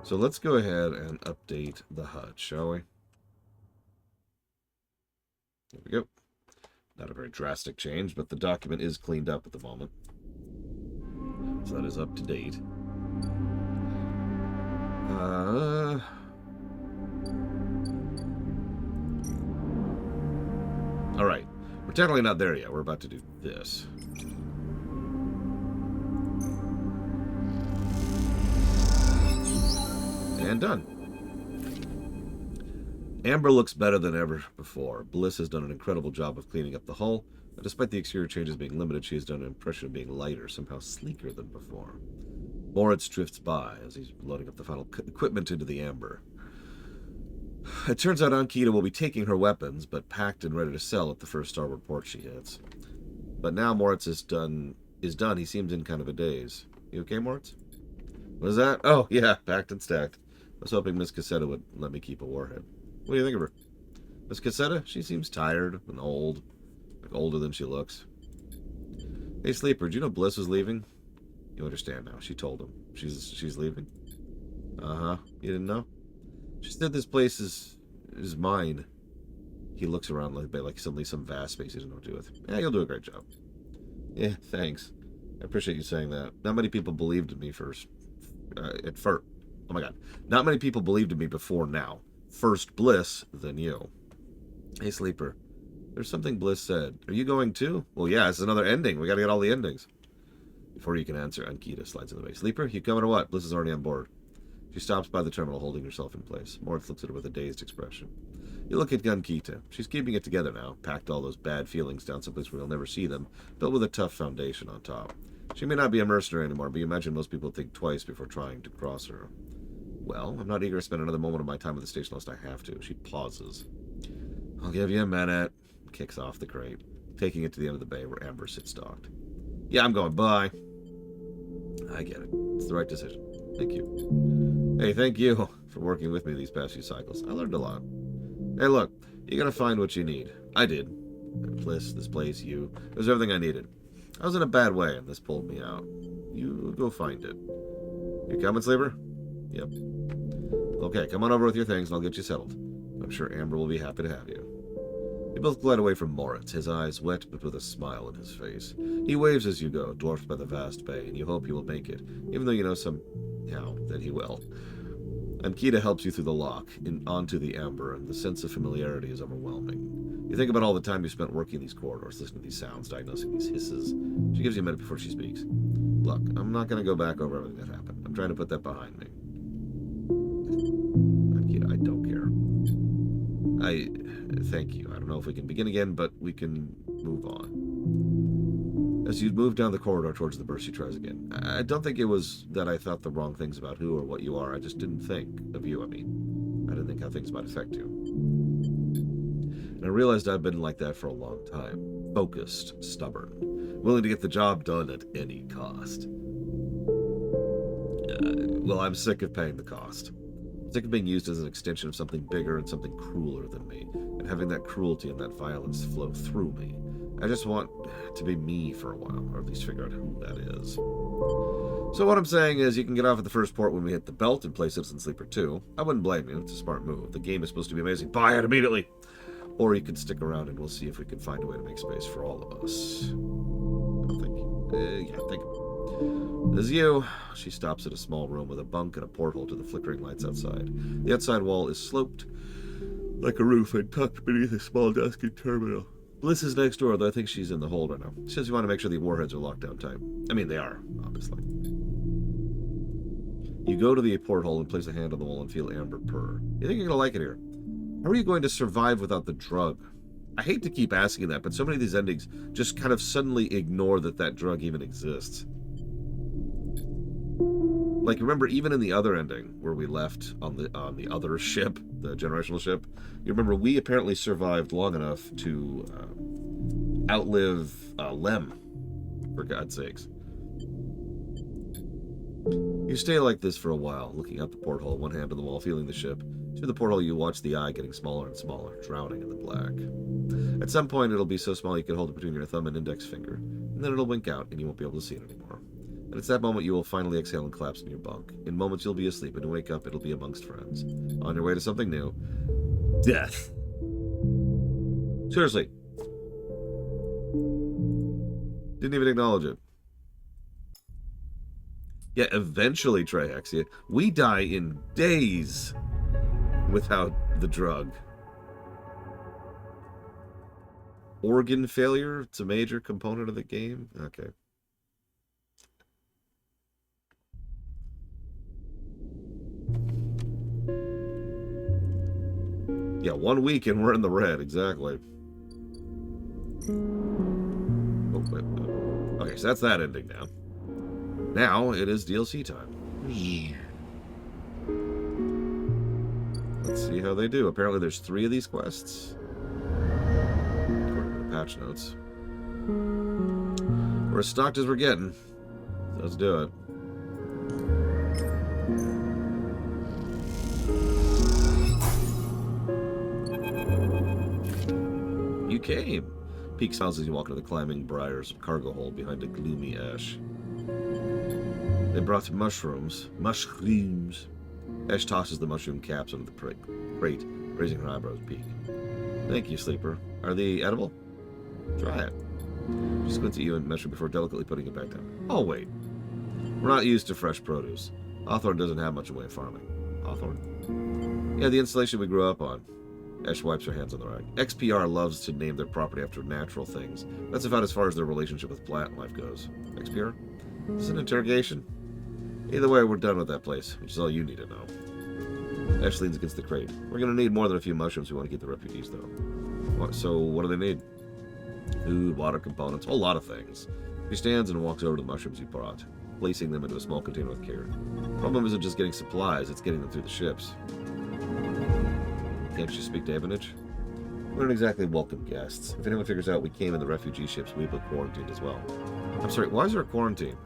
So let's go ahead and update the HUD, shall we? There we go. Not a very drastic change, but the document is cleaned up at the moment. So that is up to date. All right. We're technically not there yet. We're about to do this. And done. Amber looks better than ever before. Bliss has done an incredible job of cleaning up the hull, but despite the exterior changes being limited, she has done an impression of being lighter, somehow sleeker than before. Moritz drifts by as he's loading up the final equipment into the Amber. It turns out Ankita will be taking her weapons, but packed and ready to sell at the first starboard port she hits. But now Moritz is done. He seems in kind of a daze. You okay, Moritz? What is that? Oh, yeah, packed and stacked. I was hoping Miss Cassetta would let me keep a warhead. What do you think of her? Miss Cassetta? She seems tired and old. Like older than she looks. Hey, Sleeper, do you know Bliss is leaving? You understand now. She told him. She's leaving? Uh-huh. You didn't know? She said this place is mine. He looks around like suddenly some vast space he doesn't know what to do with. Yeah, you'll do a great job. Yeah, thanks. I appreciate you saying that. Not many people believed in me first. At first. Oh my god. Not many people believed in me before now. First Bliss, then you. Hey, Sleeper. There's something Bliss said. Are you going too? Well, yeah, it's another ending. We gotta get all the endings. Before you can answer, Ankita slides in the way. Sleeper, you coming or what? Bliss is already on board. She stops by the terminal, holding herself in place. Moritz looks at her with a dazed expression. You look at Ankita. She's keeping it together now, packed all those bad feelings down someplace where you'll never see them, built with a tough foundation on top. She may not be a mercenary anymore, but you imagine most people think twice before trying to cross her. Well, I'm not eager to spend another moment of my time at the station unless I have to. She pauses. I'll give you a minute. Kicks off the crate, taking it to the end of the bay where Amber sits docked. Yeah, I'm going. Bye. I get it. It's the right decision. Thank you. Hey, thank you for working with me these past few cycles. I learned a lot. Hey, look, you gotta find what you need. I did. This place, you. It was everything I needed. I was in a bad way, and this pulled me out. You go find it. You coming, Sleeper? Yep. Okay, come on over with your things, and I'll get you settled. I'm sure Amber will be happy to have you. You both glide away from Moritz, his eyes wet but with a smile on his face. He waves as you go, dwarfed by the vast bay, and you hope he will make it, even though you know somehow that he will. Ankita helps you through the lock, onto the Amber, and the sense of familiarity is overwhelming. You think about all the time you spent working these corridors, listening to these sounds, diagnosing these hisses. She gives you a minute before she speaks. Look, I'm not going to go back over everything that happened. I'm trying to put that behind me. Ankita, I don't care. Thank you. I don't know if we can begin again, but we can move on. As you move down the corridor towards the burst, she tries again. I don't think it was that I thought the wrong things about who or what you are. I just didn't think of you. I didn't think how things might affect you. And I realized I've been like that for a long time. Focused, stubborn, willing to get the job done at any cost. Well, I'm sick of paying the cost. Sick of being used as an extension of something bigger and something crueler than me, and having that cruelty and that violence flow through me. I just want to be me for a while, or at least figure out who that is. So what I'm saying is you can get off at the first port when we hit the belt and play Citizen Sleeper 2. I wouldn't blame you. It's a smart move. The game is supposed to be amazing. Buy it immediately! Or you can stick around and we'll see if we can find a way to make space for all of us. I'll think. Yeah, think about it. As you, she stops at a small room with a bunk and a porthole to the flickering lights outside. The outside wall is sloped like a roof and tucked beneath a small desk and terminal. Bliss is next door, though I think she's in the hold right now. She says you want to make sure the warheads are locked down tight. I mean, they are, obviously. You go to the porthole and place a hand on the wall and feel Amber purr. You think you're going to like it here? How are you going to survive without the drug? I hate to keep asking that, but so many of these endings just kind of suddenly ignore that drug even exists. Like, remember, even in the other ending, where we left on the other ship, the generational ship, you remember we apparently survived long enough to outlive Lem, for God's sakes. You stay like this for a while, looking out the porthole, one hand on the wall, feeling the ship. Through the porthole, you watch the eye getting smaller and smaller, drowning in the black. At some point, it'll be so small you can hold it between your thumb and index finger, and then it'll wink out, and you won't be able to see it anymore. And it's that moment you will finally exhale and collapse in your bunk. In moments you'll be asleep, and to wake up, it'll be amongst friends. On your way to something new. Death. Seriously. Didn't even acknowledge it. Yeah, eventually, Triaxia, we die in days without the drug. Organ failure? It's a major component of the game? Okay. Yeah, 1 week and we're in the red, exactly. Oh, wait. Okay, so that's that ending now. Now it is DLC time. Let's see how they do. Apparently there's 3 of these quests. According to the patch notes. We're as stocked as we're getting. So let's do it. You came. Peak smiles as you walk into the climbing briars cargo hold behind a gloomy ash. They brought mushrooms. Mushrooms. Ash tosses the mushroom caps under the crate, raising her eyebrows peak. Thank you, Sleeper. Are they edible? Try it. She squints at you and measures before delicately putting it back down. Oh, wait. We're not used to fresh produce. Hawthorne doesn't have much in the way of farming. Hawthorne? Yeah, the installation we grew up on. Ash wipes her hands on the rag. XPR loves to name their property after natural things. That's about as far as their relationship with plant life goes. XPR? Is this an interrogation? Either way, we're done with that place, which is all you need to know. Ash leans against the crate. We're going to need more than a few mushrooms. We want to keep the refugees, though. So, what do they need? Food, water components, a whole lot of things. He stands and walks over to the mushrooms he brought, placing them into a small container with care. The problem isn't just getting supplies, it's getting them through the ships. Can't you speak Davenage? We aren't exactly welcome guests. If anyone figures out we came in the refugee ships, we'll be quarantined as well. I'm sorry, why is there a quarantine?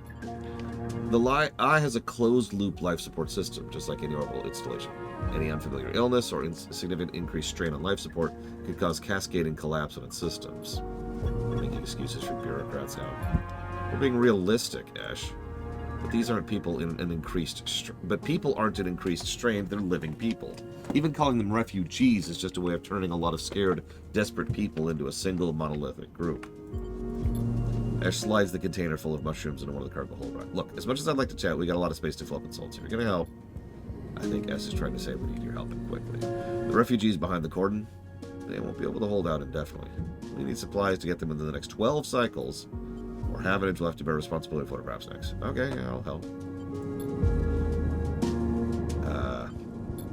The Eye has a closed-loop life support system, just like any orbital installation. Any unfamiliar illness or significant increased strain on life support could cause cascading collapse on its systems. Making excuses for bureaucrats now. We're being realistic, Ash. But these aren't people in an increased people aren't in increased strain, they're living people. Even calling them refugees is just a way of turning a lot of scared, desperate people into a single monolithic group. Ash slides the container full of mushrooms into one of the cargo hold racks. Look, as much as I'd like to chat, we got a lot of space to fill up and salt, so if you're gonna help, I think S is trying to say we need your help and quickly. The refugees behind the cordon, they won't be able to hold out indefinitely. We need supplies to get them into the next 12 cycles, or Havenage will have to bear responsibility for photographs next. Okay, yeah, I'll help.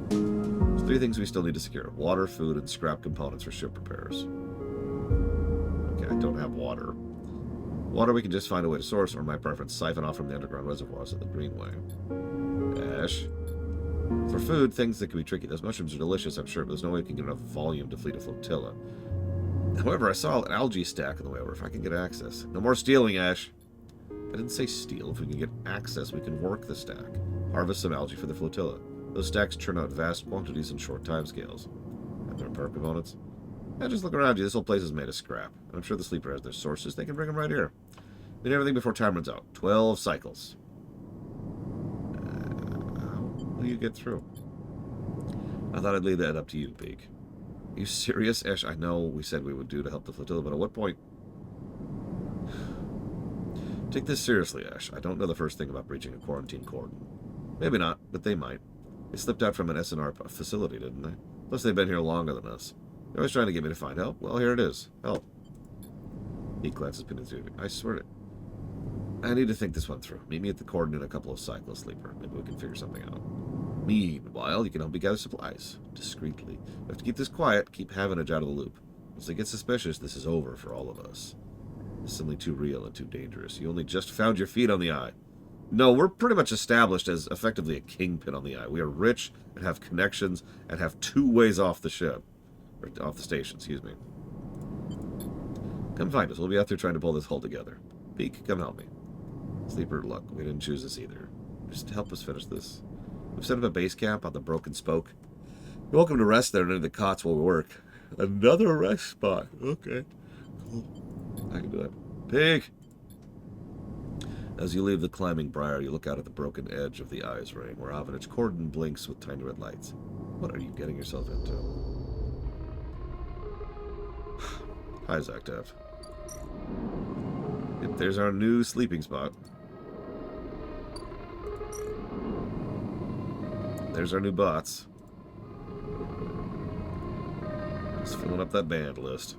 There's 3 things we still need to secure. Water, food, and scrap components for ship repairs. Okay, I don't have water. Water we can just find a way to source, or my preference, siphon off from the underground reservoirs at the Greenway. Ash. For food, things that can be tricky. Those mushrooms are delicious, I'm sure, but there's no way we can get enough volume to fleet a flotilla. However, I saw an algae stack on the way over, if I can get access. No more stealing, Ash. I didn't say steal. If we can get access, we can work the stack. Harvest some algae for the flotilla. Those stacks churn out vast quantities in short timescales. And their repair components? Yeah, just look around you. This whole place is made of scrap. I'm sure the Sleeper has their sources. They can bring them right here. We need everything before time runs out. 12 cycles. How will you get through? I thought I'd leave that up to you, Peak. Are you serious, Ash? I know we said we would do to help the flotilla, but at what point? Take this seriously, Ash. I don't know the first thing about breaching a quarantine cordon. Maybe not, but they might. They slipped out from an SNR facility, didn't they? Plus, they've been here longer than us. They're always trying to get me to find help. Well, here it is. Help. He glances penetrating. I swear to... I need to think this one through. Meet me at the cordon in a couple of cycles, Sleeper. Maybe we can figure something out. Meanwhile, you can help me gather supplies. Discreetly. We have to keep this quiet, keep Havenage out of the loop. Once they get suspicious, this is over for all of us. It's simply too real and too dangerous. You only just found your feet on the Eye. No, we're pretty much established as effectively a kingpin on the Eye. We are rich and have connections and have 2 ways off the ship. Or off the station, excuse me. Come find us. We'll be out there trying to pull this hull together. Peak, come help me. Sleeper, look, we didn't choose this either. Just help us finish this. We've set up a base camp on the Broken Spoke. You're welcome to rest there under the cots while we work. Another rest spot. Okay. Cool. I can do that. Pig! As you leave the climbing briar, you look out at the broken edge of the eyes ring, where Avenich Cordon blinks with tiny red lights. What are you getting yourself into? Hi, Zaktev. Yep, there's our new sleeping spot. There's our new bots. Just filling up that band list.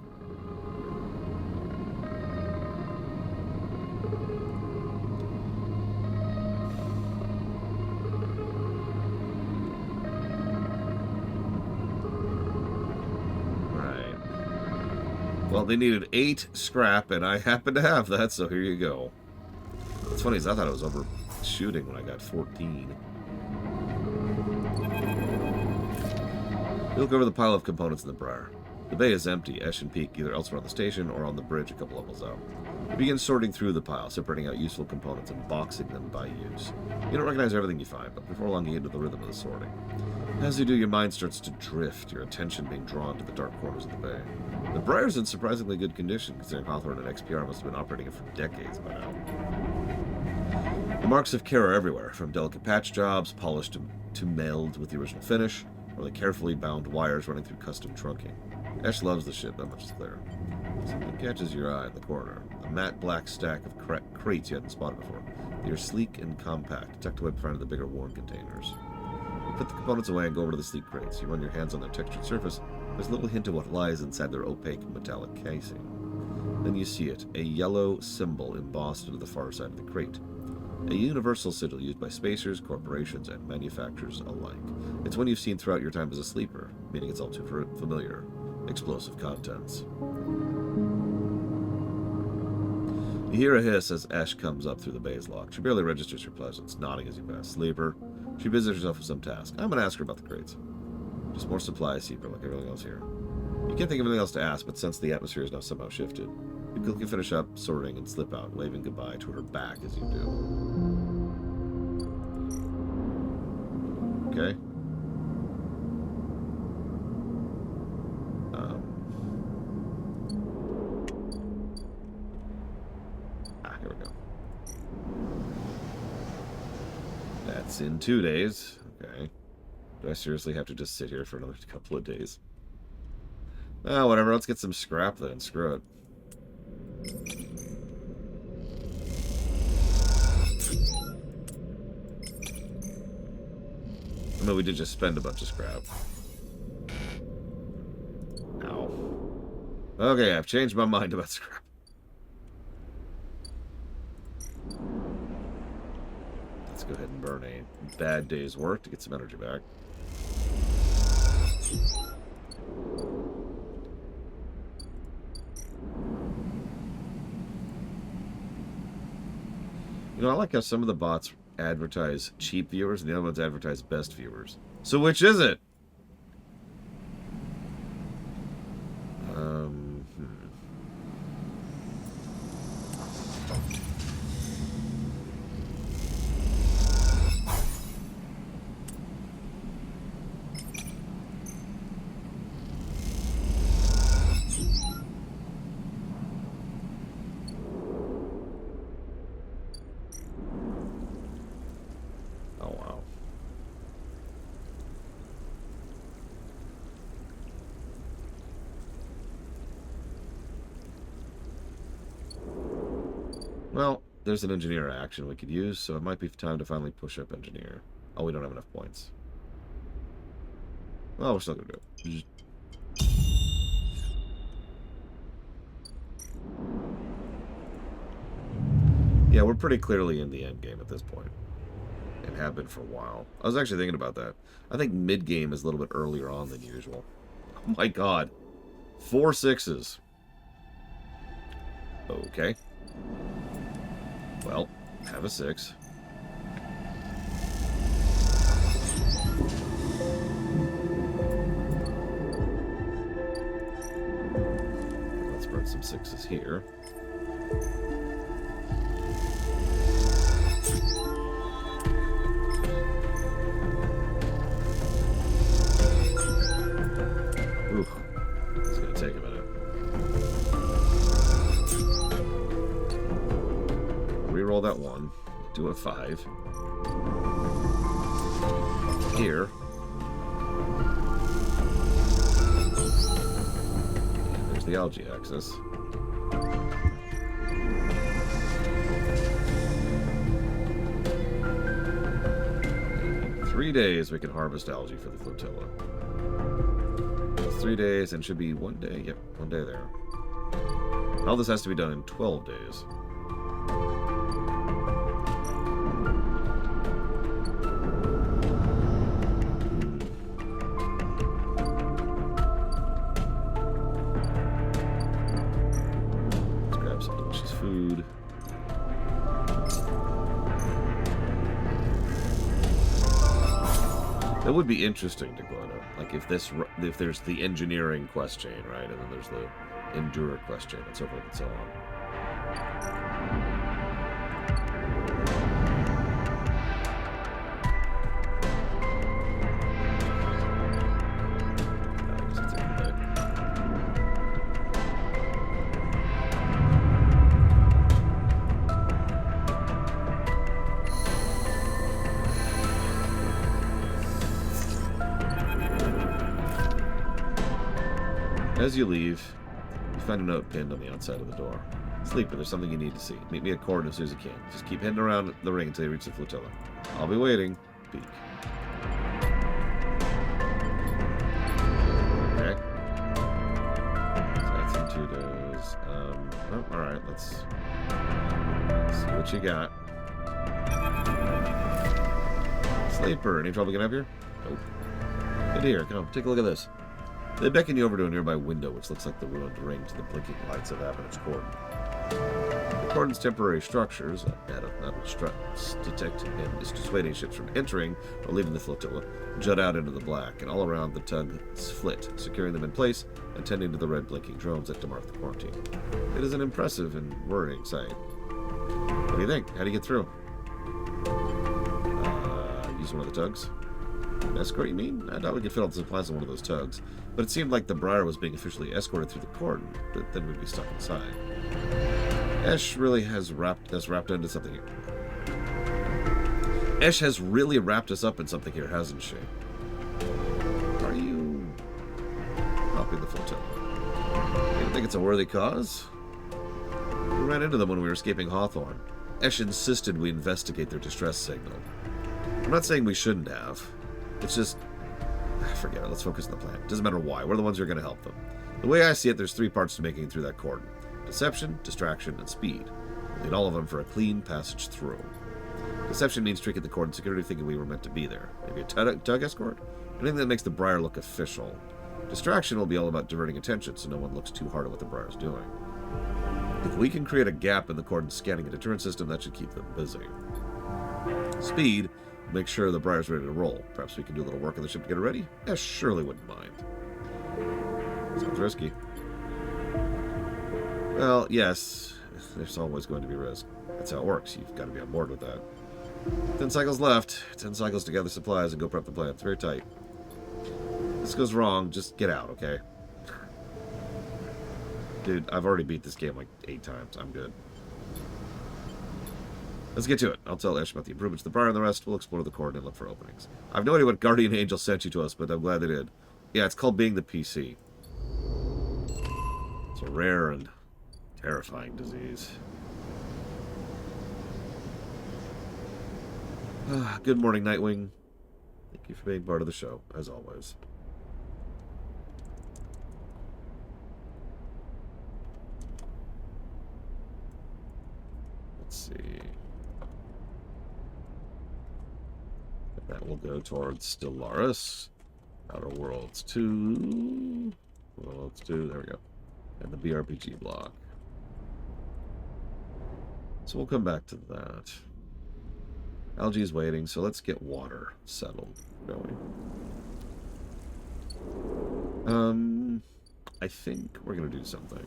Well, they needed 8 scrap, and I happen to have that, so here you go. What's funny is I thought I was overshooting when I got 14. You look over the pile of components in the briar. The bay is empty, Esh and Peak either elsewhere on the station or on the bridge a couple levels out. You begin sorting through the pile, separating out useful components and boxing them by use. You don't recognize everything you find, but before long you get into the rhythm of the sorting. As you do, your mind starts to drift, your attention being drawn to the dark corners of the bay. The briar's in surprisingly good condition, considering Hawthorne and XPR must have been operating it for decades by now. The marks of care are everywhere, from delicate patch jobs, polished to mailed with the original finish, or the carefully bound wires running through custom trunking. Esh loves the ship, that much is clear. Something catches your eye in the corner. A matte black stack of crates you hadn't spotted before. They are sleek and compact, tucked away behind the bigger worn containers. You put the components away and go over to the sleek crates. You run your hands on their textured surface. There's a little hint of what lies inside their opaque metallic casing. Then you see it, a yellow symbol embossed into the far side of the crate. A universal sigil used by spacers, corporations, and manufacturers alike. It's one you've seen throughout your time as a sleeper, meaning it's all too familiar. Explosive contents. You hear a hiss as Esh comes up through the bay's lock. She barely registers her presence, nodding as you pass. Sleeper. She busies herself with some task. I'm going to ask her about the crates. Just more supply seeker like everything else here. You can't think of anything else to ask, but since the atmosphere is now somehow shifted, you quickly finish up sorting and slip out, waving goodbye to her back as you do. Okay. Here we go. That's in 2 days. Okay. Do I seriously have to just sit here for another couple of days? Ah, whatever. Let's get some scrap then. Screw it. I mean, we did just spend a bunch of scrap. Ow. Okay, I've changed my mind about scrap. Let's go ahead and burn a bad day's work to get some energy back. You know, I like how some of the bots advertise cheap viewers and the other ones advertise best viewers. So which is it? Oh, wow. Well, there's an engineer action we could use, so it might be time to finally push up engineer. Oh, we don't have enough points. Well, we're still gonna do it. Yeah, we're pretty clearly in the end game at this point. And have been for a while. I was actually thinking about that. I think mid-game is a little bit earlier on than usual. Oh my god. 4 6s. Okay. Well, have a 6. Let's burn some 6s here. Oof. It's gonna take a minute. Reroll that 1. do a 5. Here. And there's the algae axis. In 3 days we can harvest algae for the flotilla. 3 days and should be 1 day. Yep, 1 day there. And all this has to be done in 12 days. Let's grab some delicious food. That would be interesting to go on. Like if there's the engineering quest chain, right, and then there's the endurer quest chain, and so forth and so on. As you leave, you find a note pinned on the outside of the door. Sleeper, there's something you need to see. Meet me at Corden as soon as you can. Just keep heading around the ring until you reach the flotilla. I'll be waiting. Peek. Okay. So that's in 2 days. Oh, alright, let's see what you got. Sleeper, any trouble getting up here? Nope. Get here, come, take a look at this. They beckon you over to a nearby window, which looks like the ruined ring to the blinking lights of Avenage Corden. The Corden's temporary structures, a bed of metal struts detecting him is dissuading ships from entering or leaving the flotilla, jut out into the black, and all around the tug's flit, securing them in place and tending to the red blinking drones that demark the quarantine. It is an impressive and worrying sight. What do you think? How do you get through? Use one of the tugs? An escort, you mean? I doubt we could fit all the supplies on one of those tugs. But it seemed like the Briar was being officially escorted through the Corden, but then we'd be stuck inside. Esh really has wrapped us into something here. Esh has really wrapped us up in something here, hasn't she? Are you helping the flotilla? You think it's a worthy cause? We ran into them when we were escaping Hawthorne. Esh insisted we investigate their distress signal. I'm not saying we shouldn't have. It's just... forget it. Let's focus on the plan. Doesn't matter why. We're the ones who are going to help them. The way I see it, there's 3 parts to making it through that Corden. Deception, distraction, and speed. We'll need all of them for a clean passage through. Deception means tricking the Corden security thinking we were meant to be there. Maybe a tug escort? Anything that makes the Briar look official. Distraction will be all about diverting attention so no one looks too hard at what the Briar's doing. If we can create a gap in the Corden's scanning and deterrent system, that should keep them busy. Speed... make sure the Briar's ready to roll. Perhaps we can do a little work on the ship to get it ready? I surely wouldn't mind. Sounds risky. Well, yes. There's always going to be risk. That's how it works. You've got to be on board with that. 10 cycles left. 10 cycles to gather supplies and go prep the plant. It's very tight. If this goes wrong, just get out, okay? Dude, I've already beat this game like 8 times. I'm good. Let's get to it. I'll tell Esh about the improvements to the Briar and the rest. We'll explore the Corden and look for openings. I have no idea what Guardian Angel sent you to us, but I'm glad they did. Yeah, it's called being the PC. It's a rare and terrifying disease. Good morning, Nightwing. Thank you for being part of the show, as always. Let's see. That will go towards Stellaris. Outer Worlds 2. Worlds 2, there we go. And the BRPG block. So we'll come back to that. Algae is waiting, so let's get water settled going. I think we're going to do something.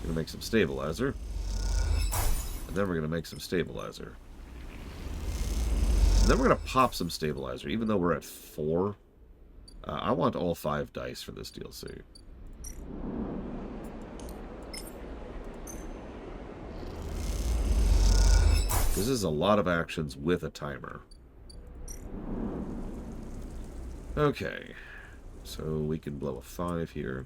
Going to make some stabilizer. And then we're going to make some stabilizer. And then we're going to pop some stabilizer, even though we're at 4. I want all 5 dice for this DLC. This is a lot of actions with a timer. Okay. So we can blow a 5 here.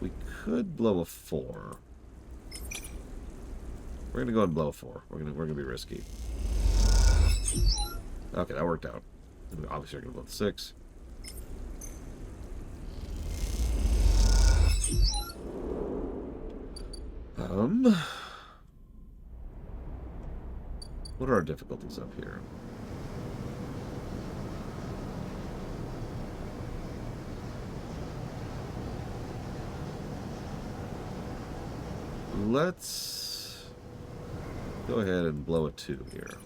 We could blow a 4. We're gonna go and blow a 4. We're gonna be risky. Okay, that worked out. Obviously, we're gonna blow the 6. What are our difficulties up here? Let's go ahead and blow a 2 here.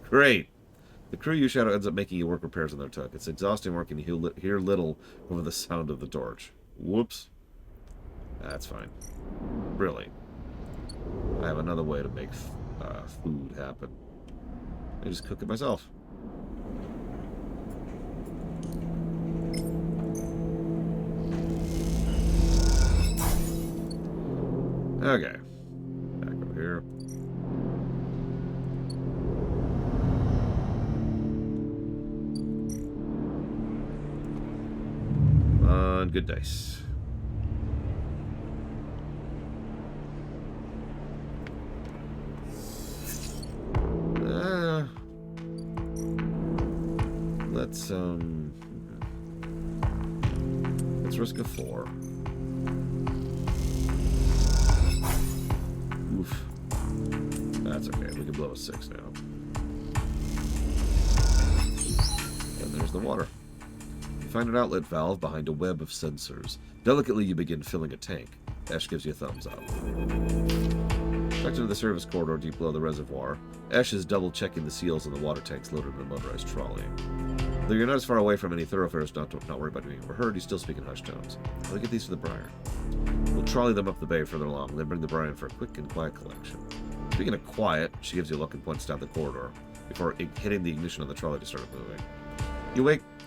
Great. The crew you shadow ends up making you work repairs on their tug. It's exhausting work and you hear little over the sound of the torch. Whoops. That's fine. Really. I have another way to make food happen. I just cook it myself. Okay. Back over here. On good dice. Let's risk a 4. Oof. That's okay. We can blow a 6 now. And there's the water. You find an outlet valve behind a web of sensors. Delicately, you begin filling a tank. Ash gives you a thumbs up. Back to the service corridor deep below the reservoir. Ash is double-checking the seals in the water tanks loaded in a motorized trolley. Though you're not as far away from any thoroughfares, not worry about being overheard, you still speak in hushed tones. I'll get these for the Briar. We'll trolley them up the bay further along, then bring the Briar in for a quick and quiet collection. Speaking of quiet, she gives you a look and points down the corridor, before hitting the ignition on the trolley to start moving.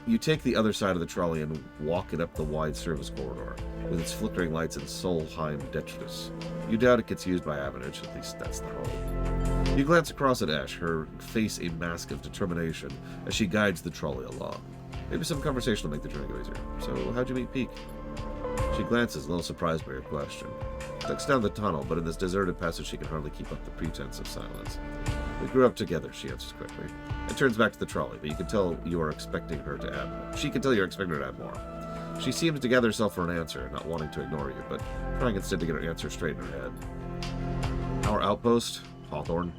You take the other side of the trolley and walk it up the wide service corridor, with its flickering lights and Solheim detritus. You doubt it gets used by Avenage, at least that's the hope. You glance across at Ash, her face a mask of determination, as she guides the trolley along. Maybe some conversation will make the journey go easier. So, how'd you meet Peak? She glances, a little surprised by your question. Looks down the tunnel, but in this deserted passage she can hardly keep up the pretense of silence. We grew up together, she answers quickly. And turns back to the trolley, but you can tell you are expecting her to add more. She can tell you're expecting her to add more. She seems to gather herself for an answer, not wanting to ignore you, but trying instead to get her answer straight in her head. Our outpost, Hawthorne,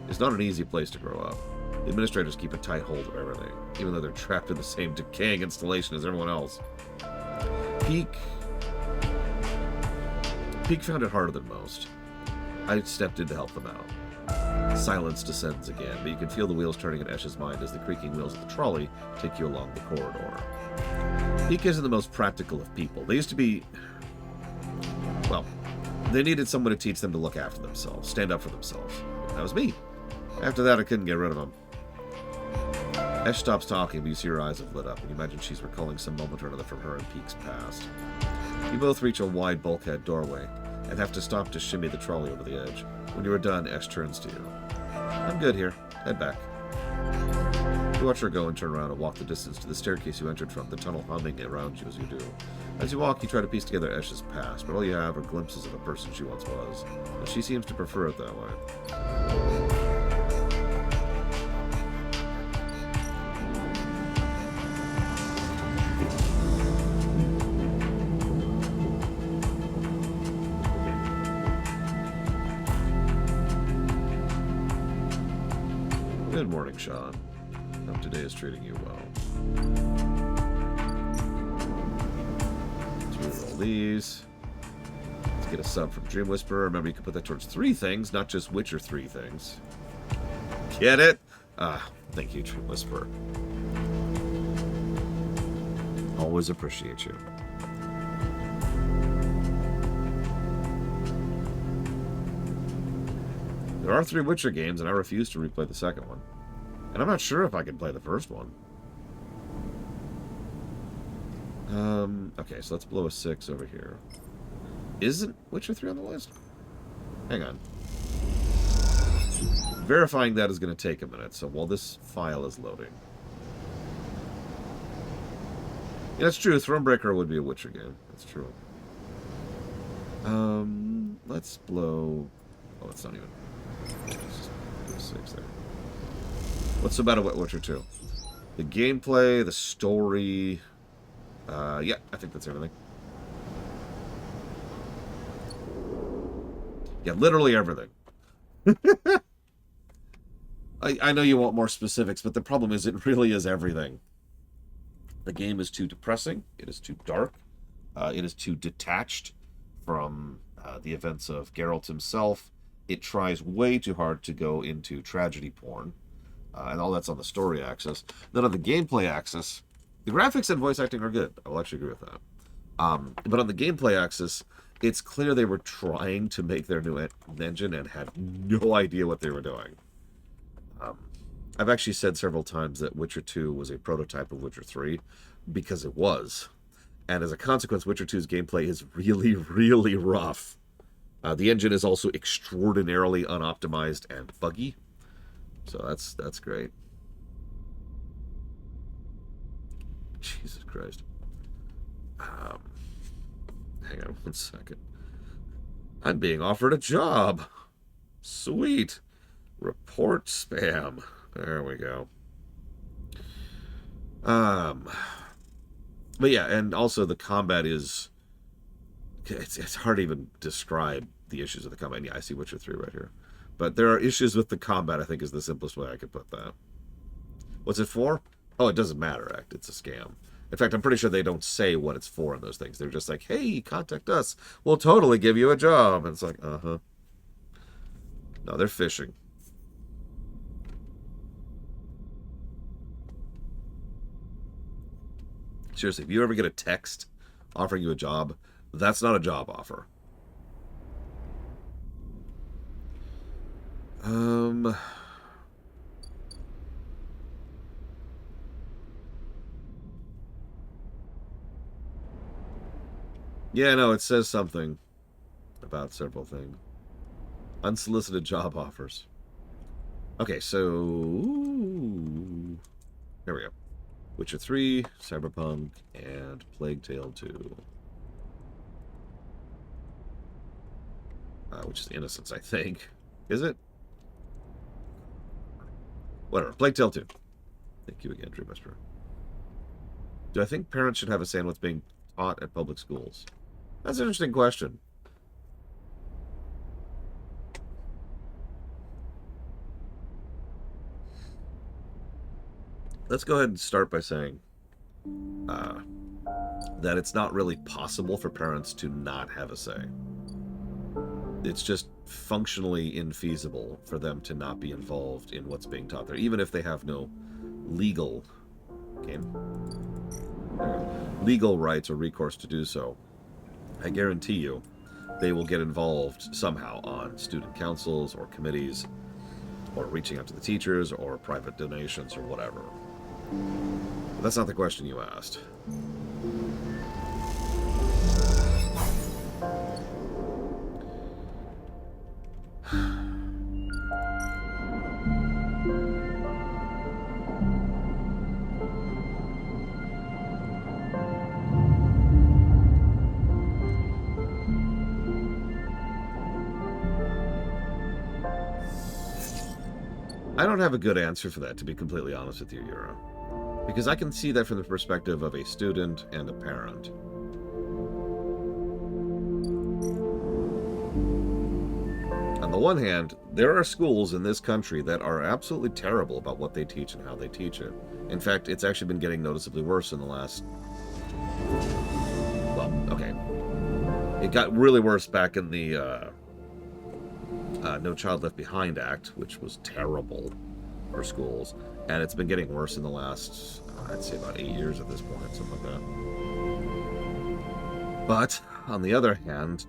is not an easy place to grow up. The administrators keep a tight hold of everything, even though they're trapped in the same decaying installation as everyone else. Peak found it harder than most. I stepped in to help them out. Silence descends again, but you can feel the wheels turning in Esh's mind as the creaking wheels of the trolley take you along the corridor. Peak isn't the most practical of people. They used to be... well, they needed someone to teach them to look after themselves, stand up for themselves. That was me. After that, I couldn't get rid of them. Esh stops talking, but you see her eyes have lit up, and you imagine she's recalling some moment or another from her and Peak's past. You both reach a wide bulkhead doorway, and have to stop to shimmy the trolley over the edge. When you are done, Esh turns to you. I'm good here. Head back. You watch her go and turn around and walk the distance to the staircase you entered from, the tunnel humming around you as you do. As you walk, you try to piece together Esh's past, but all you have are glimpses of a person she once was, and she seems to prefer it that way. Good morning, Sean. Hope today is treating you well. Let's reroll these. Let's get a sub from Dream Whisperer. Remember, you can put that towards 3 things, not just Witcher 3 things. Get it? Thank you, Dream Whisperer. Always appreciate you. There are 3 Witcher games, and I refuse to replay the second one. And I'm not sure if I can play the first one. Okay, so let's blow a 6 over here. Isn't Witcher 3 on the list? Hang on. Verifying that is going to take a minute, so while this file is loading. Yeah, that's true. Thronebreaker would be a Witcher game. That's true. Let's blow... Oh, it's not even... Let's just do a 6 there. What's so bad about Witcher 2? The gameplay, the story... yeah, I think that's everything. Yeah, literally everything. I know you want more specifics, but the problem is it really is everything. The game is too depressing. It is too dark. It is too detached from the events of Geralt himself. It tries way too hard to go into tragedy porn. And all that's on the story axis. Then on the gameplay axis, the graphics and voice acting are good. I will actually agree with that. But on the gameplay axis, it's clear they were trying to make their new engine and had no idea what they were doing. I've actually said several times that Witcher 2 was a prototype of Witcher 3, because it was. And as a consequence, Witcher 2's gameplay is really, really rough. The engine is also extraordinarily unoptimized and buggy. So that's great. Jesus Christ. Hang on one second. I'm being offered a job. Sweet. Report spam. There we go. But yeah, and also the combat is... It's hard to even describe the issues of the combat. Yeah, I see Witcher 3 right here. But there are issues with the combat, I think, is the simplest way I could put that. What's it for? Oh, it doesn't matter, Act. It's a scam. In fact, I'm pretty sure they don't say what it's for in those things. They're just like, hey, contact us. We'll totally give you a job. And it's like, uh-huh. No, they're phishing. Seriously, if you ever get a text offering you a job, that's not a job offer. Yeah, no, it says something about several things. Unsolicited job offers. Okay, so... There we go. Witcher 3, Cyberpunk, and Plague Tale 2. Which is Innocence, I think. Is it? Whatever. Plague Tale 2. Thank you again, Dream Whisperer. Do I think parents should have a say on what's being taught at public schools? That's an interesting question. Let's go ahead and start by saying that it's not really possible for parents to not have a say. It's just functionally infeasible for them to not be involved in what's being taught there, even if they have no legal rights or recourse to do so. I guarantee you they will get involved somehow on student councils or committees, or reaching out to the teachers, or private donations, or whatever. But that's not the question you asked. I don't have a good answer for that, to be completely honest with you, Yura. Because I can see that from the perspective of a student and a parent. On the one hand, there are schools in this country that are absolutely terrible about what they teach and how they teach it. In fact, it's actually been getting noticeably worse in the last... Well, okay. It got really worse back in the No Child Left Behind Act, which was terrible for schools. And it's been getting worse in the last, I'd say about 8 years at this point, something like that. But, on the other hand,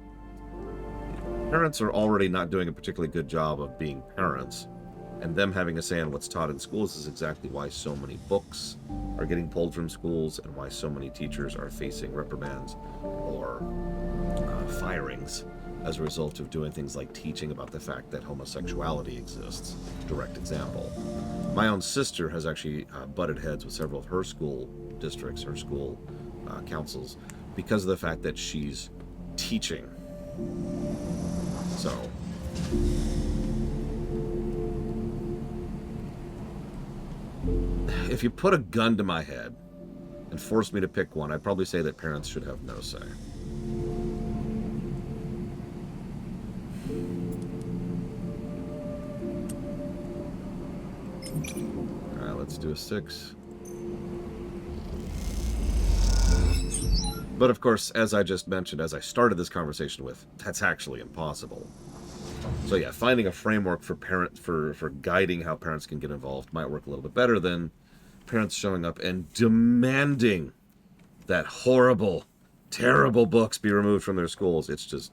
parents are already not doing a particularly good job of being parents, and them having a say on what's taught in schools is exactly why so many books are getting pulled from schools and why so many teachers are facing reprimands or firings as a result of doing things like teaching about the fact that homosexuality exists. Direct example. My own sister has actually butted heads with several of her school districts, her school councils, because of the fact that she's teaching. So, if you put a gun to my head and forced me to pick one, I'd probably say that parents should have no say. Alright, let's do a 6. But of course, as I just mentioned, as I started this conversation with, that's actually impossible. So yeah, finding a framework for for guiding how parents can get involved might work a little bit better than parents showing up and demanding that horrible, terrible books be removed from their schools. It's just...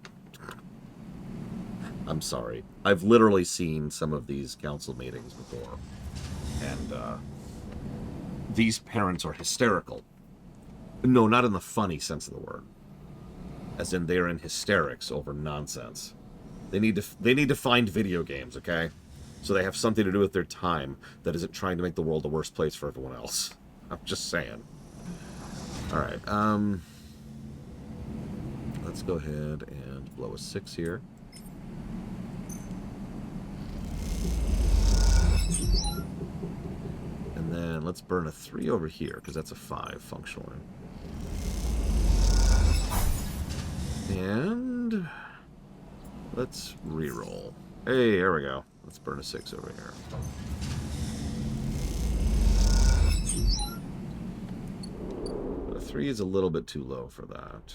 I'm sorry. I've literally seen some of these council meetings before. And these parents are hysterical. No, not in the funny sense of the word. As in, they're in hysterics over nonsense. They need to find video games, okay? So they have something to do with their time that isn't trying to make the world a worse place for everyone else. I'm just saying. Alright, let's go ahead and blow a 6 here. And then let's burn a 3 over here, because that's a 5 functionally. And let's reroll. Hey, there we go. Let's burn a 6 over here. But a 3 is a little bit too low for that.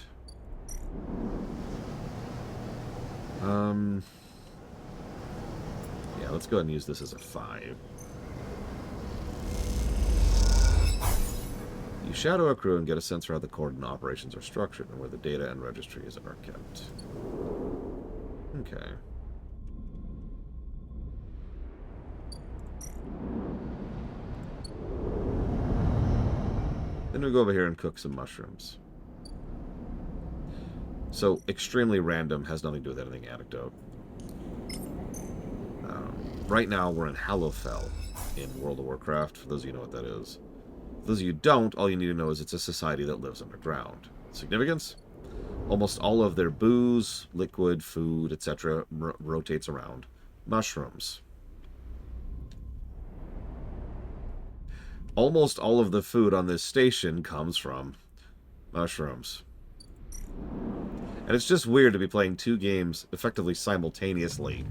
Yeah, let's go ahead and use this as a 5. You shadow a crew and get a sense for how the coordinate operations are structured and where the data and registries are kept. Okay. Then we go over here and cook some mushrooms. So, extremely random, has nothing to do with anything anecdote. Right now, we're in Hallowfell in World of Warcraft, for those of you who know what that is. For those of you who don't, all you need to know is it's a society that lives underground. Significance? Almost all of their booze, liquid, food, etc. rotates around mushrooms. Almost all of the food on this station comes from mushrooms. And it's just weird to be playing 2 games effectively simultaneously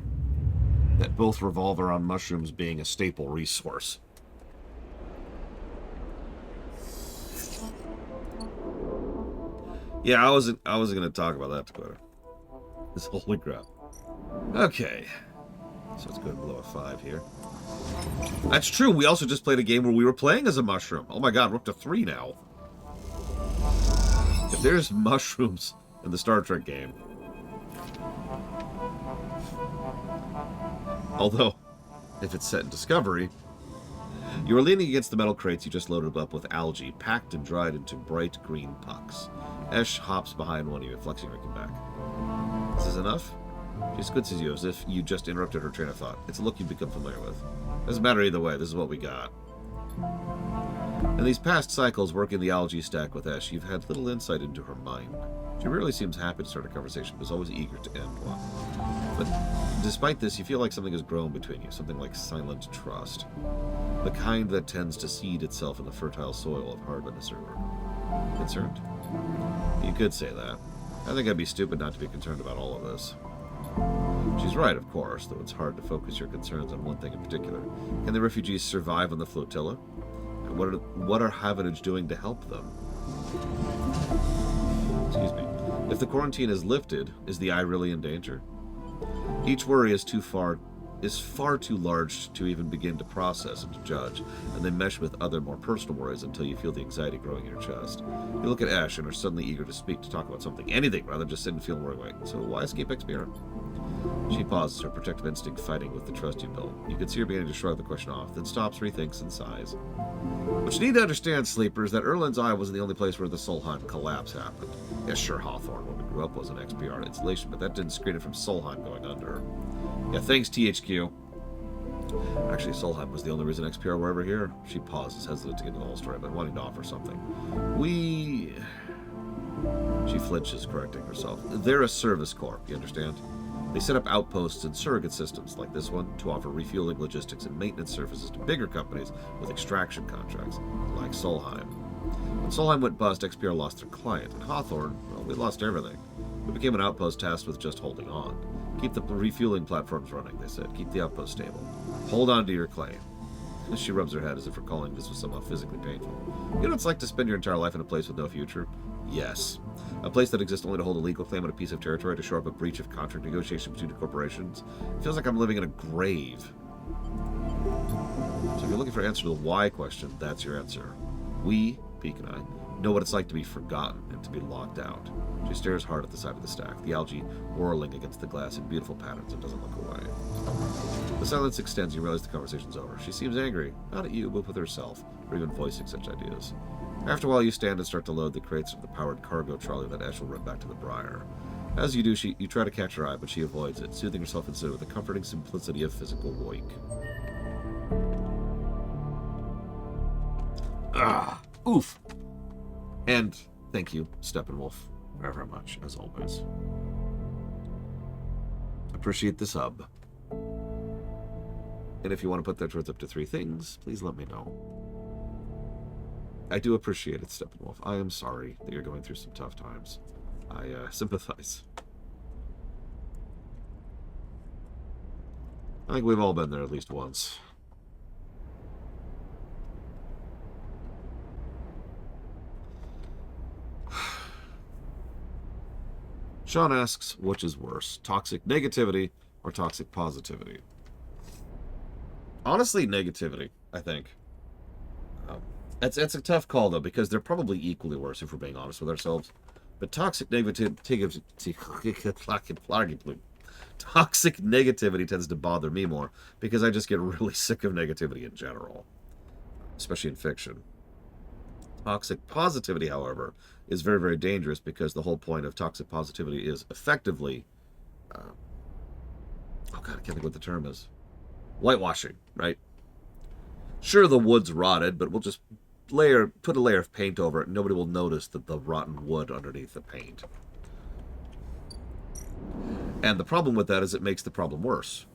that both revolve around mushrooms being a staple resource. Yeah, I wasn't going to talk about that, Dakota. This holy crap. Okay. So let's go ahead and blow a 5 here. That's true. We also just played a game where we were playing as a mushroom. Oh my god, we're up to 3 now. If there's mushrooms in the Star Trek game. Although, if it's set in Discovery, you are leaning against the metal crates you just loaded up with algae, packed and dried into bright green pucks. Esh hops behind one of you, flexing her back. This is enough? She squints at you as if you just interrupted her train of thought. It's a look you've become familiar with. Doesn't matter either way, this is what we got. In these past cycles working the algae stack with Esh, you've had little insight into her mind. She rarely seems happy to start a conversation, but is always eager to end one. But despite this, you feel like something has grown between you, something like silent trust. The kind that tends to seed itself in the fertile soil of hardness or concerned? You could say that. I think I'd be stupid not to be concerned about all of this. She's right, of course, though it's hard to focus your concerns on one thing in particular. Can the refugees survive on the flotilla? And what are Havenage doing to help them? Excuse me. If the quarantine is lifted, is the eye really in danger? Each worry is far too large to even begin to process and to judge, and they mesh with other more personal worries until you feel the anxiety growing in your chest. You look at Ash and are suddenly eager to speak, to talk about something, anything, rather than just sit and feel worried. So why escape Expiron? She pauses, her protective instinct fighting with the trust you built. You can see her beginning to shrug the question off, then stops, rethinks, and sighs. What you need to understand, Sleeper, is that Erland's Eye wasn't the only place where the Solheim collapse happened. Yeah, sure, Hawthorne, where we grew up, was an XPR installation, but that didn't screen it from Solheim going under. Yeah, thanks, THQ. Actually, Solheim was the only reason XPR were ever here. She pauses, hesitant to get into the whole story, but wanting to offer something. She flinches, correcting herself. They're a service corps, you understand? They set up outposts and surrogate systems, like this one, to offer refueling, logistics, and maintenance services to bigger companies with extraction contracts, like Solheim. When Solheim went bust, XPR lost their client, and Hawthorne, well, we lost everything. We became an outpost tasked with just holding on. Keep the refueling platforms running, they said. Keep the outpost stable. Hold on to your claim. She rubs her head as if recalling this was somehow physically painful. You know what it's like to spend your entire life in a place with no future? Yes. A place that exists only to hold a legal claim on a piece of territory to shore up a breach of contract negotiation between the corporations. It feels like I'm living in a grave. So if you're looking for an answer to the why question, that's your answer. We, Peek and I, know what it's like to be forgotten and to be locked out. She stares hard at the side of the stack, the algae whirling against the glass in beautiful patterns, and doesn't look away. The silence extends, and you realize the conversation's over. She seems angry, not at you, but with herself, or even voicing such ideas. After a while, you stand and start to load the crates of the powered cargo trolley that Ash will run back to the Briar. As you do, you try to catch her eye, but she avoids it, soothing herself instead with the comforting simplicity of physical wake. Ah, oof. And thank you, Steppenwolf, very, very much, as always. Appreciate the sub. And if you want to put that towards up to 3 things, please let me know. I do appreciate it, Steppenwolf. I am sorry that you're going through some tough times. I sympathize. I think we've all been there at least once. Sean asks, which is worse, toxic negativity or toxic positivity? Honestly, negativity, I think. It's a tough call, though, because they're probably equally worse if we're being honest with ourselves. But toxic negativity tends to bother me more because I just get really sick of negativity in general, especially in fiction. Toxic positivity, however, is very, very dangerous because the whole point of toxic positivity is effectively, oh God, I can't think what the term is. Whitewashing, right? Sure, the wood's rotted, but we'll just put a layer of paint over it, and nobody will notice the rotten wood underneath the paint. And the problem with that is it makes the problem worse.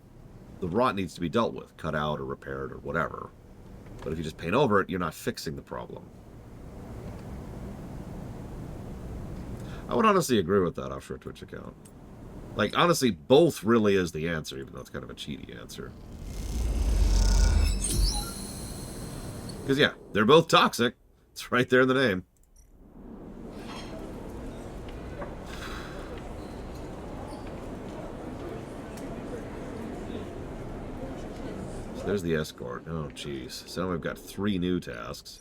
The rot needs to be dealt with, cut out or repaired or whatever. But if you just paint over it, you're not fixing the problem. I would honestly agree with that offshore Twitch account. Like, honestly, both really is the answer, even though it's kind of a cheaty answer. Because, yeah, they're both toxic. It's right there in the name. So there's the escort. Oh, jeez. So now we've got 3 new tasks.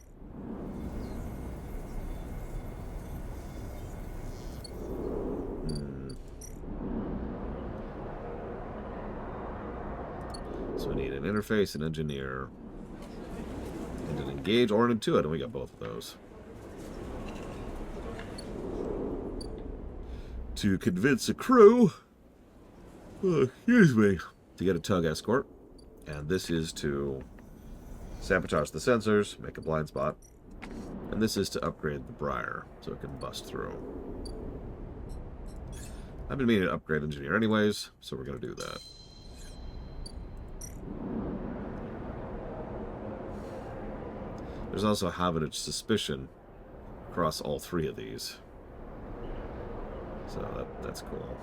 So we need an interface, an engineer, and an engage or an intuit, and we got both of those. To convince a crew, excuse me, to get a tug escort. And this is to sabotage the sensors, make a blind spot. And this is to upgrade the Briar, so it can bust through. I've been meaning to upgrade engineer anyways, so we're going to do that. There's also a Habitage suspicion across all 3 of these. So that's cool.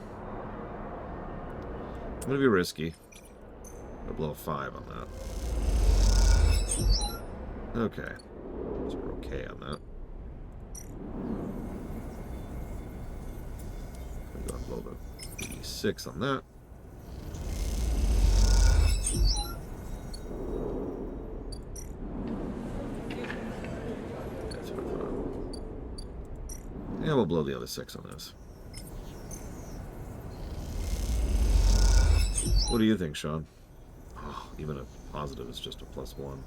I'm going to be risky. I'll blow a 5 on that. Okay. So we're okay on that. I'm going to blow the D6 on that. Yeah, we'll blow the other 6 on this. What do you think, Sean? Oh, even a positive is just a +1.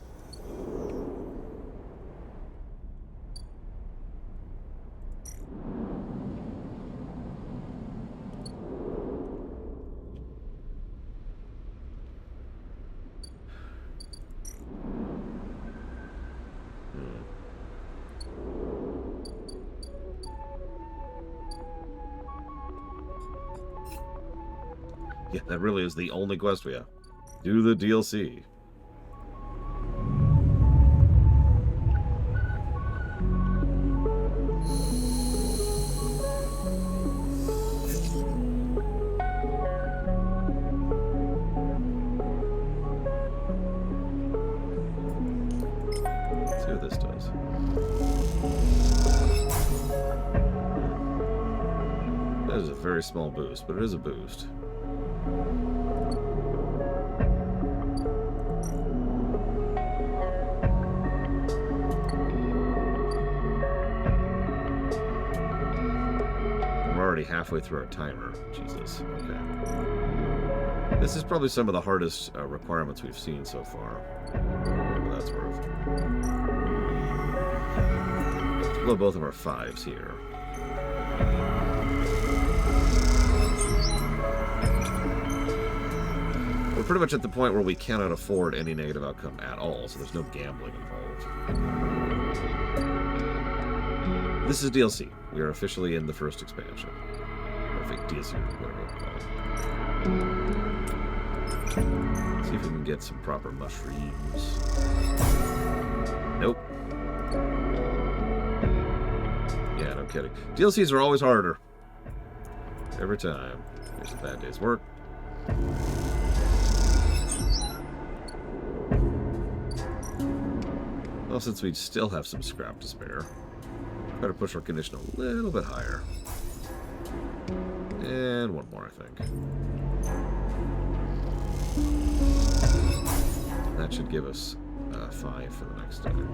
Yeah, that really is the only quest we have. Do the DLC. Let's see what this does. That is a very small boost, but it is a boost. Already halfway through our timer. Jesus. Okay. This is probably some of the hardest requirements we've seen so far. Whatever that's worth. Let's blow both of our 5s here. We're pretty much at the point where we cannot afford any negative outcome at all, so there's no gambling involved. This is DLC. We are officially in the first expansion. Or fake DLC, whatever you call it. Let's see if we can get some proper mushrooms. Nope. Yeah, no kidding. DLCs are always harder. Every time. Here's a bad day's work. Well, since we still have some scrap to spare, better push our condition a little bit higher. And one more, I think. That should give us 5 for the next time.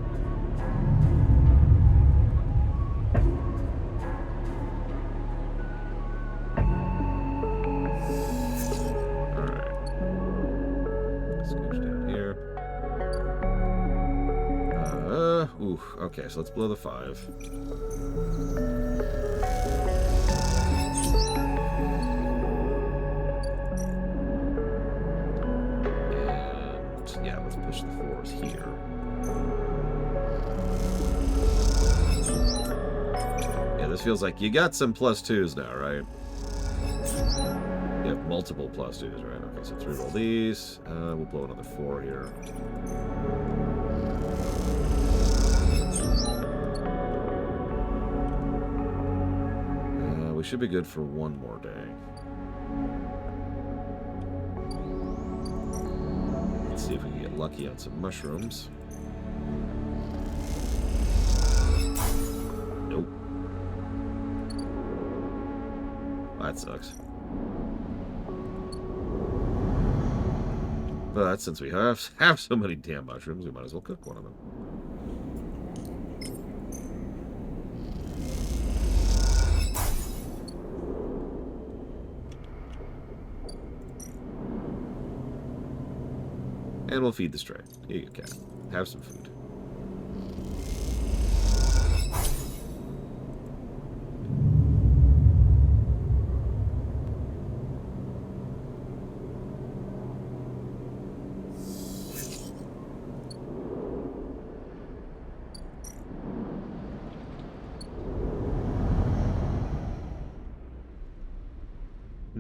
Alright. Scooch down here. Ooh, okay, so let's blow the 5. And yeah, let's push the 4s here. Yeah, this feels like you got some +2s now, right? You have multiple +2s, right? Okay, so 3 roll these. We'll blow another 4 here. We should be good for one more day. Let's see if we can get lucky on some mushrooms. Nope. That sucks. But since we have so many damn mushrooms, we might as well cook one of them. And we'll feed the stray. Here you go, cat. Have some food.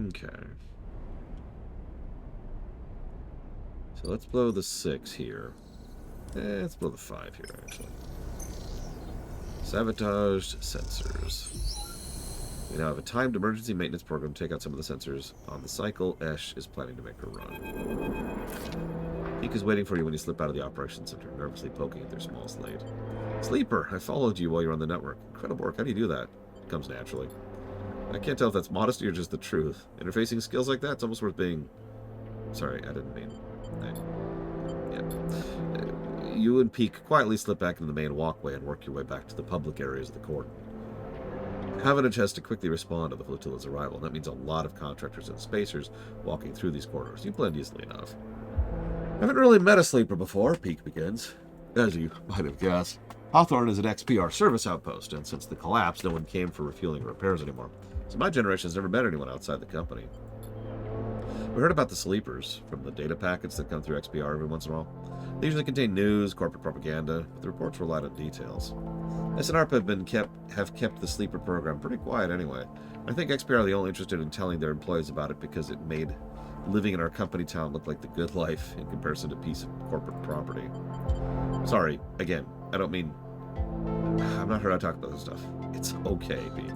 Okay. So let's blow the 6 here. Let's blow the 5 here, actually. Sabotaged sensors. We now have a timed emergency maintenance program to take out some of the sensors on the cycle. Esh is planning to make a run. Peek is waiting for you when you slip out of the operations center, nervously poking at their small slate. Sleeper, I followed you while you were on the network. Incredible work. How do you do that? It comes naturally. I can't tell if that's modesty or just the truth. Interfacing skills like that, it's almost worth being... Sorry, I didn't mean... Yeah. You and Peek quietly slip back into the main walkway and work your way back to the public areas of the court. Havenage has to quickly respond to the flotilla's arrival. That means a lot of contractors and spacers walking through these corridors. You blend easily enough. I haven't really met a sleeper before, Peak begins. As you might have guessed, Hawthorne is an XPR service outpost, and since the collapse, no one came for refueling or repairs anymore. So my generation has never met anyone outside the company. We heard about the sleepers from the data packets that come through XPR every once in a while. They usually contain news, corporate propaganda, but the reports relied on details. SNRP have kept the sleeper program pretty quiet anyway. I think XPR are the only interested in telling their employees about it because it made living in our company town look like the good life in comparison to a piece of corporate property. Sorry, again, I don't mean... I'm not here to talk about this stuff. It's okay, Peak.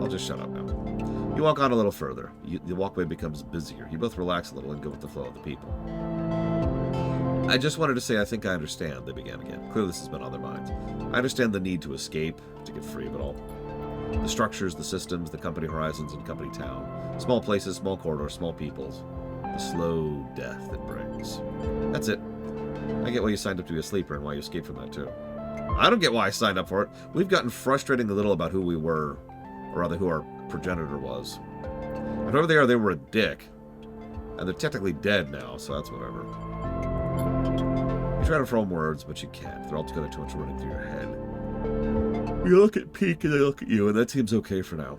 I'll just shut up now. You walk on a little further. The walkway becomes busier. You both relax a little and go with the flow of the people. I just wanted to say I think I understand, they began again. Clearly this has been on their minds. I understand the need to escape, to get free of it all. The structures, the systems, the company horizons, and company town. Small places, small corridors, small peoples. The slow death it brings. That's it. I get why you signed up to be a sleeper and why you escaped from that too. I don't get why I signed up for it. We've gotten frustratingly little about who we were, or rather who our progenitor was. And whoever they were a dick. And they're technically dead now, so that's whatever. You try to form words, but you can't. They're altogether too much running through your head. You look at Peak and they look at you, and that seems okay for now.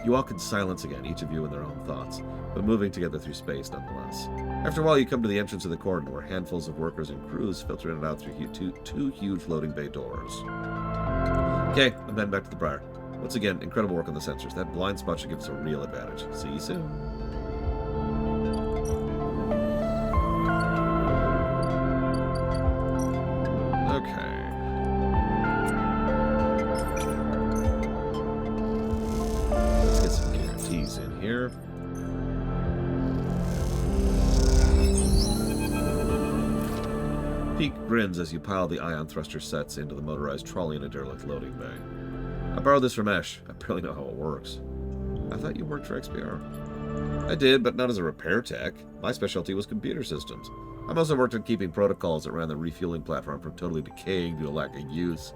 You walk in silence again, each of you in their own thoughts, but moving together through space nonetheless. After a while, you come to the entrance of the corridor, where handfuls of workers and crews filter in and out through two huge floating bay doors. Okay, I'm heading back to the Briar. Once again, incredible work on the sensors. That blind spot should give us a real advantage. See you soon. Here. Peak grins as you pile the ion thruster sets into the motorized trolley in a derelict loading bay. I borrowed this from Ash. I barely know how it works. I thought you worked for XPR. I did, but not as a repair tech. My specialty was computer systems. I mostly worked on keeping protocols that ran the refueling platform from totally decaying due to lack of use.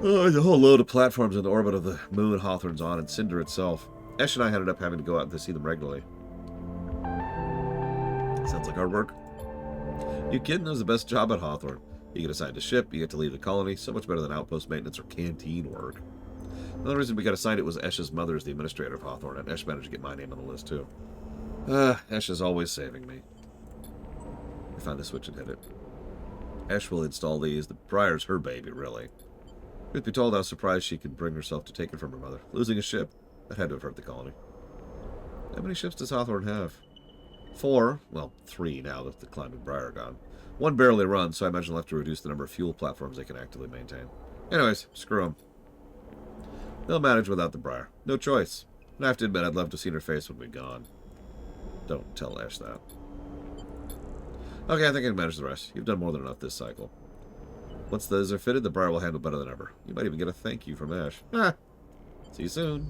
There's a whole load of platforms in the orbit of the moon Hawthorne's on, and Cinder itself. Ash and I ended up having to go out to see them regularly. Sounds like hard work. You kidding? It was the best job at Hawthorne. You get assigned a ship, you get to leave the colony, so much better than outpost maintenance or canteen work. Another reason we got assigned it was Ash's mother is the administrator of Hawthorne, and Ash managed to get my name on the list too. Ash is always saving me. I found the switch and hit it. Ash will install these. The Briar's her baby, really. Truth be told, I was surprised she could bring herself to take it from her mother. Losing a ship? That had to have hurt the colony. How many ships does Hawthorne have? 4. Well, 3 now that the Climb and Briar are gone. 1 barely runs, so I imagine they'll have to reduce the number of fuel platforms they can actively maintain. Anyways, screw them. They'll manage without the Briar. No choice. And I have to admit, I'd love to see her face when we're gone. Don't tell Ash that. Okay, I think I can manage the rest. You've done more than enough this cycle. Once those are fitted, the Briar will handle better than ever. You might even get a thank you from Ash. See you soon.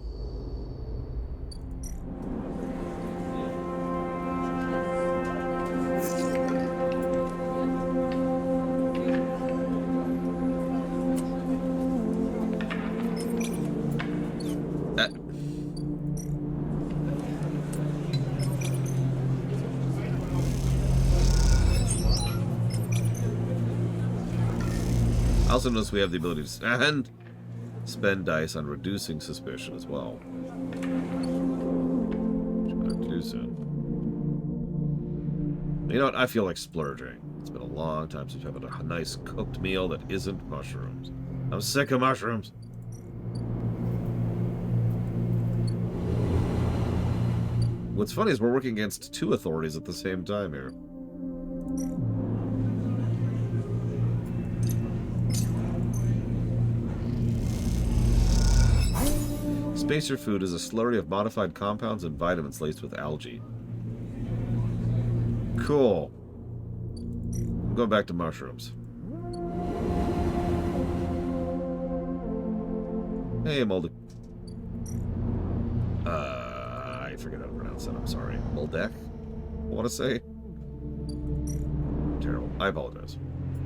I also notice we have the ability to spend dice on reducing suspicion as well. Too soon. You know what? I feel like splurging. It's been a long time since I've had a nice cooked meal that isn't mushrooms. I'm sick of mushrooms. What's funny is we're working against 2 authorities at the same time here. Spacer food is a slurry of modified compounds and vitamins laced with algae. Cool. I'm going back to mushrooms. Hey, Moldy. I forget how to pronounce it. I'm sorry. Moldek? I want to say. Terrible. I apologize.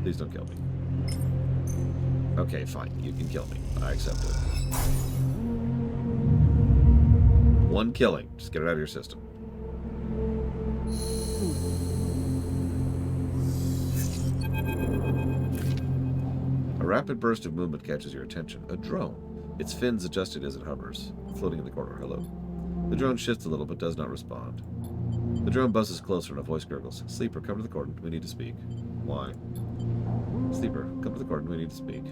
Please don't kill me. Okay, fine. You can kill me. I accept it. One killing. Just get it out of your system. A rapid burst of movement catches your attention. A drone. Its fins adjusted as it hovers, floating in the corner. Hello. The drone shifts a little but does not respond. The drone buzzes closer and a voice gurgles. Sleeper, come to the cordon. We need to speak. Why? Sleeper, come to the cordon. We need to speak.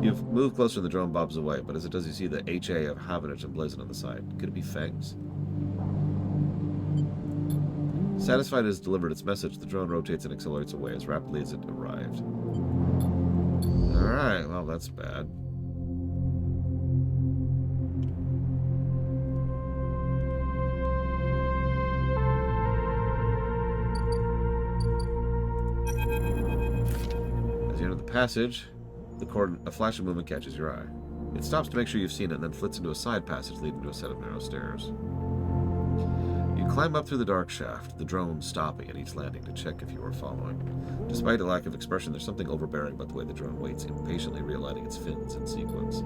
You've moved closer and the drone bobs away, but as it does, you see the HA of Havanage emblazoned on the side. Could it be Fangs? Satisfied it has delivered its message, the drone rotates and accelerates away as rapidly as it arrived. Alright, well, that's bad. As you enter the passage, a flash of movement catches your eye. It stops to make sure you've seen it and then flits into a side passage leading to a set of narrow stairs. You climb up through the dark shaft, the drone stopping at each landing to check if you are following. Despite a lack of expression, there's something overbearing about the way the drone waits, impatiently realigning its fins in sequence.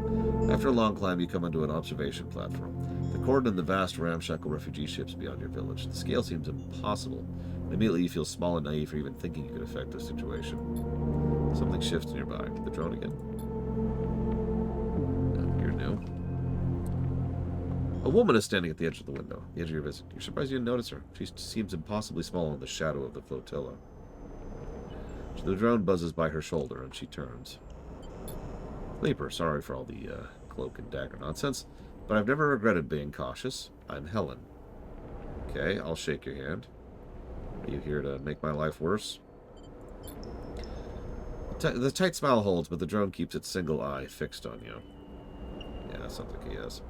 After a long climb, you come onto an observation platform. The cordon and the vast ramshackle refugee ships beyond your village. The scale seems impossible. Immediately you feel small and naive for even thinking you could affect the situation. Something shifts nearby. The drone again. You're new. A woman is standing at the edge of the window, the edge of your visit. You're surprised you didn't notice her. She seems impossibly small in the shadow of the flotilla. The drone buzzes by her shoulder, and she turns. Sleeper, sorry for all the cloak and dagger nonsense, but I've never regretted being cautious. I'm Helen. Okay, I'll shake your hand. Are you here to make my life worse? The tight smile holds, but the drone keeps its single eye fixed on you. Yeah, sounds like he is.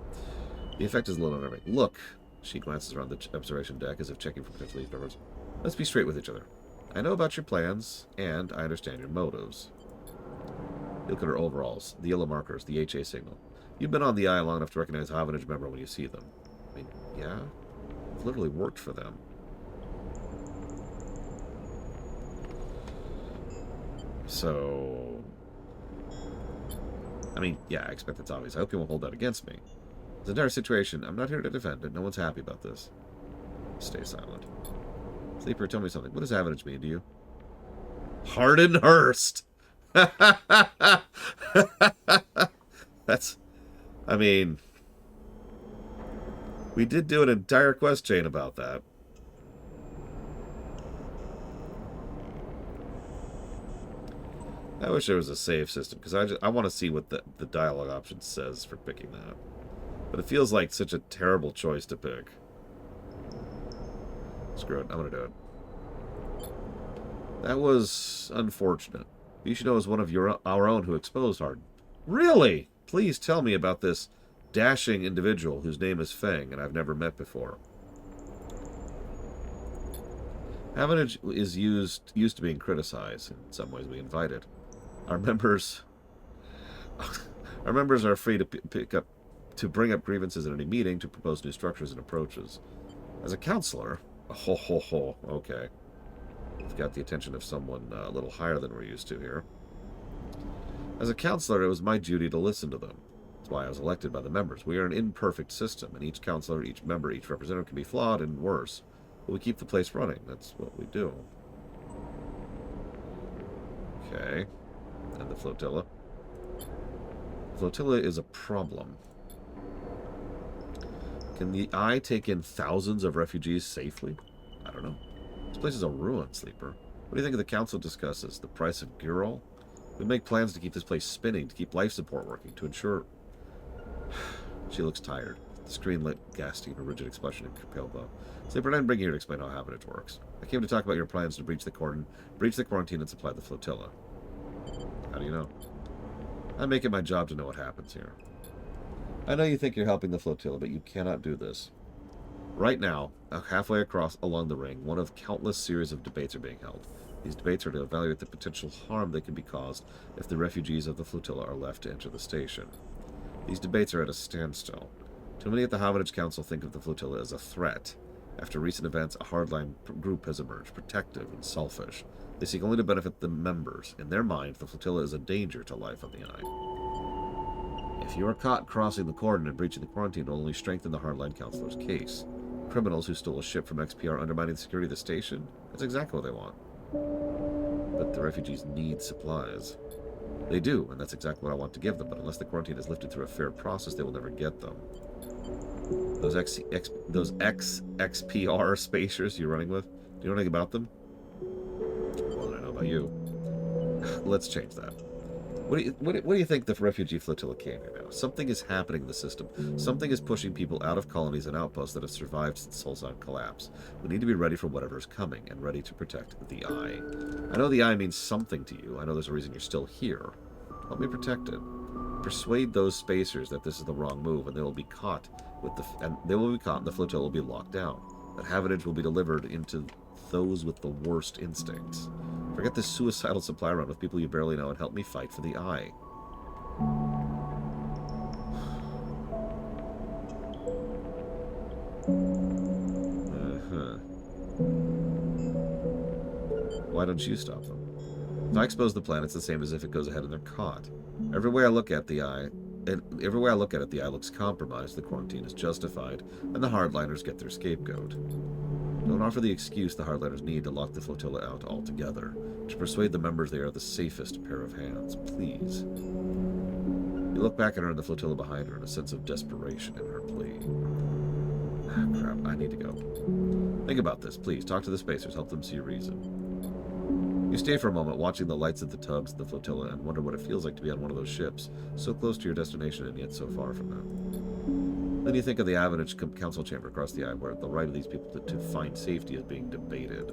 The effect is a little unnerving. Look! She glances around the observation deck as if checking for potential eavesdroppers. Let's be straight with each other. I know about your plans, and I understand your motives. You look at her overalls, the yellow markers, the HA signal. You've been on the eye long enough to recognize a Havanage member when you see them. I mean, yeah? It's literally worked for them. So... I mean, yeah, I expect that's obvious. I hope you won't hold that against me. This entire situation, I'm not here to defend it. No one's happy about this. Stay silent. Sleeper, tell me something. What does Havanage mean to you? Hardenhurst! That's... I mean... We did do an entire quest chain about that. I wish there was a save system, because I want to see what the dialogue option says for picking that. But it feels like such a terrible choice to pick. Screw it, I'm going to do it. That was unfortunate. You should know it was one of our own who exposed Harden. Really? Please tell me about this dashing individual whose name is Feng and I've never met before. Havanage is used to being criticized. In some ways we invite it. Our members are free to bring up grievances at any meeting, to propose new structures and approaches. As a counselor, okay. We've got the attention of someone a little higher than we're used to here. As a counselor, it was my duty to listen to them. That's why I was elected by the members. We are an imperfect system, and each counselor, each member, each representative can be flawed and worse. But we keep the place running. That's what we do. Okay. And the flotilla. Flotilla is a problem. Can the Eye take in thousands of refugees safely? I don't know. This place is a ruin, Sleeper. What do you think of the council discusses? The price of Girol? We make plans to keep this place spinning, to keep life support working, to ensure... She looks tired. The screen lit ghastly in a rigid expression in her pale glow. Sleeper, I didn't bring you here to explain how Havanage works. I came to talk about your plans to breach the quarantine and supply the flotilla. How do you know? I make it my job to know what happens here. I know you think you're helping the flotilla, but you cannot do this. Right now, halfway along the ring, one of countless series of debates are being held. These debates are to evaluate the potential harm that can be caused if the refugees of the flotilla are left to enter the station. These debates are at a standstill. Too many at the Havanage Council think of the flotilla as a threat. After recent events, a hardline group has emerged, protective and selfish. They seek only to benefit the members. In their mind, the flotilla is a danger to life on the Eye. If you are caught crossing the cordon and breaching the quarantine, it will only strengthen the Hardline Counselor's case. Criminals who stole a ship from XP are undermining the security of the station? That's exactly what they want. But the refugees need supplies. They do, and that's exactly what I want to give them, but unless the quarantine is lifted through a fair process, they will never get them. Those XPR spacers you're running with, do you know anything about them? Well, I know about you. Let's change that. What do you think the refugee flotilla came here now? Something is happening in the system. Something is pushing people out of colonies and outposts that have survived since Solzon collapse. We need to be ready for whatever is coming and ready to protect the Eye. I know the Eye means something to you. I know there's a reason you're still here. Help me protect it. Persuade those spacers that this is the wrong move, and they will be caught and the flotilla will be locked down. That Havenage will be delivered into those with the worst instincts. Forget this suicidal supply run with people you barely know and help me fight for the Eye. Why don't you stop them? If I expose the plan, it's the same as if it goes ahead and they're caught. Every way I look at the Eye, the Eye looks compromised, the quarantine is justified, and the hardliners get their scapegoat. Don't offer the excuse the hardliners need to lock the flotilla out altogether. To persuade the members they are the safest pair of hands, please. You look back at her and the flotilla behind her and a sense of desperation in her plea. Ah, crap, I need to go. Think about this, please. Talk to the spacers, help them see reason. You stay for a moment, watching the lights of the tugs of the flotilla, and wonder what it feels like to be on one of those ships, so close to your destination and yet so far from them. Then you think of the Havenage council chamber across the Eye, where the right of these people to find safety is being debated.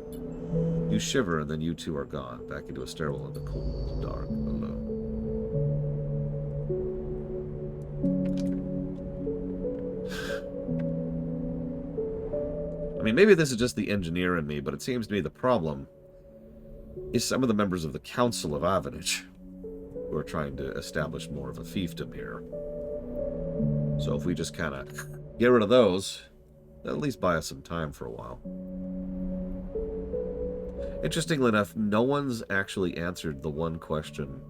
You shiver, and then you too are gone, back into a stairwell in the cold, dark, alone. I mean, maybe this is just the engineer in me, but it seems to me the problem is some of the members of the Council of Havenage who are trying to establish more of a fiefdom here. So if we just kind of get rid of those, that'll at least buy us some time for a while. Interestingly enough, no one's actually answered the one question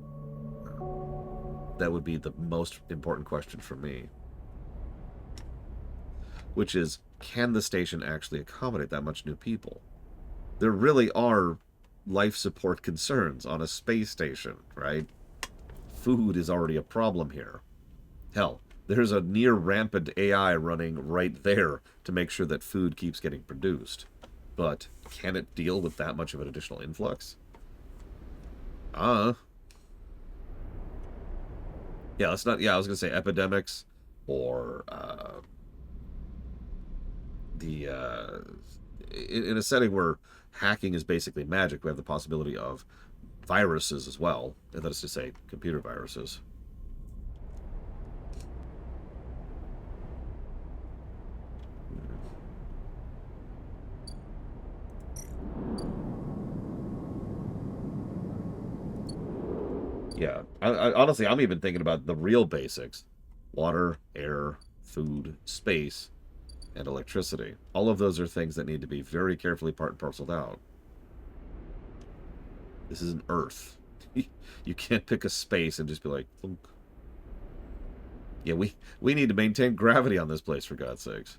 that would be the most important question for me, which is, can the station actually accommodate that much new people? There really are life support concerns on a space station, right? Food is already a problem here. Hell, there's a near rampant AI running right there to make sure that food keeps getting produced. But can it deal with that much of an additional influx? Yeah, let's not. Yeah, I was gonna say epidemics, or in a setting where hacking is basically magic, we have the possibility of viruses as well, and that is to say, computer viruses. Yeah, I honestly, I'm even thinking about the real basics. Water, air, food, space, and electricity. All of those are things that need to be very carefully part and parceled out. This is an Earth. You can't pick a space and just be like, thunk. Yeah, we need to maintain gravity on this place, for God's sakes.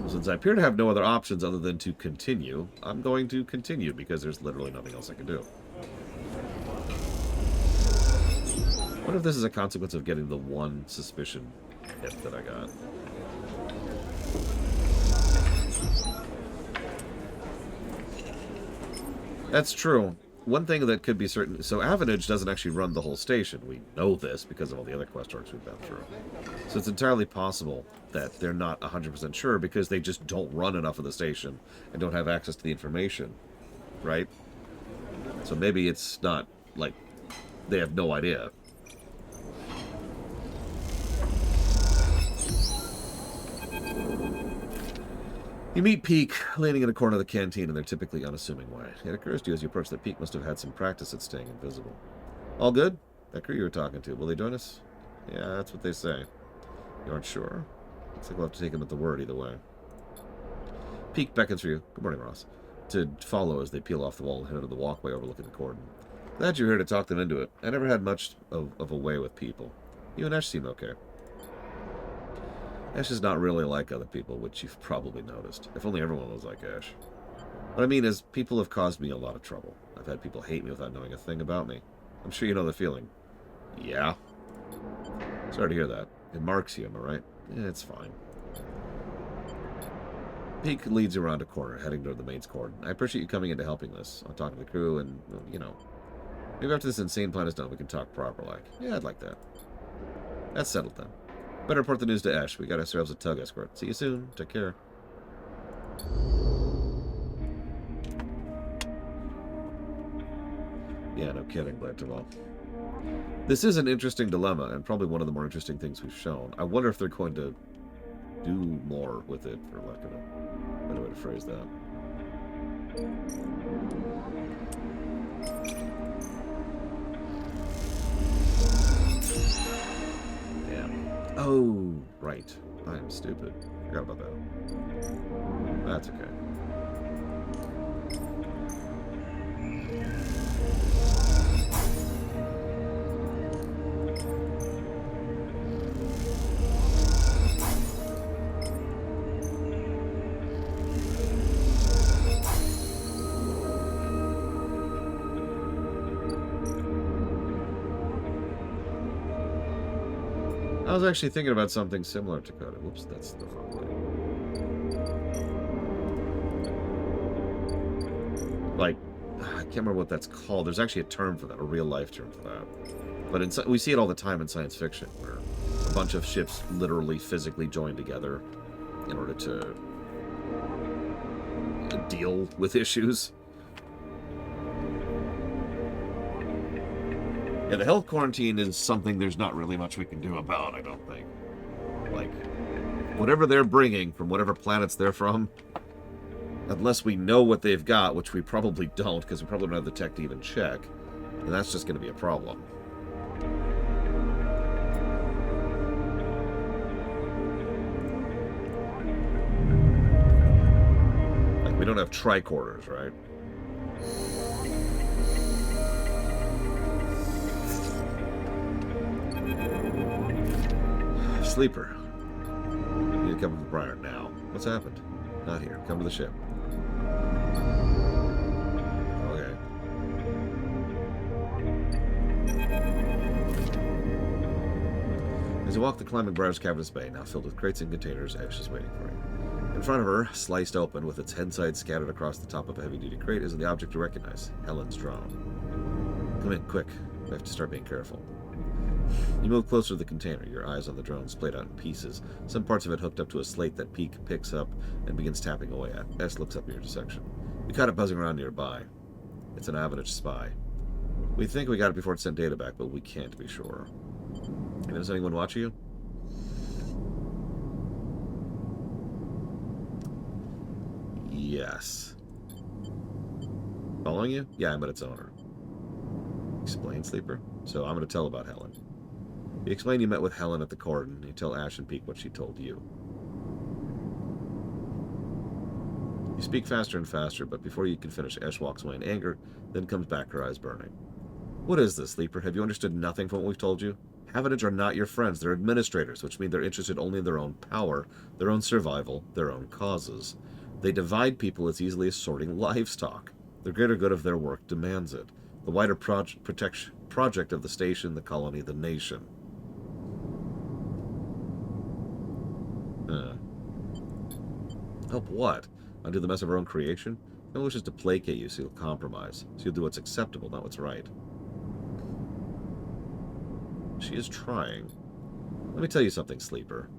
Since I appear to have no other options other than to continue, I'm going to continue because there's literally nothing else I can do. What if this is a consequence of getting the one suspicion hit that I got? That's true. One thing that could be certain... So Havenage doesn't actually run the whole station. We know this because of all the other quest arcs we've been through. So it's entirely possible that they're not 100% sure because they just don't run enough of the station and don't have access to the information. Right? So maybe it's not, like, they have no idea. You meet Peak, leaning in a corner of the canteen in their typically unassuming way. It occurs to you as you approach that Peak must have had some practice at staying invisible. All good? That crew you were talking to, will they join us? Yeah, that's what they say. You aren't sure? Looks like we'll have to take him at the word either way. Peak beckons for you. Good morning, Ross. To follow as they peel off the wall and head into the walkway overlooking the cordon. Glad you're here to talk them into it. I never had much of a way with people. You and Ash seem okay. Ash is not really like other people, which you've probably noticed. If only everyone was like Ash. What I mean is, people have caused me a lot of trouble. I've had people hate me without knowing a thing about me. I'm sure you know the feeling. Yeah. Sorry to hear that. It marks you, am I right? Yeah, it's fine. Peak leads you around a corner, heading toward the main cordon. I appreciate you coming in to helping this. I'll talk to the crew and, well, you know. Maybe after this insane plan is done, we can talk proper like. Yeah, I'd like that. That's settled then. Better report the news to Ash. We got ourselves a tug escort. See you soon. Take care. Yeah, no kidding, Blanterval. This is an interesting dilemma, and probably one of the more interesting things we've shown. I wonder if they're going to do more with it, for lack of a better way to phrase that. Damn. Oh, right. I'm stupid. Forgot about that. That's okay. I was actually thinking about something similar to Coda. Whoops, that's the wrong way. Like, I can't remember what that's called. There's actually a term for that, a real-life term for that. But we see it all the time in science fiction, where a bunch of ships literally physically join together in order to deal with issues. Yeah, the health quarantine is something there's not really much we can do about, I don't think. Like, whatever they're bringing from whatever planets they're from, unless we know what they've got, which we probably don't, because we probably don't have the tech to even check, and that's just going to be a problem. Like, we don't have tricorders, right? Sleeper. You need to come to the Briar now. What's happened? Not here. Come to the ship. Okay. As you walk the climbing Briar's cavernous bay, now filled with crates and containers, Ash is waiting for you. In front of her, sliced open with its head side scattered across the top of a heavy-duty crate, is the object you recognize, Helen's drone. Come in, quick. We have to start being careful. You move closer to the container, your eyes on the drone splayed out in pieces, some parts of it hooked up to a slate that Peak picks up and begins tapping away at. S looks up in your direction. You caught it buzzing around nearby. It's an Avanage spy. We think we got it before it sent data back, but we can't be sure. And is anyone watching you? Yes. Following you? Yeah, I'm at its owner. Explain, Sleeper. So I'm going to tell about Helen. You explain you met with Helen at the cordon. You tell Ash and Peak what she told you. You speak faster and faster, but before you can finish, Ash walks away in anger, then comes back, her eyes burning. What is this, Sleeper? Have you understood nothing from what we've told you? Avanage are not your friends. They're administrators, which mean they're interested only in their own power, their own survival, their own causes. They divide people as easily as sorting livestock. The greater good of their work demands it. The wider project of the station, the colony, the nation. Help what? Undo the mess of her own creation? No one wishes to placate you, so you'll compromise. So you'll do what's acceptable, not what's right. She is trying. Let me tell you something, Sleeper.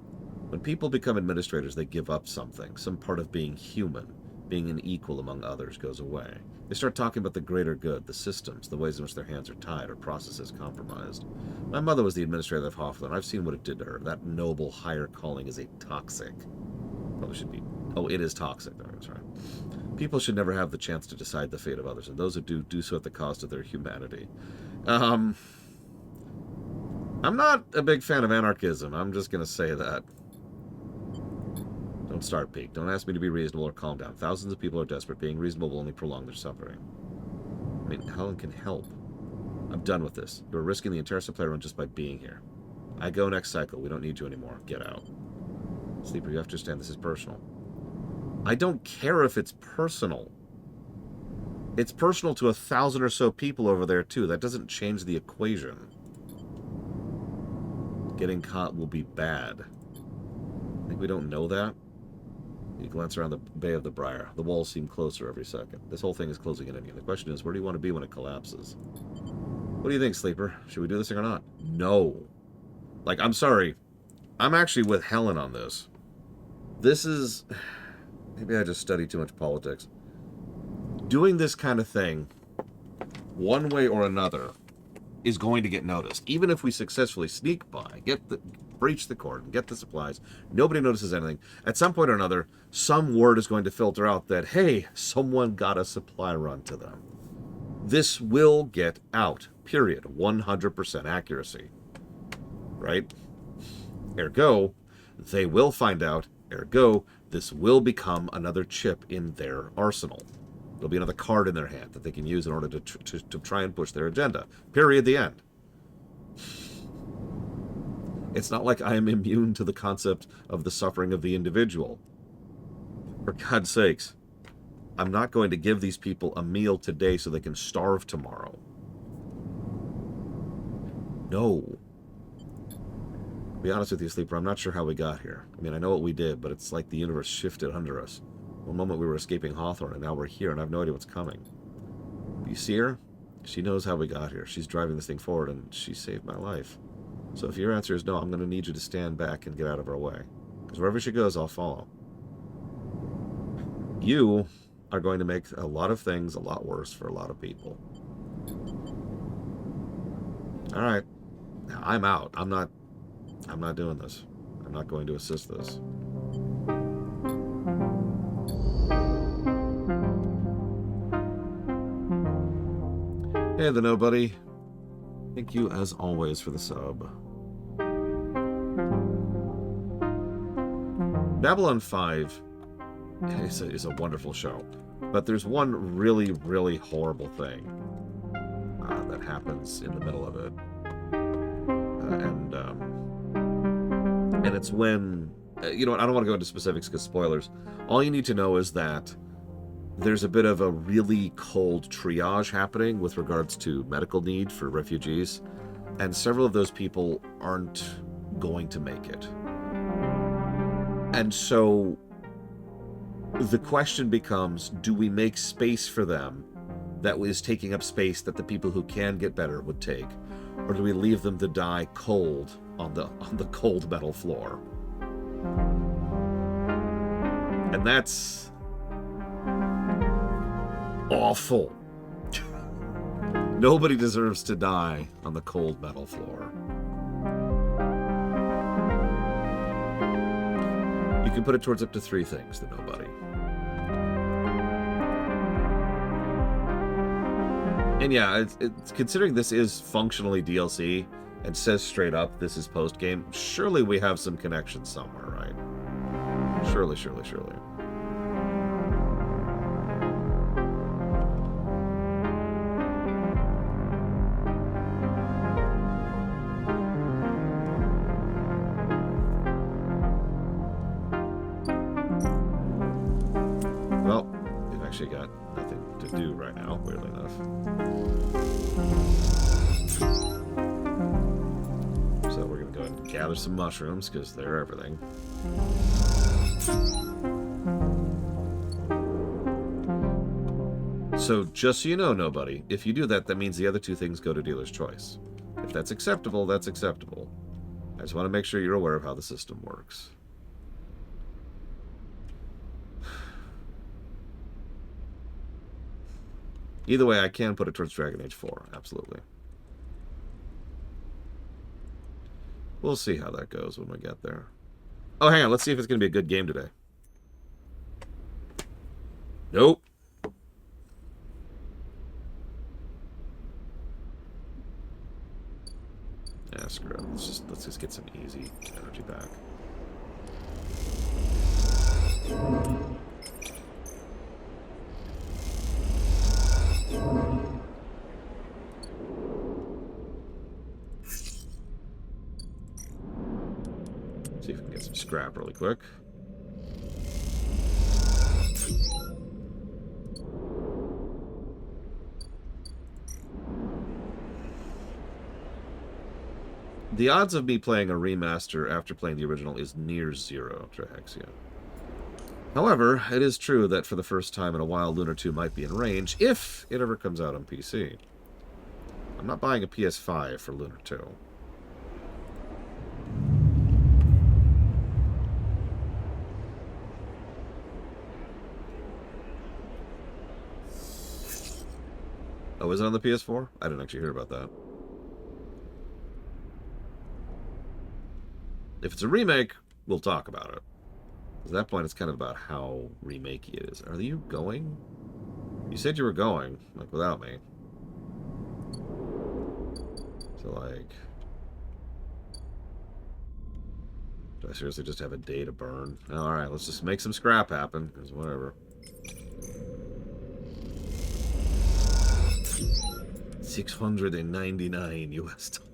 When people become administrators, they give up something. Some part of being human, being an equal among others, goes away. They start talking about the greater good, the systems, the ways in which their hands are tied or processes compromised. My mother was the administrator of Hoffler. I've seen what it did to her. That noble higher calling is a toxic. Probably should be... Oh, it is toxic. That's right. People should never have the chance to decide the fate of others, and those who do so at the cost of their humanity. I'm not a big fan of anarchism. I'm just going to say that. Don't start, Peak. Don't ask me to be reasonable or calm down. Thousands of people are desperate. Being reasonable will only prolong their suffering. I mean, Helen can help. I'm done with this. You're risking the entire supply run just by being here. I go next cycle. We don't need you anymore. Get out. Sleeper, you have to understand this is personal. I don't care if it's personal. It's personal to 1,000 or so people over there, too. That doesn't change the equation. Getting caught will be bad. I think we don't know that. You glance around the Bay of the Briar. The walls seem closer every second. This whole thing is closing in on you. The question is, where do you want to be when it collapses? What do you think, Sleeper? Should we do this thing or not? No. Like, I'm sorry. I'm actually with Helen on this. This is... Maybe I just study too much politics. Doing this kind of thing, one way or another, is going to get noticed. Even if we successfully sneak by, breach the cordon, get the supplies, nobody notices anything. At some point or another, some word is going to filter out that, hey, someone got a supply run to them. This will get out. Period. 100% accuracy. Right? Ergo, they will find out. Ergo, this will become another chip in their arsenal. There'll be another card in their hand that they can use in order to try and push their agenda. Period. The end. It's not like I am immune to the concept of the suffering of the individual. For God's sakes, I'm not going to give these people a meal today so they can starve tomorrow. No. To be honest with you, Sleeper, I'm not sure how we got here. I mean, I know what we did, but it's like the universe shifted under us. One moment we were escaping Hawthorne, and now we're here, and I have no idea what's coming. You see her? She knows how we got here. She's driving this thing forward, and she saved my life. So if your answer is no, I'm going to need you to stand back and get out of our way. Because wherever she goes, I'll follow. You are going to make a lot of things a lot worse for a lot of people. All right. I'm out. I'm not doing this. I'm not going to assist this. Hey, the Nobody. Thank you, as always, for the sub. Babylon 5 is a wonderful show, but there's one really, really horrible thing that happens in the middle of it. And it's when... you know what, I don't want to go into specifics because spoilers. All you need to know is that there's a bit of a really cold triage happening with regards to medical need for refugees, and several of those people aren't going to make it. And so the question becomes, do we make space for them that is taking up space that the people who can get better would take? Or do we leave them to die cold on the cold metal floor? And that's awful. Nobody deserves to die on the cold metal floor. You can put it towards up to 3 things, the Nobody. And yeah, it's considering this is functionally DLC and says straight up this is post-game, surely we have some connection somewhere, right? Surely, surely, surely. Well, we've actually got nothing to do right now, weirdly enough. So we're going to go ahead and gather some mushrooms, because they're everything. So just so you know, Nobody, if you do that, that means the other 2 things go to dealer's choice. If that's acceptable, that's acceptable. I just want to make sure you're aware of how the system works. Either way, I can put it towards Dragon Age 4, absolutely. We'll see how that goes when we get there. Oh, hang on, let's see if it's going to be a good game today. Nope. Yeah, screw it. Let's just get some easy energy back. See if we can get some scrap really quick. The odds of me playing a remaster after playing the original is near zero, Trahexia. However, it is true that for the first time in a while, Lunar 2 might be in range, if it ever comes out on PC. I'm not buying a PS5 for Lunar 2. Oh, is it on the PS4? I didn't actually hear about that. If it's a remake, we'll talk about it. At that point, it's kind of about how remakey it is. Are you going? You said you were going, like, without me. So, like... do I seriously just have a day to burn? Alright, let's just make some scrap happen, because whatever. 699 US dollars.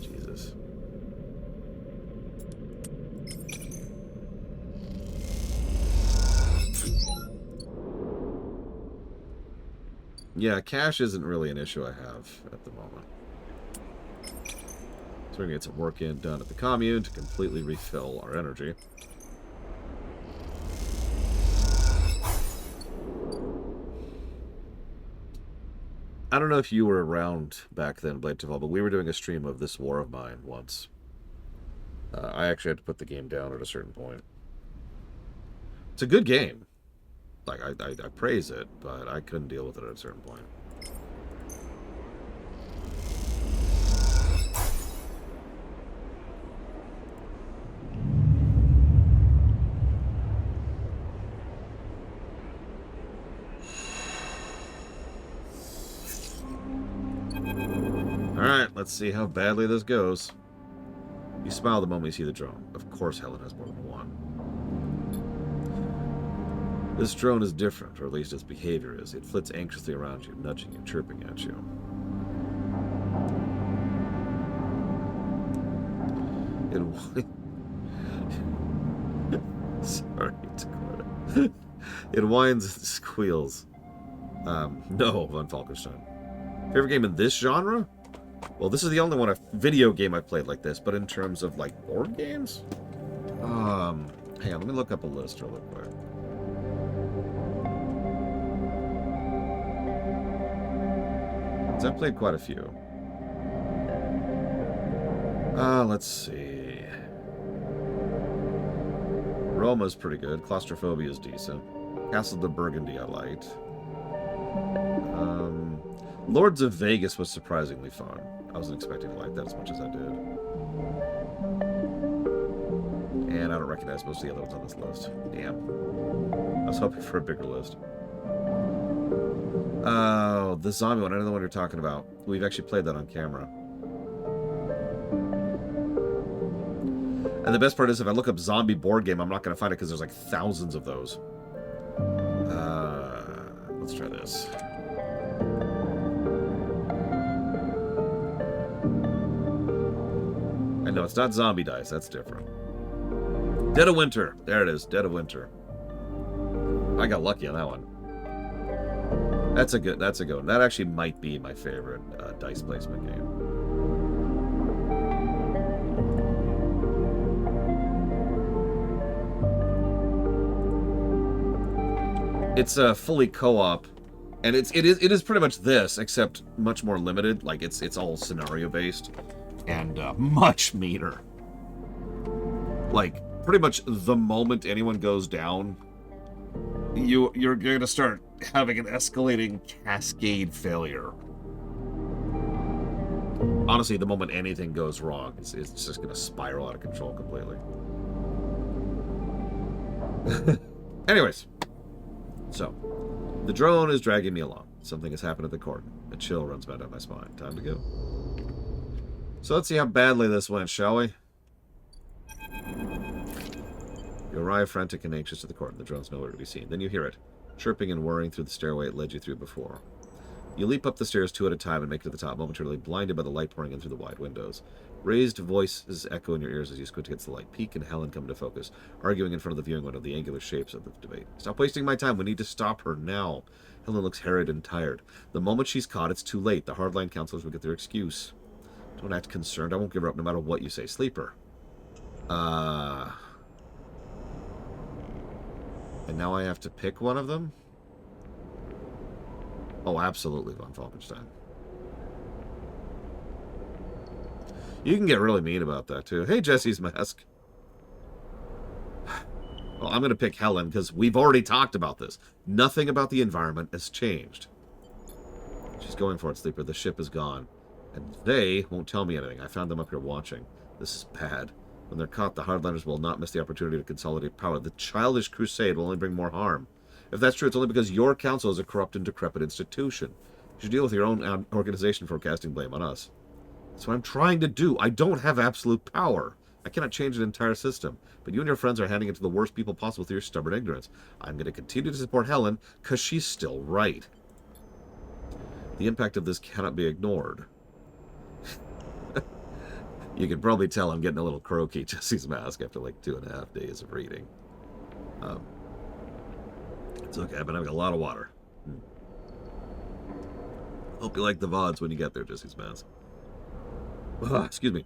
Jesus. Yeah, cash isn't really an issue I have at the moment. So we're going to get some work done at the commune to completely refill our energy. I don't know if you were around back then, Blade Taval, but we were doing a stream of This War of Mine once. I actually had to put the game down at a certain point. It's a good game. Like, I praise it, but I couldn't deal with it at a certain point. Alright, let's see how badly this goes. You smile the moment you see the drone. Of course Helen has more than one. This drone is different, or at least its behavior is. It flits anxiously around you, nudging you, chirping at you. Sorry, Dakota. It whines and squeals. No, Von Falkenstein. Favorite game in this genre? Well, this is the only one video game I've played like this, but in terms of, like, board games? Hang on, let me look up a list real quick. Because I've played quite a few. Let's see. Roma's pretty good. Claustrophobia is decent. Castle de Burgundy I liked. Lords of Vegas was surprisingly fun. I wasn't expecting to like that as much as I did. And I don't recognize most of the other ones on this list. Damn. I was hoping for a bigger list. Oh, the zombie one. I don't know what you're talking about. We've actually played that on camera. And the best part is if I look up zombie board game, I'm not going to find it because there's like thousands of those. Let's try this. And no, it's not Zombie Dice. That's different. Dead of Winter. There it is. Dead of Winter. I got lucky on that one. That's a good one. That actually might be my favorite dice placement game. It's a fully co-op, and it is pretty much this, except much more limited. Like it's all scenario based, and much meaner. Like pretty much the moment anyone goes down, you're going to start having an escalating cascade failure. Honestly, the moment anything goes wrong, it's just going to spiral out of control completely. Anyways. So, the drone is dragging me along. Something has happened at the court. A chill runs down my spine. Time to go. So let's see how badly this went, shall we? You arrive frantic and anxious at the court, and the drone's nowhere to be seen. Then you hear it, chirping and whirring through the stairway it led you through before. You leap up the stairs 2 at a time and make it to the top, momentarily blinded by the light pouring in through the wide windows. Raised voices echo in your ears as you squint against the light. Peek and Helen come into focus, arguing in front of the viewing window the angular shapes of the debate. Stop wasting my time. We need to stop her now. Helen looks harried and tired. The moment she's caught, it's too late. The hardline counselors will get their excuse. Don't act concerned. I won't give her up no matter what you say. Sleeper. And now I have to pick one of them? Oh, absolutely, von Falkenstein. You can get really mean about that, too. Hey, Jesse's mask. Well, I'm going to pick Helen, because we've already talked about this. Nothing about the environment has changed. She's going for it, Sleeper. The ship is gone. And they won't tell me anything. I found them up here watching. This is bad. When they're caught, the hardliners will not miss the opportunity to consolidate power. The childish crusade will only bring more harm. If that's true, it's only because your council is a corrupt and decrepit institution. You should deal with your own organization for casting blame on us. That's what I'm trying to do. I don't have absolute power. I cannot change an entire system. But you and your friends are handing it to the worst people possible through your stubborn ignorance. I'm going to continue to support Helen, because she's still right. The impact of this cannot be ignored. You can probably tell I'm getting a little croaky, Jesse's mask, after like 2.5 days of reading. It's okay, I've been having a lot of water. Hope you like the VODs when you get there, Jesse's mask. Excuse me.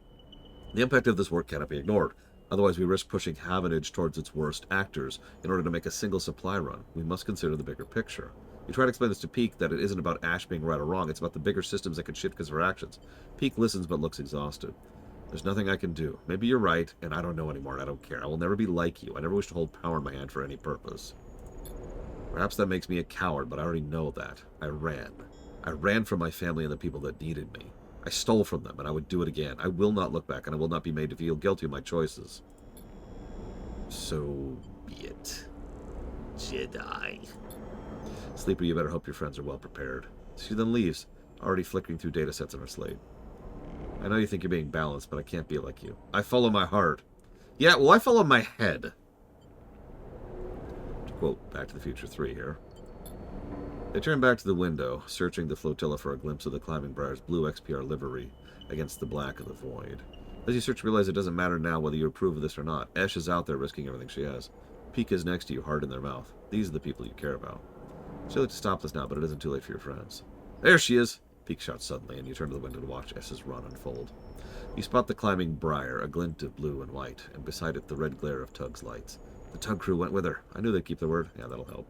The impact of this work cannot be ignored. Otherwise, we risk pushing Havenage towards its worst actors in order to make a single supply run. We must consider the bigger picture. You try to explain this to Peek that it isn't about Ash being right or wrong. It's about the bigger systems that can shift because of her actions. Peek listens but looks exhausted. There's nothing I can do. Maybe you're right, and I don't know anymore, and I don't care. I will never be like you. I never wish to hold power in my hand for any purpose. Perhaps that makes me a coward, but I already know that. I ran. I ran from my family and the people that needed me. I stole from them, and I would do it again. I will not look back, and I will not be made to feel guilty of my choices. So be it. Jedi. Sleeper, you better hope your friends are well prepared. She then leaves, already flickering through datasets on her slate. I know you think you're being balanced, but I can't be like you. I follow my heart. Yeah, well, I follow my head. To quote Back to the Future 3 here. They turn back to the window, searching the flotilla for a glimpse of the Climbing Briar's blue XPR livery against the black of the void. As you search, you realize it doesn't matter now whether you approve of this or not. Esh is out there risking everything she has. Peek is next to you, hard in their mouth. These are the people you care about. She'd like to stop this now, but it isn't too late for your friends. There she is! Peek shouts suddenly, and you turn to the window to watch Esh's run unfold. You spot the Climbing Briar, a glint of blue and white, and beside it the red glare of Tug's lights. The Tug crew went with her. I knew they'd keep their word. Yeah, that'll help.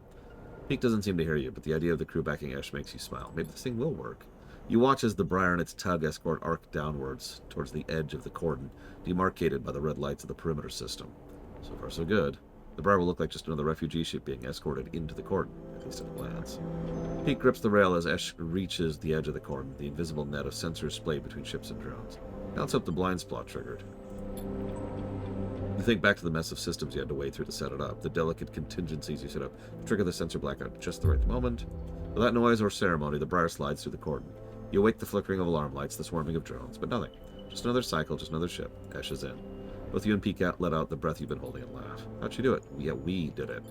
Peek doesn't seem to hear you, but the idea of the crew backing Esh makes you smile. Maybe this thing will work. You watch as the Briar and its Tug escort arc downwards towards the edge of the cordon, demarcated by the red lights of the perimeter system. So far, so good. The Briar will look like just another refugee ship being escorted into the cordon, at least at a glance. Peek grips the rail as Esh reaches the edge of the cordon, the invisible net of sensors splayed between ships and drones. Now let's hope the blind spot triggered. You think back to the mess of systems you had to wade through to set it up, the delicate contingencies you set up to trigger the sensor blackout at just the right moment. Without noise or ceremony, the Briar slides through the cordon. You awake the flickering of alarm lights, the swarming of drones, but nothing. Just another cycle, just another ship. Esh is in. Both you and Peek let out the breath you've been holding and laugh. How'd she do it? Yeah, we did it.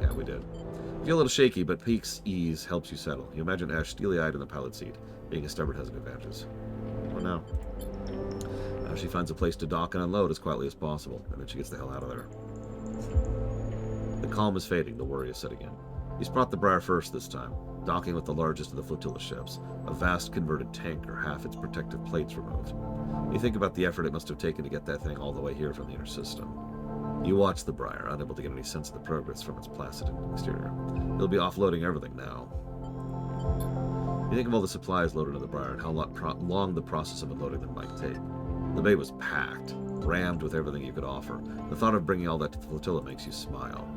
Yeah, we did. You feel a little shaky, but Peek's ease helps you settle. You imagine Ash steely-eyed in the pilot seat. Being a stubborn has an advantage. What now? She finds a place to dock and unload as quietly as possible, and then she gets the hell out of there. The calm is fading, the worry is setting in. You spot the Briar first this time, docking with the largest of the flotilla ships, a vast converted tanker, half its protective plates removed. You think about the effort it must have taken to get that thing all the way here from the inner system. You watch the Briar, unable to get any sense of the progress from its placid exterior. It'll be offloading everything now. You think of all the supplies loaded into the Briar and how long the process of unloading them might take. The bay was packed, rammed with everything you could offer. The thought of bringing all that to the flotilla makes you smile.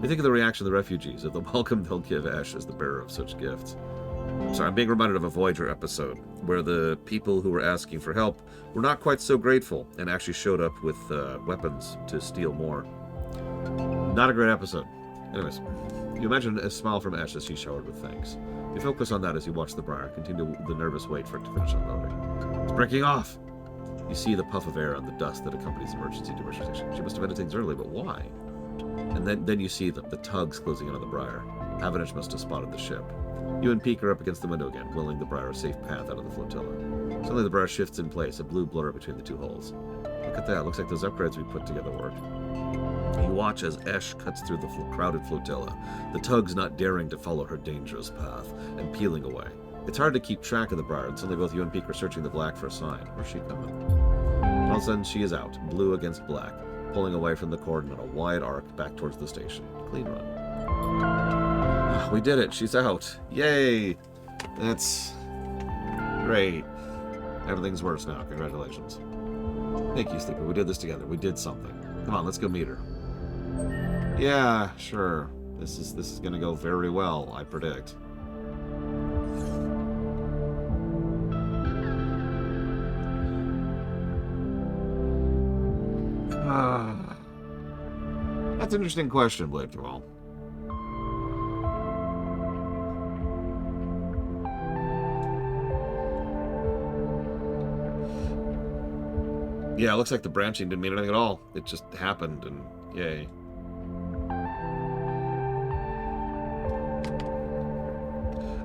You think of the reaction of the refugees, of the welcome they'll give Ash as the bearer of such gifts. Sorry, I'm being reminded of a Voyager episode, where the people who were asking for help were not quite so grateful, and actually showed up with weapons to steal more. Not a great episode. Anyways, you imagine a smile from Ash as she's showered with thanks. You focus on that as you watch the Briar continue the nervous wait for it to finish unloading. It's breaking off! You see the puff of air and the dust that accompanies the emergency depressurization. She must have ended things early, but why? And then you see the tugs closing in on the Briar. Havenich must have spotted the ship. You and Peek are up against the window again, willing the Briar a safe path out of the flotilla. Suddenly the Briar shifts in place, a blue blur between the two hulls. Look at that, looks like those upgrades we put together worked. You watch as Esh cuts through the crowded flotilla, the tugs not daring to follow her dangerous path, and peeling away. It's hard to keep track of the Briar, and suddenly both you and Peek are searching the black for a sign. Where's she coming? All of a sudden, she is out, blue against black, pulling away from the cordon on a wide arc back towards the station. Clean run. We did it. She's out. Yay! That's great. Everything's worse now. Congratulations. Thank you, Sleeper. We did this together. We did something. Come on, let's go meet her. Yeah, sure. This is going to go very well, I predict. That's an interesting question, Blade Thrall. Yeah, it looks like the branching didn't mean anything at all. It just happened, and yay.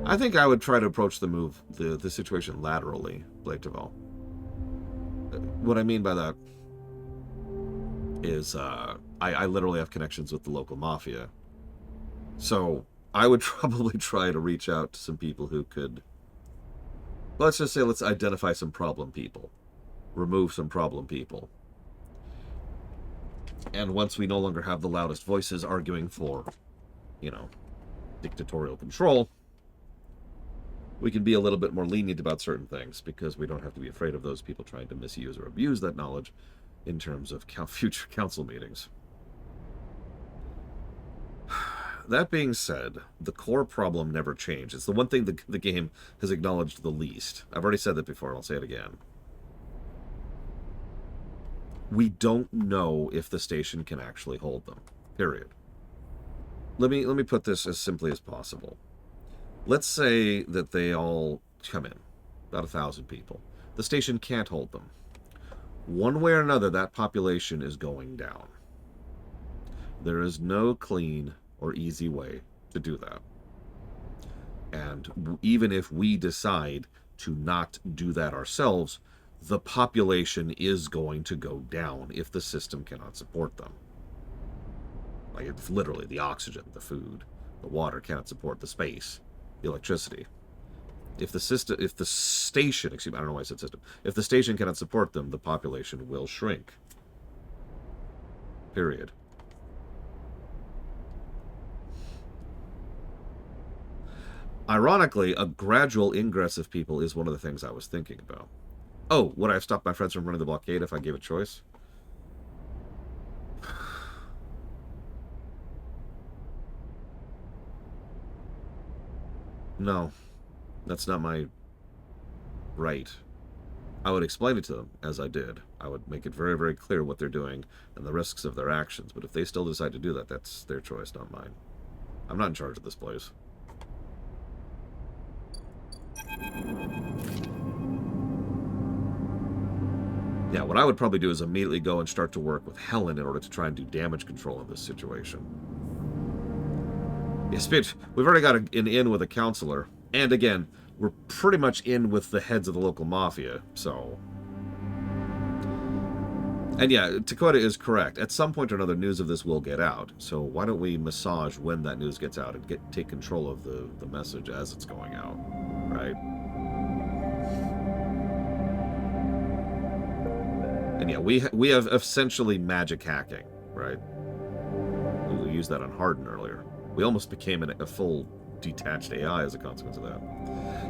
I think I would try to approach the situation laterally, Blade Thrall. What I mean by that is I literally have connections with the local mafia. So I would probably try to reach out to some people who could, let's just say, let's identify some problem people. Remove some problem people. And once we no longer have the loudest voices arguing for, you know, dictatorial control, we can be a little bit more lenient about certain things because we don't have to be afraid of those people trying to misuse or abuse that knowledge in terms of future council meetings. That being said, the core problem never changed. It's the one thing the game has acknowledged the least. I've already said that before, and I'll say it again. We don't know if the station can actually hold them. Period. Let me put this as simply as possible. Let's say that they all come in, about 1,000 people. The station can't hold them. One way or another, that population is going down. There is no clean or easy way to do that. And even if we decide to not do that ourselves, the population is going to go down if the system cannot support them. Like, it's literally the oxygen, the food, the water cannot support the space, the electricity. If the station, excuse me, I don't know why I said system. If the station cannot support them, the population will shrink. Period. Ironically, a gradual ingress of people is one of the things I was thinking about. Oh, would I have stopped my friends from running the blockade if I gave a choice? No. That's not my right. I would explain it to them, as I did. I would make it very, very clear what they're doing and the risks of their actions. But if they still decide to do that, that's their choice, not mine. I'm not in charge of this place. Yeah, what I would probably do is immediately go and start to work with Helen in order to try and do damage control in this situation. Yes, bitch, we've already got an in with a counselor. And again, we're pretty much in with the heads of the local mafia, so... And yeah, Dakota is correct. At some point or another, news of this will get out. So why don't we massage when that news gets out and take control of the message as it's going out, right? And yeah, we have essentially magic hacking, right? We used that on Harden earlier. We almost became a full detached AI as a consequence of that.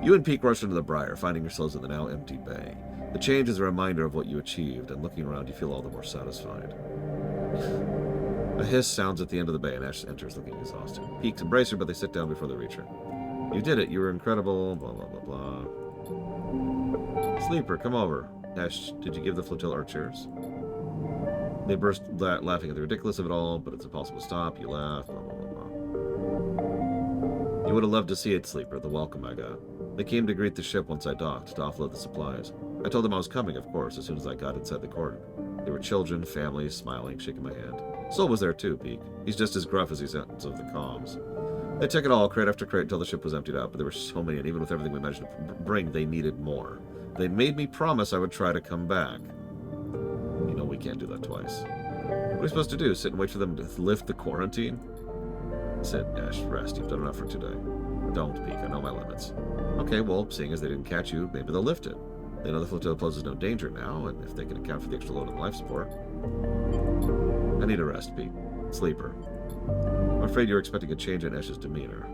You and Peek rush into the Briar, finding yourselves in the now empty bay. The change is a reminder of what you achieved, and looking around, you feel all the more satisfied. A hiss sounds at the end of the bay, and Ash enters looking exhausted. Peeks embrace her, but they sit down before they reach her. You did it. You were incredible. Blah, blah, blah, blah. Sleeper, come over. Ash, did you give the flotilla our cheers? They burst laughing at the ridiculous of it all, but it's impossible to stop. You laugh. Blah, blah, blah, blah. You would have loved to see it, Sleeper, the welcome I got. They came to greet the ship once I docked, to offload the supplies. I told them I was coming, of course, as soon as I got inside the cordon. They were children, families, smiling, shaking my hand. Sol was there too, Peak. He's just as gruff as he sounds of the comms. They took it all, crate after crate, until the ship was emptied out, but there were so many, and even with everything we managed to bring, they needed more. They made me promise I would try to come back. You know we can't do that twice. What are we supposed to do? Sit and wait for them to lift the quarantine? Sit, Ash, rest. You've done enough for today. Don't, Peak. I know my limits. Okay, well, seeing as they didn't catch you, maybe they'll lift it. They know the flotilla poses no danger now, and if they can account for the extra load on life support. I need a rest, Pete. Sleeper. I'm afraid you're expecting a change in Ash's demeanor.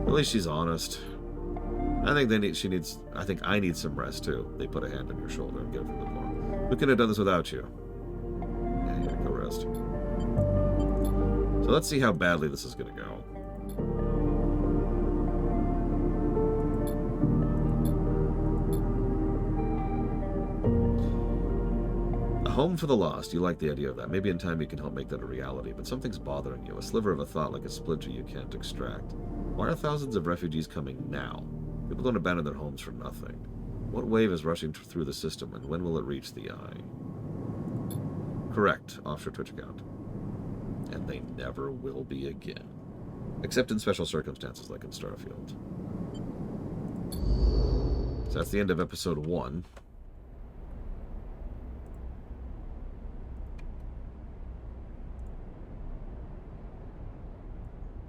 At least she's honest. I think I need some rest too. They put a hand on your shoulder and give it a bit more. We could have done this without you. Yeah, you gotta go rest. So let's see how badly this is gonna go. Home for the lost. You like the idea of that. Maybe in time you can help make that a reality, but something's bothering you. A sliver of a thought like a splinter you can't extract. Why are thousands of refugees coming now? People don't abandon their homes for nothing. What wave is rushing through the system, and when will it reach the eye? Correct. Offshore Twitch account. And they never will be again. Except in special circumstances like in Starfield. So that's the end of episode 1.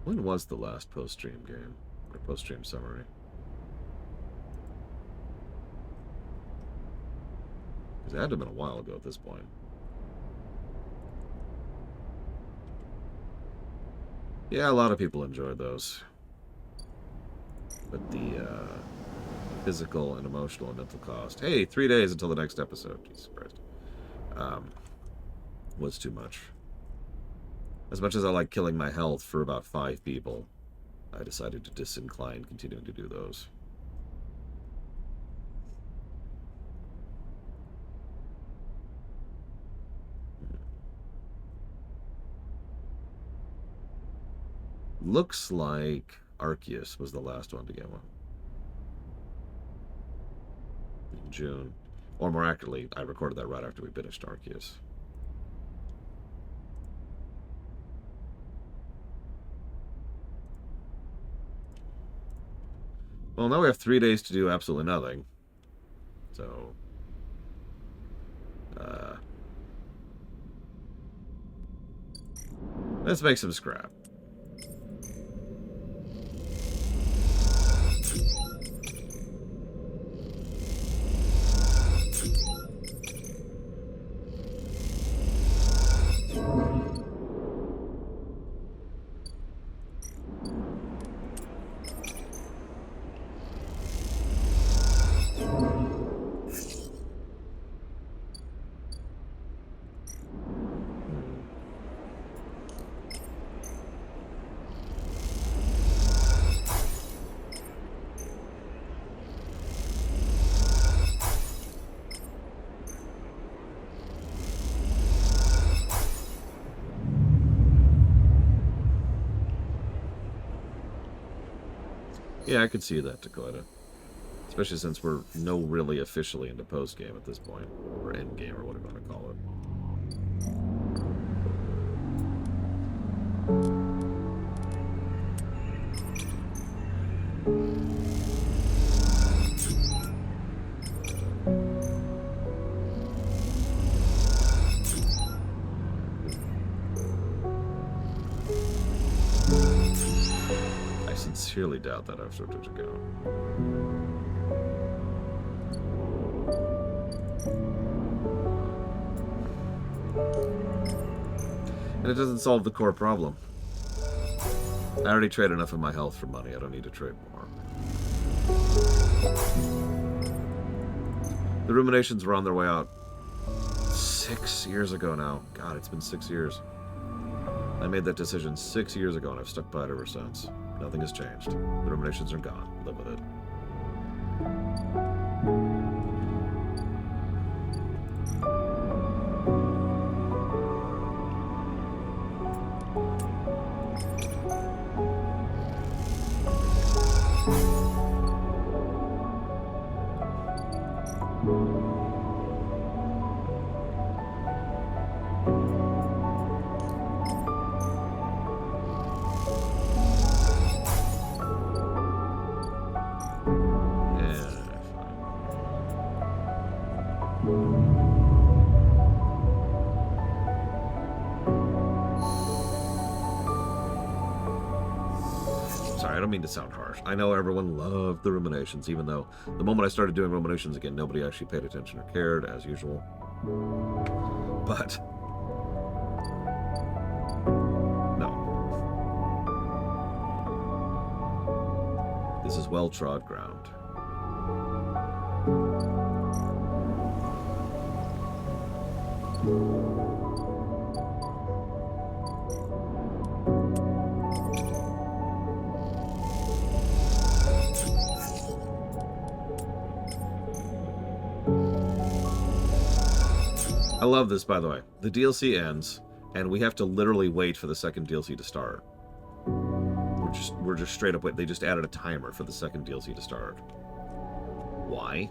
When was the last post-stream game? Or post-stream summary? Because it had to have been a while ago at this point. Yeah, a lot of people enjoyed those. But the physical and emotional and mental cost. Hey, 3 days until the next episode. Jesus Christ. Was too much. As much as I like killing my health for about 5 people, I decided to disincline continuing to do those. Looks like Arceus was the last one to get one. In June. Or more accurately, I recorded that right after we finished Arceus. Well, now we have 3 days to do absolutely nothing. So, let's make some scrap. Yeah, I could see that, Dakota. Especially since we're really officially into post-game at this point. Or end-game, or whatever you want to call it. I sincerely doubt that I've started to go. And it doesn't solve the core problem. I already trade enough of my health for money. I don't need to trade more. The ruminations were on their way out 6 years ago now. God, it's been 6 years. I made that decision 6 years ago, and I've stuck by it ever since. Nothing has changed. The ruminations are gone. Live with it. sorry, I don't mean to sound harsh. I know everyone loved the Ruminations, even though the moment I started doing Ruminations again, nobody actually paid attention or cared, as usual. But no. This is well-trod ground. I love this, by the way. The DLC ends, and we have to literally wait for the second DLC to start. We're just straight up wait. They just added a timer for the second DLC to start. Why?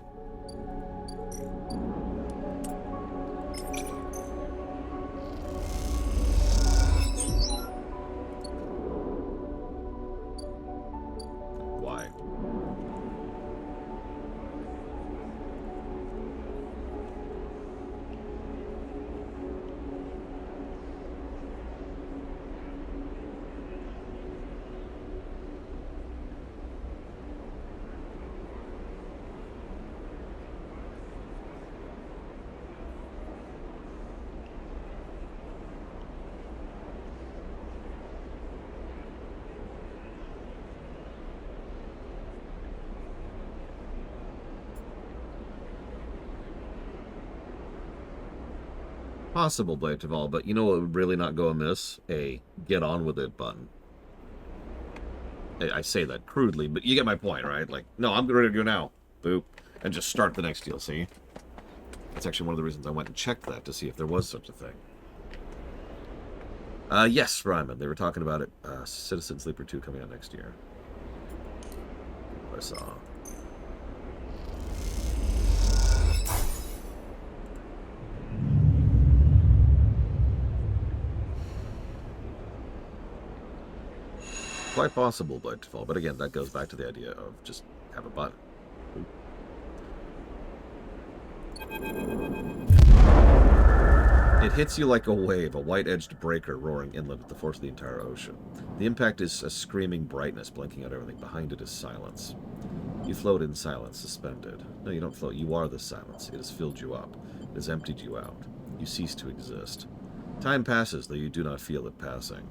Why? Possible, Blade Taval, but you know what would really not go amiss? A get on with it button. I say that crudely, but you get my point, right? Like, no, I'm ready to go now. Boop. And just start the next DLC. That's actually one of the reasons I went and checked that to see if there was such a thing. Yes, Ryman. They were talking about it. Citizen Sleeper 2 coming out next year. I saw. Quite possible, Blade to Fall, but again, that goes back to the idea of just have a button. It hits you like a wave, a white-edged breaker roaring inland with the force of the entire ocean. The impact is a screaming brightness, blinking out everything. Behind it is silence. You float in silence, suspended. No, you don't float. You are the silence. It has filled you up. It has emptied you out. You cease to exist. Time passes, though you do not feel it passing.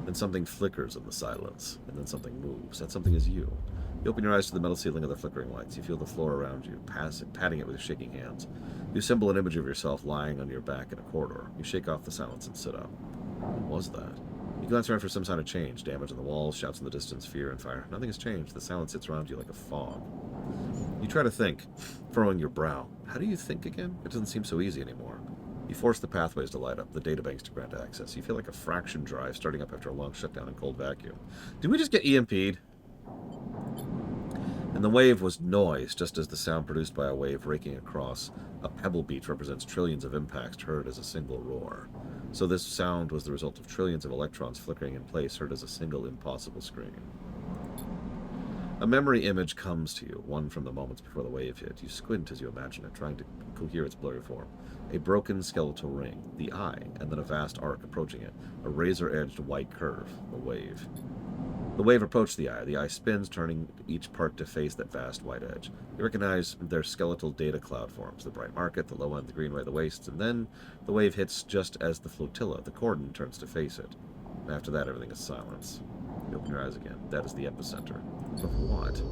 Then something flickers in the silence, and then something moves. That something is you. You open your eyes to the metal ceiling of the flickering lights. You feel the floor around you, patting it with your shaking hands. You assemble an image of yourself lying on your back in a corridor. You shake off the silence and sit up. What was that? You glance around for some sign of change. Damage on the walls, shouts in the distance, fear and fire. Nothing has changed. The silence sits around you like a fog. You try to think, furrowing your brow. How do you think again? It doesn't seem so easy anymore. You force the pathways to light up, the databanks to grant access. You feel like a fraction drive starting up after a long shutdown in cold vacuum. Did we just get EMP'd? And the wave was noise, just as the sound produced by a wave raking across a pebble beach represents trillions of impacts heard as a single roar. So this sound was the result of trillions of electrons flickering in place, heard as a single impossible scream. A memory image comes to you, one from the moments before the wave hit. You squint as you imagine it, trying to cohere its blurry form. A broken skeletal ring, the eye, and then a vast arc approaching it, a razor-edged white curve, the wave. The wave approached the eye. The eye spins, turning each part to face that vast white edge. You recognize their skeletal data cloud forms, the bright market, the low end, the greenway, the wastes, and then the wave hits just as the flotilla, the cordon, turns to face it. And after that, everything is silence. You open your eyes again. That is the epicenter. Of what?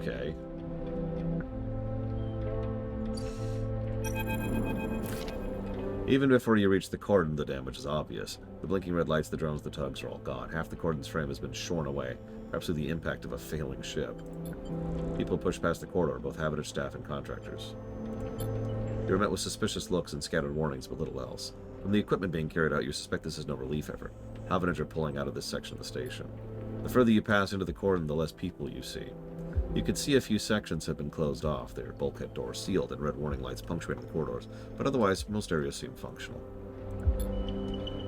Okay. Even before you reach the cordon, the damage is obvious. The blinking red lights, the drones, the tugs are all gone. Half the cordon's frame has been shorn away, perhaps through the impact of a failing ship. People push past the corridor, both Habitat staff and contractors. You're met with suspicious looks and scattered warnings, but little else. From the equipment being carried out, you suspect this is no relief effort. Habitat are pulling out of this section of the station. The further you pass into the cordon, the less people you see. You can see a few sections have been closed off, their bulkhead doors sealed and red warning lights punctuating the corridors, but otherwise, most areas seem functional.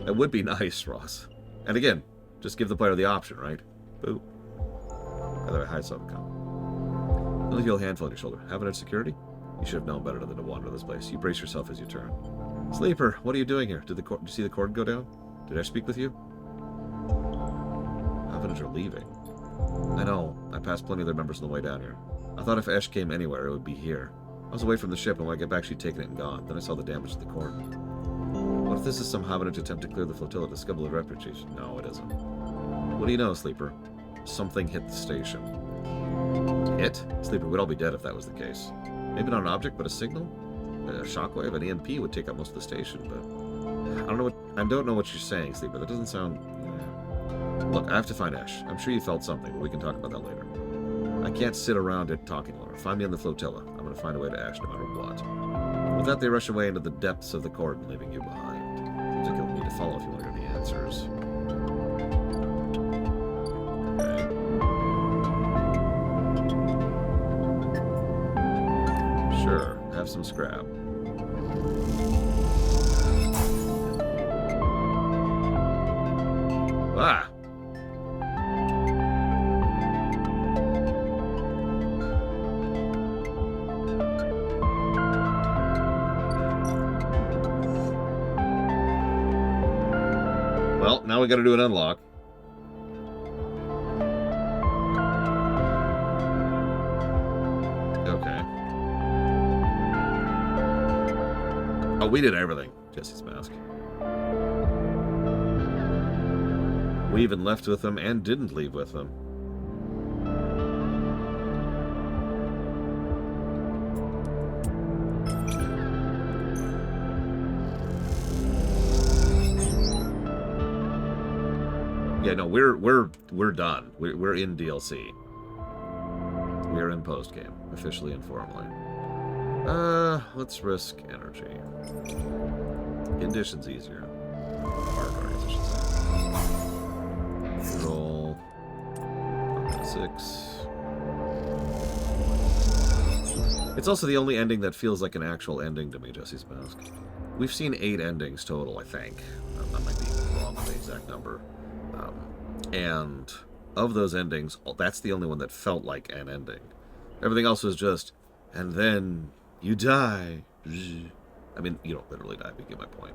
That would be nice, Ross. And again, just give the player the option, right? Boo. By the way, hi, Suncom. You feel a handful on your shoulder. Habitat security? You should have known better than to wander this place. You brace yourself as you turn. Sleeper, what are you doing here? Did you see the cord go down? Did I speak with you? Havenage are leaving. I know. I passed plenty of their members on the way down here. I thought if Esh came anywhere, it would be here. I was away from the ship, and when I get back, she'd taken it and gone. Then I saw the damage to the Corden. What if this is some Havenage attempt to clear the flotilla to scuttle the reputation? No, it isn't. What do you know, Sleeper? Something hit the station. Hit? Sleeper, we'd all be dead if that was the case. Maybe not an object, but a signal? A shockwave, an EMP would take up most of the station, but... I don't know what you're saying, Sleeper. That doesn't sound... Look, I have to find Esh. I'm sure you felt something, but we can talk about that later. I can't sit around it talking longer. Find me on the flotilla. I'm going to find a way to Esh no matter what. With that, they rush away into the depths of the Corden, leaving you behind. Seems like you'll need to follow if you want to know the answers. Okay. Sure, have some scrap. Ah! Well, now we gotta do an unlock. Okay. Oh, we did everything. Jesse's mask. We even left with them and didn't leave with them. Yeah, no, we're done. We're in DLC. We're in post game, officially and formally. Let's risk energy. Conditions easier. Harder, I should say. Roll 6. It's also the only ending that feels like an actual ending to me, Jesse's Mask. We've seen 8 endings total, I think. I might be wrong on the exact number. And of those endings, that's the only one that felt like an ending. Everything else was just, and then you die. I mean, you don't literally die, but you get my point.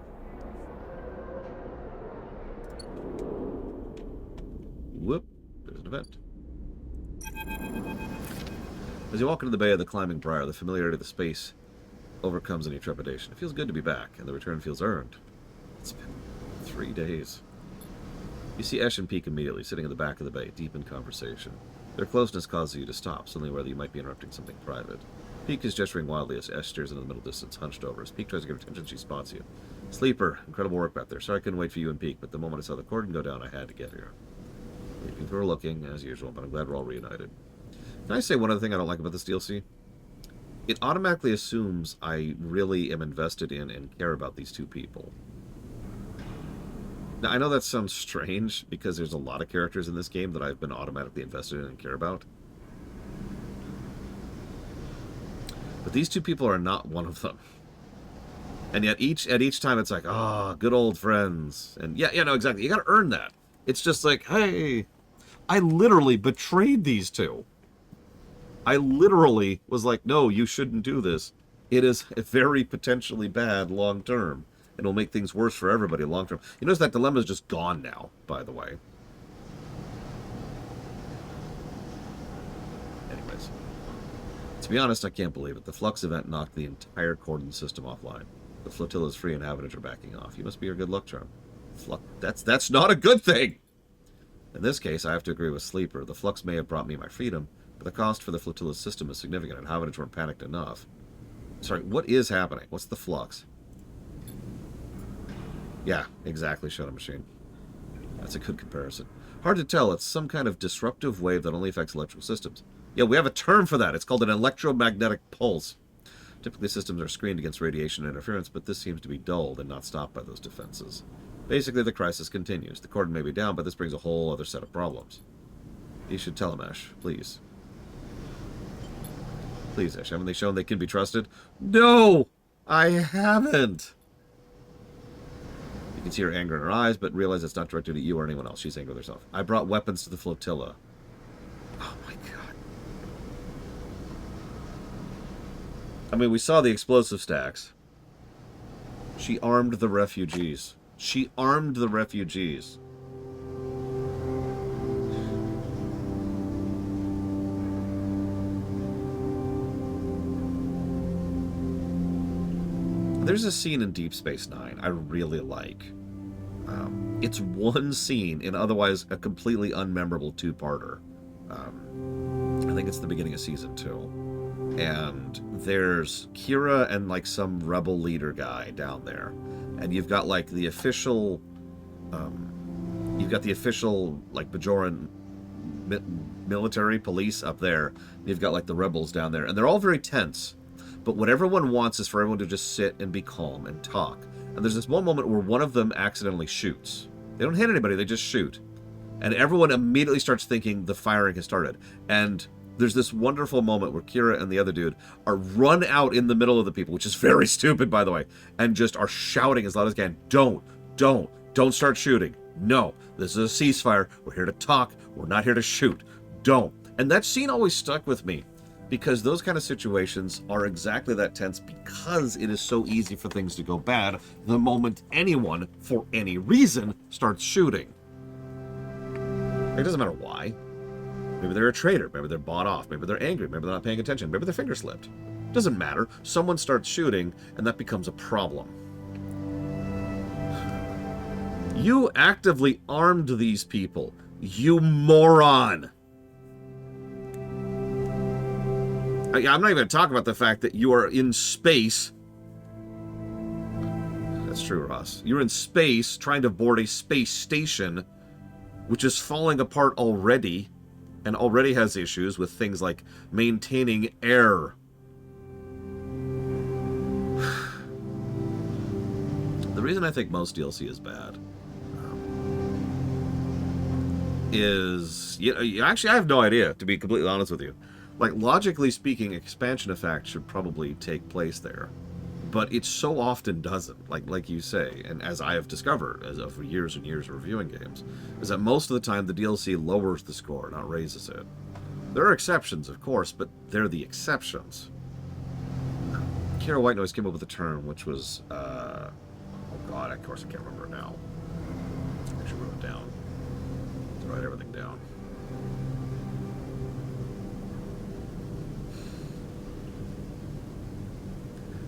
Whoop, there's an event. As you walk into the bay of the Climbing Briar, the familiarity of the space overcomes any trepidation. It feels good to be back, and the return feels earned. It's been 3 days. You see Esh and Peak immediately, sitting at the back of the bay, deep in conversation. Their closeness causes you to stop, suddenly aware that you might be interrupting something private. Peak is gesturing wildly as Esh stares into the middle distance, hunched over. As Peak tries to give attention, she spots you. Sleeper, incredible work back there. Sorry I couldn't wait for you and Peak, but the moment I saw the Corden go down, I had to get here. People were looking, as usual, but I'm glad we're all reunited. Can I say one other thing I don't like about this DLC? It automatically assumes I really am invested in and care about these two people. Now, I know that sounds strange, because there's a lot of characters in this game that I've been automatically invested in and care about. But these two people are not one of them. And yet, at each time, it's like, good old friends. And yeah, no, exactly. You gotta earn that. It's just like, hey, I literally betrayed these two. I literally was like, no, you shouldn't do this. It is very potentially bad long term. And will make things worse for everybody long term. You notice that dilemma is just gone now, by the way. Anyways. To be honest, I can't believe it. The Flux event knocked the entire Corden system offline. The flotilla is free and Havenage are backing off. You must be your good luck charm. That's not a good thing! In this case, I have to agree with Sleeper. The Flux may have brought me my freedom, but the cost for the flotilla's system is significant, and Havenage weren't panicked enough. Sorry, what is happening? What's the Flux? Yeah, exactly, Shadow Machine. That's a good comparison. Hard to tell. It's some kind of disruptive wave that only affects electrical systems. Yeah, we have a term for that. It's called an electromagnetic pulse. Typically, systems are screened against radiation interference, but this seems to be dulled and not stopped by those defenses. Basically, the crisis continues. The Corden may be down, but this brings a whole other set of problems. You should tell him, Esh, please. Please, Esh, haven't they shown they can be trusted? No! I haven't! You can see her anger in her eyes, but realize it's not directed at you or anyone else. She's angry with herself. I brought weapons to the flotilla. Oh my god. I mean, we saw the explosive stacks. She armed the refugees. She armed the refugees. There's a scene in Deep Space Nine I really like. It's one scene in otherwise a completely unmemorable two-parter. I think it's the beginning of season 2. And there's Kira and like some rebel leader guy down there. And you've got like the official like Bajoran military police up there. You've got like the rebels down there, and they're all very tense. But what everyone wants is for everyone to just sit and be calm and talk. And there's this one moment where one of them accidentally shoots. They don't hit anybody, they just shoot. And everyone immediately starts thinking the firing has started. And there's this wonderful moment where Kira and the other dude are run out in the middle of the people, which is very stupid, by the way, and just are shouting as loud as they can, don't start shooting. No, this is a ceasefire. We're here to talk. We're not here to shoot. Don't. And that scene always stuck with me, because those kind of situations are exactly that tense, because it is so easy for things to go bad the moment anyone, for any reason, starts shooting. It doesn't matter why. Maybe they're a traitor. Maybe they're bought off. Maybe they're angry. Maybe they're not paying attention. Maybe their finger slipped. Doesn't matter. Someone starts shooting, and that becomes a problem. You actively armed these people. You moron. I'm not even going to talk about the fact that you are in space. That's true, Ross. You're in space trying to board a space station, which is falling apart already, and already has issues with things like maintaining air. The reason I think most DLC is bad is... actually, I have no idea, to be completely honest with you. Like, logically speaking, expansion effect should probably take place there. But it so often doesn't, like you say, and as I have discovered as of years and years of reviewing games, is that most of the time the DLC lowers the score, not raises it. There are exceptions, of course, but they're the exceptions. Kira White Noise came up with a term, which was, oh god, of course I can't remember it now. I actually wrote it down. Let's write everything down.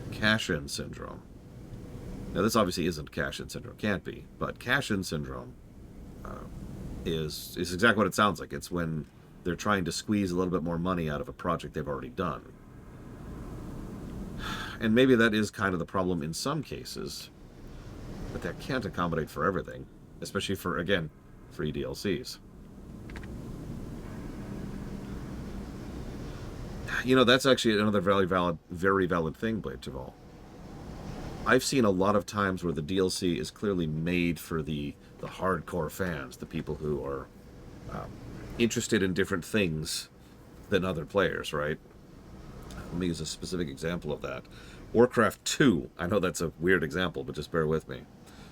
Cash-in syndrome. Now, this obviously isn't cash-in syndrome. Can't be. But cash-in syndrome is exactly what it sounds like. It's when they're trying to squeeze a little bit more money out of a project they've already done. And maybe that is kind of the problem in some cases, but that can't accommodate for everything, especially for, again, free DLCs. You know, that's actually another very valid thing, Blade Taval. I've seen a lot of times where the DLC is clearly made for the hardcore fans, the people who are interested in different things than other players, right? Let me use a specific example of that. Warcraft 2. I know that's a weird example, but just bear with me.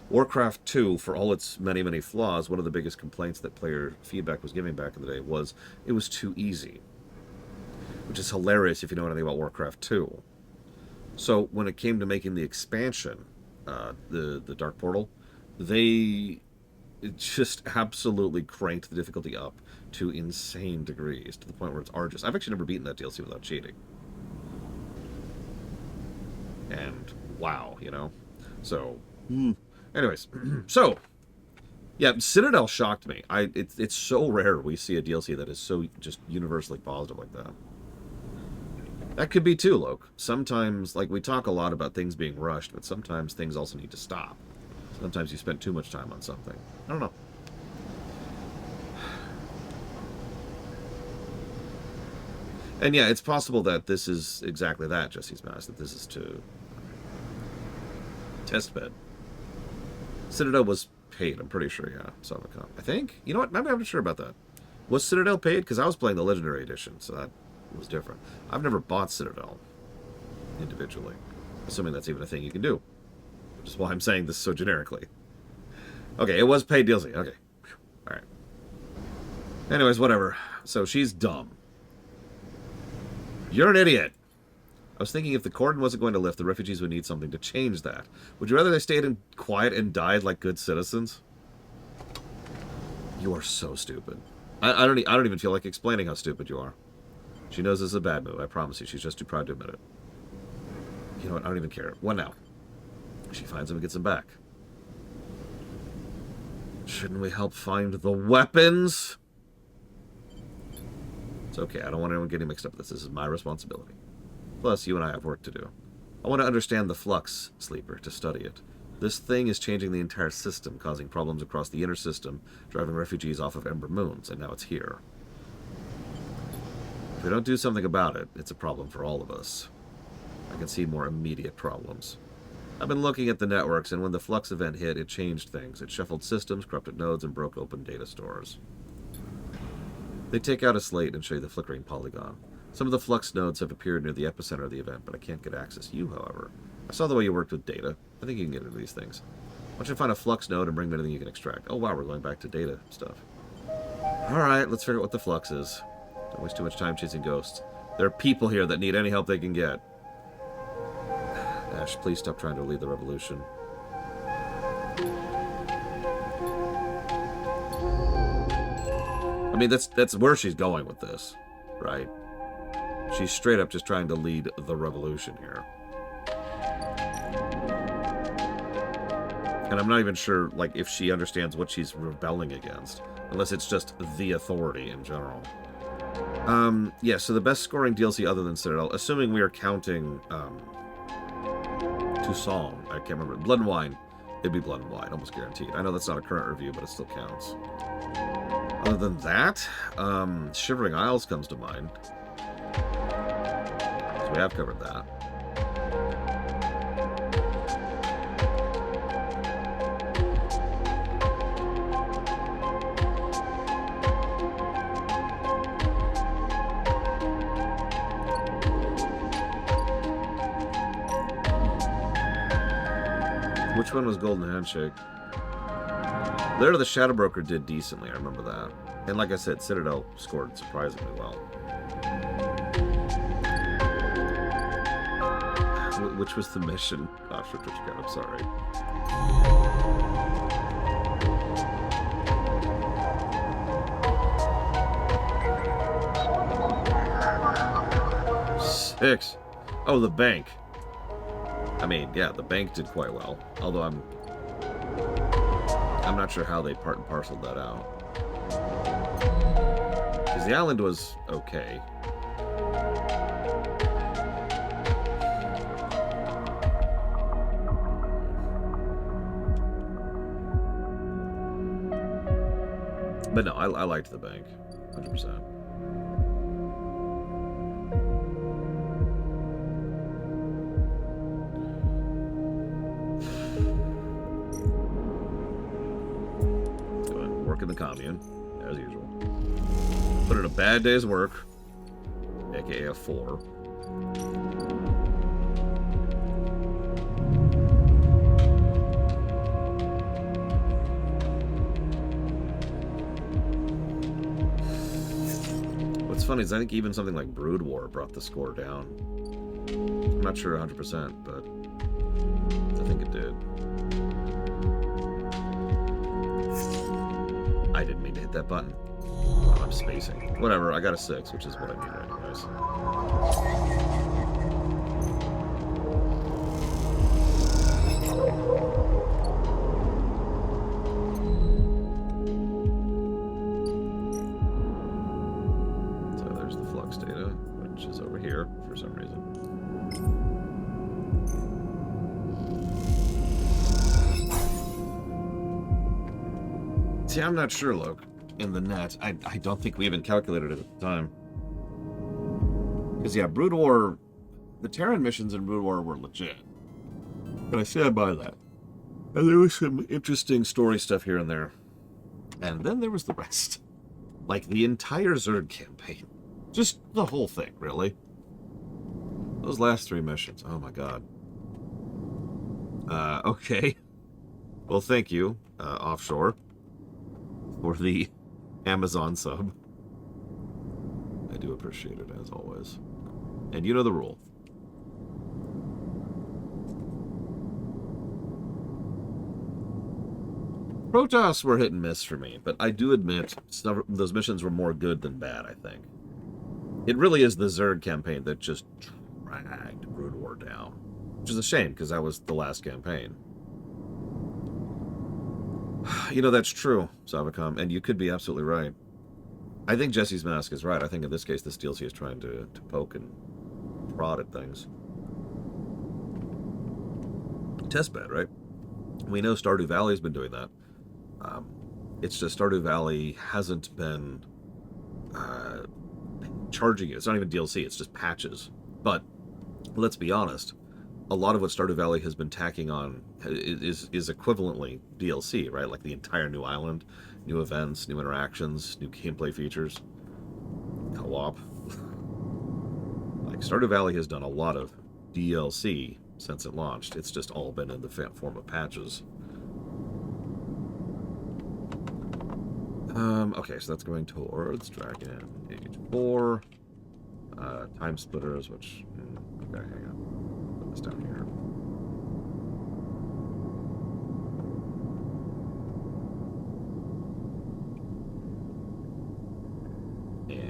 Warcraft 2, for all its many, many flaws, one of the biggest complaints that player feedback was giving back in the day was it was too easy. Which is hilarious if you know anything about Warcraft 2. So when it came to making the expansion, the Dark Portal, they just absolutely cranked the difficulty up to insane degrees, to the point where it's arduous. I've actually never beaten that DLC without cheating. And wow, you know? So, anyways, so, yeah, Citadel shocked me. It's so rare we see a DLC that is so just universally positive like that. That could be too, Loke. Sometimes, like, we talk a lot about things being rushed, but sometimes things also need to stop. Sometimes you spend too much time on something. I don't know. And yeah, it's possible that this is exactly that, Jesse's Mask, that this is to testbed. Citadel was paid, I'm pretty sure, yeah. Savacom. I think? You know what? Maybe I'm not sure about that. Was Citadel paid? Because I was playing the Legendary Edition, so that was different. I've never bought Citadel individually, assuming that's even a thing you can do, which is why I'm saying this so generically. Okay, it was paid DLC. Okay. Alright. Anyways, whatever. So she's dumb. You're an idiot. I was thinking if the cordon wasn't going to lift, the refugees would need something to change that. Would you rather they stayed in quiet and died like good citizens? You are so stupid. I don't even feel like explaining how stupid you are. She knows this is a bad move. I promise you. She's just too proud to admit it. You know what? I don't even care. What now? She finds him and gets him back. Shouldn't we help find the weapons? It's okay. I don't want anyone getting mixed up with this. This is my responsibility. Plus, you and I have work to do. I want to understand the flux, Sleeper, to study it. This thing is changing the entire system, causing problems across the inner system, driving refugees off of Ember Moons, and now it's here. If we don't do something about it, it's a problem for all of us. I can see more immediate problems. I've been looking at the networks, and when the Flux event hit, it changed things. It shuffled systems, corrupted nodes, and broke open data stores. They take out a slate and show you the flickering polygon. Some of the Flux nodes have appeared near the epicenter of the event, but I can't get access. You, however. I saw the way you worked with data. I think you can get into these things. Why don't you find a Flux node and bring me anything you can extract? Oh, wow, we're going back to data stuff. Alright, let's figure out what the Flux is. Don't waste too much time chasing ghosts. There are people here that need any help they can get. Ash, please stop trying to lead the revolution. I mean, that's where she's going with this, right? She's straight up just trying to lead the revolution here. And I'm not even sure, like, if she understands what she's rebelling against. Unless it's just the authority in general. Yeah, so the best scoring DLC other than Citadel, assuming we are counting, Toussaint, I can't remember. Blood and Wine. It'd be Blood and Wine, almost guaranteed. I know that's not a current review, but it still counts. Other than that, Shivering Isles comes to mind. So we have covered that. Which one was Golden Handshake? Lair of the Shadow Broker did decently, I remember that. And like I said, Citadel scored surprisingly well. Which was the mission? Gosh, what you got? I'm sorry. Six. Oh, the bank. I mean, yeah, the bank did quite well. Although I'm not sure how they part and parceled that out. Because the island was okay. But no, I liked the bank. 100%. In the commune, as usual. Put in a bad day's work, aka a 4. What's funny is I think even something like Brood War brought the score down. I'm not sure 100%, but I think it did. I didn't mean to hit that button. Oh, I'm spacing. Whatever, I got a 6, which is what I need anyways. So there's the flux data, which is over here for some reason. See, I'm not sure, Loke, in the net. I don't think we even calculated it at the time. Because, yeah, Brood War, the Terran missions in Brood War were legit. But I stand by that. And there was some interesting story stuff here and there. And then there was the rest. Like, the entire Zerg campaign. Just the whole thing, really. Those last 3 missions, oh my god. Okay. Well, thank you, Offshore, for the Amazon sub. I do appreciate it, as always. And you know the rule. Protoss were hit and miss for me, but I do admit those missions were more good than bad, I think. It really is the Zerg campaign that just dragged Brood War down. which is a shame because that was the last campaign. You know, that's true, Savicom, and you could be absolutely right. I think Jesse's Mask is right. I think in this case, this DLC is trying to poke and prod at things. Testbed, right? We know Stardew Valley's been doing that. It's just Stardew Valley hasn't been charging you. It's not even DLC, it's just patches. But let's be honest, a lot of what Stardew Valley has been tacking on is equivalently DLC, right? Like the entire new island, new events, new interactions, new gameplay features, co-op. Like Stardew Valley has done a lot of DLC since it launched. It's just all been in the form of patches. Okay, so that's going towards Dragon Age 4. Time Splitters, which... okay, hang on. Put this down here.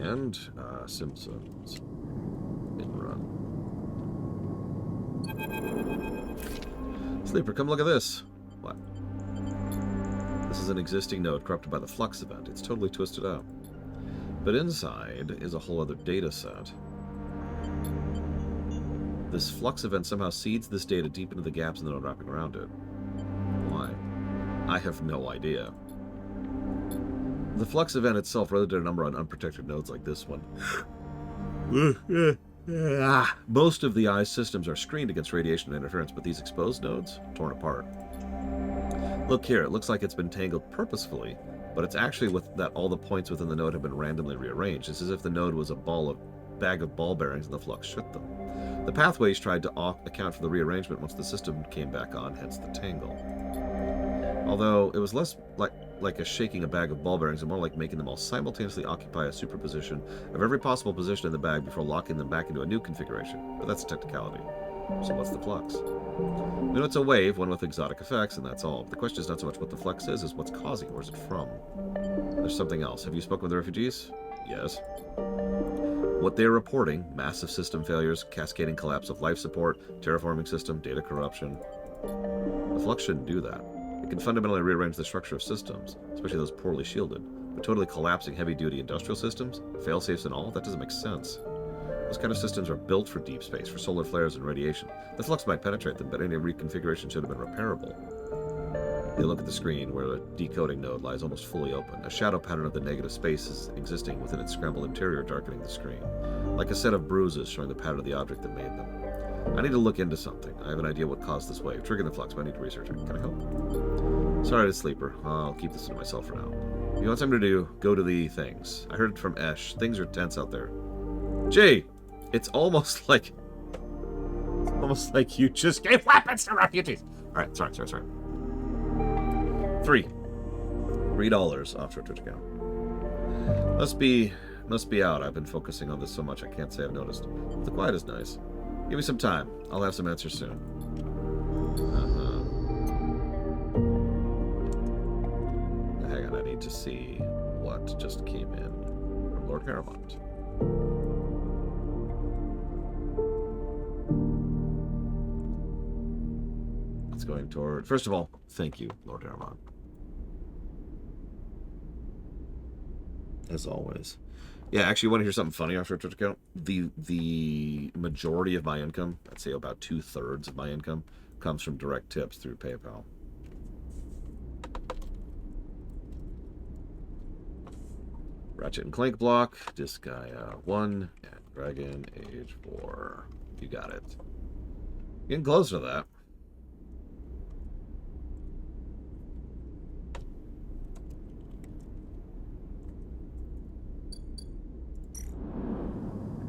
And Simpsons. Hit and run. Sleeper, come look at this. What? This is an existing node corrupted by the Flux event. It's totally twisted out. But inside is a whole other data set. This Flux event somehow seeds this data deep into the gaps in the node wrapping around it. Why? I have no idea. The Flux event itself rather did a number on unprotected nodes like this one. Most of the eye's systems are screened against radiation and interference, but these exposed nodes, torn apart. Look here, it looks like it's been tangled purposefully, but it's actually with that all the points within the node have been randomly rearranged. It's as if the node was a bag of ball bearings and the Flux shook them. The pathways tried to account for the rearrangement once the system came back on, hence the tangle. Although it was less like a shaking a bag of ball bearings and more like making them all simultaneously occupy a superposition of every possible position in the bag before locking them back into a new configuration. But that's a technicality. So what's the Flux? We know it's a wave, one with exotic effects, and that's all. But the question is not so much what the Flux is what's causing it. Where's it from? There's something else. Have you spoken with the refugees? Yes. What they're reporting, massive system failures, cascading collapse of life support, terraforming system, data corruption. The Flux shouldn't do that. It can fundamentally rearrange the structure of systems, especially those poorly shielded. But totally collapsing heavy-duty industrial systems, fail-safes and all, that doesn't make sense. Those kind of systems are built for deep space, for solar flares and radiation. The Flux might penetrate them, but any reconfiguration should have been repairable. You look at the screen where the decoding node lies almost fully open. A shadow pattern of the negative space is existing within its scrambled interior, darkening the screen. Like a set of bruises showing the pattern of the object that made them. I need to look into something. I have an idea what caused this wave. Triggering the Flux, but I need to research it. Can I help? Sorry to Sleeper. I'll keep this to myself for now. If you want something to do, go to the things. I heard from Esh. Things are tense out there. Jay! It's almost like you just gave weapons to refugees. Alright, sorry. $3 offshore Twitch account. Must be out. I've been focusing on this so much I can't say I've noticed. The quiet is nice. Give me some time. I'll have some answers soon. Hang on, I need to see what just came in from Lord Paramount. It's going toward... First of all, thank you, Lord Paramount. As always. Yeah, actually, you want to hear something funny after a Twitch account? The majority of my income, I'd say about 2/3 of my income, comes from direct tips through PayPal. Ratchet and Clank block, Disgaea 1, and Dragon Age 4. You got it. Getting close to that.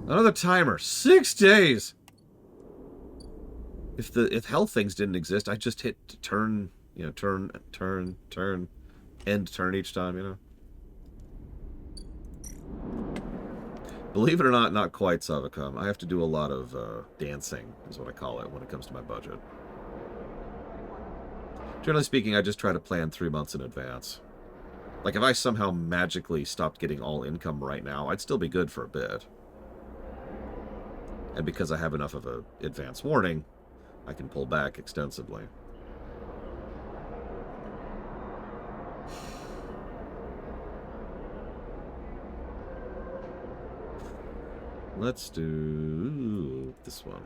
Another timer. 6 days. If health things didn't exist, I'd just hit turn, turn, end turn each time, Believe it or not, not quite, Savicom. I have to do a lot of dancing, is what I call it, when it comes to my budget. Generally speaking, I just try to plan 3 months in advance. Like, if I somehow magically stopped getting all income right now, I'd still be good for a bit. And because I have enough of a advance warning, I can pull back extensively. Let's do this one.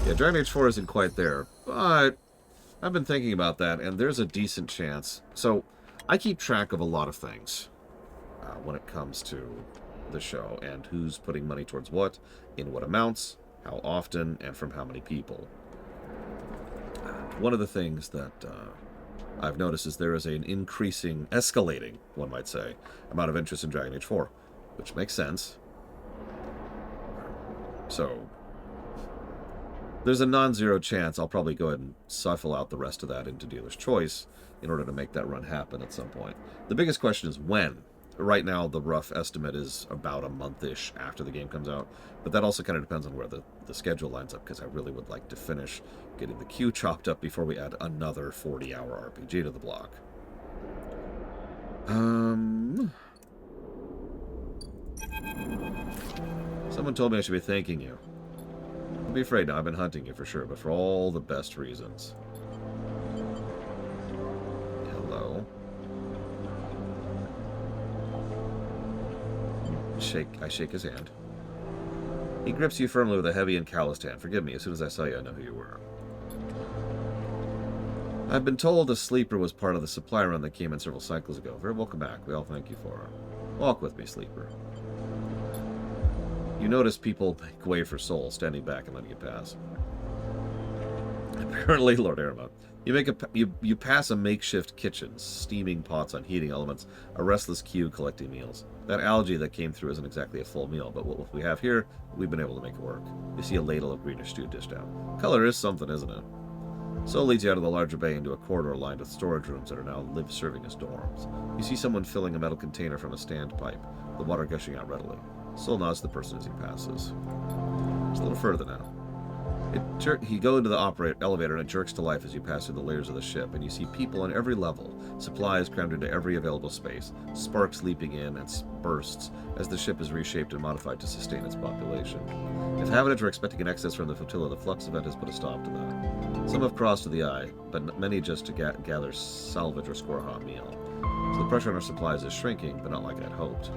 Yeah, Dragon Age 4 isn't quite there, but I've been thinking about that, and there's a decent chance. So, I keep track of a lot of things when it comes to the show, and who's putting money towards what, in what amounts, how often, and from how many people. One of the things that I've noticed is there is an increasing, escalating, one might say, amount of interest in Dragon Age 4, which makes sense. So, there's a non-zero chance I'll probably go ahead and shuffle out the rest of that into Dealer's Choice in order to make that run happen at some point. The biggest question is when. Right now, the rough estimate is about a month-ish after the game comes out, but that also kind of depends on where the schedule lines up, because I really would like to finish getting the queue chopped up before we add another 40-hour RPG to the block. Someone told me I should be thanking you. Don't be afraid now, I've been hunting you for sure, but for all the best reasons. Hello. I shake his hand. He grips you firmly with a heavy and calloused hand. Forgive me, as soon as I saw you, I know who you were. I've been told a sleeper was part of the supply run that came in several cycles ago. Very welcome back. We all thank you for her. Walk with me, sleeper. You notice people make way for Soul, standing back and letting you pass. Apparently, Lord Aramount, you pass a makeshift kitchen, steaming pots on heating elements, a restless queue collecting meals. That algae that came through isn't exactly a full meal, but what we have here, we've been able to make it work. You see a ladle of greenish stew dished out. Color is something, isn't it? Soul leads you out of the larger bay into a corridor lined with storage rooms that are now serving as dorms. You see someone filling a metal container from a standpipe, the water gushing out readily. Soul nods to the person as he passes. It's a little further now. You go into the elevator and it jerks to life as you pass through the layers of the ship, and you see people on every level, supplies crammed into every available space, sparks leaping in and bursts as the ship is reshaped and modified to sustain its population. If Habitats were expecting an excess from the flotilla, the Flux event has put a stop to that. Some have crossed to the eye, but many just to gather salvage or score a hot meal. So the pressure on our supplies is shrinking, but not like I'd hoped.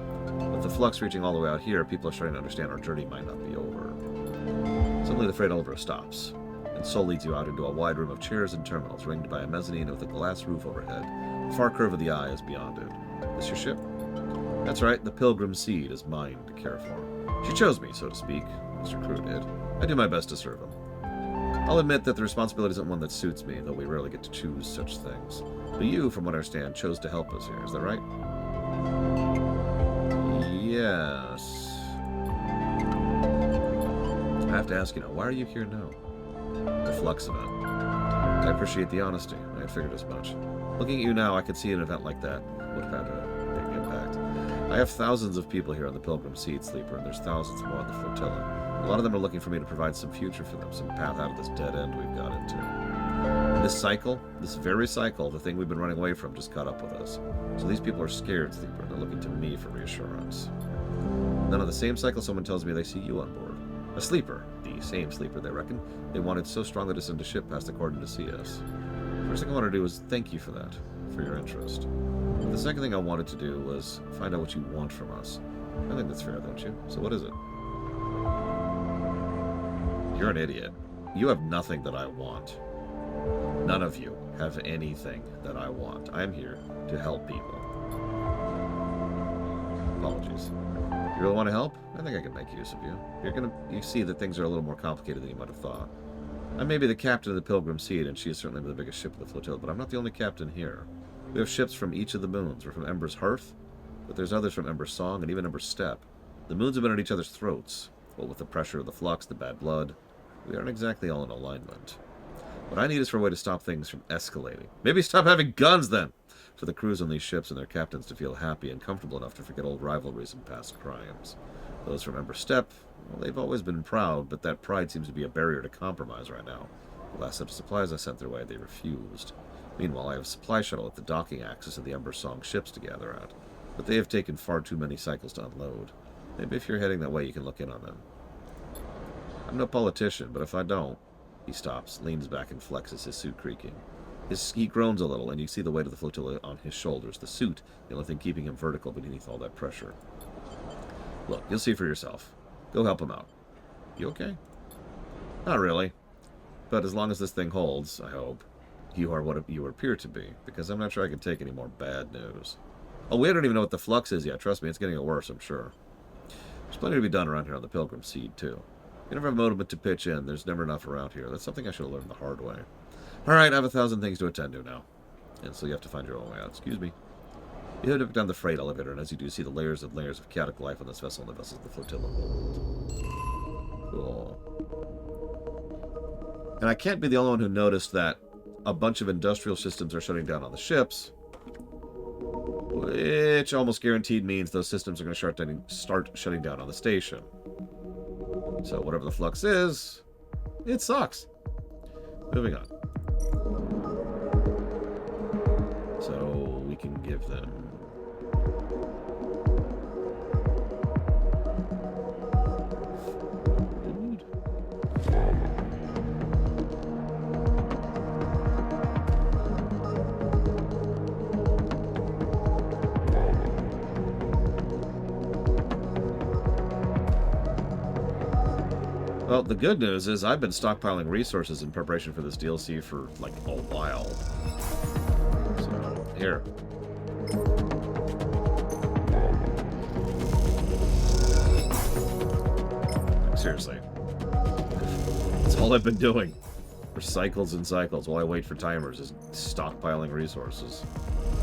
With the Flux reaching all the way out here, people are starting to understand our journey might not be over. Suddenly the freight elevator stops, and Soul leads you out into a wide room of chairs and terminals, ringed by a mezzanine with a glass roof overhead. The far curve of the eye is beyond it. This your ship? That's right, the Pilgrim Seed is mine to care for. She chose me, so to speak. Mr. Crew did. I do my best to serve him. I'll admit that the responsibility isn't one that suits me, though we rarely get to choose such things. But you, from what I understand, chose to help us here, is that right? Yes. I have to ask you now, why are you here now? The Flux event. I appreciate the honesty. I had figured as much. Looking at you now, I could see an event like that would have had a big impact. I have thousands of people here on the Pilgrim Seed, Sleeper, and there's thousands more on the flotilla. A lot of them are looking for me to provide some future for them, some path out of this dead end we've got into. And this cycle, this very cycle, the thing we've been running away from, just caught up with us. So these people are scared, Sleeper, and they're looking to me for reassurance. And then on the same cycle, someone tells me they see you on board. A sleeper, the same sleeper, they reckon. They wanted so strongly to send a ship past the cordon to see us. First thing I wanted to do was thank you for that, for your interest. But the second thing I wanted to do was find out what you want from us. I think that's fair, don't you? So what is it? You're an idiot. You have nothing that I want. None of you have anything that I want. I am here to help people. Apologies. You really want to help? I think I can make use of you. You see that things are a little more complicated than you might have thought. I may be the captain of the Pilgrim Seed, and she is certainly the biggest ship of the flotilla, but I'm not the only captain here. We have ships from each of the moons. We're from Ember's Hearth, but there's others from Ember's Song, and even Ember's Step. The moons have been at each other's throats. What with the pressure of the Flux, the bad blood, we aren't exactly all in alignment. What I need is for a way to stop things from escalating. Maybe stop having guns, then! For the crews on these ships and their captains to feel happy and comfortable enough to forget old rivalries and past crimes. Those from Ember Step, well, they've always been proud, but that pride seems to be a barrier to compromise right now. The last set of supplies I sent their way, they refused. Meanwhile, I have a supply shuttle at the docking axis of the Ember Song ships to gather at, but they have taken far too many cycles to unload. Maybe if you're heading that way, you can look in on them. I'm no politician, but if I don't... He stops, leans back, and flexes, his suit creaking. He groans a little, and you see the weight of the flotilla on his shoulders. The suit, the only thing keeping him vertical beneath all that pressure. Look, you'll see for yourself. Go help him out. You okay? Not really. But as long as this thing holds, I hope, you are what you appear to be, because I'm not sure I can take any more bad news. Oh, we don't even know what the flux is yet. Trust me, it's getting worse, I'm sure. There's plenty to be done around here on the Pilgrim Seed, too. You never have a motive to pitch in. There's never enough around here. That's something I should have learned the hard way. Alright, I have 1,000 things to attend to now. And so you have to find your own way out. Excuse me. You head up down the freight elevator, and as you do, see the layers of chaotic life on this vessel and the vessels of the flotilla hold. Cool. And I can't be the only one who noticed that a bunch of industrial systems are shutting down on the ships, which almost guaranteed means those systems are going to start shutting down on the station. So whatever the flux is, it sucks. Moving on. So we can give them... food. Well, the good news is I've been stockpiling resources in preparation for this DLC for, like, a while. So, here. Seriously. That's all I've been doing for cycles and cycles while I wait for timers, is stockpiling resources.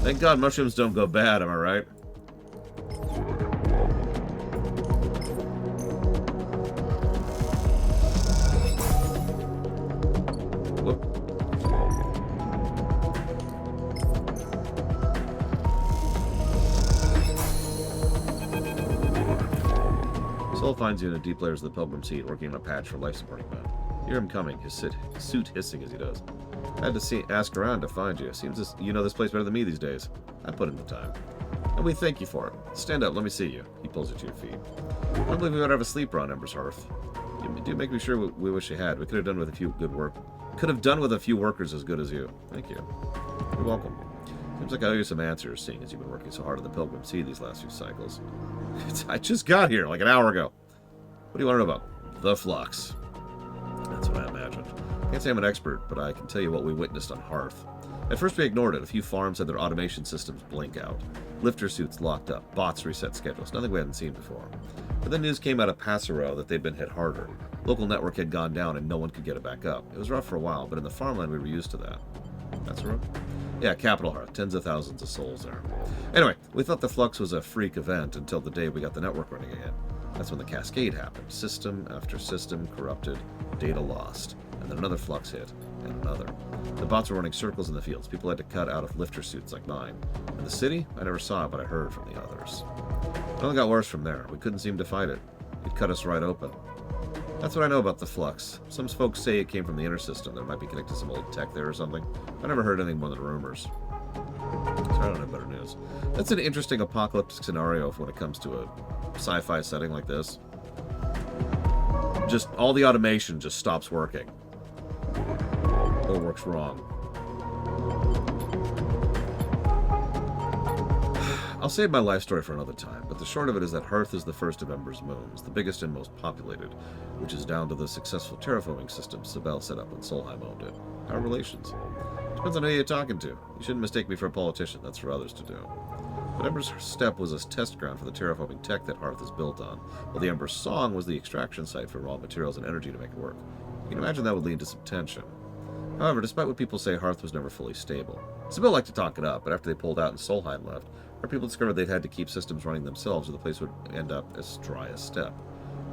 Thank God mushrooms don't go bad, am I right? Soul finds you in the deep layers of the Pilgrim Seed, working on a patch for life-supporting men. You hear him coming, his suit hissing as he does. I had to ask around to find you. Seems you know this place better than me these days. I put in the time. And we thank you for it. Stand up, let me see you. He pulls you to your feet. I don't believe we ought to have a sleeper on Ember's Hearth. You do make me sure we wish you had. We could have done with a few workers as good as you. Thank you. You're welcome. Seems like I owe you some answers, seeing as you've been working so hard on the Pilgrim Seed these last few cycles. I just got here, like an hour ago. What do you want to know about? The flux. That's what I imagined. Can't say I'm an expert, but I can tell you what we witnessed on Hearth. At first we ignored it. A few farms had their automation systems blink out. Lifter suits locked up. Bots reset schedules. Nothing we hadn't seen before. But then news came out of Passero that they'd been hit harder. Local network had gone down and no one could get it back up. It was rough for a while, but in the farmland we were used to that. Passero? Yeah, Capital Hearth. Tens of thousands of souls there. Anyway, we thought the flux was a freak event until the day we got the network running again. That's when the cascade happened. System after system corrupted, data lost, and then another flux hit, and another. The bots were running circles in the fields. People had to cut out of lifter suits like mine. In the city, I never saw it, but I heard from the others. It only got worse from there. We couldn't seem to fight it. It cut us right open. That's what I know about the flux. Some folks say it came from the inner system. There might be connected to some old tech there or something. I never heard anything more than rumors. So I don't have better news. That's an interesting apocalyptic scenario when it comes to a sci-fi setting like this. Just all the automation just stops working. Or works wrong. I'll save my life story for another time, but the short of it is that Hearth is the first of Ember's moons, the biggest and most populated, which is down to the successful terraforming system Sibel set up when Solheim owned it. Our relations. Depends on who you're talking to. You shouldn't mistake me for a politician. That's for others to do. But Ember's Step was a test ground for the terraforming tech that Hearth is built on, while the Ember's Song was the extraction site for raw materials and energy to make it work. You can imagine that would lead to some tension. However, despite what people say, Hearth was never fully stable. Sibel liked to talk it up, but after they pulled out and Solheim left, our people discovered they'd had to keep systems running themselves or the place would end up as dry as Steppe.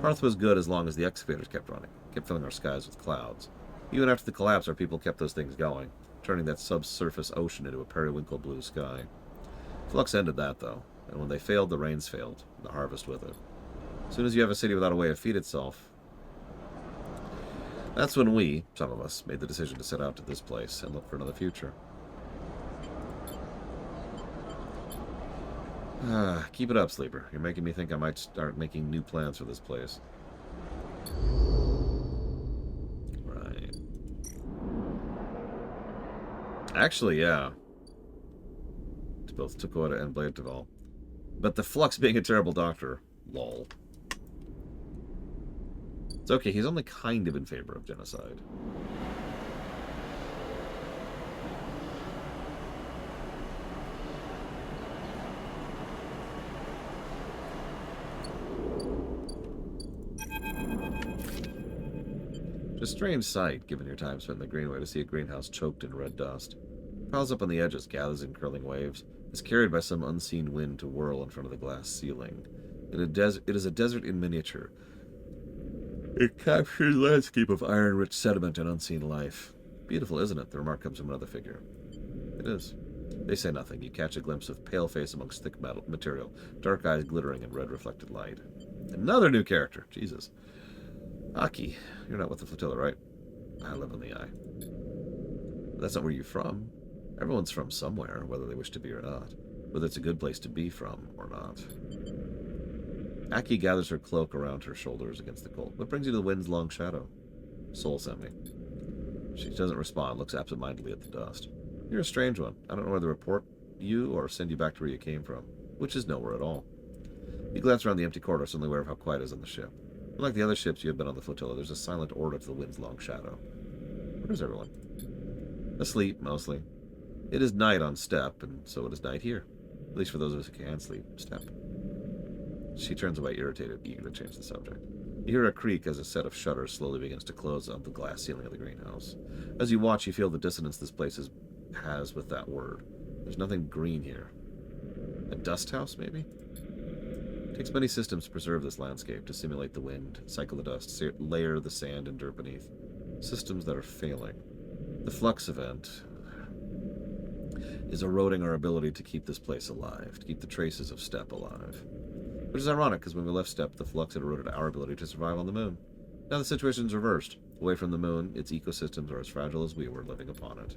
Hearth was good as long as the excavators kept running, kept filling our skies with clouds. Even after the collapse, our people kept those things going, turning that subsurface ocean into a periwinkle blue sky. Flux ended that, though, and when they failed, the rains failed, and the harvest with it. As soon as you have a city without a way to feed itself, that's when we, some of us, made the decision to set out to this place and look for another future. Keep it up, Sleeper. You're making me think I might start making new plans for this place. Actually, yeah. It's both Tokoda and Blade Deval. But the Flux being a terrible doctor. Lol. It's okay, he's only kind of in favor of genocide. It's a strange sight, given your time spent in the Greenway, to see a greenhouse choked in red dust. It piles up on the edges, gathers in curling waves, is carried by some unseen wind to whirl in front of the glass ceiling. It is a desert in miniature. A captured landscape of iron-rich sediment and unseen life. Beautiful, isn't it? The remark comes from another figure. It is. They say nothing. You catch a glimpse of pale face amongst thick metal material, dark eyes glittering in red reflected light. Another new character. Jesus. Aki, you're not with the flotilla, right? I live on the Eye. But that's not where you're from. Everyone's from somewhere, whether they wish to be or not. Whether it's a good place to be from or not. Aki gathers her cloak around her shoulders against the cold. What brings you to the wind's long shadow? Soul sent me. She doesn't respond, looks absent-mindedly at the dust. You're a strange one. I don't know whether to report you or send you back to where you came from, which is nowhere at all. You glance around the empty corridor, suddenly aware of how quiet it is on the ship. Unlike the other ships you have been on the flotilla, there's a silent order to the wind's long shadow. Where is everyone? Asleep, mostly. It is night on Step, and so it is night here. At least for those of us who can sleep. Step. She turns away, irritated, eager to change the subject. You hear a creak as a set of shutters slowly begins to close on the glass ceiling of the greenhouse. As you watch, you feel the dissonance this place has with that word. There's nothing green here. A dust house, maybe? It takes many systems to preserve this landscape, to simulate the wind, cycle the dust, layer the sand and dirt beneath. Systems that are failing. The Flux event is eroding our ability to keep this place alive, to keep the traces of Step alive. Which is ironic, because when we left Step, the Flux had eroded our ability to survive on the moon. Now the situation's reversed. Away from the moon, its ecosystems are as fragile as we were living upon it.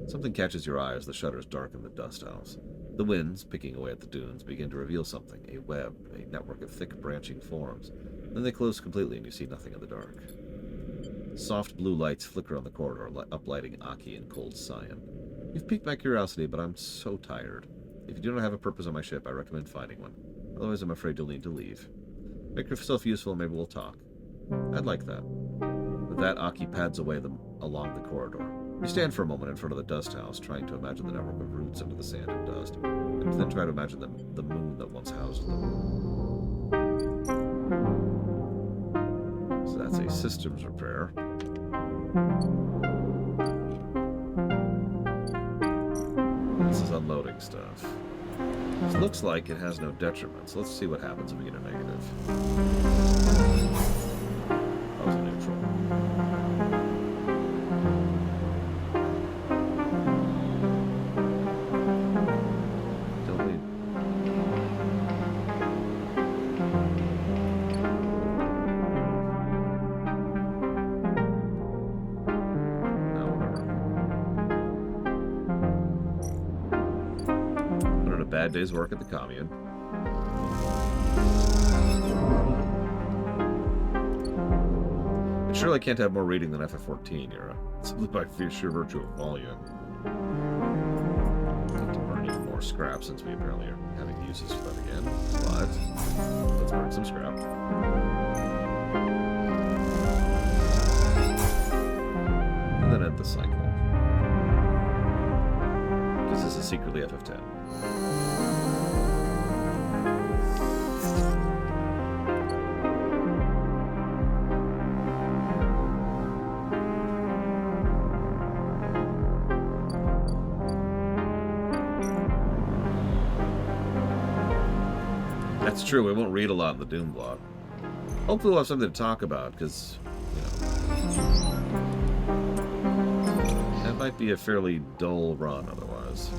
Something catches your eye as the shutters darken the dust house. The winds, picking away at the dunes, begin to reveal something, a web, a network of thick branching forms. Then they close completely and you see nothing in the dark. Soft blue lights flicker on the corridor, uplighting Aki in cold cyan. You've piqued my curiosity, but I'm so tired. If you do not have a purpose on my ship, I recommend finding one. Otherwise, I'm afraid you'll need to leave. Make yourself useful and maybe we'll talk. I'd like that. With that, Aki pads away along the corridor. You stand for a moment in front of the dust house, trying to imagine the network of roots under the sand and dust, and then try to imagine the moon that once housed them. So that's a systems repair. This is unloading stuff. This looks like it has no detriments. Let's see what happens if we get a negative. That was a neutral. Delete. No, whatever. Put in a bad day's work at the commune. It surely can't have more reading than FF14 era, simply by sheer virtue of volume. Need to burn even more scrap since we apparently are having uses for that again. But let's burn some scrap. And then end the cycle. Because this is secretly FF10. That's true, we won't read a lot in the Doom blog. Hopefully we'll have something to talk about, because, you know, that might be a fairly dull run otherwise.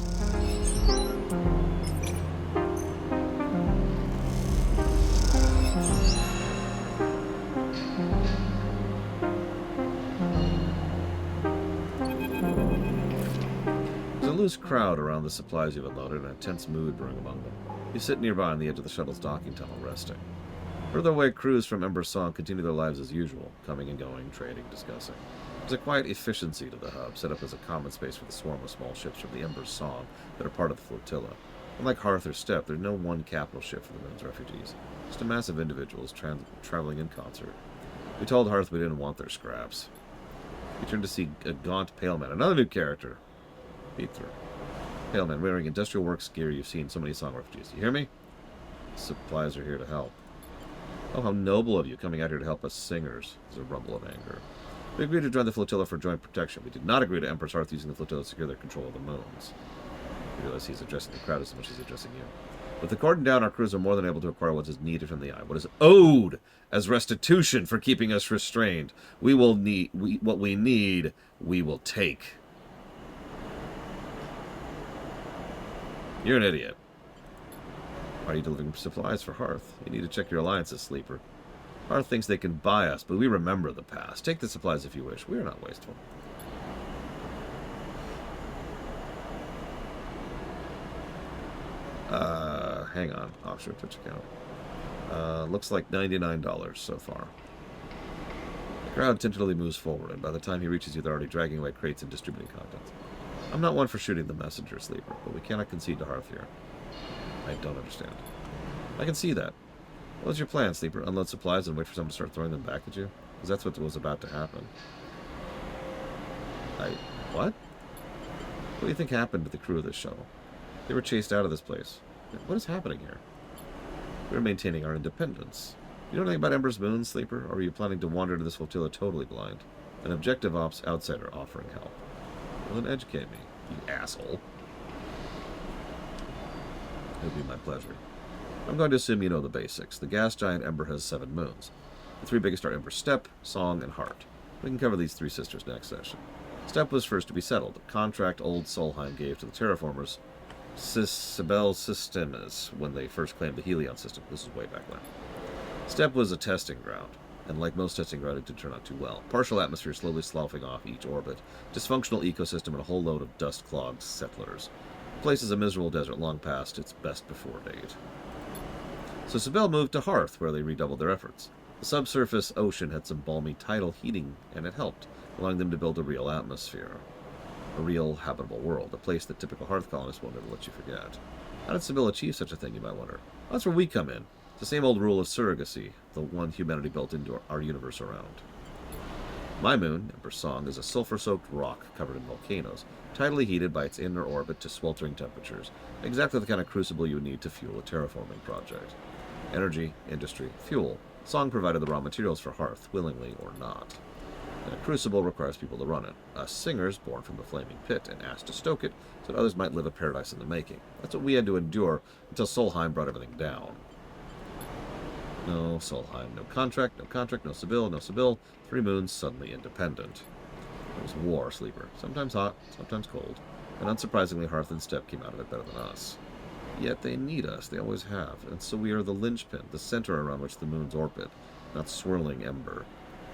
There's a loose crowd around the supplies you've unloaded and a tense mood brewing among them. You sit nearby on the edge of the shuttle's docking tunnel, resting. Further away, crews from Ember Song continue their lives as usual, coming and going, trading, discussing. There's a quiet efficiency to the hub, set up as a common space for the swarm of small ships from the Ember's Song that are part of the flotilla. Unlike Hearth or Steppe, there's no one capital ship for the moon's refugees. Just a mass of individuals traveling in concert. We told Hearth we didn't want their scraps. We turned to see a gaunt pale man, another new character. Beat through. Pale man wearing industrial works gear you've seen so many Song refugees. You hear me? Supplies are here to help. Oh, how noble of you, coming out here to help us singers. There's a rumble of anger. We agreed to join the flotilla for joint protection. We did not agree to Empress Hearth using the flotilla to secure their control of the moons. You realize he's addressing the crowd as much as he's addressing you. With the cordon down, our crews are more than able to acquire what is needed from the eye. What is owed as restitution for keeping us restrained. We will need what we need, we will take. You're an idiot. Why are you delivering supplies for Hearth? You need to check your alliances, Sleeper. Hearth thinks they can buy us, but we remember the past. Take the supplies if you wish. We are not wasteful. Hang on. Offshore Twitch account. Looks like $99 so far. The crowd tentatively moves forward, and by the time he reaches you, they're already dragging away crates and distributing contents. I'm not one for shooting the messenger, Sleeper, but we cannot concede to Hearth here. I don't understand. I can see that. What's your plan, Sleeper? Unload supplies and wait for someone to start throwing them back at you? Because that's what was about to happen. What? What do you think happened to the crew of this shuttle? They were chased out of this place. What is happening here? We're maintaining our independence. You know anything about Ember's Moon, Sleeper? Or are you planning to wander into this flotilla totally blind? An objective ops outsider offering help. Well, then educate me, you asshole. It would be my pleasure. I'm going to assume you know the basics. The gas giant Ember has 7 moons. The 3 biggest are Ember Steppe, Song, and Heart. We can cover these 3 sisters next session. Steppe was first to be settled, a contract old Solheim gave to the terraformers Sibel Systems when they first claimed the Helion system. This is way back when. Steppe was a testing ground, and like most testing ground, it did turn out too well. Partial atmosphere slowly sloughing off each orbit, dysfunctional ecosystem, and a whole load of dust-clogged settlers. The place is a miserable desert long past its best before date. So Sibel moved to Hearth, where they redoubled their efforts. The subsurface ocean had some balmy tidal heating, and it helped, allowing them to build a real atmosphere. A real habitable world, a place that typical Hearth colonists won't ever let you forget. How did Sibel achieve such a thing, you might wonder? Well, that's where we come in. It's the same old rule of surrogacy, the one humanity built into our universe around. My moon, Ember Song, is a sulfur-soaked rock covered in volcanoes, tidally heated by its inner orbit to sweltering temperatures, exactly the kind of crucible you would need to fuel a terraforming project. Energy, industry, fuel. Song provided the raw materials for Hearth, willingly or not. And a crucible requires people to run it. Us singers, born from the flaming pit and asked to stoke it, so that others might live a paradise in the making. That's what we had to endure until Solheim brought everything down. No Solheim, no contract, no Sibel, no Sibel. 3 moons suddenly independent. It was war, Sleeper. Sometimes hot, sometimes cold. And unsurprisingly, Hearth and Steppe came out of it better than us. Yet they need us, they always have, and so we are the linchpin, the center around which the moons orbit, not swirling ember.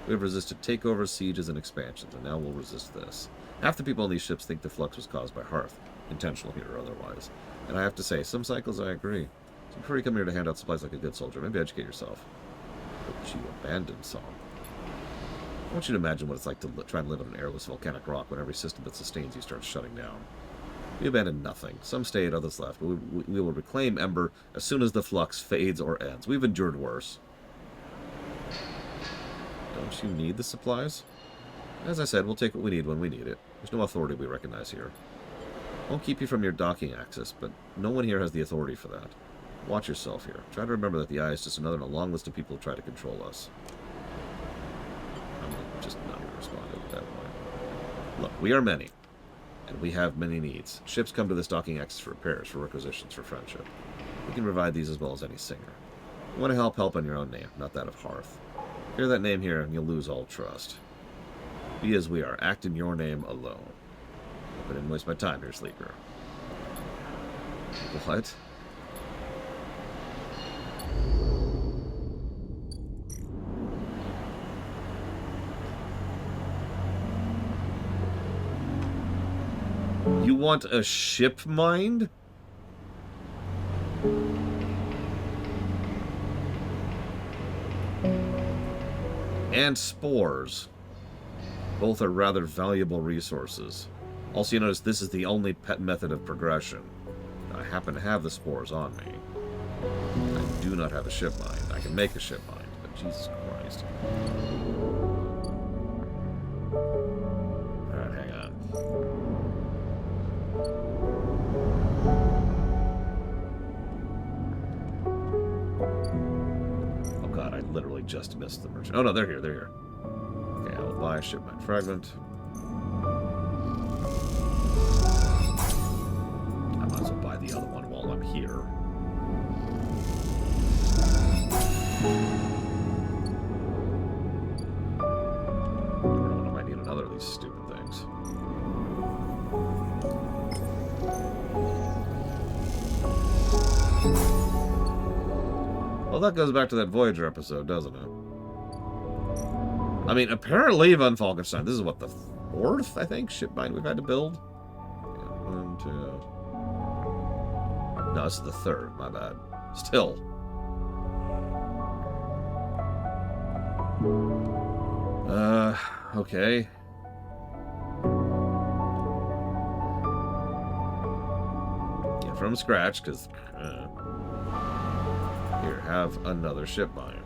We have resisted takeovers, sieges, and expansions, and now we'll resist this. Half the people on these ships think the flux was caused by Hearth, intentional here or otherwise. And I have to say, some cycles I agree. So before you come here to hand out supplies like a good soldier, maybe educate yourself. But you abandoned Song. I want you to imagine what it's like to try and live on an airless volcanic rock when every system that sustains you starts shutting down. We abandoned nothing. Some stayed, others left, but we will reclaim Ember as soon as the flux fades or ends. We've endured worse. Don't you need the supplies? As I said, we'll take what we need when we need it. There's no authority we recognize here. Won't keep you from your docking access, but no one here has the authority for that. Watch yourself here. Try to remember that the Eye is just another in a long list of people who try to control us. I'm just not going to respond at that point. Look, we are many, and we have many needs. Ships come to this docking access for repairs, for requisitions, for friendship. We can provide these as well as any singer. You want to help on your own name, not that of Hearth. Hear that name here, and you'll lose all trust. Be as we are. Act in your name alone. I didn't waste my time here, Sleeper. What? You want a ship mind? And spores. Both are rather valuable resources. Also, you notice this is the only pet method of progression. I happen to have the spores on me. I do not have a ship mind. I can make a ship mind, but Jesus Christ. Alright, hang on. Oh god, I literally just missed the merchant. Oh no, they're here, they're here. Okay, I will buy a ship mind fragment. I might as well buy the other one while I'm here. I might need another of these stupid things. Well, that goes back to that Voyager episode, doesn't it? I mean, apparently Von Falkenstein, this is what, the 4th, I think, ship bind we've had to build? Yeah, 1, 2... No, this is the 3rd, my bad. Still. Okay. Yeah, from scratch, because... Here, have another ship bind.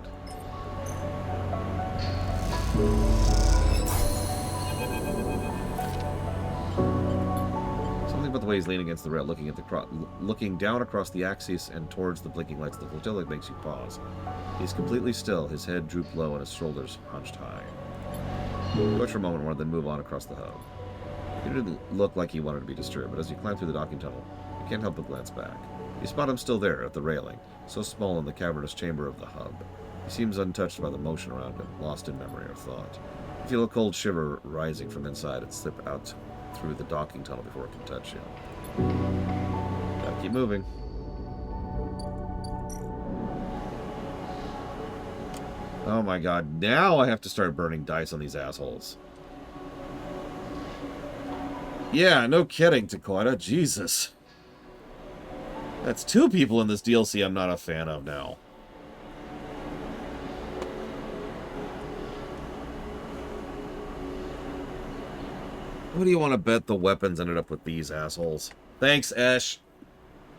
Something about the way he's leaning against the rail, looking down across the axis and towards the blinking lights of the flotilla makes you pause. He's completely still, his head drooped low and his shoulders hunched high. Watch for a moment more, then move on across the hub. He didn't look like he wanted to be disturbed, but as you climb through the docking tunnel, you can't help but glance back. You spot him still there, at the railing, so small in the cavernous chamber of the hub. He seems untouched by the motion around him, lost in memory or thought. You feel a cold shiver rising from inside and slip out through the docking tunnel before it can touch you. Gotta keep moving. Oh my god, now I have to start burning dice on these assholes. Yeah, no kidding, Takoida. Jesus. That's 2 people in this DLC I'm not a fan of now. What do you want to bet the weapons ended up with these assholes? Thanks, Ash.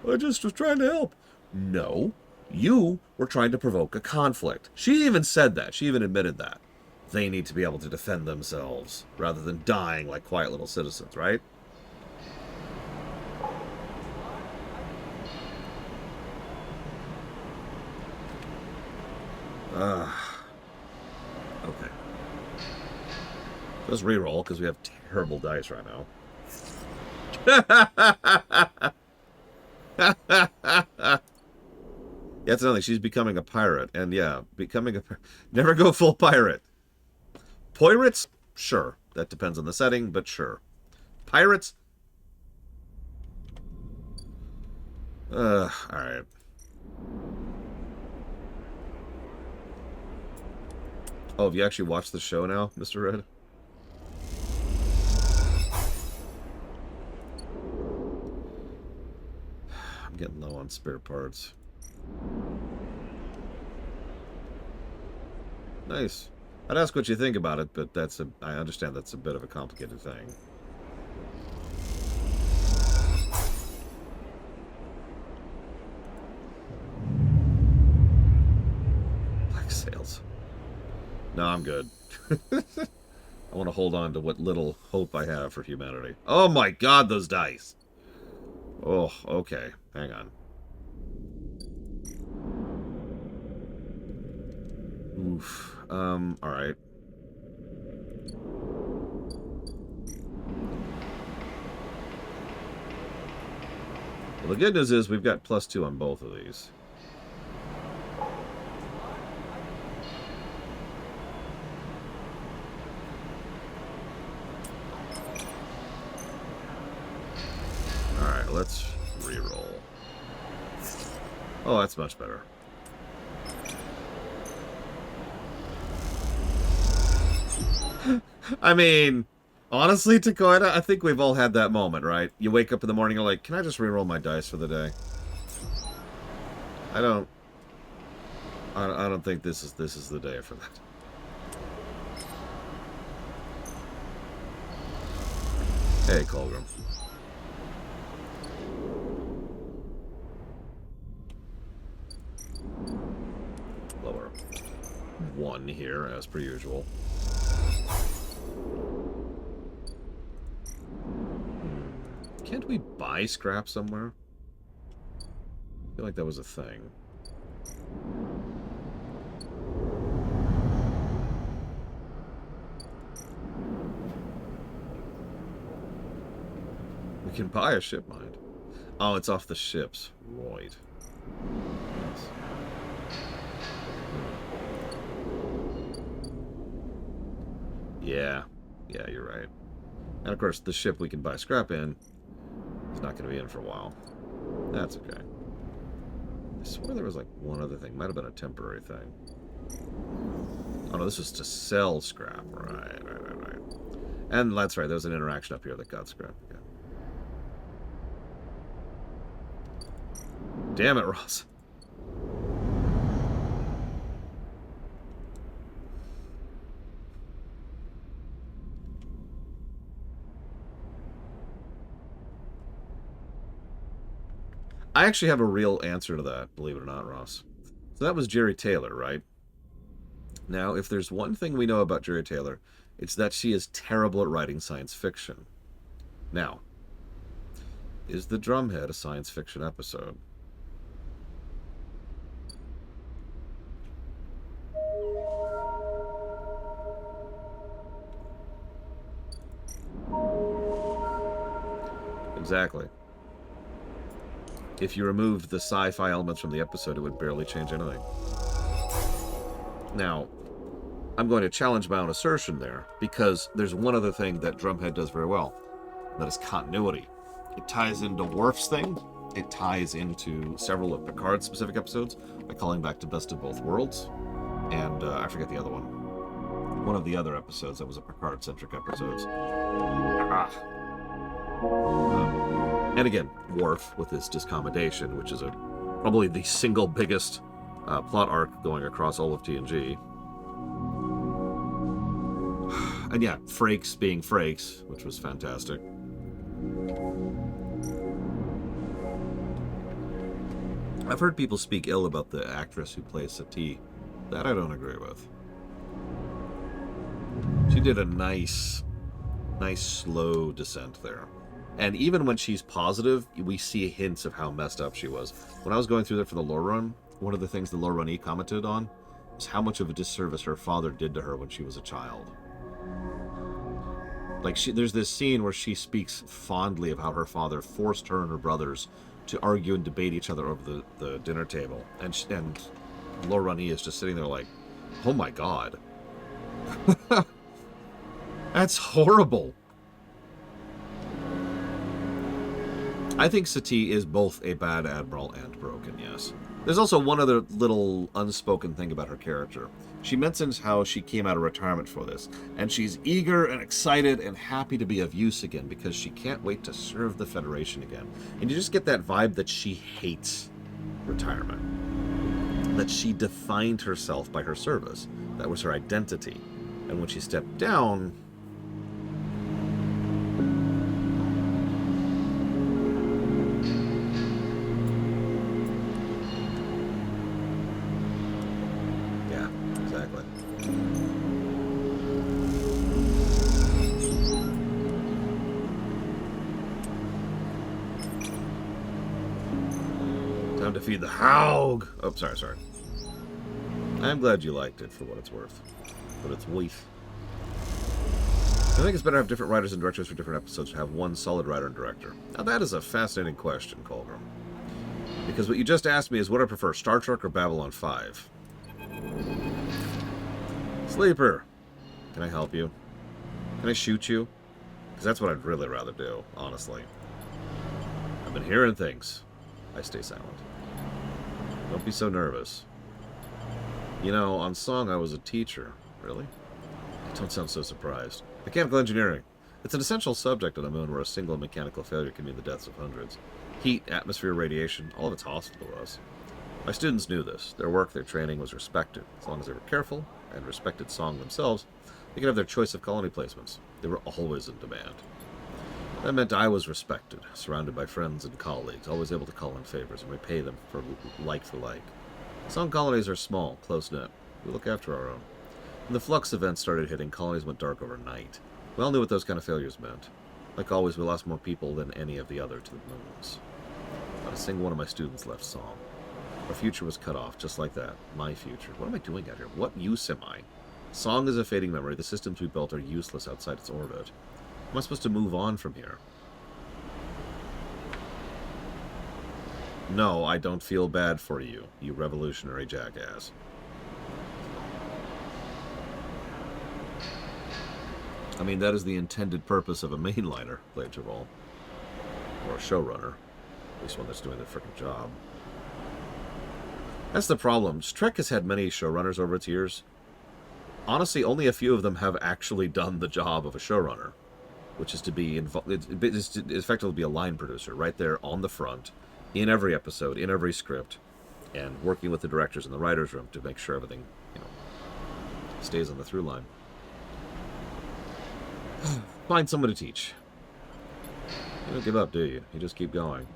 I just was trying to help. No, you were trying to provoke a conflict. She even said that. She even admitted that. They need to be able to defend themselves, rather than dying like quiet little citizens, right? Okay. Let's reroll, because we have terrible dice right now. Yeah, that's another thing. She's becoming a pirate. And yeah, becoming a... Never go full pirate. Pirates? Sure. That depends on the setting, but sure. Pirates? Alright. Oh, have you actually watched the show now, Mr. Red? I'm getting low on spare parts. Nice. I'd ask what you think about it, but I understand that's a bit of a complicated thing. Black sails. No, I'm good. I want to hold on to what little hope I have for humanity. Oh my god, those dice! Oh, okay. Hang on. Oof. Alright. Well, the good news is we've got +2 on both of these. Alright, let's reroll. Oh, that's much better. I mean, honestly, Takoida, I think we've all had that moment, right? You wake up in the morning, you're like, can I just reroll my dice for the day? I don't think this is the day for that. Hey, Colgrim. Lower 1 here, as per usual. Can't we buy scrap somewhere? I feel like that was a thing. We can buy a ship mind. Oh, it's off the ships. Right. Yes. Yeah. Yeah, you're right. And of course, the ship we can buy scrap in is not going to be in for a while. That's okay. I swear there was like one other thing. Might have been a temporary thing. Oh no, this was to sell scrap. Right. And that's right, there's an interaction up here that got scrap. Yeah. Damn it, Ross. I actually have a real answer to that, believe it or not, Ross. So that was Jeri Taylor, right? Now, if there's one thing we know about Jeri Taylor, it's that she is terrible at writing science fiction. Now, is The Drumhead a science fiction episode? Exactly. If you removed the sci-fi elements from the episode, it would barely change anything. Now, I'm going to challenge my own assertion there, because there's one other thing that Drumhead does very well. That is continuity. It ties into Worf's thing. It ties into several of Picard's specific episodes by calling back to Best of Both Worlds. And I forget the other one. One of the other episodes that was a Picard-centric episodes. And again, Worf with his discommodation, which is probably the single biggest plot arc going across all of TNG. And yeah, Frakes being Frakes, which was fantastic. I've heard people speak ill about the actress who plays Satie. That I don't agree with. She did a nice slow descent there. And even when she's positive, we see hints of how messed up she was. When I was going through there for the lore run, one of the things the lore runee commented on was how much of a disservice her father did to her when she was a child. Like, there's this scene where she speaks fondly of how her father forced her and her brothers to argue and debate each other over the dinner table. And lore runee is just sitting there like, oh my god. That's horrible. I think Satie is both a bad admiral and broken, yes. There's also one other little unspoken thing about her character. She mentions how she came out of retirement for this, and she's eager and excited and happy to be of use again because she can't wait to serve the Federation again. And you just get that vibe that she hates retirement. That she defined herself by her service. That was her identity. And when she stepped down... Time to feed the Haug! Oh, sorry. I'm glad you liked it for what it's worth. But it's worth. I think it's better to have different writers and directors for different episodes to have one solid writer and director. Now that is a fascinating question, Colgrim. Because what you just asked me is what I prefer, Star Trek or Babylon 5? Sleeper! Can I help you? Can I shoot you? Because that's what I'd really rather do, honestly. I've been hearing things. I stay silent. Don't be so nervous. You know, on Song I was a teacher. Really? Don't sound so surprised. Mechanical engineering. It's an essential subject on the moon where a single mechanical failure can mean the deaths of hundreds. Heat, atmosphere, radiation, all of it's hostile to us. My students knew this. Their work, their training was respected. As long as they were careful and respected Song themselves, they could have their choice of colony placements. They were always in demand. That meant I was respected, surrounded by friends and colleagues, always able to call in favors and repay them for like. Some colonies are small, close-knit. We look after our own. When the Flux event started hitting, colonies went dark overnight. We all knew what those kind of failures meant. Like always, we lost more people than any of the other to the moons. Not a single one of my students left Song. Our future was cut off, just like that. My future. What am I doing out here? What use am I? Song is a fading memory. The systems we built are useless outside its orbit. Am I supposed to move on from here? No, I don't feel bad for you, you revolutionary jackass. I mean, that is the intended purpose of a mainliner, Plagiaval. Or a showrunner. At least one that's doing the frickin' job. That's the problem. Trek has had many showrunners over its years. Honestly, only a few of them have actually done the job of a showrunner, which is to be effectively be a line producer right there on the front, in every episode, in every script, and working with the directors in the writers' room to make sure everything, stays on the through line. Find someone to teach. You don't give up, do you? You just keep going.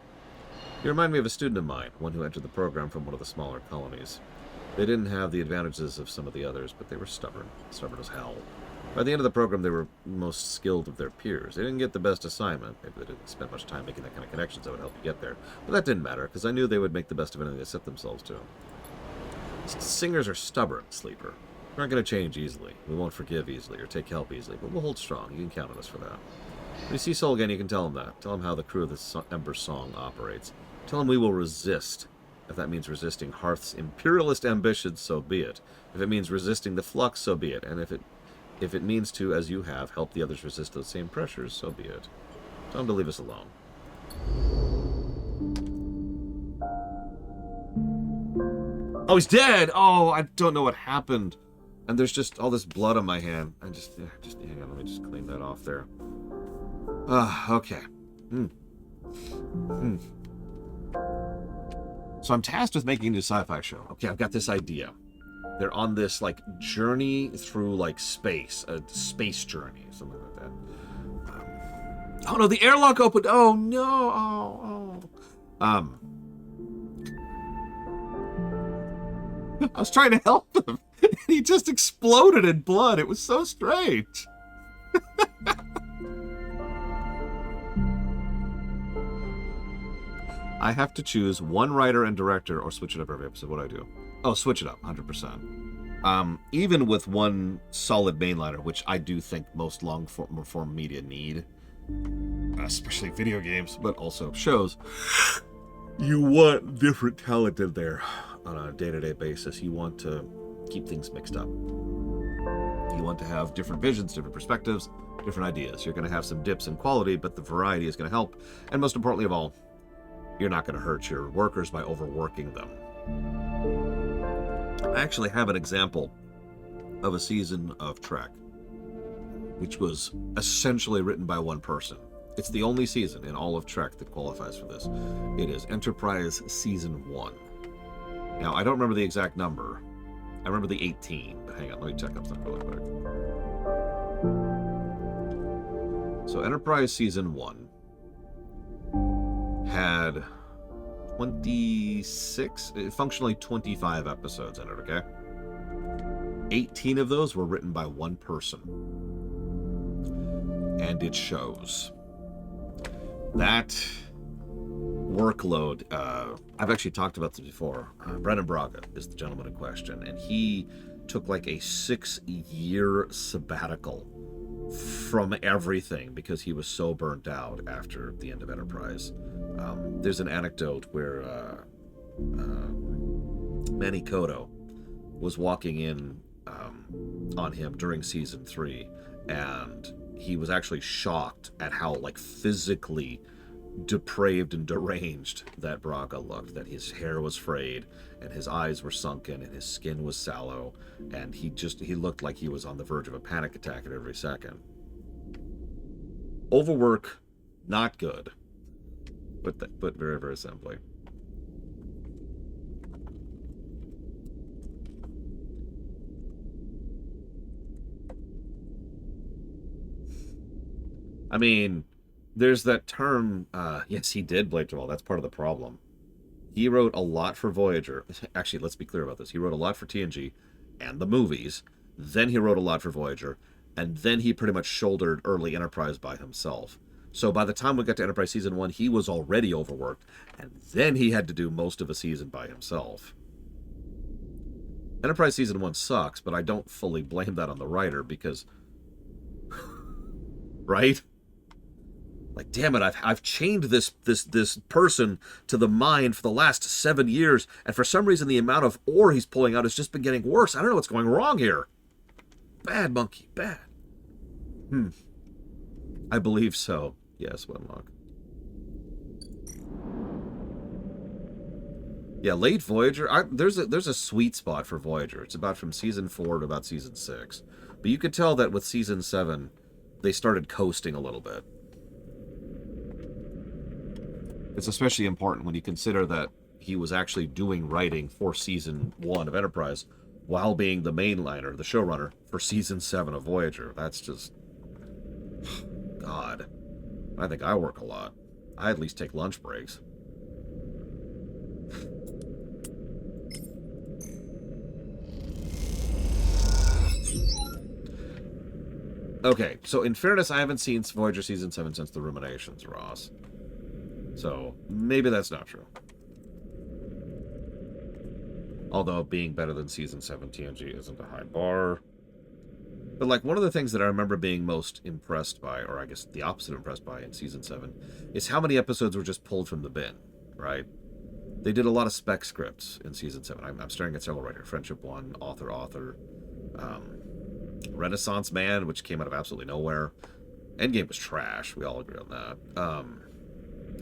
You remind me of a student of mine, one who entered the program from one of the smaller colonies. They didn't have the advantages of some of the others, but they were stubborn as hell. By the end of the program, they were most skilled of their peers. They didn't get the best assignment. Maybe they didn't spend much time making that kind of connections that would help you get there. But that didn't matter, because I knew they would make the best of anything they set themselves to. Singers are stubborn, Sleeper. We're not going to change easily. We won't forgive easily or take help easily, but we'll hold strong. You can count on us for that. When you see Soul again, you can tell him that. Tell him how the crew of the Ember Song operates. Tell him we will resist. If that means resisting Hearth's imperialist ambitions, so be it. If it means resisting the Flux, so be it. And if it means to, as you have, help the others resist those same pressures, so be it. Tell him to leave us alone. Oh, he's dead! Oh, I don't know what happened. And there's just all this blood on my hand. Just hang on, let me just clean that off there. Okay. So I'm tasked with making a new sci-fi show. Okay, I've got this idea. They're on this, journey through, space. A space journey, something like that. Oh, no, the airlock opened. Oh, no. I was trying to help him, and he just exploded in blood. It was so strange. I have to choose one writer and director or switch it up every episode. What do I do? Oh, switch it up, 100%. Even with one solid mainliner, which I do think most long-form media need, especially video games, but also shows, you want different talent in there on a day-to-day basis. You want to keep things mixed up. You want to have different visions, different perspectives, different ideas. You're going to have some dips in quality, but the variety is going to help. And most importantly of all, you're not going to hurt your workers by overworking them. I actually have an example of a season of Trek, which was essentially written by one person. It's the only season in all of Trek that qualifies for this. It is Enterprise Season 1. Now, I don't remember the exact number. I remember the 18, but hang on, let me check up something really quick. So Enterprise Season 1 had functionally 25 episodes in it, okay? 18 of those were written by one person. And it shows. That workload, I've actually talked about this before. Brennan Braga is the gentleman in question, and he took a 6-year sabbatical from everything because he was so burnt out after the end of Enterprise. There's an anecdote where Manny Koto was walking in on him during season 3, and he was actually shocked at how physically depraved and deranged that Braga looked, that his hair was frayed and his eyes were sunken and his skin was sallow, and he looked like he was on the verge of a panic attack at every second. Overwork, not good, but very, very simply. I mean, There's that term, yes, he did, Blake Jamal. That's part of the problem. He wrote a lot for Voyager. Actually, let's be clear about this. He wrote a lot for TNG and the movies. Then he wrote a lot for Voyager. And then he pretty much shouldered early Enterprise by himself. So by the time we got to Enterprise Season 1, he was already overworked. And then he had to do most of a season by himself. Enterprise Season 1 sucks, but I don't fully blame that on the writer because... right? Like, damn it, I've chained this person to the mine for the last 7 years, and for some reason the amount of ore he's pulling out has just been getting worse. I don't know what's going wrong here. Bad, Monkey, bad. I believe so. Yes, Wenlock. Yeah, late Voyager. There's a sweet spot for Voyager. It's about from Season 4 to about Season 6. But you could tell that with Season 7, they started coasting a little bit. It's especially important when you consider that he was actually doing writing for Season 1 of Enterprise while being the mainliner, the showrunner, for Season 7 of Voyager. That's just... God. I think I work a lot. I at least take lunch breaks. Okay, so in fairness, I haven't seen Voyager Season 7 since the Ruminations, Ross. So, maybe that's not true. Although, being better than Season 7 TNG isn't a high bar. But, like, one of the things that I remember being most impressed by, or I guess the opposite of impressed by in Season 7, is how many episodes were just pulled from the bin, right? They did a lot of spec scripts in Season 7. I'm staring at several right here. Friendship 1, Author, Renaissance Man, which came out of absolutely nowhere. Endgame was trash. We all agree on that.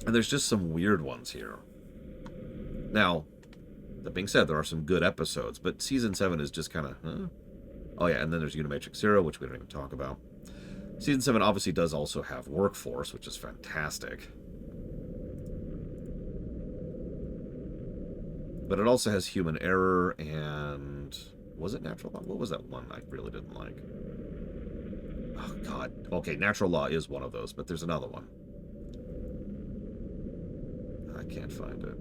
And there's just some weird ones here. Now, that being said, there are some good episodes, but Season 7 is just kind of, huh? Oh yeah, and then there's Unimatrix Zero, which we don't even talk about. Season 7 obviously does also have Workforce, which is fantastic. But it also has Human Error and... Was it Natural Law? What was that one I really didn't like? Oh, God. Okay, Natural Law is one of those, but there's another one. I can't find it.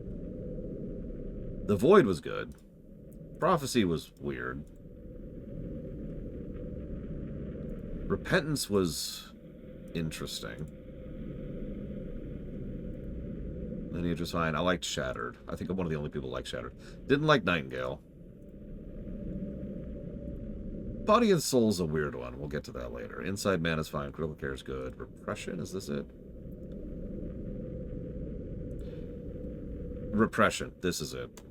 The Void was good. Prophecy was weird. Repentance was interesting. Lineage was fine. I liked Shattered. I think I'm one of the only people who like Shattered. Didn't like Nightingale. Body and Soul's a weird one. We'll get to that later. Inside Man is fine. Critical Care is good. Repression, is this it? Repression. This is it.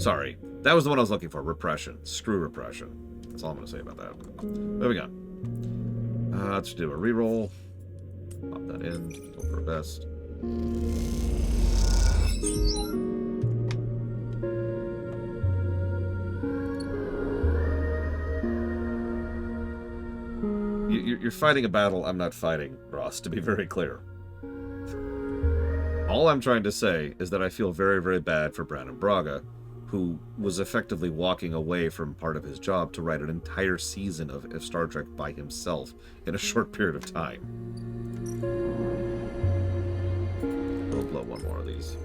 Sorry. That was the one I was looking for. Repression. Screw Repression. That's all I'm going to say about that. Moving on. Let's do a reroll. Pop that in. Hope for best. You're fighting a battle I'm not fighting, Ross, to be very clear. All I'm trying to say is that I feel very, very bad for Brannon Braga, who was effectively walking away from part of his job to write an entire season of Star Trek by himself in a short period of time. We'll blow one more of these.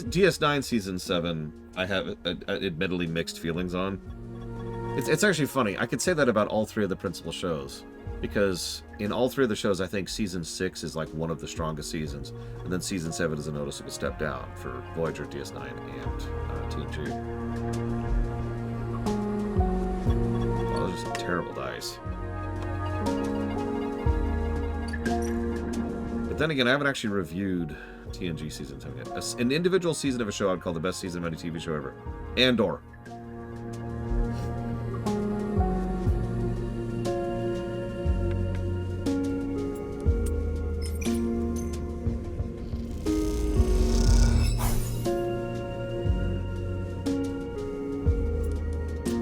DS9 Season 7, I have admittedly mixed feelings on. It's actually funny. I could say that about all three of the principal shows. Because in all three of the shows, I think Season 6 is like one of the strongest seasons. And then Season 7 is a noticeable step down for Voyager, DS9, and TNG. Oh, those are some terrible dice. But then again, I haven't actually reviewed TNG season 10. An individual season of a show I'd call the best season of any TV show ever. Andor.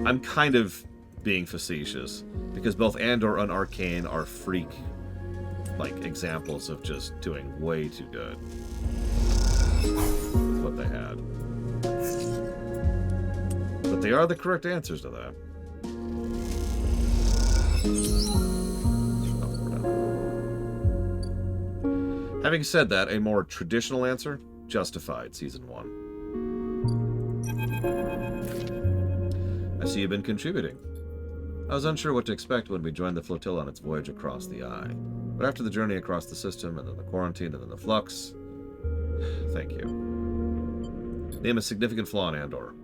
I'm kind of being facetious, because both Andor and Arcane are freak, like, examples of just doing way too good with what they had. But they are the correct answers to that. Having said that, a more traditional answer, Justified, Season 1. I see you've been contributing. I was unsure what to expect when we joined the flotilla on its voyage across the Eye. But after the journey across the system, and then the quarantine, and then the flux... Thank you. Name a significant flaw in Andor.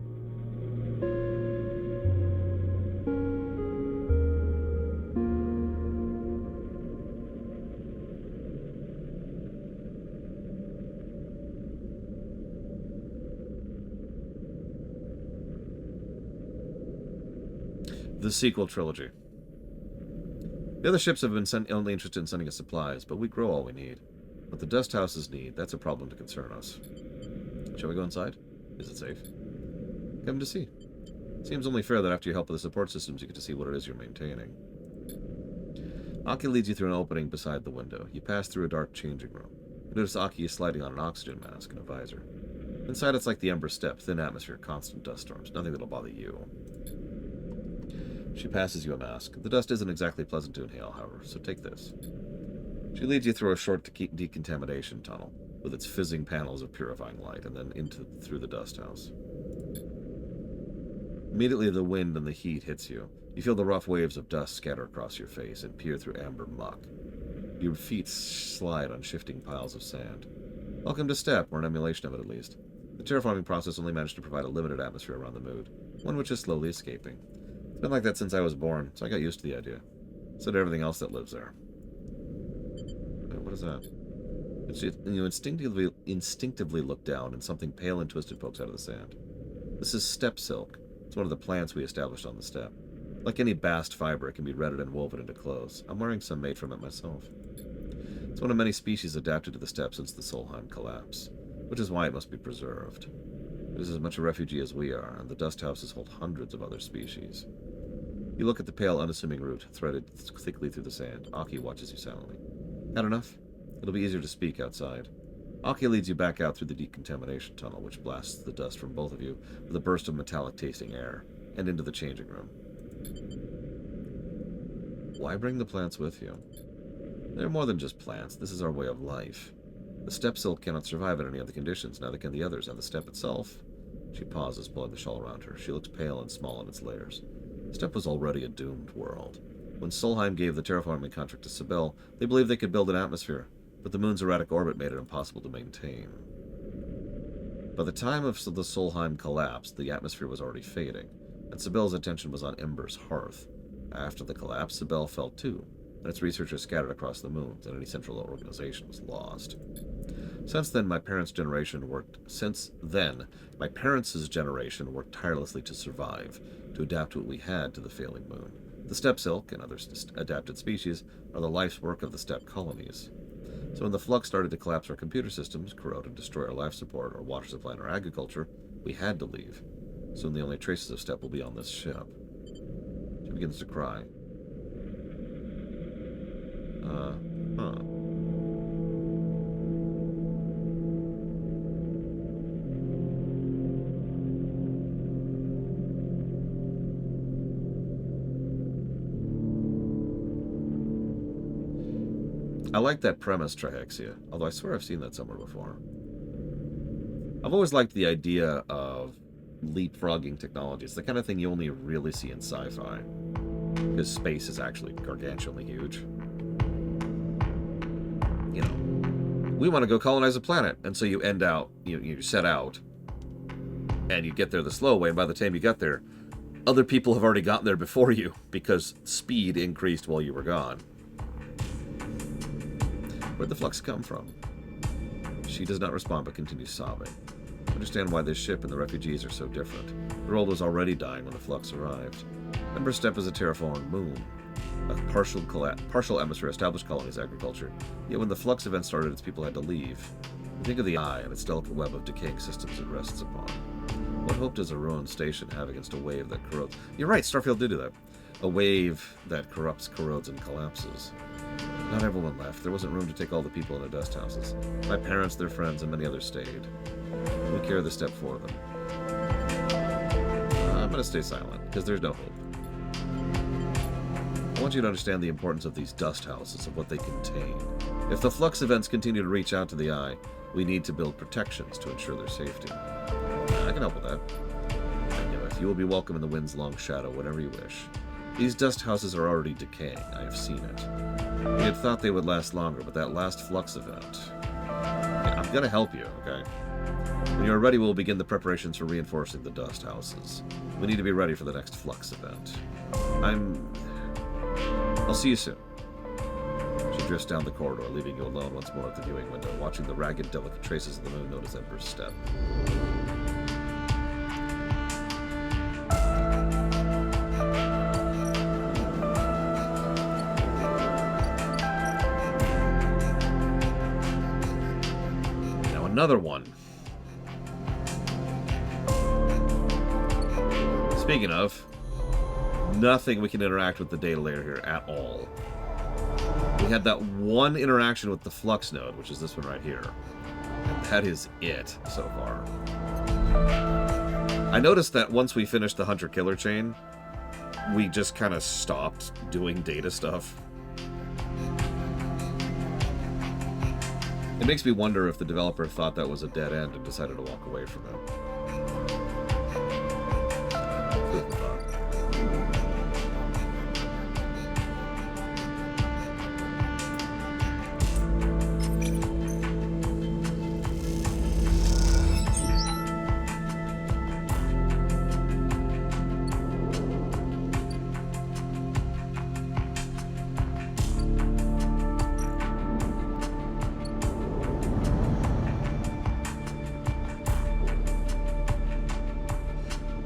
The sequel trilogy. The other ships have been only interested in sending us supplies, but we grow all we need. What the dust houses need, that's a problem to concern us. Shall we go inside? Is it safe? Come to see. Seems only fair that after you help with the support systems, you get to see what it is you're maintaining. Aki leads you through an opening beside the window. You pass through a dark changing room. You notice Aki is sliding on an oxygen mask and a visor. Inside it's like the Ember Step, thin atmosphere, constant dust storms, nothing that'll bother you. She passes you a mask. The dust isn't exactly pleasant to inhale, however, so take this. She leads you through a short decontamination tunnel, with its fizzing panels of purifying light, and then through the dust house. Immediately the wind and the heat hits you. You feel the rough waves of dust scatter across your face and peer through amber muck. Your feet slide on shifting piles of sand. Welcome to Step, or an emulation of it at least. The terraforming process only managed to provide a limited atmosphere around the mood, one which is slowly escaping. It's been like that since I was born, so I got used to the idea. So did everything else that lives there. What is that? You instinctively look down, and something pale and twisted pokes out of the sand. This is Step Silk. It's one of the plants we established on the Step. Like any bast fiber, it can be retted and woven into clothes. I'm wearing some made from it myself. It's one of many species adapted to the Steppe since the Solheim collapse, which is why it must be preserved. It is as much a refugee as we are, and the dust houses hold hundreds of other species. You look at the pale, unassuming root, threaded thickly through the sand. Aki watches you silently. Had enough? It'll be easier to speak outside. Aki leads you back out through the decontamination tunnel, which blasts the dust from both of you with a burst of metallic-tasting air, and into the changing room. Why bring the plants with you? They're more than just plants. This is our way of life. The steppe silk cannot survive in any other conditions, neither can the others, and the steppe itself... She pauses, pulling the shawl around her. She looks pale and small in its layers. Steppe was already a doomed world. When Solheim gave the terraforming contract to Sibel, they believed they could build an atmosphere, but the moon's erratic orbit made it impossible to maintain. By the time of the Solheim collapse, the atmosphere was already fading, and Sibel's attention was on Ember's hearth. After the collapse, Sibel fell too, and its researchers scattered across the moons, and any central organization was lost. Since then, my parents' generation worked tirelessly to survive, to adapt what we had to the failing moon. The steppe silk and other adapted species are the life's work of the steppe colonies. So when the flux started to collapse our computer systems, corrode and destroy our life support, our water supply, and our agriculture, we had to leave. Soon the only traces of steppe will be on this ship. She begins to cry. I like that premise, Trihexia, although I swear I've seen that somewhere before. I've always liked the idea of leapfrogging technology. It's the kind of thing you only really see in sci-fi, because space is actually gargantuanly huge. You know, we want to go colonize a planet, and so you set out, and you get there the slow way, and by the time you get there, other people have already gotten there before you, because speed increased while you were gone. Where'd the flux come from? She does not respond but continues sobbing. Understand why this ship and the refugees are so different. The world was already dying when the Flux arrived. Ember Step is a terraformed moon. A partial atmosphere established colonies agriculture. Yet when the Flux event started, its people had to leave. Think of the Eye and its delicate web of decaying systems it rests upon. What hope does a ruined station have against a wave that corrodes? You're right, Starfield did do that. A wave that corrupts, corrodes, and collapses. Not everyone left. There wasn't room to take all the people in the dust houses. My parents, their friends, and many others stayed. We carry the step for them. I'm going to stay silent, because there's no hope. I want you to understand the importance of these dust houses, of what they contain. If the Flux events continue to reach out to the Eye, we need to build protections to ensure their safety. I can help with that. Anyway, you will be welcome in the wind's long shadow, whatever you wish. These dust houses are already decaying. I have seen it. We had thought they would last longer, but that last Flux event... Yeah, I'm going to help you, okay? When you are ready, we will begin the preparations for reinforcing the dust houses. We need to be ready for the next Flux event. I'll see you soon. She drifts down the corridor, leaving you alone once more at the viewing window, watching the ragged, delicate traces of the moon known as Ember's Step. Now another one. Speaking of, nothing we can interact with the data layer here at all. We had that one interaction with the Flux node, which is this one right here. And that is it so far. I noticed that once we finished the Hunter-Killer chain, we just kind of stopped doing data stuff. It makes me wonder if the developer thought that was a dead end and decided to walk away from it.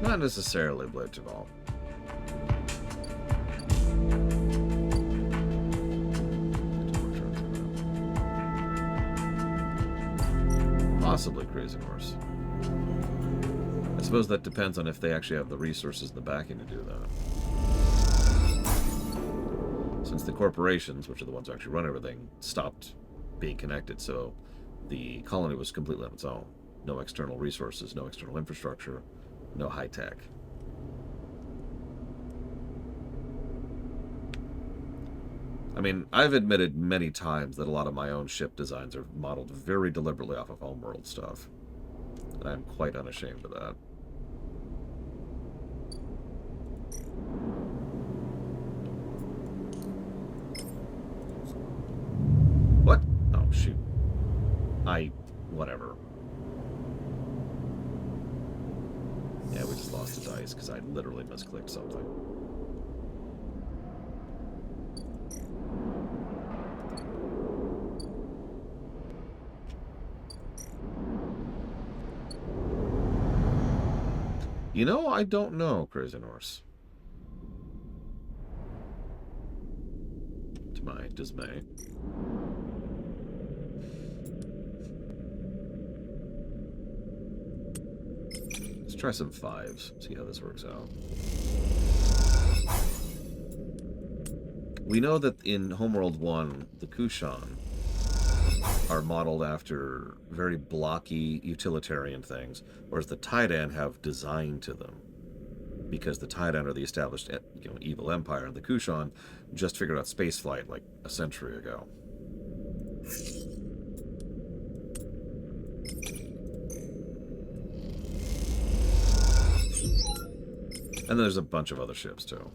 Not necessarily Blade to Ball. Possibly Crazy Horse. I suppose that depends on if they actually have the resources in the backing to do that. Since the corporations, which are the ones who actually run everything, stopped being connected, so the colony was completely on its own. No external resources, no external infrastructure, no high tech. I mean, I've admitted many times that a lot of my own ship designs are modeled very deliberately off of Homeworld stuff. And I'm quite unashamed of that. What? Oh, shoot. Whatever. Yeah, we just lost a dice because I literally misclicked something. You know, I don't know, Crazy Horse. To my dismay. Let's try some 5s, see how this works out. We know that in Homeworld 1, the Kushan are modeled after very blocky utilitarian things, whereas the Taiidan have design to them. Because the Taiidan are the established, evil empire, and the Kushan just figured out spaceflight like a century ago. And there's a bunch of other ships, too.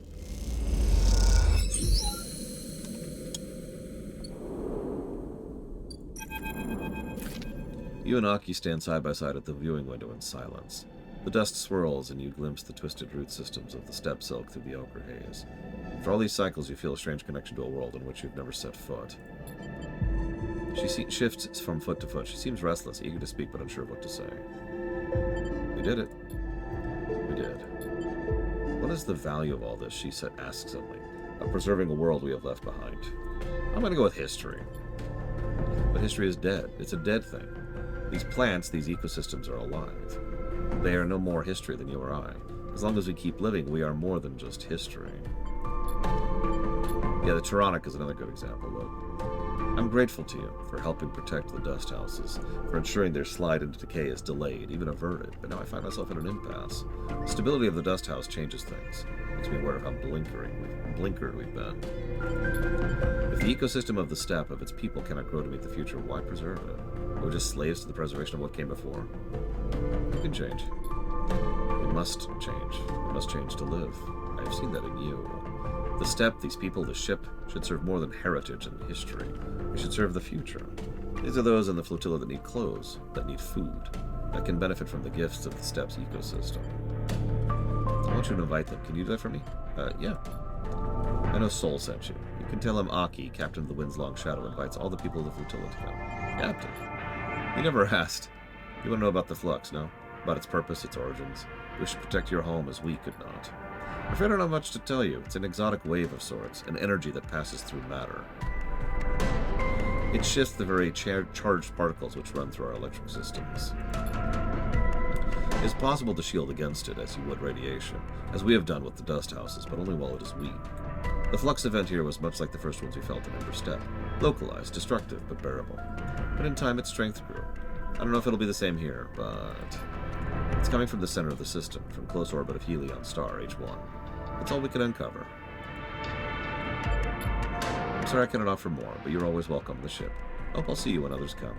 You and Aki stand side by side at the viewing window in silence. The dust swirls, and you glimpse the twisted root systems of the steppe silk through the ochre haze. For all these cycles, you feel a strange connection to a world in which you've never set foot. She shifts from foot to foot. She seems restless, eager to speak, but unsure of what to say. We did it. We did. What is the value of all this? She asks suddenly. Of preserving a world we have left behind. I'm going to go with history. But history is dead. It's a dead thing. These plants, these ecosystems are alive. They are no more history than you or I. As long as we keep living, we are more than just history. Yeah, the Tyrannic is another good example, look. I'm grateful to you for helping protect the dust houses, for ensuring their slide into decay is delayed, even averted, but now I find myself in an impasse. The stability of the dust house changes things. Makes me aware of how blinkered we've been. If the ecosystem of the steppe, of its people, cannot grow to meet the future, why preserve it? Are we just slaves to the preservation of what came before? We can change. We must change. We must change to live. I have seen that in you. The steppe, these people, the ship, should serve more than heritage and history. We should serve the future. These are those in the flotilla that need clothes, that need food, that can benefit from the gifts of the steppe's ecosystem. I want you to invite them. Can you do that for me? Yeah. I know Sol sent you. You can tell him Aki, captain of the Wind's Long Shadow, invites all the people of the flotilla to come. Captain? You never asked. You want to know about the flux, no? About its purpose, its origins. We should protect your home as we could not. I'm afraid I don't have much to tell you. It's an exotic wave of sorts, an energy that passes through matter. It shifts the very charged particles which run through our electric systems. It is possible to shield against it as you would radiation, as we have done with the dust houses, but only while it is weak. The flux event here was much like the first ones we felt in Ember Steppe. Localized, destructive, but bearable. But in time its strength grew. I don't know if it'll be the same here, but it's coming from the center of the system, from close orbit of Helion star H1. That's all we could uncover. I'm sorry I cannot offer more, but you're always welcome on the ship. I hope I'll see you when others come.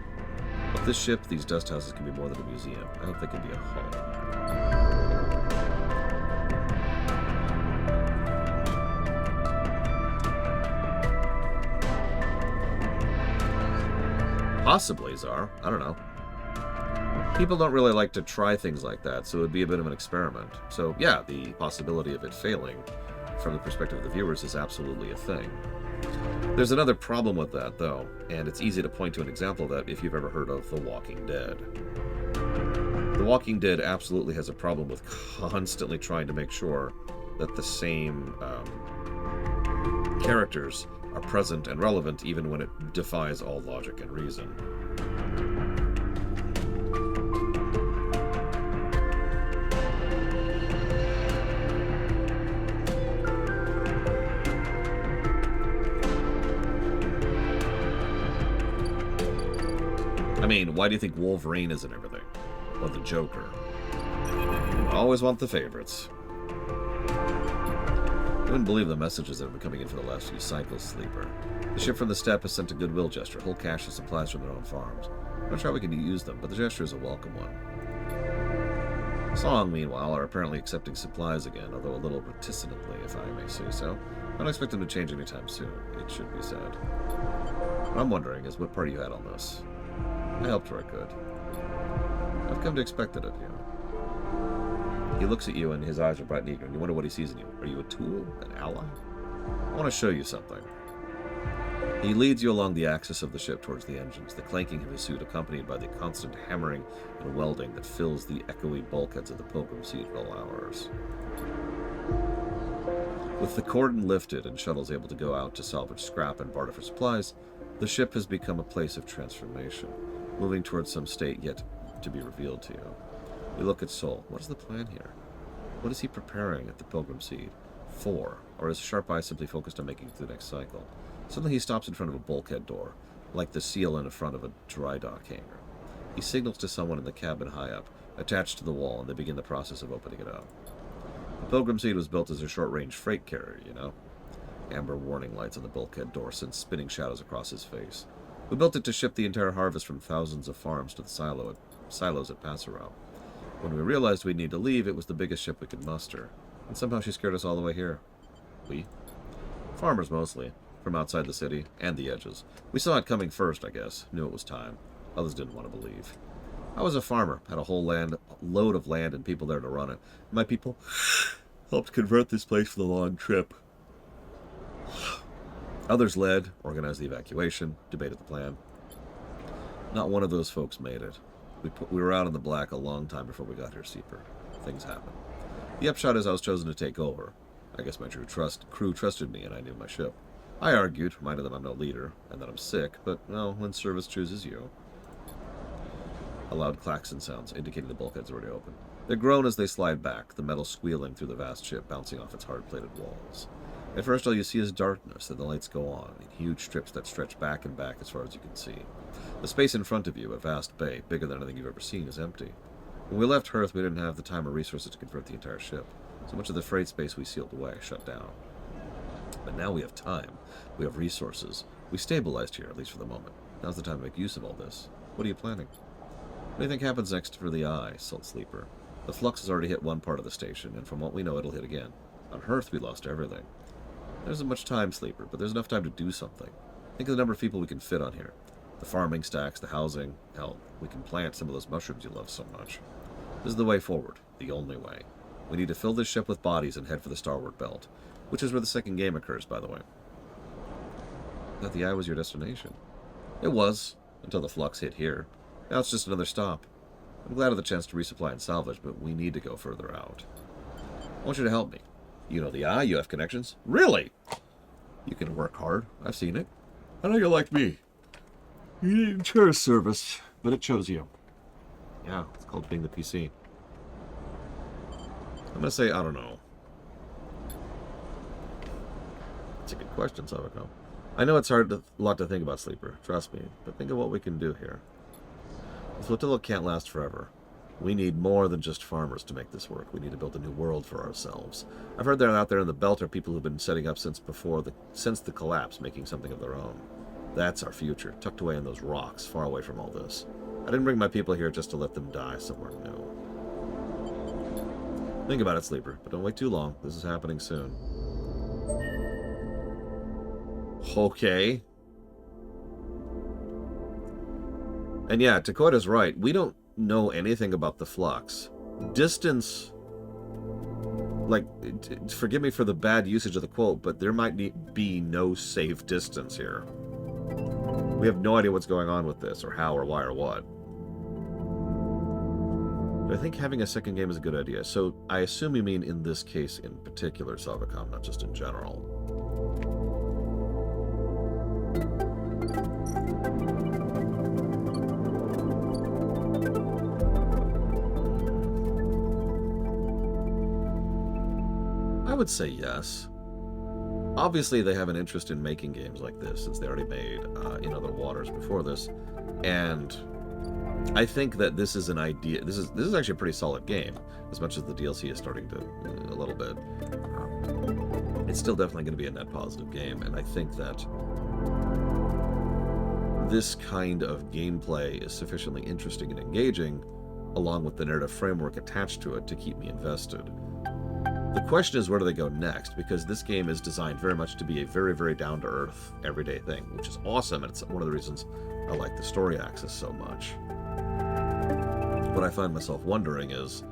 With this ship, these dust houses can be more than a museum. I hope they can be a home. Possibly, Czar. I don't know. People don't really like to try things like that, so it would be a bit of an experiment. So, yeah, the possibility of it failing from the perspective of the viewers is absolutely a thing. There's another problem with that, though, and it's easy to point to an example of that if you've ever heard of The Walking Dead. The Walking Dead absolutely has a problem with constantly trying to make sure that the same characters are present and relevant even when it defies all logic and reason. I mean, why do you think Wolverine is in everything? Or the Joker? I always want the favorites. I wouldn't believe the messages that have been coming in for the last few cycles, Sleeper. The ship from the steppe has sent a goodwill gesture, a whole cache of supplies from their own farms. I'm not sure how we can use them, but the gesture is a welcome one. Song, meanwhile, are apparently accepting supplies again, although a little reticently, if I may say so. I don't expect them to change anytime soon, it should be said. What I'm wondering is what part you had on this. I helped where I could. I've come to expect it of you. He looks at you and his eyes are bright and eager, and you wonder what he sees in you. Are you a tool? An ally? I want to show you something. He leads you along the axis of the ship towards the engines, the clanking of his suit accompanied by the constant hammering and welding that fills the echoey bulkheads of the Pilgrim seat at all hours. With the cordon lifted and shuttles able to go out to salvage scrap and barter for supplies, the ship has become a place of transformation, moving towards some state yet to be revealed to you. You look at Sol. What is the plan here? What is he preparing at the Pilgrim Seed for? Or is sharp eye simply focused on making it to the next cycle? Suddenly he stops in front of a bulkhead door, like the seal in the front of a dry dock hangar. He signals to someone in the cabin high up, attached to the wall, and they begin the process of opening it up. The Pilgrim Seed was built as a short-range freight carrier, you know? Amber warning lights on the bulkhead door send spinning shadows across his face. We built it to ship the entire harvest from thousands of farms to the silos at Passerelle. When we realized we'd need to leave, it was the biggest ship we could muster. And somehow she scared us all the way here. We? Farmers, mostly. From outside the city, and the edges. We saw it coming first, I guess. Knew it was time. Others didn't want to believe. I was a farmer. Had a whole load of land and people there to run it. My people helped convert this place for the long trip. Others led, organized the evacuation, debated the plan. Not one of those folks made it. We were out in the black a long time before we got here, Seeper. Things happen. The upshot is I was chosen to take over. I guess my crew trusted me and I knew my ship. I argued, reminded them I'm no leader, and that I'm sick, but, well, when service chooses you. A loud klaxon sounds, indicating the bulkhead's already open. They groan as they slide back, the metal squealing through the vast ship, bouncing off its hard-plated walls. At first, all you see is darkness, then the lights go on, in huge strips that stretch back and back as far as you can see. The space in front of you, a vast bay, bigger than anything you've ever seen, is empty. When we left Hearth, we didn't have the time or resources to convert the entire ship. So much of the freight space we sealed away, shut down. But now we have time. We have resources. We stabilized here, at least for the moment. Now's the time to make use of all this. What are you planning? What do you think happens next for the Eye, Salt Sleeper? The flux has already hit one part of the station, and from what we know, it'll hit again. On Hearth, we lost everything. There isn't much time, Sleeper, but there's enough time to do something. Think of the number of people we can fit on here. The farming stacks, the housing. Hell, we can plant some of those mushrooms you love so much. This is the way forward. The only way. We need to fill this ship with bodies and head for the Starward Belt, which is where the second game occurs, by the way. I thought the Eye was your destination. It was, until the flux hit here. Now it's just another stop. I'm glad of the chance to resupply and salvage, but we need to go further out. I want you to help me. You know the Eye, you have connections. Really? You can work hard. I've seen it. I know you're like me. You need tourist service, but it chose you. Yeah, it's called being the PC. I'm gonna say, I don't know. It's a good question, Savako. I know it's a lot to think about, Sleeper. Trust me. But think of what we can do here. The flotilla can't last forever. We need more than just farmers to make this work. We need to build a new world for ourselves. I've heard that out there in the belt are people who've been setting up since the collapse, making something of their own. That's our future, tucked away in those rocks, far away from all this. I didn't bring my people here just to let them die somewhere new. Think about it, Sleeper, but don't wait too long. This is happening soon. Okay. And yeah, Takoida's right. We don't know anything about the flux. Distance, like, forgive me for the bad usage of the quote, but there might be no safe distance here. We have no idea what's going on with this, or how, or why, or what. But I think having a second game is a good idea. So I assume you mean in this case in particular, Salvacom, not just in general. I would say yes. Obviously, they have an interest in making games like this, since they already made in other waters before this, and I think that this is an idea. This is actually a pretty solid game, as much as the DLC is starting to a little bit. It's still definitely going to be a net positive game, and I think that this kind of gameplay is sufficiently interesting and engaging, along with the narrative framework attached to it, to keep me invested. The question is, where do they go next? Because this game is designed very much to be a very, very down-to-earth, everyday thing, which is awesome, and it's one of the reasons I like the story axis so much. What I find myself wondering is,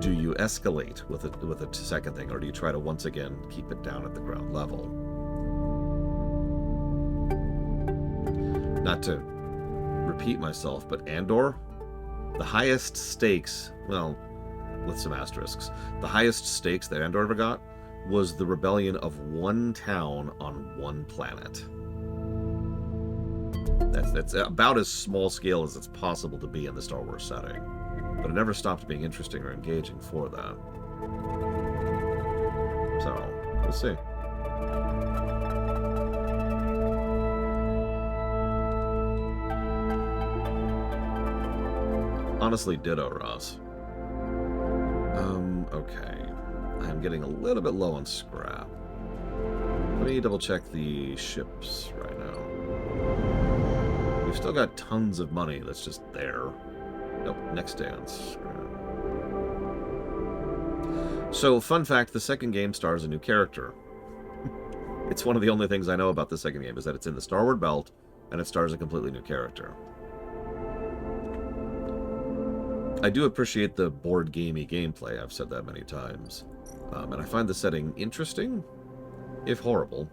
do you escalate with a second thing, or do you try to once again keep it down at the ground level? Not to repeat myself, but Andor, the highest stakes, well, with some asterisks, the highest stakes that Andor ever got was the rebellion of one town on one planet. That's about as small scale as it's possible to be in the Star Wars setting. But it never stopped being interesting or engaging for that. So, we'll see. Honestly, ditto, Ross. Okay. I'm getting a little bit low on scrap. Let me double check the ships right now. We've still got tons of money that's just there. Nope, next day on scrap. So, fun fact, the second game stars a new character. It's one of the only things I know about the second game, is that it's in the Starward Belt, and it stars a completely new character. I do appreciate the board gamey gameplay, I've said that many times. And I find the setting interesting, if horrible.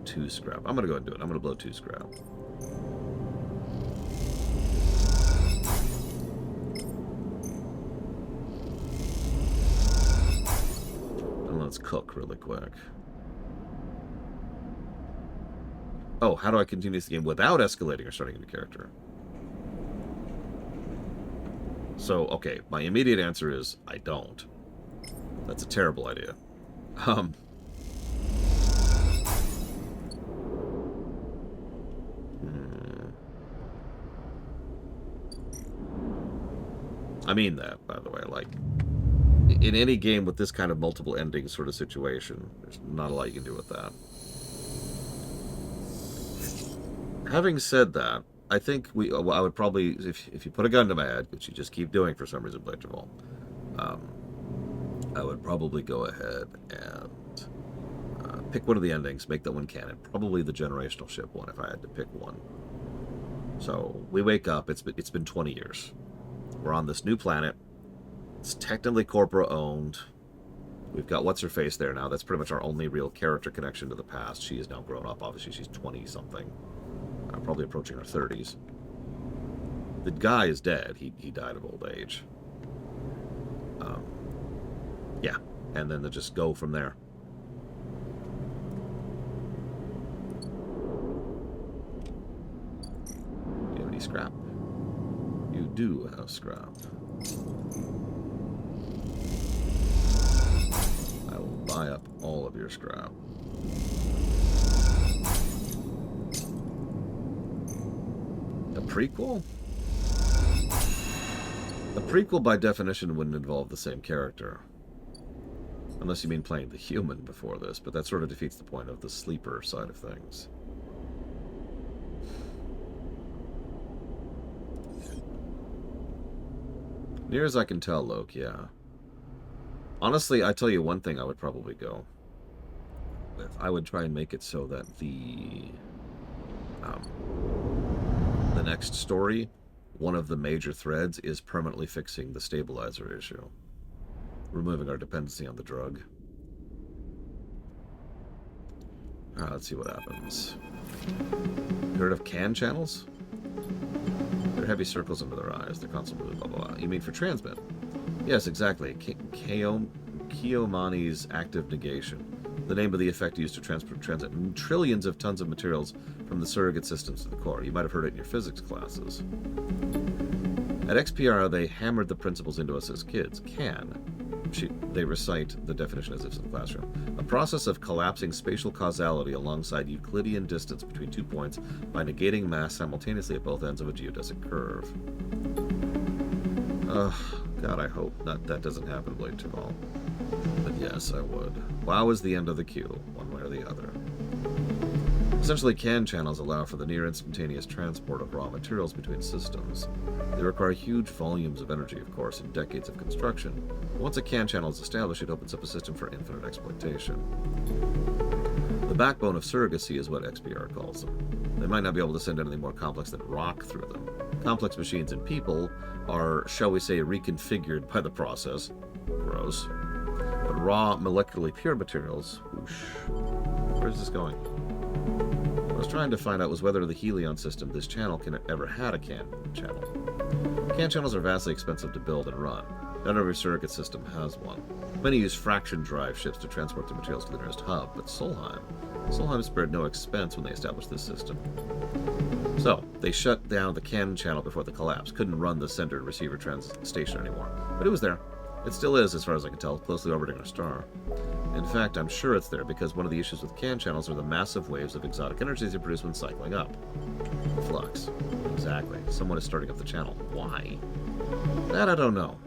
2 scrap. I'm going to go ahead and do it. I'm going to blow 2 scrap. And let's cook really quick. Oh, how do I continue this game without escalating or starting a new character? So, okay, my immediate answer is I don't. That's a terrible idea. I mean that, by the way. Like, in any game with this kind of multiple ending sort of situation, there's not a lot you can do with that. Having said that, I think I would probably, if you put a gun to my head, which you just keep doing for some reason, Blade Javal, I would probably go ahead and pick one of the endings, make that one canon. Probably the generational ship one, if I had to pick one. So we wake up. It's been 20 years. We're on this new planet. It's technically Corpora owned. We've got what's her face there now. That's pretty much our only real character connection to the past. She is now grown up. Obviously, she's 20 something. Probably approaching her 30s. The guy is dead. He died of old age. Yeah, and then they just go from there. Do you have any scrap? You do have scrap. I will buy up all of your scrap. A prequel? A prequel, by definition, wouldn't involve the same character. Unless you mean playing the human before this, but that sort of defeats the point of the sleeper side of things. Near as I can tell, Loke, yeah. Honestly, I tell you one thing I would probably go with. I would try and make it so that the next story, one of the major threads, is permanently fixing the stabilizer issue. Removing our dependency on the drug. Let's see what happens. Heard of CAN channels? They're heavy circles under their eyes. They're constantly blah, blah, blah. You mean for transmit? Yes, exactly. Kiyomani's active negation. The name of the effect used to transmit trillions of tons of materials from the surrogate systems to the core. You might have heard it in your physics classes. At XPR, they hammered the principles into us as kids. CAN. They recite the definition as if it's in the classroom. A process of collapsing spatial causality alongside Euclidean distance between 2 points by negating mass simultaneously at both ends of a geodesic curve. God, I hope that doesn't happen, Blade Javal. But yes, I would. WoW is the end of the queue, one way or the other. Essentially, CAN channels allow for the near-instantaneous transport of raw materials between systems. They require huge volumes of energy, of course, and decades of construction. Once a CAN channel is established, it opens up a system for infinite exploitation. The backbone of surrogacy is what XPR calls them. They might not be able to send anything more complex than rock through them. Complex machines and people are, shall we say, reconfigured by the process. Gross. But raw, molecularly pure materials, whoosh. Where's this going? What I was trying to find out was whether the Helion system, this channel, can ever had a CAN channel. CAN channels are vastly expensive to build and run. Not every surrogate system has one. Many use fraction drive ships to transport the materials to the nearest hub, but Solheim spared no expense when they established this system. So, they shut down the CAN channel before the collapse, couldn't run the sender and receiver station anymore. But it was there. It still is, as far as I can tell, closely orbiting our star. In fact, I'm sure it's there because one of the issues with CAN channels are the massive waves of exotic energies they produce when cycling up. Flux. Exactly. Someone is starting up the channel. Why? That I don't know.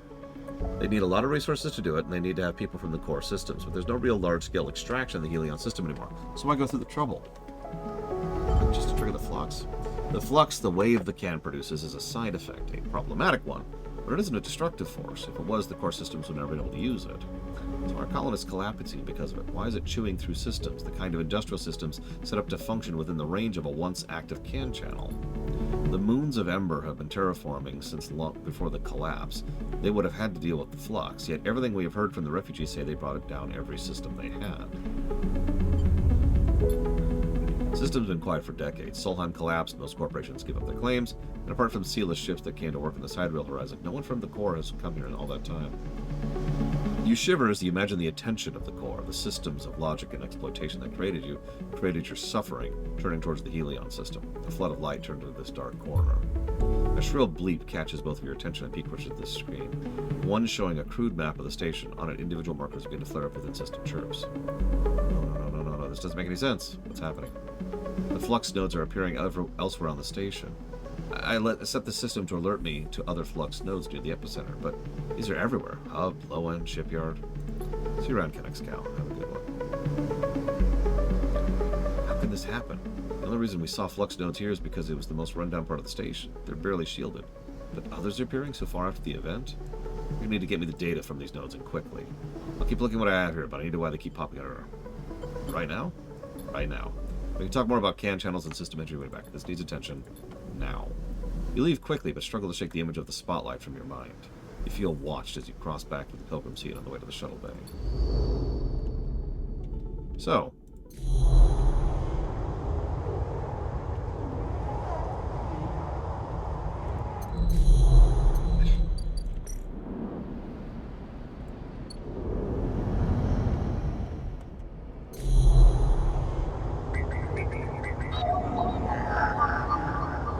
They need a lot of resources to do it, and they need to have people from the core systems, but there's no real large-scale extraction in the Helion system anymore. So why go through the trouble? Just to trigger the flux. The flux, the wave the CAN produces, is a side effect, a problematic one, but it isn't a destructive force. If it was, the core systems would never be able to use it. So our colonists collapsing because of it. Why is it chewing through systems, the kind of industrial systems set up to function within the range of a once active CAN channel? The moons of Ember have been terraforming since long before the collapse. They would have had to deal with the flux, yet everything we have heard from the refugees say they brought it down every system they had. System's been quiet for decades. Solheim collapsed, most corporations give up their claims, and apart from sealess ships that came to work in the sidereal horizon, no one from the core has come here in all that time. You shiver as you imagine the attention of the core, the systems of logic and exploitation that created your suffering, turning towards the Helion system. A flood of light turned into this dark corner. A shrill bleep catches both of your attention and peek pushes this screen. One showing a crude map of the station. On it, individual markers begin to flare up with insistent chirps. No, this doesn't make any sense. What's happening? The flux nodes are appearing elsewhere on the station. I set the system to alert me to other flux nodes near the epicenter, but these are everywhere. Hub, low end, shipyard. See you around, Kennex Cal. Have a good one. How could this happen? The only reason we saw flux nodes here is because it was the most rundown part of the station. They're barely shielded. But others are appearing so far after the event? You need to get me the data from these nodes and quickly. I'll keep looking what I have here, but I need to know why they keep popping out. Right now? Right now. We can talk more about CAN channels and system entry way back. This needs attention now. You leave quickly, but struggle to shake the image of the spotlight from your mind. You feel watched as you cross back to the Pilgrim seat on the way to the shuttle bay. So.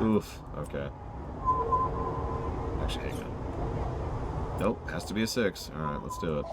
Oof, okay. Actually, hang on. Nope, has to be a 6. Alright, let's do it.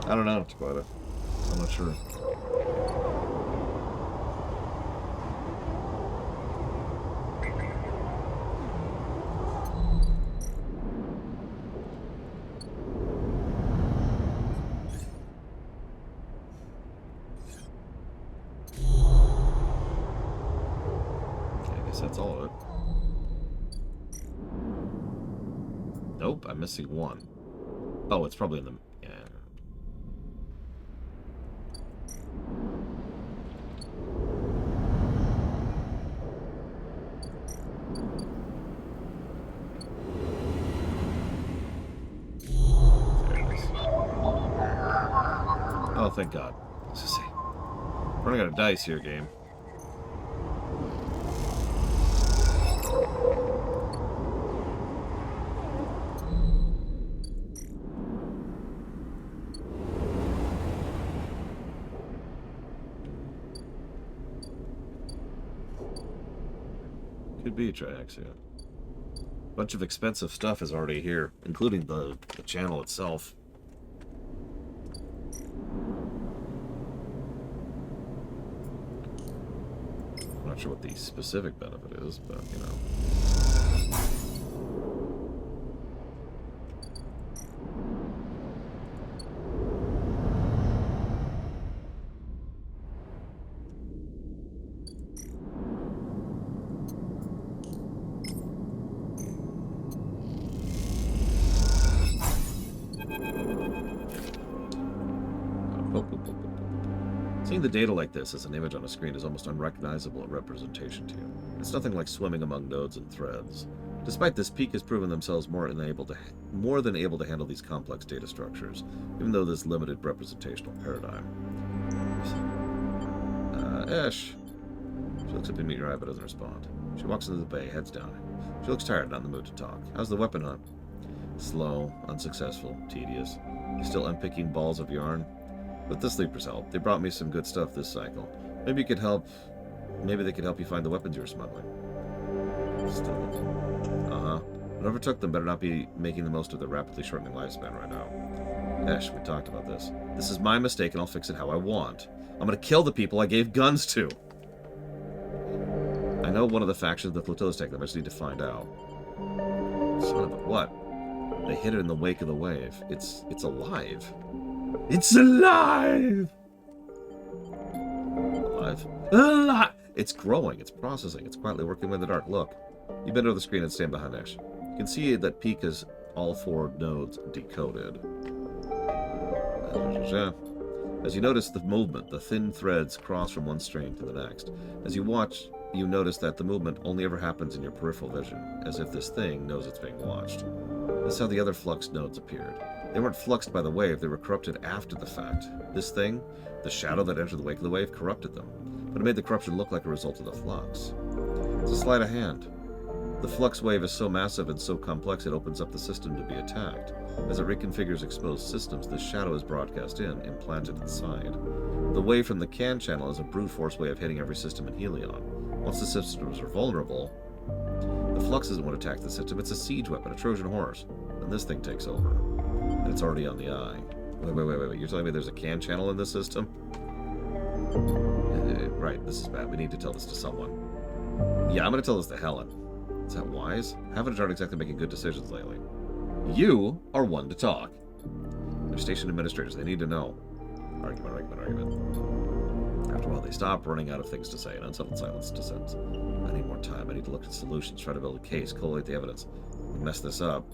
I don't know, Taquata. I'm not sure. Okay, I guess that's all of it. Nope, I'm missing 1. Oh, it's probably in the... yeah. Oh, thank God. Let's just see. Running out of dice here, game. Could be Triaxia. A bunch of expensive stuff is already here, including the channel itself. Not sure what the specific benefit is, but you know. Seeing the data like this as an image on a screen is almost unrecognizable representation to you. It's nothing like swimming among nodes and threads. Despite this, Peak has proven themselves more than able to handle these complex data structures, even though this limited representational paradigm. Ash. She looks up to meet your eye but doesn't respond. She walks into the bay, heads down. She looks tired, not in the mood to talk. How's the weapon hunt? Slow, unsuccessful, tedious. You still unpicking balls of yarn? With the sleepers' help, they brought me some good stuff this cycle. Maybe they could help you find the weapons you were smuggling. Still. Uh-huh. Whatever took them better not be making the most of their rapidly shortening lifespan right now. Ash, we talked about this. This is my mistake and I'll fix it how I want. I'm gonna kill the people I gave guns to. I know one of the factions the flotilla's taking them. I just need to find out. Son of a what? They hit it in the wake of the wave. It's alive. It's alive! Alive? Alive! It's growing. It's processing. It's quietly working with the dark. Look. You bend over the screen and stand behind Ash. You can see that Peak has all 4 nodes decoded. As you notice the movement, the thin threads cross from one string to the next. As you watch, you notice that the movement only ever happens in your peripheral vision, as if this thing knows it's being watched. This is how the other flux nodes appeared. They weren't fluxed by the wave, they were corrupted after the fact. This thing, the shadow that entered the wake of the wave, corrupted them, but it made the corruption look like a result of the flux. It's a sleight of hand. The flux wave is so massive and so complex it opens up the system to be attacked. As it reconfigures exposed systems, this shadow is broadcast in, implanted inside. The wave from the CAN channel is a brute force way of hitting every system in Helion. Once the systems are vulnerable, the flux isn't what attacked the system, it's a siege weapon, a Trojan horse. And this thing takes over. And it's already on the eye. Wait. You're telling me there's a CAN channel in this system? Right, this is bad. We need to tell this to someone. Yeah, I'm going to tell this to Helen. Is that wise? Haven't aren't exactly making good decisions lately. You are one to talk. They're station administrators. They need to know. Argument. After a while, they stop, running out of things to say. An unsettled silence descends. I need more time. I need to look at solutions, try to build a case, collate the evidence. We mess this up.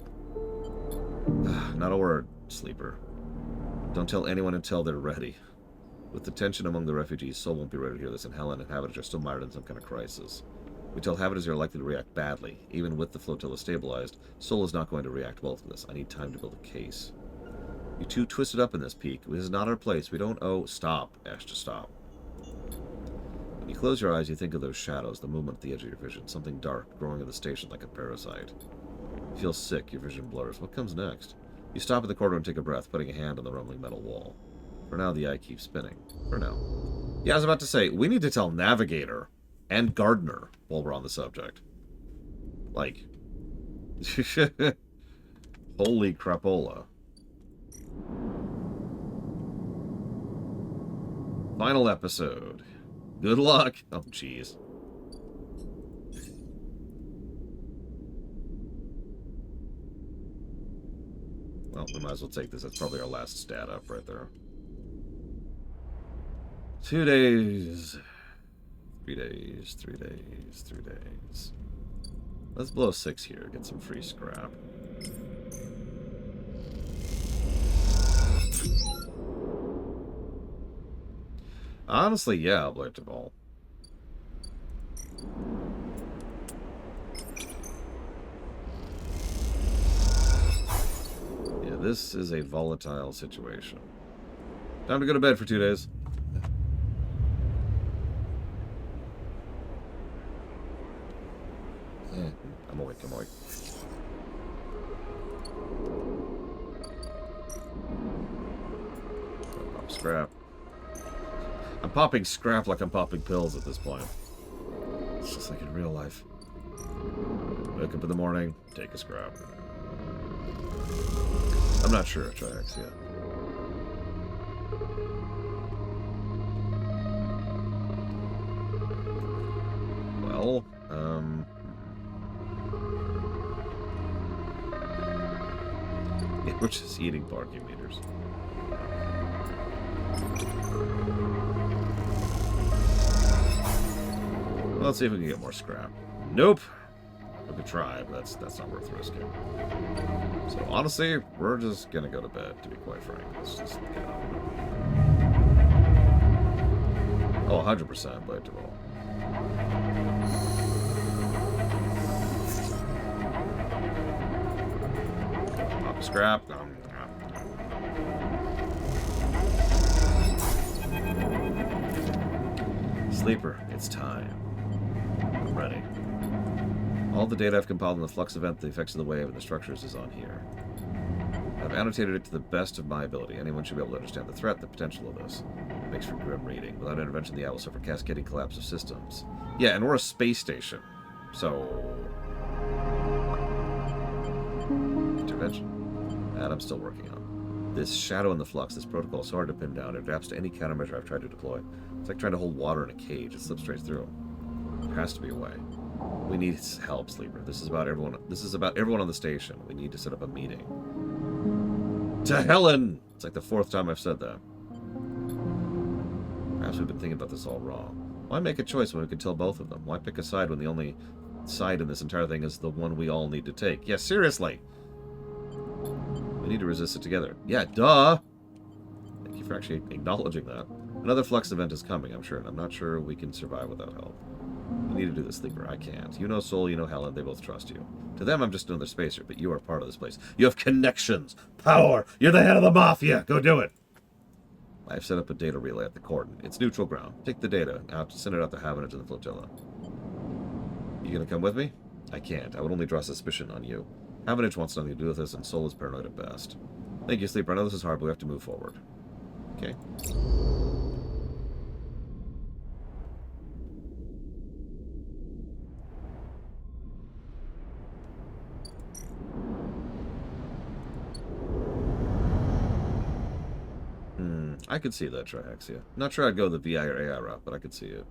Not a word, Sleeper. Don't tell anyone until they're ready. With the tension among the refugees, Sol won't be ready to hear this, and Helen and Habitage are still mired in some kind of crisis. We tell Habitage they're likely to react badly. Even with the flotilla stabilized, Sol is not going to react well to this. I need time to build a case. You two twisted up in this, Peak. This is not our place. We don't owe... Stop, Ash, just stop. When you close your eyes, you think of those shadows, the movement at the edge of your vision, something dark, growing in the station like a parasite. You feel sick, your vision blurs. What comes next? You stop in the corridor and take a breath, putting a hand on the rumbling metal wall. For now, the eye keeps spinning. For now. Yeah, I was about to say, we need to tell Navigator and Gardner while we're on the subject. Like... Holy crapola. Final episode. Good luck. Oh, jeez. Well, we might as well take this. That's probably our last stat up right there. 2 days. 3 days. 3 days. 3 days. Let's blow 6 here. Get some free scrap. Honestly, yeah, I'll blade to ball. Yeah, this is a volatile situation. Time to go to bed for 2 days. I'm awake, I'm awake. Pop scrap. I'm popping scrap like I'm popping pills at this point. It's just like in real life. Wake up in the morning, take a scrap. I'm not sure, Triax, yet. Well, yeah, we're just eating parking meters. Well, let's see if we can get more scrap. Nope. We could try, but that's not worth risking. So honestly, we're just gonna go to bed, to be quite frank. Let's just get out. Oh, 100% blade to roll. Pop scrap. Sleeper, it's time. I'm ready. All the data I've compiled in the flux event, the effects of the wave, and the structures is on here. I've annotated it to the best of my ability. Anyone should be able to understand the threat, the potential of this. It makes for grim reading. Without intervention, the owl will suffer cascading collapse of systems. Yeah, and we're a space station. So... intervention? That I'm still working on. This shadow in the flux, this protocol is hard to pin down. It adapts to any countermeasure I've tried to deploy. It's like trying to hold water in a cage. It slips straight through. There has to be a way. We need help, Sleeper. This is about everyone. This is about everyone on the station. We need to set up a meeting. To Helen! It's like the 4th time I've said that. Perhaps we've been thinking about this all wrong. Why make a choice when we could tell both of them? Why pick a side when the only side in this entire thing is the one we all need to take. Yeah, seriously. We need to resist it together. Yeah, duh! Thank you for actually acknowledging that. Another flux event is coming, I'm sure, and I'm not sure we can survive without help. You need to do this, Sleeper. I can't. You know Soul, you know Helen, they both trust you. To them, I'm just another spacer, but you are part of this place. You have connections, power. You're the head of the Mafia. Go do it. I've set up a data relay at the cordon. It's neutral ground. Take the data out, send it out to Havenage and the flotilla. You gonna come with me? I can't. I would only draw suspicion on you. Havenage wants nothing to do with this, and Soul is paranoid at best. Thank you, Sleeper. I know this is hard, but we have to move forward. Okay. I could see that, Trihexia. Not sure I'd go the VI or AI route, but I could see it.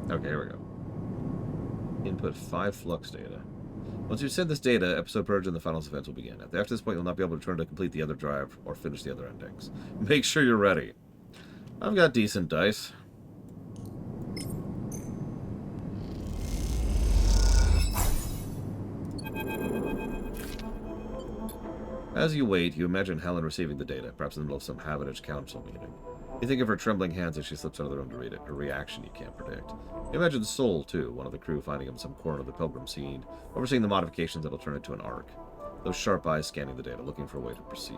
Okay, here we go. Input 5 flux data. Once you've sent this data, episode purge and the finals events will begin. After this point, you'll not be able to return to complete the other drive or finish the other endings. Make sure you're ready. I've got decent dice. As you wait, you imagine Helen receiving the data, perhaps in the middle of some Havenage Council meeting. You think of her trembling hands as she slips out of the room to read it, her reaction you can't predict. You imagine Soul, too, one of the crew finding him in some corner of the Pilgrim scene, overseeing the modifications that'll turn it to an arc. Those sharp eyes scanning the data, looking for a way to proceed.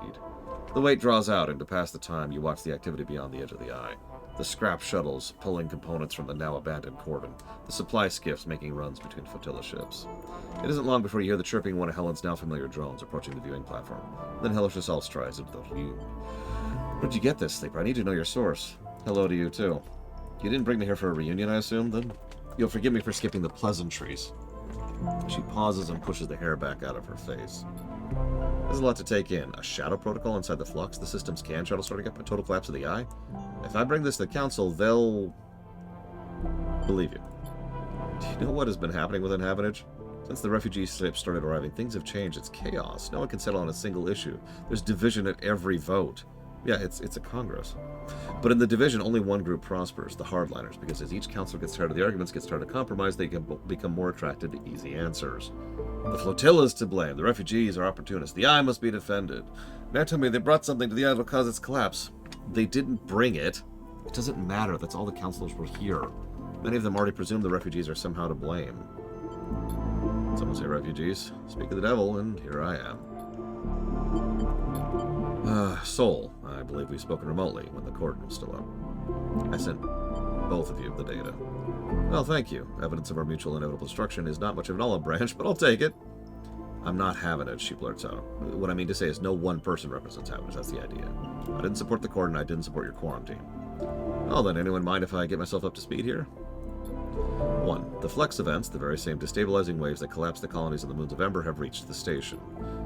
The wait draws out, and to pass the time, you watch the activity beyond the edge of the eye. The scrap shuttles pulling components from the now-abandoned cordon, the supply skiffs making runs between flotilla ships. It isn't long before you hear the chirping of one of Helen's now-familiar drones approaching the viewing platform. Then Hellish Assault strides into the view. Where'd you get this, Sleeper? I need to know your source. Hello to you, too. You didn't bring me here for a reunion, I assume, then? You'll forgive me for skipping the pleasantries. She pauses and pushes the hair back out of her face. There's a lot to take in. A shadow protocol inside the flux, the system's scan shuttle starting up, a total collapse of the eye. If I bring this to the council, they'll believe you. Do you know what has been happening within Havenage? Since the refugee ships started arriving, things have changed. It's chaos. No one can settle on a single issue. There's division at every vote. Yeah, it's a Congress. But in the division, only one group prospers, the hardliners, because as each council gets tired of the arguments, gets tired of compromise, they can become more attracted to easy answers. The flotilla's to blame. The refugees are opportunists. The eye must be defended. Now tell me they brought something to the eye that'll cause its collapse. They didn't bring it. It doesn't matter. That's all the councilors were here. Many of them already presume the refugees are somehow to blame. Someone say refugees. Speak of the devil, and here I am. Soul. I believe we've spoken remotely when the cordon was still up. I sent both of you the data. Well, thank you. Evidence of our mutual inevitable destruction is not much of an olive branch, but I'll take it. I'm not Havenage, she blurts out. What I mean to say is no one person represents Havenage, that's the idea. I didn't support the cordon, I didn't support your quarantine. Well then, anyone mind if I get myself up to speed here? 1. The Flex events, the very same destabilizing waves that collapsed the colonies on the moons of Ember, have reached the station.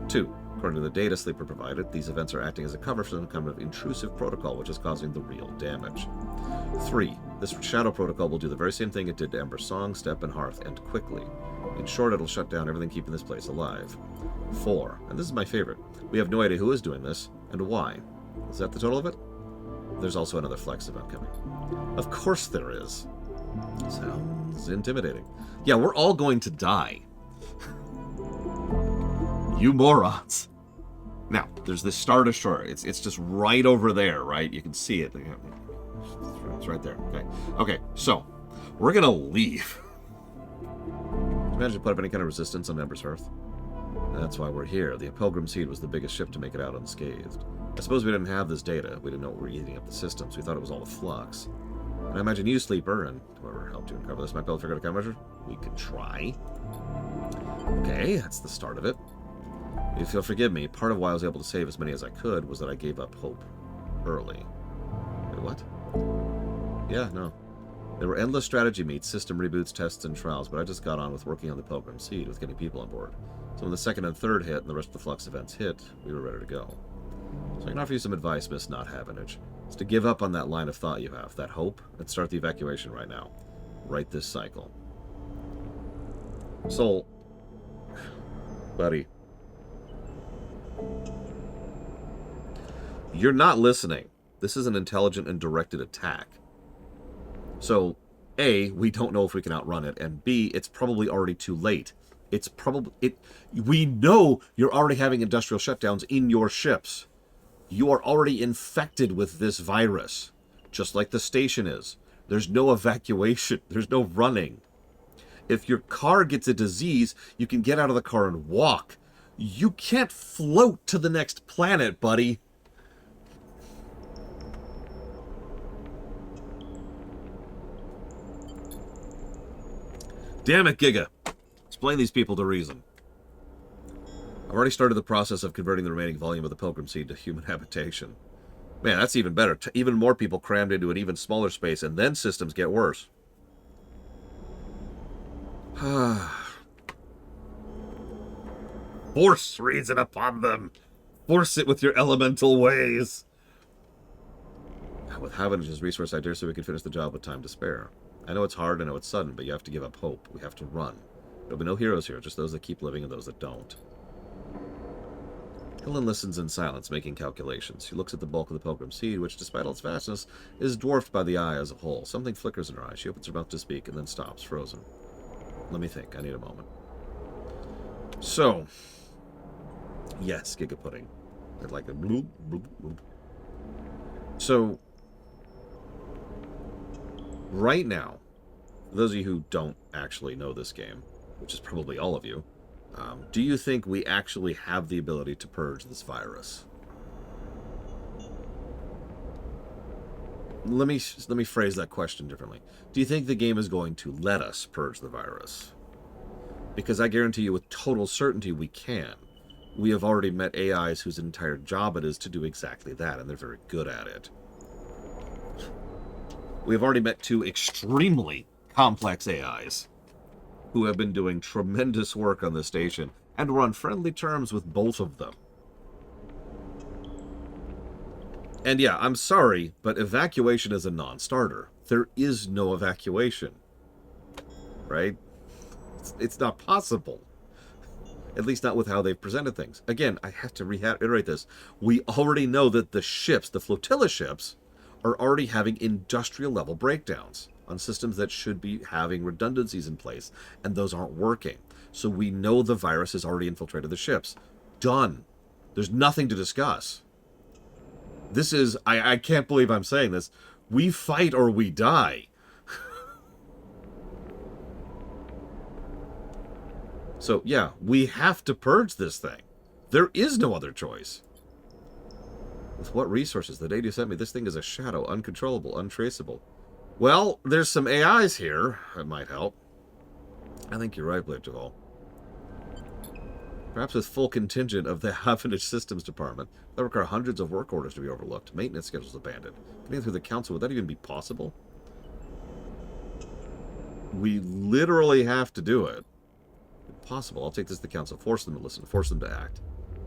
2. According to the data Sleeper provided, these events are acting as a cover for some kind of intrusive protocol which is causing the real damage. 3. This shadow protocol will do the very same thing it did to Ember Song, Step, and Hearth, and quickly. In short, it'll shut down everything keeping this place alive. 4. And this is my favorite. We have no idea who is doing this, and why. Is that the total of it? There's also another Flex event coming. Of course there is. Sounds intimidating. Yeah, we're all going to die. You morons. Now, there's this Star Destroyer. It's just right over there, right? You can see it. It's right there. Okay, so we're going to leave. Imagine put up any kind of resistance on Ember's Hearth. That's why we're here. The Pilgrim Seed was the biggest ship to make it out unscathed. I suppose we didn't have this data. We didn't know we were eating up the systems. We thought it was all a flux. And I imagine you, Sleeper, and whoever helped you uncover this might be able to figure out a countermeasure. We could try. Okay, that's the start of it. If you'll forgive me, part of why I was able to save as many as I could was that I gave up hope early. Wait, what? Yeah, no. There were endless strategy meets, system reboots, tests, and trials, but I just got on with working on the Pilgrim Seed with getting people on board. So when the second and third hit and the rest of the Flux events hit, we were ready to go. So I can offer you some advice, Miss Not Havenage. It's to give up on that line of thought you have, that hope, and start the evacuation right now. Right this cycle. Soul. Buddy. You're not listening. This is an intelligent and directed attack. So, A, we don't know if we can outrun it, and B, it's probably already too late. It's probably... We know you're already having industrial shutdowns in your ships. You are already infected with this virus, just like the station is. There's no evacuation. There's no running. If your car gets a disease, you can get out of the car and walk. You can't float to the next planet, buddy. Damn it, Giga. Explain these people to reason. I've already started the process of converting the remaining volume of the Pilgrim Seed to human habitation. Man, that's even better. Even more people crammed into an even smaller space, and then systems get worse. Force reason upon them. Force it with your elemental ways. With Havanage's resource, I dare say we can finish the job with time to spare. I know it's hard, I know it's sudden, but you have to give up hope. We have to run. There'll be no heroes here, just those that keep living and those that don't. Helen listens in silence, making calculations. She looks at the bulk of the Pilgrim Seed, which, despite all its vastness, is dwarfed by the eye as a whole. Something flickers in her eye. She opens her mouth to speak, and then stops, frozen. Let me think. I need a moment. So, yes, Giga Pudding. I'd like a bloop, bloop, bloop. So, right now, for those of you who don't actually know this game, which is probably all of you, do you think we actually have the ability to purge this virus? Let me phrase that question differently. Do you think the game is going to let us purge the virus? Because I guarantee you with total certainty we can. We have already met AIs whose entire job it is to do exactly that, and they're very good at it. We have already met two extremely complex AIs who have been doing tremendous work on this station, and we're on friendly terms with both of them. And yeah, I'm sorry, but evacuation is a non-starter. There is no evacuation. Right? It's not possible. At least not with how they've presented things. Again, I have to reiterate this. We already know that the ships, the flotilla ships, are already having industrial-level breakdowns on systems that should be having redundancies in place, and those aren't working. So we know the virus has already infiltrated the ships. Done. There's nothing to discuss. This is... I can't believe I'm saying this. We fight or we die. So, yeah, we have to purge this thing. There is no other choice. With what resources? The data you sent me, this thing is a shadow, uncontrollable, untraceable. Well, there's some AIs here that might help. I think you're right, Blake Duvall. Perhaps with full contingent of the Havenage Systems Department, that require hundreds of work orders to be overlooked, maintenance schedules abandoned. Getting through the council, would that even be possible? We literally have to do it. Impossible. I'll take this to the council. Force them to listen. Force them to act.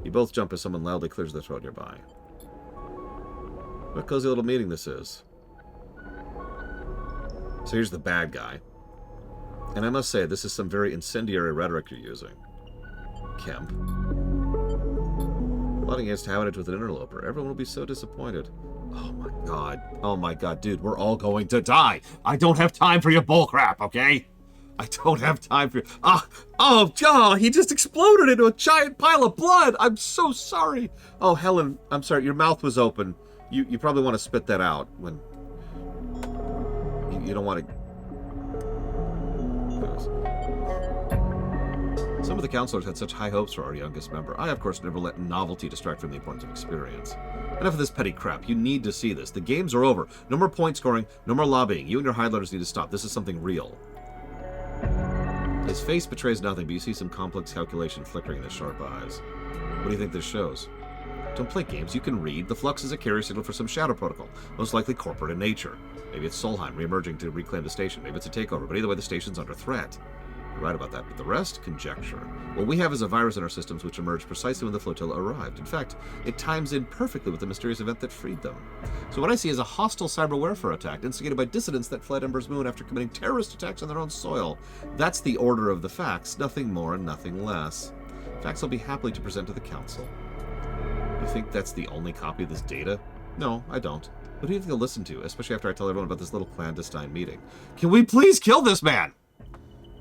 You both jump as someone loudly clears their throat nearby. What a cozy little meeting this is. So here's the bad guy. And I must say, this is some very incendiary rhetoric you're using. Kemp. Plotting against Havenage with an interloper. Everyone will be so disappointed. Oh my god. Oh my god, dude. We're all going to die. I don't have time for your bullcrap, okay? I don't have time for... Oh, he just exploded into a giant pile of blood. I'm so sorry. Oh, Helen, I'm sorry. Your mouth was open. You probably want to spit that out when... You don't want to... Some of the counselors had such high hopes for our youngest member. I, of course, never let novelty distract from the importance of experience. Enough of this petty crap. You need to see this. The games are over. No more point scoring. No more lobbying. You and your highlighters need to stop. This is something real. His face betrays nothing, but you see some complex calculation flickering in his sharp eyes. What do you think this shows? Don't play games. You can read. The flux is a carrier signal for some shadow protocol, most likely corporate in nature. Maybe it's Solheim re-emerging to reclaim the station. Maybe it's a takeover, but either way, the station's under threat. You're right about that, but the rest? Conjecture. What we have is a virus in our systems which emerged precisely when the flotilla arrived. In fact, it times in perfectly with the mysterious event that freed them. So what I see is a hostile cyber warfare attack instigated by dissidents that fled Ember's Moon after committing terrorist attacks on their own soil. That's the order of the facts, nothing more and nothing less. Facts I'll be happy to present to the Council. You think that's the only copy of this data? No, I don't. What do you think they'll listen to, especially after I tell everyone about this little clandestine meeting? Can we please kill this man?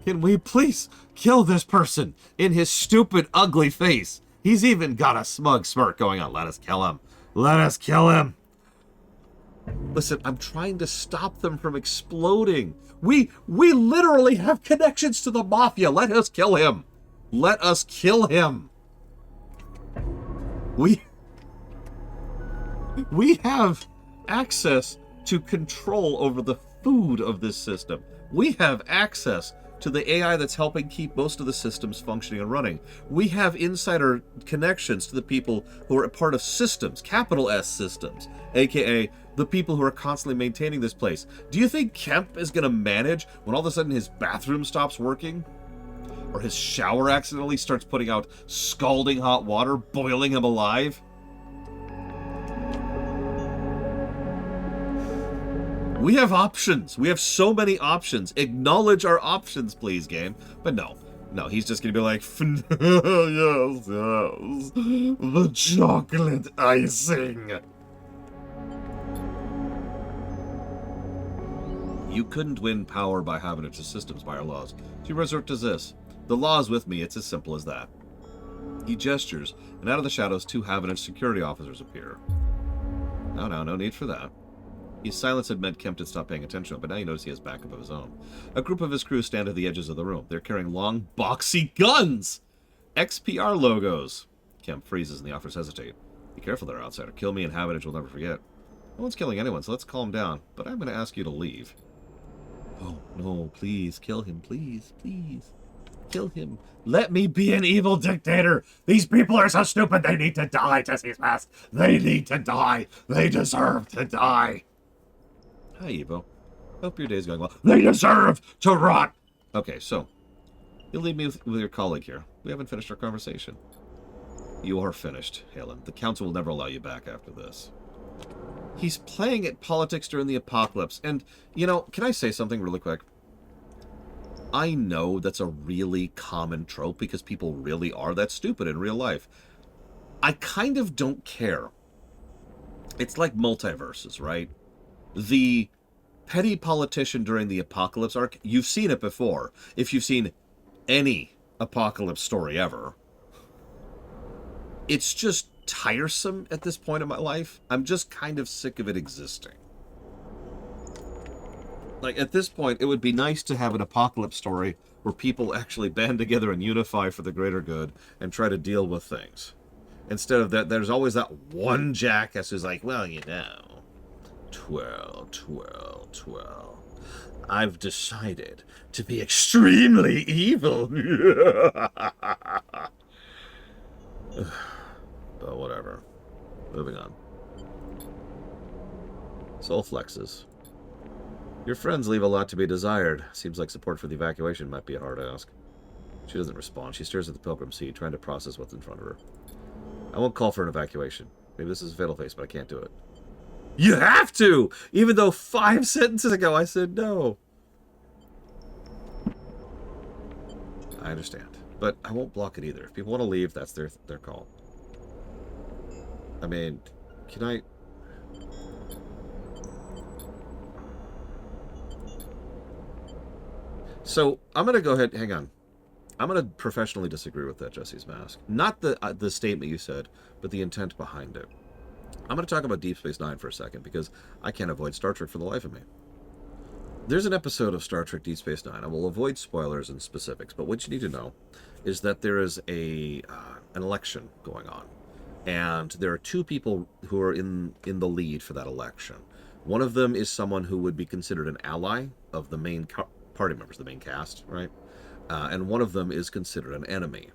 Can we please kill this person in his stupid, ugly face? He's even got a smug smirk going on. Let us kill him. Let us kill him. Listen, I'm trying to stop them from exploding. We literally have connections to the Mafia. Let us kill him. Let us kill him. We have access to control over the food of this system. We have access to the AI that's helping keep most of the systems functioning and running. We have insider connections to the people who are a part of systems, capital S systems, aka the people who are constantly maintaining this place. Do you think Kemp is going to manage when all of a sudden his bathroom stops working? Or his shower accidentally starts putting out scalding hot water, boiling him alive? We have options. We have so many options. Acknowledge our options, please, game. But no, he's just going to be like, yes, the chocolate icing. You couldn't win power by having it to systems by our laws. So you resort to this. The law is with me. It's as simple as that. He gestures, and out of the shadows, 2 Havenant security officers appear. No need for that. His silence had meant Kemp had stopped paying attention, but now you notice he has backup of his own. A group of his crew stand at the edges of the room. They're carrying long, boxy guns! XPR logos. Kemp freezes and the officers hesitate. Be careful there, outsider. Kill me and Havenant will never forget. No one's killing anyone, so let's calm down. But I'm going to ask you to leave. Oh, no, please, kill him, please, please. Kill him. Let me be an evil dictator. These people are so stupid, they need to die, Tessie's Mask. They need to die. They deserve to die. Hi, Evo. Hope your day's going well. They deserve to rot! Okay, so, you'll leave me with your colleague here. We haven't finished our conversation. You are finished, Helen. The Council will never allow you back after this. He's playing at politics during the apocalypse, and, you know, can I say something really quick? I know that's a really common trope because people really are that stupid in real life. I kind of don't care. It's like multiverses, right? The petty politician during the apocalypse arc, you've seen it before. If you've seen any apocalypse story ever, it's just tiresome at this point in my life. I'm just kind of sick of it existing. Like, at this point, it would be nice to have an apocalypse story where people actually band together and unify for the greater good and try to deal with things. Instead of that, there's always that one jackass who's like, well, you know, twirl. I've decided to be extremely evil. But whatever. Moving on. Soul flexes. Your friends leave a lot to be desired. Seems like support for the evacuation might be a hard ask. She doesn't respond. She stares at the Pilgrim Sea, trying to process what's in front of her. I won't call for an evacuation. Maybe this is a fatal face, but I can't do it. You have to! Even though 5 sentences ago I said no. I understand. But I won't block it either. If people want to leave, that's their call. I mean, can I... So, I'm going to go ahead... Hang on. I'm going to professionally disagree with that, Jesse's Mask. Not the statement you said, but the intent behind it. I'm going to talk about Deep Space Nine for a second, because I can't avoid Star Trek for the life of me. There's an episode of Star Trek Deep Space Nine. I will avoid spoilers and specifics, but what you need to know is that there is an election going on, and there are two people who are in the lead for that election. One of them is someone who would be considered an ally of the main party members, the main cast, right? And one of them is considered an enemy.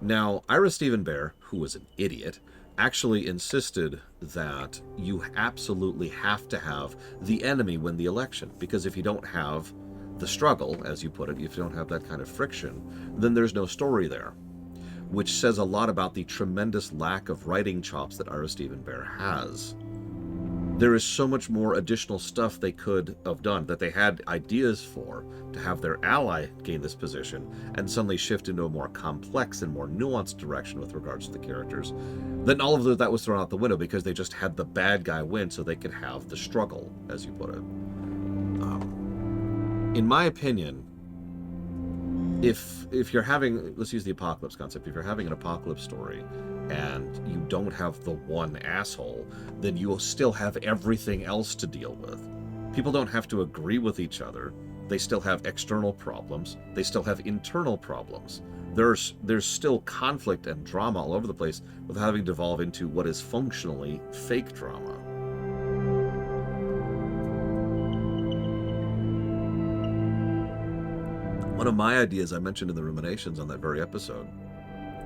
Now, Ira Steven Behr, who was an idiot, actually insisted that you absolutely have to have the enemy win the election, because if you don't have the struggle, as you put it, if you don't have that kind of friction, then there's no story there, which says a lot about the tremendous lack of writing chops that Ira Steven Behr has. There is so much more additional stuff they could have done, that they had ideas for, to have their ally gain this position and suddenly shift into a more complex and more nuanced direction with regards to the characters. Then all of that was thrown out the window because they just had the bad guy win so they could have the struggle, as you put it. In my opinion, if you're having, let's use the apocalypse concept, if you're having an apocalypse story and you don't have the one asshole, then you will still have everything else to deal with. People don't have to agree with each other. They still have external problems. They still have internal problems. There's still conflict and drama all over the place without having to devolve into what is functionally fake drama. One of my ideas I mentioned in the ruminations on that very episode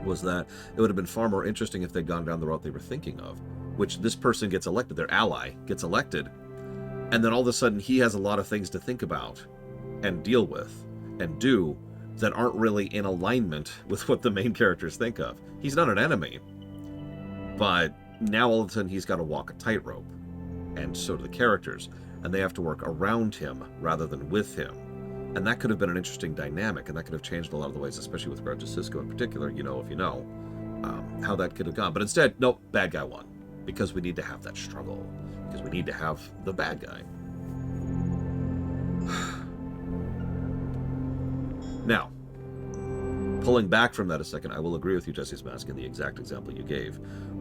was that it would have been far more interesting if they'd gone down the route they were thinking of, which this person gets elected, their ally gets elected, and then all of a sudden he has a lot of things to think about and deal with and do that aren't really in alignment with what the main characters think of. He's not an enemy, but now all of a sudden he's got to walk a tightrope, and so do the characters, and they have to work around him rather than with him. And that could have been an interesting dynamic, and that could have changed a lot of the ways, especially with regard to Sisko in particular, if you know, how that could have gone. But instead, nope, bad guy won. Because we need to have that struggle. Because we need to have the bad guy. Now, pulling back from that a second, I will agree with you, Jesse's Mask, in the exact example you gave.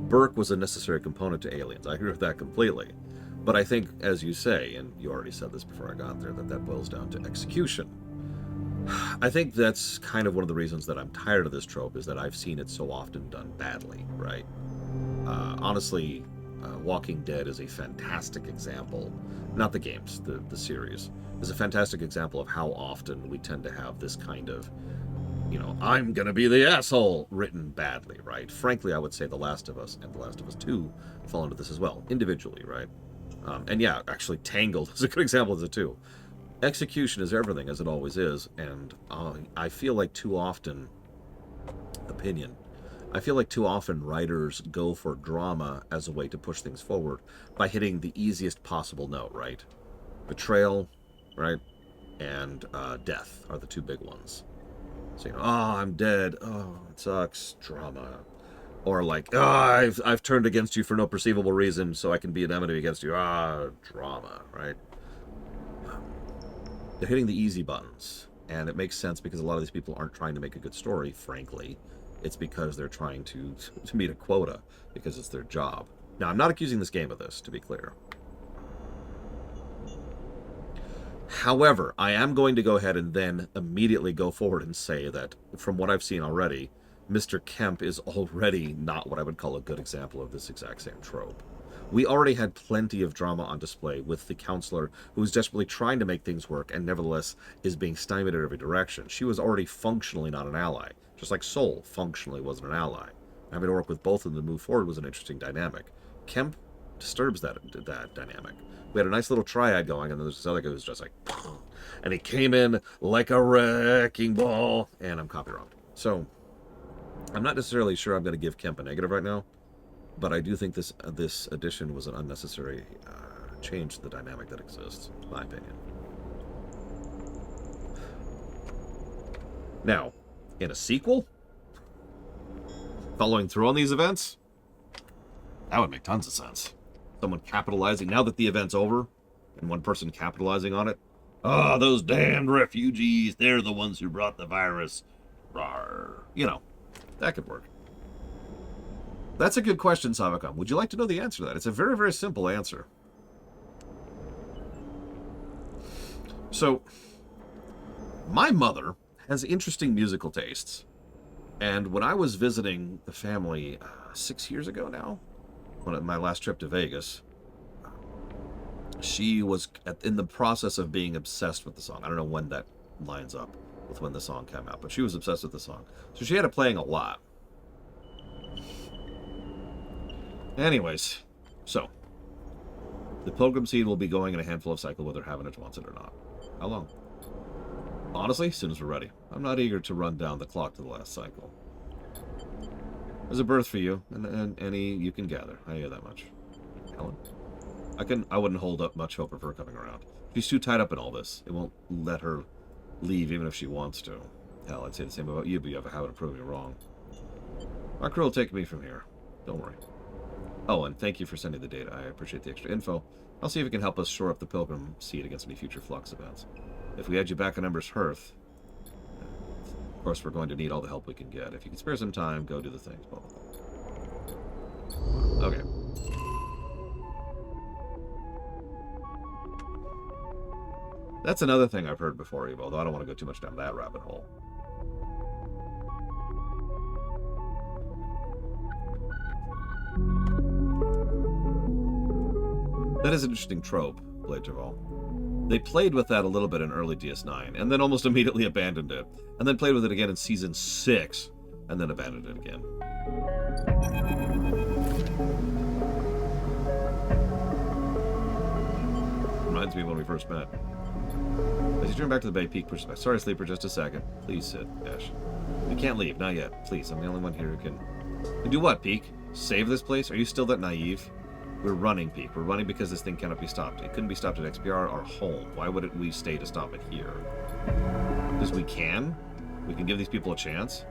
Burke was a necessary component to Aliens. I agree with that completely. But I think, as you say, and you already said this before I got there, that boils down to execution. I think that's kind of one of the reasons that I'm tired of this trope, is that I've seen it so often done badly, right? Honestly, Walking Dead is a fantastic example. Not the games, the series. Is a fantastic example of how often we tend to have this kind of, I'm gonna be the asshole written badly, right? Frankly, I would say The Last of Us and The Last of Us 2 fall into this as well, individually, right? And yeah, actually Tangled is a good example of it too. Execution is everything, as it always is, and I feel like too often writers go for drama as a way to push things forward by hitting the easiest possible note, right? Betrayal, right? And death are the two big ones. So, I'm dead. Oh, it sucks. Drama. Or like, I've turned against you for no perceivable reason, so I can be an enemy against you. Drama, right? They're hitting the easy buttons, and it makes sense because a lot of these people aren't trying to make a good story, frankly. It's because they're trying to meet a quota, because it's their job. Now, I'm not accusing this game of this, to be clear. However, I am going to go ahead and then immediately go forward and say that, from what I've seen already, Mr. Kemp is already not what I would call a good example of this exact same trope. We already had plenty of drama on display with the counselor who was desperately trying to make things work and nevertheless is being stymied in every direction. She was already functionally not an ally, just like Soul functionally wasn't an ally. Having to work with both of them to move forward was an interesting dynamic. Kemp disturbs that dynamic. We had a nice little triad going, and then there's this other guy who's just like, and he came in like a wrecking ball, and I'm copy-wronged. So, I'm not necessarily sure I'm going to give Kemp a negative right now, but I do think this addition was an unnecessary change to the dynamic that exists, in my opinion. Now, in a sequel, following through on these events, that would make tons of sense. Someone capitalizing, now that the event's over, and one person capitalizing on it. Those damned refugees, they're the ones who brought the virus. Rawr. That could work. That's a good question, Savacom. Would you like to know the answer to that? It's a very, very simple answer. So, my mother has interesting musical tastes. And when I was visiting the family 6 years ago now, on my last trip to Vegas, she was in the process of being obsessed with the song. I don't know when that lines up with when the song came out, but she was obsessed with the song. So she had it playing a lot. Anyways, so the Pilgrim Seed will be going in a handful of cycles whether Havanage wants it or not. How long? Honestly, as soon as we're ready. I'm not eager to run down the clock to the last cycle. There's a berth for you, and any you can gather. I hear that much. Helen? I wouldn't hold up much hope of her coming around. She's too tied up in all this. It won't let her leave even if she wants to. Hell, I'd say the same about you, but you have a habit of proving me wrong. Our crew will take me from here. Don't worry. Oh, and thank you for sending the data. I appreciate the extra info. I'll see if it can help us shore up the Pilgrim Seed against any future flux events. If we had you back on Ember's Hearth, of course, we're going to need all the help we can get. If you can spare some time, go do the things. Blah, blah, blah. Okay. That's another thing I've heard before, Evo, although I don't want to go too much down that rabbit hole. That is an interesting trope, Blade Terval. They played with that a little bit in early DS9, and then almost immediately abandoned it. And then played with it again in Season 6, and then abandoned it again. Reminds me of when we first met. As you turn back to the Bay, Peak pushes back. Sorry, Sleeper, just a second. Please sit, Ash. We can't leave, not yet. Please, I'm the only one here who can... And do what, Peak? Save this place? Are you still that naive? We're running, Peak. We're running because this thing cannot be stopped. It couldn't be stopped at XPR, our home. Why wouldn't we stay to stop it here? Because we can? We can give these people a chance?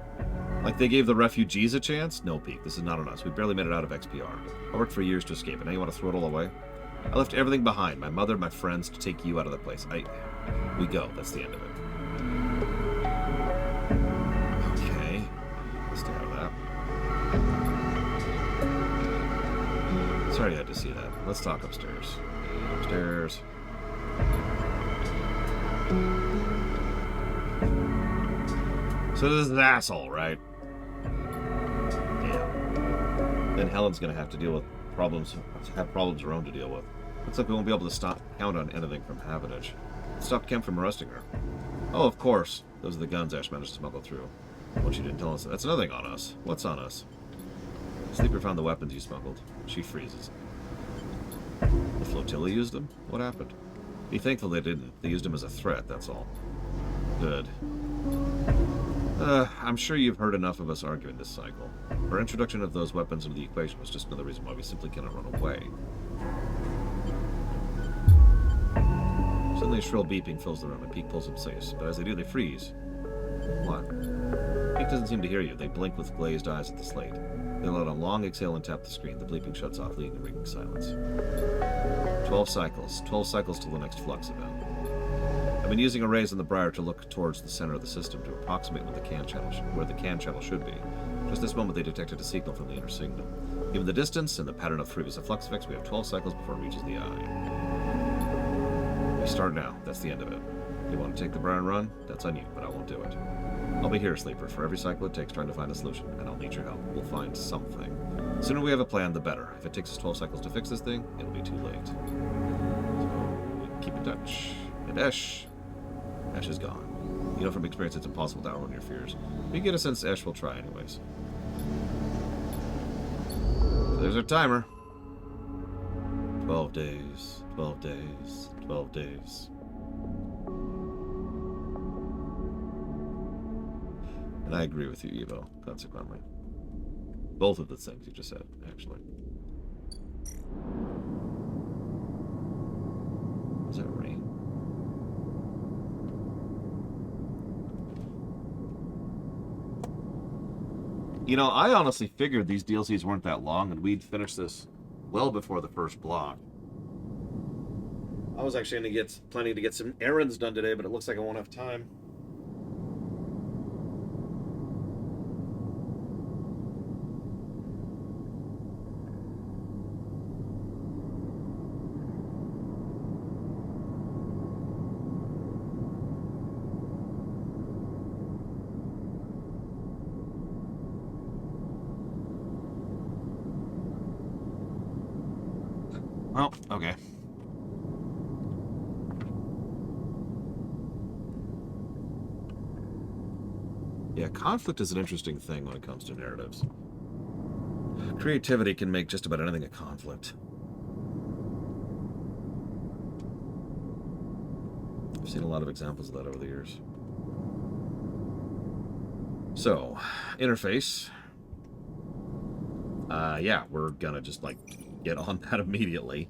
Like they gave the refugees a chance? No, Peak. This is not on us. We barely made it out of XPR. I worked for years to escape, and now you want to throw it all away? I left everything behind. My mother, my friends, to take you out of that place. We go. That's the end of it. Okay. Let's stay out of that. Sorry you had to see that. Let's talk upstairs. Upstairs. So this is an asshole, right? Damn. Then Helen's gonna have to deal with problems, have problems her own to deal with. Looks like we won't be able to count on anything from Havanage. Stop Kemp from arresting her. Oh, of course. Those are the guns Ash managed to smuggle through. What she didn't tell us. That's another thing on us. What's on us? Sleeper found the weapons you smuggled. She freezes. The flotilla used them? What happened? Be thankful they didn't. They used them as a threat, that's all. Good. I'm sure you've heard enough of us arguing this cycle. Our introduction of those weapons into the equation was just another reason why we simply cannot run away. Suddenly a shrill beeping fills the room and Peak pulls him safe, but as they do, they freeze. What? Peak doesn't seem to hear you. They blink with glazed eyes at the slate. They let a long exhale and tap the screen. The bleeping shuts off, leaving a ringing silence. 12 cycles. 12 cycles till the next flux event. I've been using arrays in the Briar to look towards the center of the system to approximate where the can channel should be. Just this moment, they detected a signal from the inner signal. Given the distance and the pattern of previous flux effects, we have 12 cycles before it reaches the eye. We start now. That's the end of it. You want to take the Briar and run? That's on you, but I won't do it. I'll be here, Sleeper, for every cycle it takes trying to find a solution, and I'll need your help. We'll find something. The sooner we have a plan, the better. If it takes us 12 cycles to fix this thing, it'll be too late. So, keep in touch. And Ash is gone. You know from experience it's impossible to outrun your fears. But you get a sense Ash will try anyways. So there's our timer. 12 days, 12 days, 12 days. And I agree with you, Evo, consequently. Both of the things you just said, actually. Is that rain? You know, I honestly figured these DLCs weren't that long and we'd finish this well before the first block. I was actually planning to get some errands done today, but it looks like I won't have time. Well, okay. Yeah, conflict is an interesting thing when it comes to narratives. Creativity can make just about anything a conflict. I've seen a lot of examples of that over the years. So, interface. Yeah, we're gonna just, like, get on that immediately.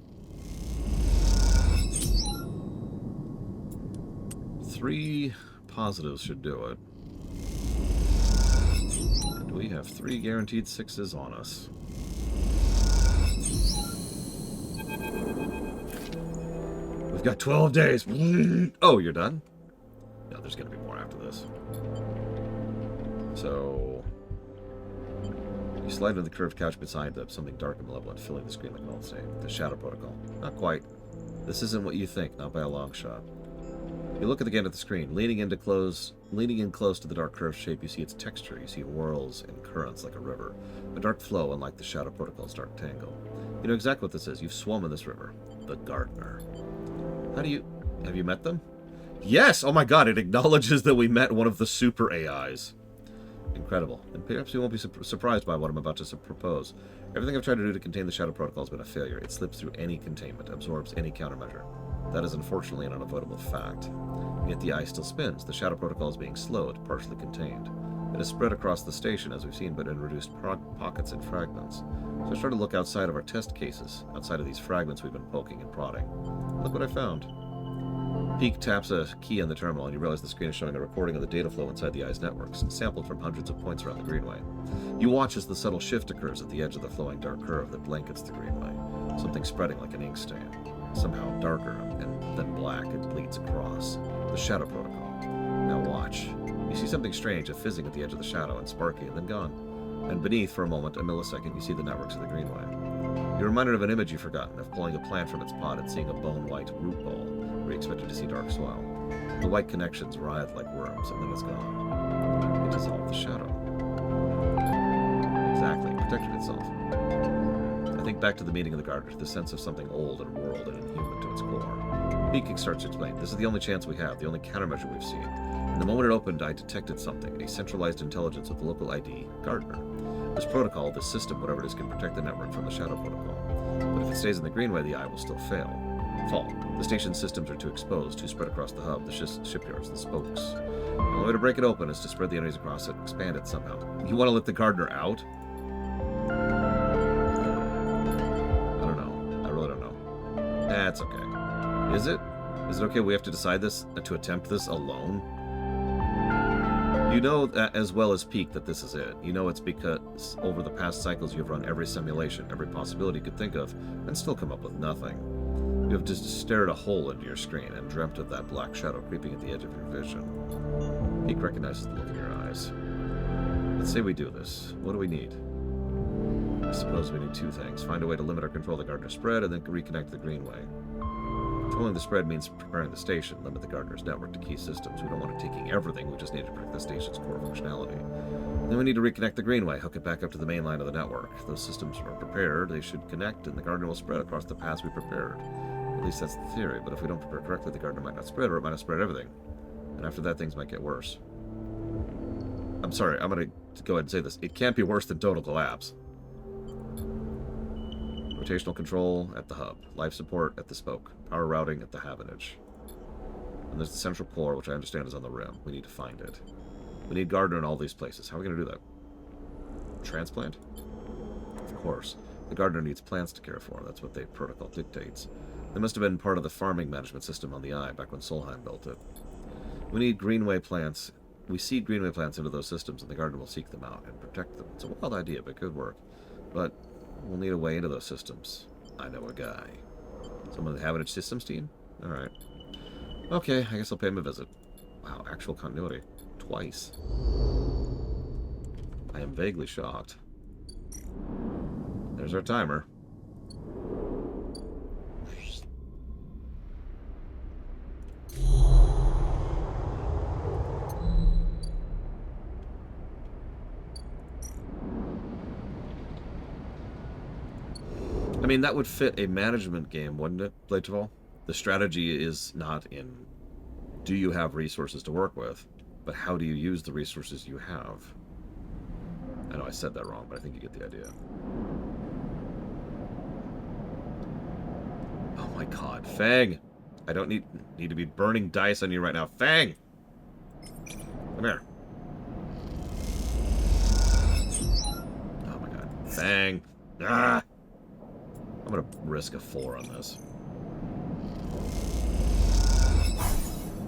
3 positives should do it. And we have 3 guaranteed 6s on us. We've got 12 days. Oh, you're done? No, there's gonna be more after this. So, you slide into the curved couch beside them, something dark and malevolent filling the screen like an old stain. The Shadow Protocol. Not quite. This isn't what you think, not by a long shot. You look again at the screen, leaning in close to the dark curved shape. You see its texture. You see it whirls and currents like a river, a dark flow, unlike the Shadow Protocol's dark tangle. You know exactly what this is. You've swum in this river, the Gardener. Have you met them? Yes. Oh my God! It acknowledges that we met one of the super AIs. Incredible. And perhaps you won't be surprised by what I'm about to propose. Everything I've tried to do to contain the Shadow Protocol has been a failure. It slips through any containment, absorbs any countermeasure. That is unfortunately an unavoidable fact. Yet the eye still spins. The Shadow Protocol is being slowed, partially contained. It is spread across the station, as we've seen, but in reduced pockets and fragments. So I started to look outside of our test cases, outside of these fragments we've been poking and prodding. Look what I found. Peak taps a key on the terminal, and you realize the screen is showing a recording of the data flow inside the eye's networks, sampled from hundreds of points around the Greenway. You watch as the subtle shift occurs at the edge of the flowing dark curve that blankets the Greenway, something spreading like an ink stain. Somehow darker and then black, it bleeds across. The Shadow Protocol. Now watch. You see something strange, a fizzing at the edge of the shadow, and sparky, and then gone. And beneath, for a moment, a millisecond, you see the networks of the Greenway. You're reminded of an image you've forgotten, of pulling a plant from its pot and seeing a bone-white root ball, where you expected to see dark swell. The white connections writhe like worms, and then it's gone. It dissolved the shadow. Exactly, it protected itself. I think back to the meeting of the Gardener, the sense of something old and world and inhuman to its core. Peak starts to explain, this is the only chance we have, the only countermeasure we've seen. And the moment it opened, I detected something, a centralized intelligence with the local ID, Gardener. This protocol, this system, whatever it is, can protect the network from the Shadow Protocol. But if it stays in the Greenway, the eye will still fall. The station's systems are too exposed, too spread across the hub, the shipyards, the spokes. The only way to break it open is to spread the enemies across it, expand it somehow. You want to let the Gardener out? I don't know. I really don't know. That's okay. Is it? Is it okay we have to decide this, to attempt this alone? You know as well as Peak that this is it. You know it's because over the past cycles you've run every simulation, every possibility you could think of, and still come up with nothing. You have just stared a hole into your screen and dreamt of that black shadow creeping at the edge of your vision. Peak recognizes the look in your eyes. Let's say we do this. What do we need? I suppose we need 2 things. Find a way to limit or control the Gardener spread, and then reconnect the Greenway. Controlling the spread means preparing the station, limit the Gardener's network to key systems. We don't want it taking everything, we just need to protect the station's core functionality. Then we need to reconnect the Greenway, hook it back up to the main line of the network. Those systems are prepared, they should connect, and the Gardener will spread across the paths we prepared. At least that's the theory, but if we don't prepare correctly, the Gardener might not spread, or it might not spread everything. And after that, things might get worse. I'm sorry, I'm going to go ahead and say this. It can't be worse than total collapse. Rotational control at the hub. Life support at the spoke. Power routing at the Havenage. And there's the central core, which I understand is on the rim. We need to find it. We need Gardener in all these places. How are we going to do that? Transplant? Of course. The Gardener needs plants to care for. That's what the protocol dictates. They must have been part of the farming management system on the Eye back when Solheim built it. We need Greenway plants. We seed Greenway plants into those systems, and the Gardener will seek them out and protect them. It's a wild idea, but good work. But we'll need a way into those systems. I know a guy. Someone in the Havenage Systems team? Alright. Okay, I guess I'll pay him a visit. Wow, actual continuity. Twice. I am vaguely shocked. There's our timer. I mean, that would fit a management game, wouldn't it, Blade The strategy is not in do you have resources to work with, but how do you use the resources you have? I know I said that wrong, but I think you get the idea. Oh my god, Fang! I don't need to be burning dice on you right now. Fang! Come here. Oh my god. Fang! Ah! I'm gonna risk a 4 on this.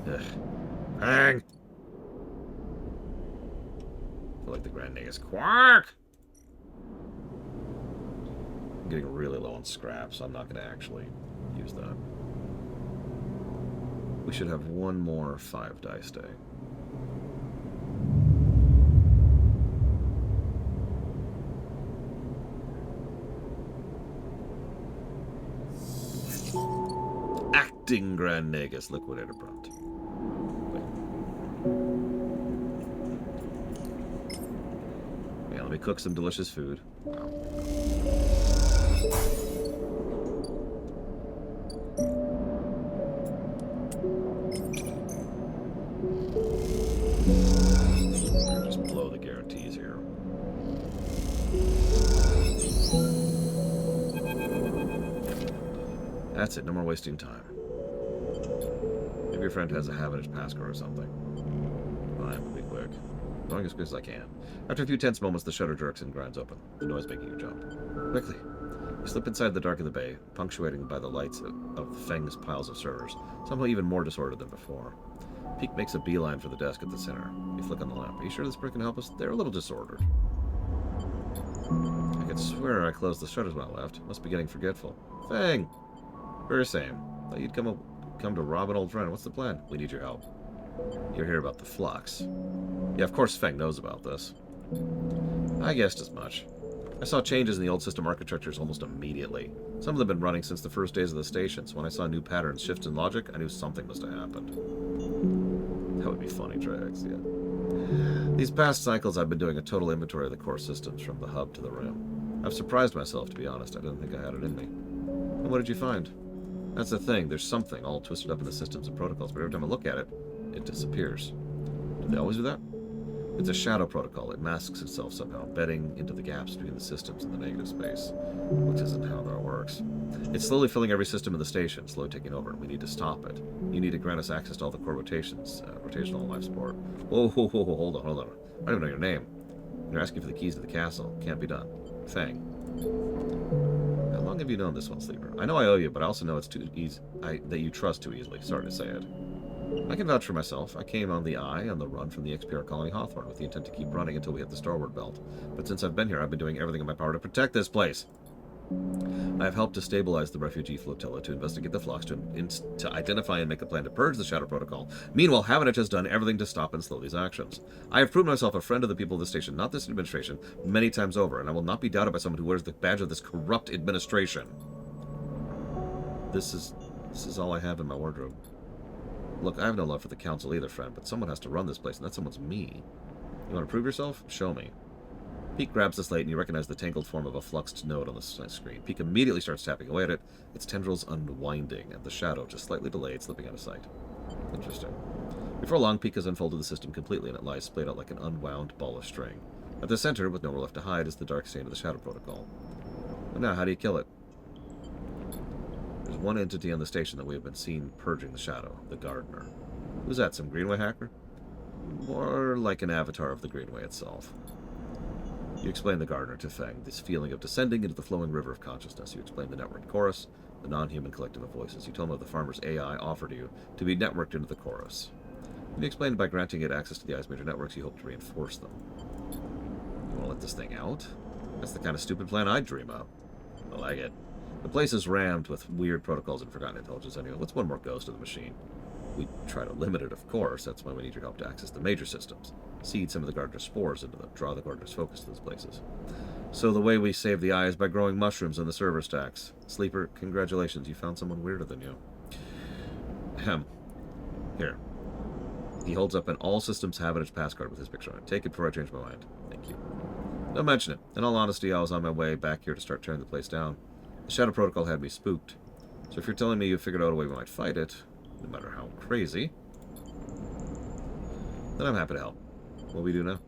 Ugh. Fang! I feel like the Grand Nagus. Quark! I'm getting really low on scrap, so I'm not going to actually use that. We should have one more 5 dice day. Acting Grand Nagus Liquidator prompt. Yeah, let me cook some delicious food. Just blow the guarantees here. That's it, no more wasting time. Maybe your friend has a Havenage passcode or something. Fine, we'll be quick. Going as quick as I can. After a few tense moments, the shutter jerks and grinds open, the noise making you jump. Quickly. You slip inside the dark of the bay, punctuating by the lights of Feng's piles of servers, somehow even more disordered than before. Peek makes a beeline for the desk at the center. You flick on the lamp. Are you sure this brick can help us? They're a little disordered. I could swear I closed the shutters when I left. Must be getting forgetful. Feng! Very same. Thought you'd come to rob an old friend. What's the plan? We need your help. You're here about the flux. Yeah, of course Feng knows about this. I guessed as much. I saw changes in the old system architectures almost immediately. Some of them have been running since the first days of the station, so when I saw new patterns, shifts in logic, I knew something must have happened. That would be funny, Drex, yeah. These past cycles, I've been doing a total inventory of the core systems, from the hub to the rim. I've surprised myself, to be honest. I didn't think I had it in me. And what did you find? That's the thing. There's something all twisted up in the systems and protocols, but every time I look at it, it disappears. Do they always do that? It's a shadow protocol. It masks itself somehow, bedding into the gaps between the systems and the negative space, which isn't how that works. It's slowly filling every system in the station, slowly taking over, and we need to stop it. You need to grant us access to all the core rotational life support. Whoa, hold on. I don't even know your name. You're asking for the keys to the castle. Can't be done. Fang. How long have you known this one, Sleeper? I know I owe you, but I also know it's too easy that you trust too easily. Sorry to say it. I can vouch for myself. I came on the Eye on the run from the XPR colony Hawthorne with the intent to keep running until we hit the Starward Belt. But since I've been here, I've been doing everything in my power to protect this place. I have helped to stabilize the refugee flotilla, to investigate the flux, to identify and make a plan to purge the Shadow Protocol. Meanwhile, Havenich has done everything to stop and slow these actions. I have proven myself a friend of the people of the station, not this administration, many times over, and I will not be doubted by someone who wears the badge of this corrupt administration. This is all I have in my wardrobe. Look, I have no love for the council either, friend, but someone has to run this place, and that someone's me. You want to prove yourself? Show me. Peek grabs the slate, and you recognize the tangled form of a fluxed node on the screen. Peek immediately starts tapping away at it, its tendrils unwinding, and the shadow, just slightly delayed, slipping out of sight. Interesting. Before long, Peek has unfolded the system completely, and it lies splayed out like an unwound ball of string. At the center, with nowhere left to hide, is the dark stain of the Shadow Protocol. But now, how do you kill it? There's one entity on the station that we have been seen purging the shadow, the Gardener. Who's that, some Greenway hacker? More like an avatar of the Greenway itself. You explain the Gardener to Feng, this feeling of descending into the flowing river of consciousness. You explain the network chorus, the non-human collective of voices. You tell him of the farmer's AI offered you to be networked into the chorus. You explain by granting it access to the Eye's major networks, you hope to reinforce them. You want to let this thing out? That's the kind of stupid plan I'd dream up. I like it. The place is rammed with weird protocols and forgotten intelligence anyway. What's one more ghost of the machine? We try to limit it, of course. That's why we need your help to access the major systems. Seed some of the Gardener's spores into them. Draw the Gardener's focus to those places. So the way we save the Eye is by growing mushrooms on the server stacks. Sleeper, congratulations. You found someone weirder than you. Ahem. Here. He holds up an all systems Havenage passcard with his picture on it. Take it before I change my mind. Thank you. Don't mention it. In all honesty, I was on my way back here to start tearing the place down. The Shadow Protocol had me spooked. So if you're telling me you figured out a way we might fight it, no matter how crazy, then I'm happy to help. What do we do now?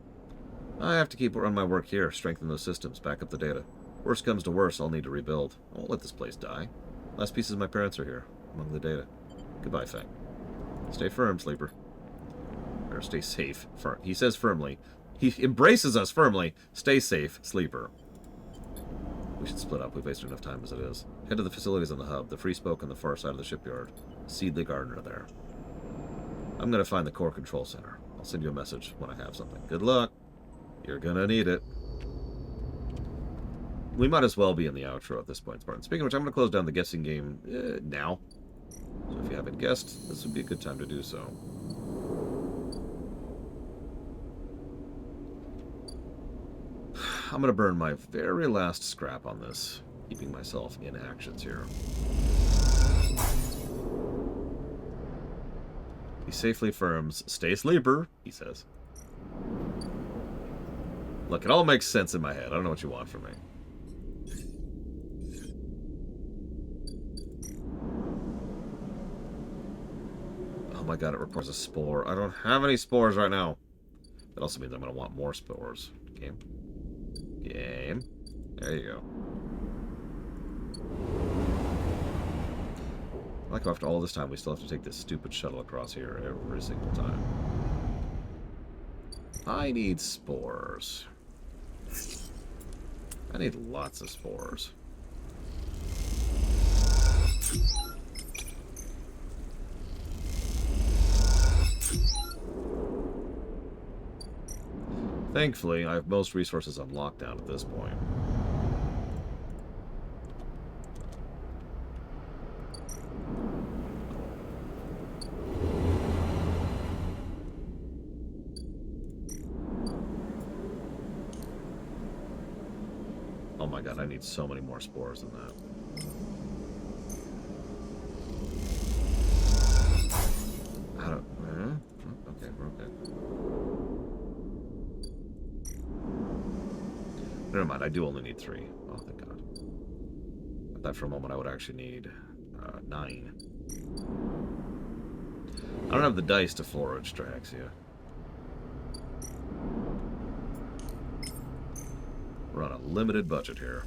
I have to keep on my work here, strengthen those systems, back up the data. Worst comes to worst, I'll need to rebuild. I won't let this place die. Last pieces of my parents are here, among the data. Goodbye, Fang. Stay firm, Sleeper. Or stay safe. He says firmly. He embraces us firmly. Stay safe, Sleeper. We should split up. We've wasted enough time as it is. Head to the facilities on the hub. The Free Spoke on the far side of the shipyard. Seed the Gardener there. I'm going to find the core control center. I'll send you a message when I have something. Good luck. You're going to need it. We might as well be in the outro at this point, Spartan. Speaking of which, I'm going to close down the guessing game now. So if you haven't guessed, this would be a good time to do so. I'm going to burn my very last scrap on this, keeping myself in actions here. He safely affirms, stay Sleeper, he says. Look, it all makes sense in my head. I don't know what you want from me. Oh my god, it requires a spore. I don't have any spores right now. That also means I'm going to want more spores. Game. Game. There you go. I like how after all this time we still have to take this stupid shuttle across here every single time. I need spores. I need lots of spores. Thankfully, I have most resources on lockdown at this point. Oh my god, I need so many more spores than that. I don't... Okay, we're okay. Never mind, I do only need 3. Oh, thank god. I thought for a moment I would actually need 9. I don't have the dice to forage Draxia. We're on a limited budget here.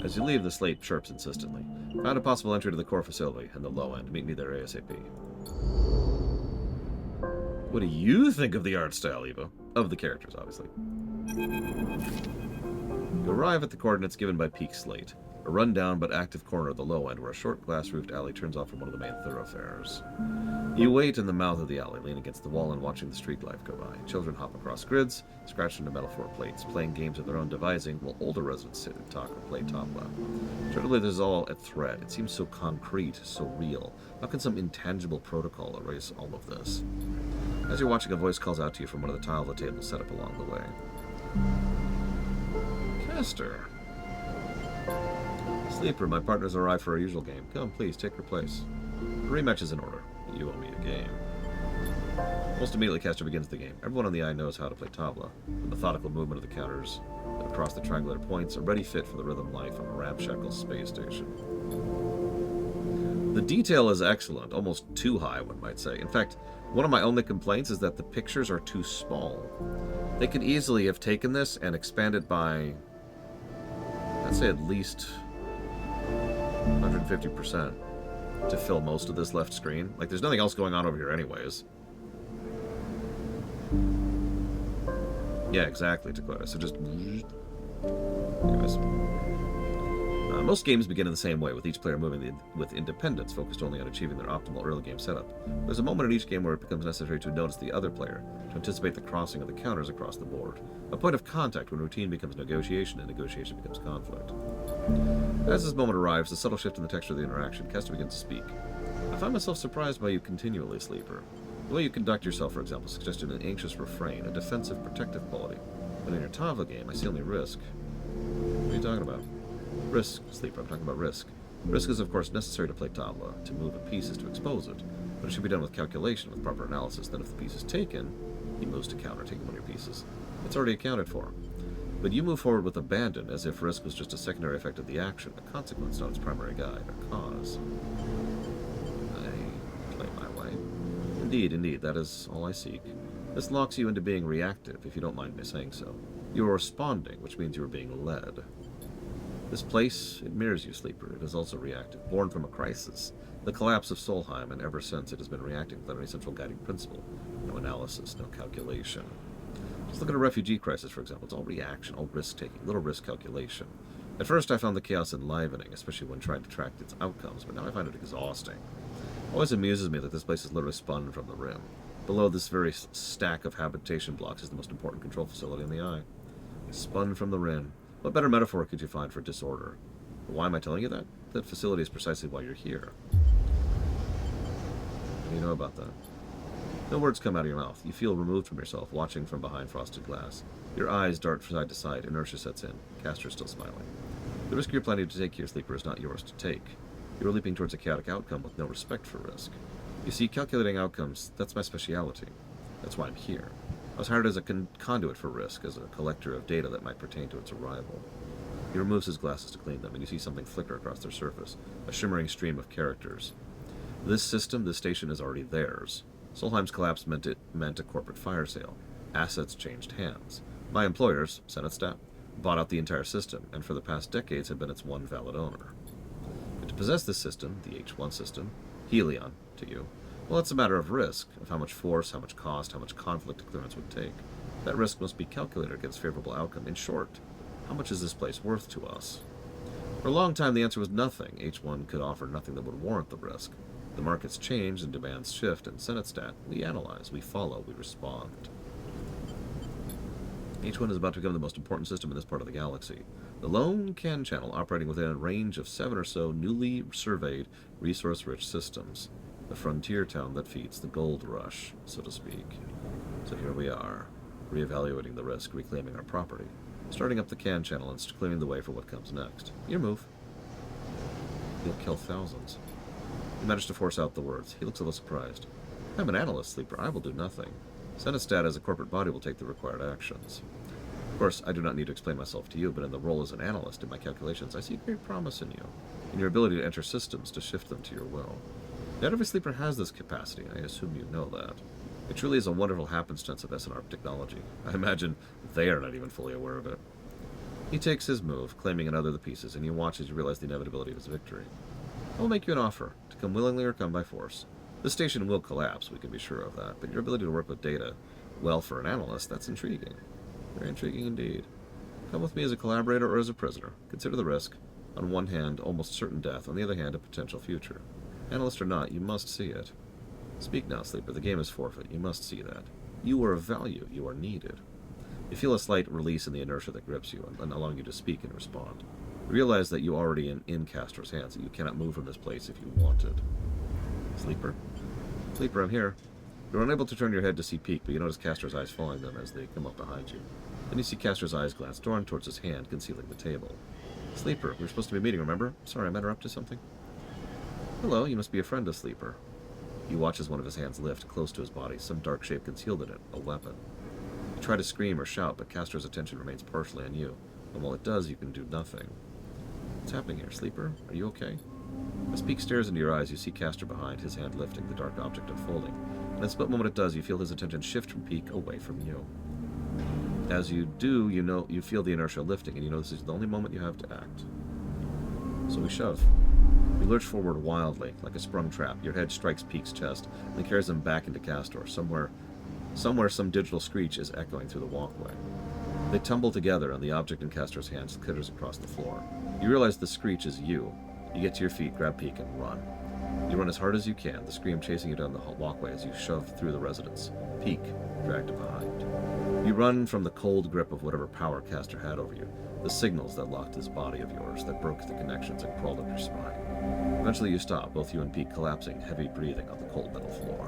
As you leave, the slate chirps insistently. Found a possible entry to the core facility and the low end. Meet me there ASAP. What do you think of the art style, Evo? Of the characters, obviously. You arrive at the coordinates given by Peak Slate, a rundown but active corner of the low end where a short glass-roofed alley turns off from one of the main thoroughfares. You wait in the mouth of the alley, lean against the wall and watching the street life go by. Children hop across grids, scratch into metal floor plates, playing games of their own devising, while older residents sit and talk or play Tabla. Certainly this is all a threat. It seems so concrete, so real. How can some intangible protocol erase all of this? As you're watching, a voice calls out to you from one of the tile tables set up along the way. Castor. Sleeper, my partner's arrived for our usual game. Come, please, take her place. The rematch is in order. You owe me a game. Almost immediately, Castor begins the game. Everyone on the eye knows how to play Tabla. The methodical movement of the counters across the triangular points, a ready fit for the rhythm life on a ramshackle space station. The detail is excellent, almost too high, one might say. In fact, one of my only complaints is that the pictures are too small. They could easily have taken this and expanded by, I'd say, at least 150% to fill most of this left screen. Like, there's nothing else going on over here anyways. Yeah, exactly, Dakota. So just... Anyways. Most games begin in the same way, with each player moving with independence, focused only on achieving their optimal early game setup. There's a moment in each game where it becomes necessary to notice the other player, to anticipate the crossing of the counters across the board. A point of contact when routine becomes negotiation and negotiation becomes conflict. As this moment arrives, the subtle shift in the texture of the interaction, Castor begins to speak. I find myself surprised by you continually, Sleeper. The way you conduct yourself, for example, suggested an anxious refrain, a defensive, protective quality. But in your Tava game, I see only risk. What are you talking about? Risk, Sleeper, I'm talking about risk. Risk is, of course, necessary to play tabla. To move a piece is to expose it, but it should be done with calculation, with proper analysis. Then if the piece is taken, he moves to counter, taking one of your pieces. It's already accounted for. But you move forward with abandon, as if risk was just a secondary effect of the action, a consequence, not its primary guide, or cause. I play my way. Indeed, that is all I seek. This locks you into being reactive, if you don't mind me saying so. You are responding, which means you are being led. This place, it mirrors you, Sleeper. It is also reactive, born from a crisis, the collapse of Solheim, and ever since it has been reacting without any central guiding principle. No analysis, no calculation. Just look at a refugee crisis, for example. It's all reaction, all risk-taking, little risk calculation. At first I found the chaos enlivening, especially when trying to track its outcomes, but now I find it exhausting. It always amuses me that this place is literally spun from the rim. Below this very stack of habitation blocks is the most important control facility in the eye. Spun from the rim. What better metaphor could you find for disorder? But why am I telling you that? That facility is precisely why you're here. What do you know about that? No words come out of your mouth. You feel removed from yourself, watching from behind frosted glass. Your eyes dart from side to side. Inertia sets in. Castor is still smiling. The risk you're planning to take here, Sleeper, is not yours to take. You are leaping towards a chaotic outcome with no respect for risk. You see, calculating outcomes, that's my speciality. That's why I'm here. I was hired as a conduit for risk, as a collector of data that might pertain to its arrival. He removes his glasses to clean them, and you see something flicker across their surface, a shimmering stream of characters. This system, this station, is already theirs. Solheim's collapse meant a corporate fire sale. Assets changed hands. My employers, Senate bought out the entire system, and for the past decades have been its one valid owner. And to possess this system, the H1 system, Helion, to you, well, it's a matter of risk, of how much force, how much cost, how much conflict clearance would take. That risk must be calculated against favorable outcome. In short, how much is this place worth to us? For a long time, the answer was nothing. H1 could offer nothing that would warrant the risk. The markets change and demands shift, and Senate we analyze, we follow, we respond. H1 is about to become the most important system in this part of the galaxy. The lone CAN channel operating within a range of 7 or so newly surveyed, resource-rich systems. The frontier town that feeds the gold rush, so to speak. So here we are, reevaluating the risk, reclaiming our property, starting up the CAN channel and clearing the way for what comes next. Your move. You'll kill thousands. He managed to force out the words. He looks a little surprised. I'm an analyst, Sleeper. I will do nothing. Senate as a corporate body will take the required actions. Of course, I do not need to explain myself to you, but in the role as an analyst in my calculations, I see great promise in you, in your ability to enter systems, to shift them to your will. Not every Sleeper has this capacity, I assume you know that. It truly is a wonderful happenstance of SNR technology. I imagine they are not even fully aware of it. He takes his move, claiming another of the pieces, and you watch as you realize the inevitability of his victory. I will make you an offer, to come willingly or come by force. This station will collapse, we can be sure of that, but your ability to work with data, well, for an analyst, that's intriguing. Very intriguing indeed. Come with me as a collaborator or as a prisoner. Consider the risk. On one hand, almost certain death. On the other hand, a potential future. Analyst or not, you must see it. Speak now, Sleeper. The game is forfeit. You must see that. You are of value. You are needed. You feel a slight release in the inertia that grips you, and allowing you to speak and respond. You realize that you are already in Castor's hands, that you cannot move from this place if you wanted. Sleeper? Sleeper, I'm here. You're unable to turn your head to see Peak, but you notice Castor's eyes following them as they come up behind you. Then you see Castor's eyes glance drawn towards his hand, concealing the table. Sleeper, we were supposed to be meeting, remember? Sorry, I'm interrupted something. Hello, you must be a friend of Sleeper. You watch as one of his hands lift, close to his body, some dark shape concealed in it, a weapon. You try to scream or shout, but Castor's attention remains partially on you, and while it does, you can do nothing. What's happening here, Sleeper? Are you okay? As Peak stares into your eyes, you see Castor behind, his hand lifting, the dark object unfolding. In a split moment it does, you feel his attention shift from Peak away from you. As you do, you feel the inertia lifting, and you know this is the only moment you have to act. So we shove. You lurch forward wildly, like a sprung trap. Your head strikes Peak's chest, and then carries him back into Castor. Somewhere some digital screech is echoing through the walkway. They tumble together, and the object in Castor's hands skitters across the floor. You realize the screech is you. You get to your feet, grab Peak, and run. You run as hard as you can, the scream chasing you down the walkway as you shove through the residence. Peak, dragged behind. You run from the cold grip of whatever power Castor had over you, the signals that locked this body of yours, that broke the connections and crawled up your spine. Eventually you stop, both you and Peak collapsing, heavy breathing on the cold metal floor.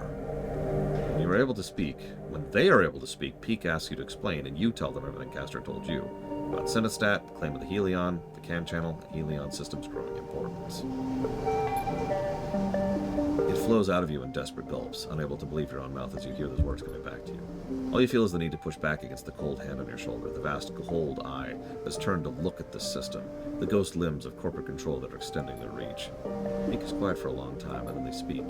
When you are able to speak, when they are able to speak, Peak asks you to explain, and you tell them everything Castor told you. About Sinistat, the claim of the Helion, the CAN channel, the Helion system's growing importance. It flows out of you in desperate gulps, unable to believe your own mouth as you hear those words coming back to you. All you feel is the need to push back against the cold hand on your shoulder, the vast cold eye that's turned to look at this system, the ghost limbs of corporate control that are extending their reach. Meek is quiet for a long time, and then they speak.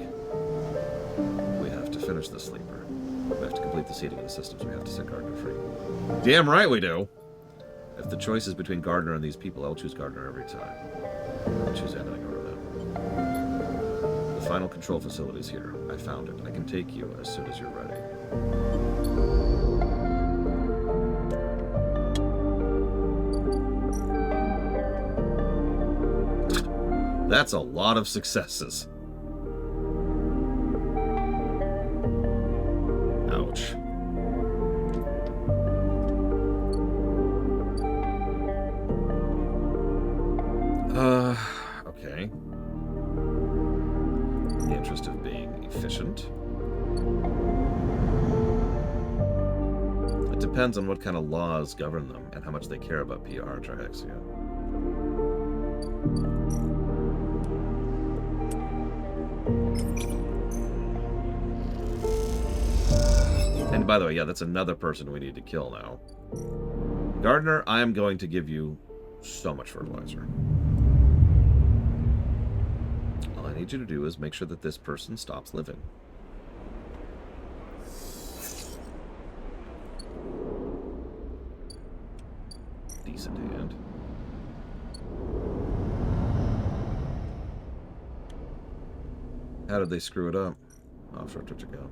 We have to finish the sleeper. We have to complete the seeding of the systems. We have to set Gardner free. Damn right we do! If the choice is between Gardner and these people, I'll choose Gardner every time. I'll choose anything over them. The final control facility is here. I found it. I can take you as soon as you're ready. That's a lot of successes. Ouch. Okay. In the interest of being efficient. It depends on what kind of laws govern them and how much they care about PR Trihexia. And by the way, yeah, that's another person we need to kill now. Gardner, I am going to give you so much fertilizer. All I need you to do is make sure that this person stops living. Decent hand. How did they screw it up? Offshore took to go.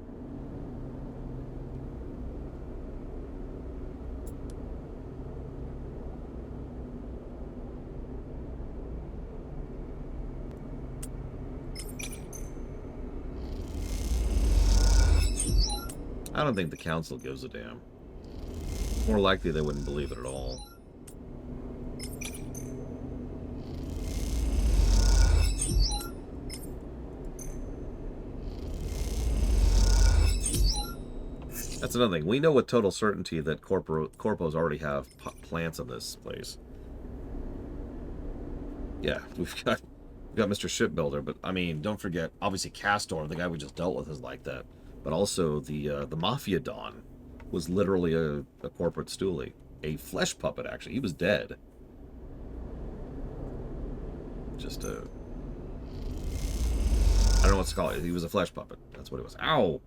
I don't think the council gives a damn. More likely they wouldn't believe it at all. That's another thing. We know with total certainty that corpos already have plants in this place. Yeah, we've got Mr. Shipbuilder, but I mean, don't forget, obviously Castor, the guy we just dealt with, is like that. But also the Mafia Don was literally a corporate stoolie. A flesh puppet, actually. He was dead. Just a... I don't know what to call it. He was a flesh puppet. That's what it was. Ow!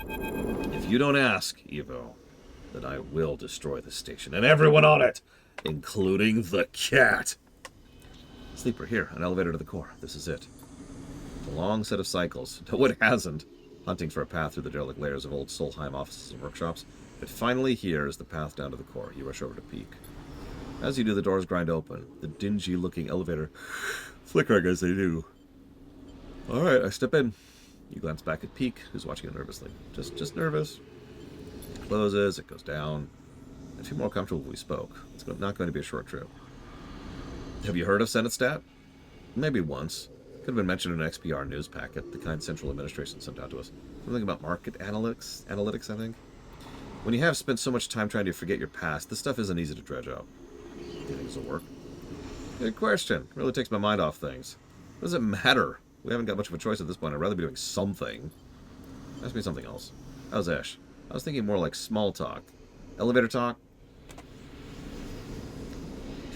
If you don't ask, Evo, then I will destroy the station and everyone on it, including the cat. Sleeper, here, an elevator to the core. This is it. A long set of cycles. No, it hasn't. Hunting for a path through the derelict layers of old Solheim offices and workshops. But finally here is the path down to the core. You rush over to Peak. As you do, the doors grind open. The dingy-looking elevator flickering as they do. Alright, I step in. You glance back at Peak, who's watching it nervously. Just nervous. It closes, it goes down. I feel more comfortable if we spoke. It's not going to be a short trip. Have you heard of Sinistat? Maybe once. Could have been mentioned in an XPR news packet, the kind Central Administration sent out to us. Something about market analytics, I think. When you have spent so much time trying to forget your past, this stuff isn't easy to dredge up. Do you think this will work? Good question. Really takes my mind off things. What does it matter? We haven't got much of a choice at this point. I'd rather be doing something. Ask me something else. How's Ash? I was thinking more like small talk. Elevator talk?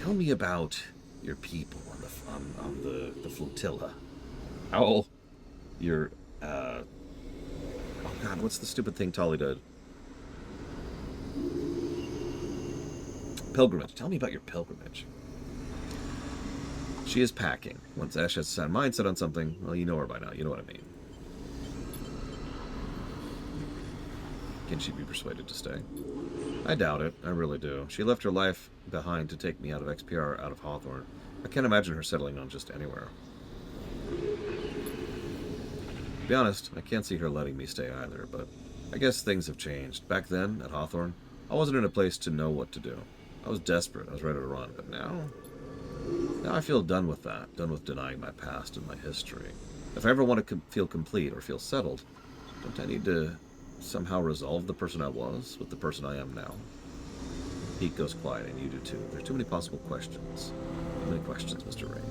Tell me about your people on the flotilla. Oh, your, oh god, what's the stupid thing Tali did? Pilgrimage. Tell me about your pilgrimage. She is packing. Once Ash has a mindset on something, well, you know her by now. You know what I mean. Can she be persuaded to stay? I doubt it. I really do. She left her life behind to take me out of XPR, out of Hawthorne. I can't imagine her settling on just anywhere. To be honest, I can't see her letting me stay either, but I guess things have changed. Back then, at Hawthorne, I wasn't in a place to know what to do. I was desperate. I was ready to run, but now I feel done with that. Done with denying my past and my history. If I ever want to feel complete or feel settled, don't I need to somehow resolve the person I was with the person I am now? Peak goes quiet, and you do too. There's too many possible questions. Too many questions, Mr. Rain.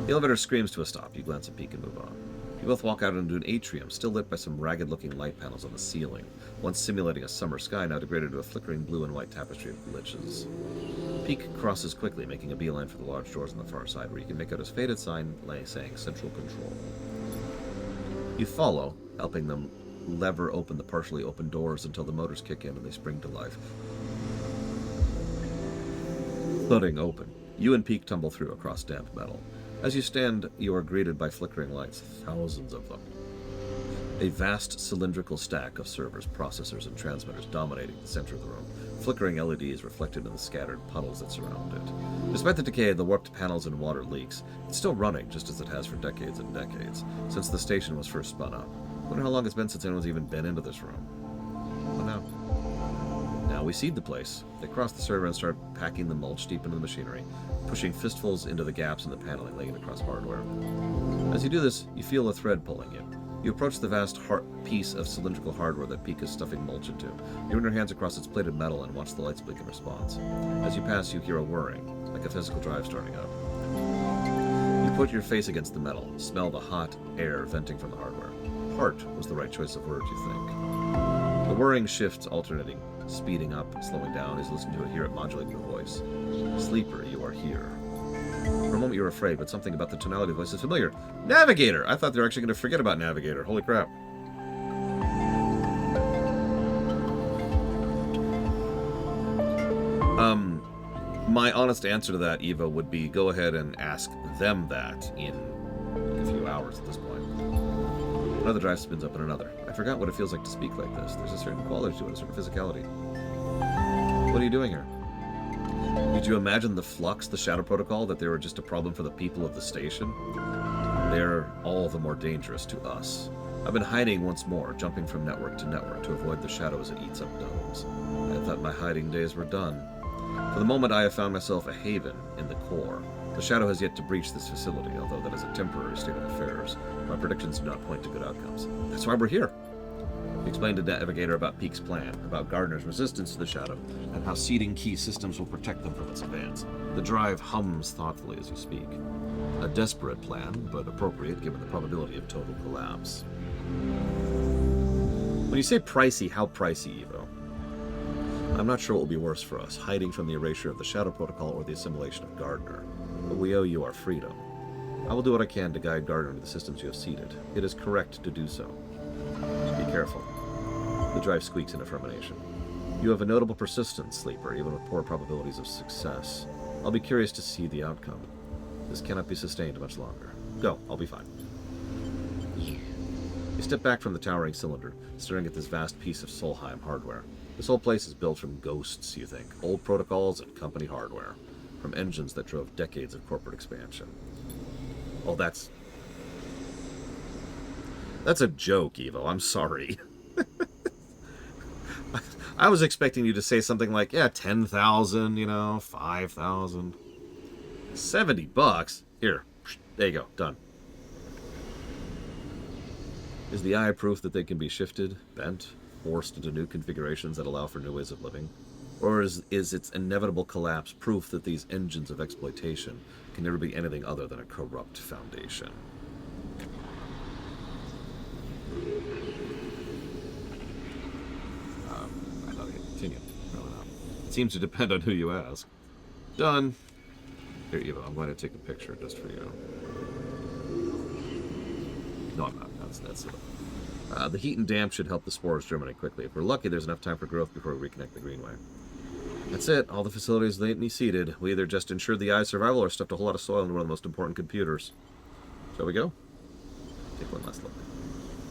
The elevator screams to a stop. You glance at Peak and move on. You both walk out into an atrium, still lit by some ragged-looking light panels on the ceiling, once simulating a summer sky, now degraded to a flickering blue and white tapestry of glitches. Peak crosses quickly, making a beeline for the large doors on the far side, where you can make out his faded sign saying Central Control. You follow, helping them lever open the partially open doors until the motors kick in and they spring to life. Thudding open, you and Peak tumble through across damp metal. As you stand, you are greeted by flickering lights, thousands of them. A vast cylindrical stack of servers, processors, and transmitters dominating the center of the room, flickering LEDs reflected in the scattered puddles that surround it. Despite the decay of the warped panels and water leaks, it's still running just as it has for decades and decades, since the station was first spun up. I wonder how long it's been since anyone's even been into this room. Well, now we seed the place. They cross the server and start packing the mulch deep into the machinery, pushing fistfuls into the gaps in the paneling laying across hardware. As you do this, you feel a thread pulling you. You approach the vast piece of cylindrical hardware that Peak is stuffing mulch into. You run your hands across its plated metal and watch the lights blink in response. As you pass, you hear a whirring, like a physical drive starting up. You put your face against the metal, smell the hot air venting from the hardware. Heart was the right choice of words, you think. The whirring shifts, alternating, speeding up, slowing down, as you listen to it, hear it modulating the voice. Sleeper, you are here. For a moment you were afraid, but something about the tonality of the voice is familiar. Navigator! I thought they were actually going to forget about Navigator. Holy crap. My honest answer to that, Eva, would be go ahead and ask them that in a few hours at this point. Another drive spins up and another. I forgot what it feels like to speak like this. There's a certain quality to it, a certain physicality. What are you doing here? Did you imagine the Flux, the Shadow Protocol, that they were just a problem for the people of the station? They're all the more dangerous to us. I've been hiding once more, jumping from network to network to avoid the shadow as it eats up domes. I thought my hiding days were done. For the moment, I have found myself a haven in the core. The shadow has yet to breach this facility, although that is a temporary state of affairs. My predictions do not point to good outcomes. That's why we're here. He explained to Navigator about Peak's plan, about Gardner's resistance to the shadow, and how seeding key systems will protect them from its advance. The drive hums thoughtfully as you speak. A desperate plan, but appropriate given the probability of total collapse. When you say pricey, how pricey, Evo? I'm not sure what will be worse for us, hiding from the erasure of the Shadow Protocol or the assimilation of Gardner. But we owe you our freedom. I will do what I can to guide Gardner to the systems you have seeded. It is correct to do so. Be careful. The drive squeaks in affirmation. You have a notable persistence, Sleeper, even with poor probabilities of success. I'll be curious to see the outcome. This cannot be sustained much longer. Go, I'll be fine. You step back from the towering cylinder, staring at this vast piece of Solheim hardware. This whole place is built from ghosts, you think. Old protocols and company hardware. From engines that drove decades of corporate expansion. Oh, that's a joke, Evo. I'm sorry. I was expecting you to say something like, yeah, 10,000, 5,000. $70? Here. There you go. Done. Is the eye proof that they can be shifted, bent, forced into new configurations that allow for new ways of living? Or is its inevitable collapse proof that these engines of exploitation can never be anything other than a corrupt foundation? I thought I could continue. Probably not. It seems to depend on who you ask. Done. Here, Eva, I'm going to take a picture just for you. No, I'm not. That's it. The heat and damp should help the spores germinate quickly. If we're lucky, there's enough time for growth before we reconnect the Greenway. That's it. All the facilities lately seeded. We either just ensured the eye's survival or stuffed a whole lot of soil into one of the most important computers. Shall we go? Take one last look.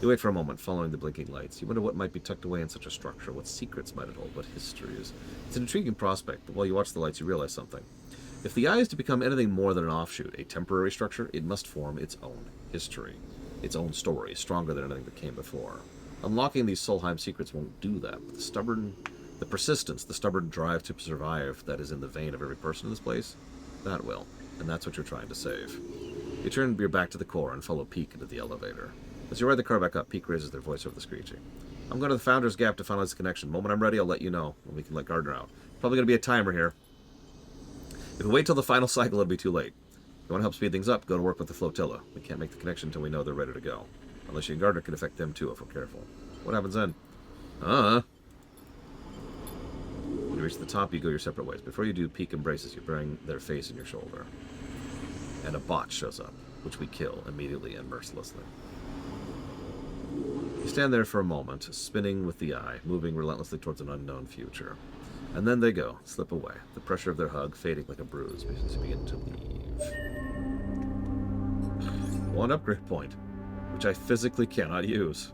You wait for a moment, following the blinking lights. You wonder what might be tucked away in such a structure, what secrets might it hold, what histories. It's an intriguing prospect, but while you watch the lights, you realize something. If the eye is to become anything more than an offshoot, a temporary structure, it must form its own history. Its own story, stronger than anything that came before. Unlocking these Solheim secrets won't do that, but the persistence, the stubborn drive to survive that is in the vein of every person in this place, that will. And that's what you're trying to save. You turn your back to the core and follow Peak into the elevator. As you ride the car back up, Peak raises their voice over the screeching. I'm going to the Founder's Gap to finalize the connection. The moment I'm ready, I'll let you know, and we can let Gardner out. Probably going to be a timer here. If we wait till the final cycle, it'll be too late. If you want to help speed things up, go to work with the flotilla. We can't make the connection until we know they're ready to go. Unless you and Gardner can affect them too if we're careful. What happens then? When you reach the top, you go your separate ways. Before you do, Peak embraces you, bearing their face in your shoulder. And a bot shows up, which we kill immediately and mercilessly. You stand there for a moment, spinning with the eye, moving relentlessly towards an unknown future. And then they go, slip away, the pressure of their hug fading like a bruise as you begin to leave. One upgrade point, which I physically cannot use.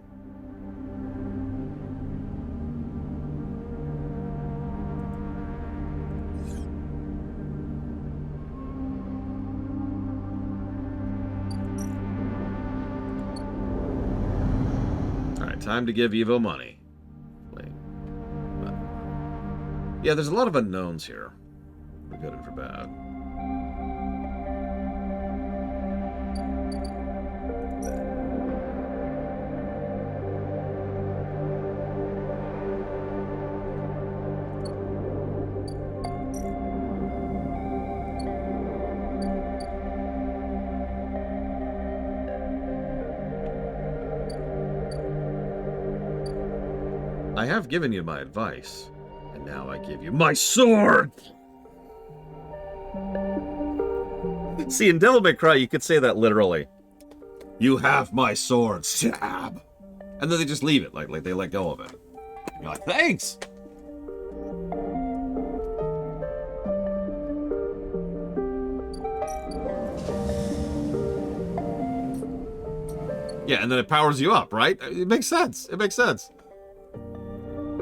Alright, time to give Evo money. Yeah, there's a lot of unknowns here, for good and for bad. I have given you my advice. And now I give you my sword! See, in Devil May Cry, you could say that literally. You have my sword, stab! And then they just leave it, like they let go of it. You're like, thanks! Yeah, and then it powers you up, right? It makes sense. It makes sense.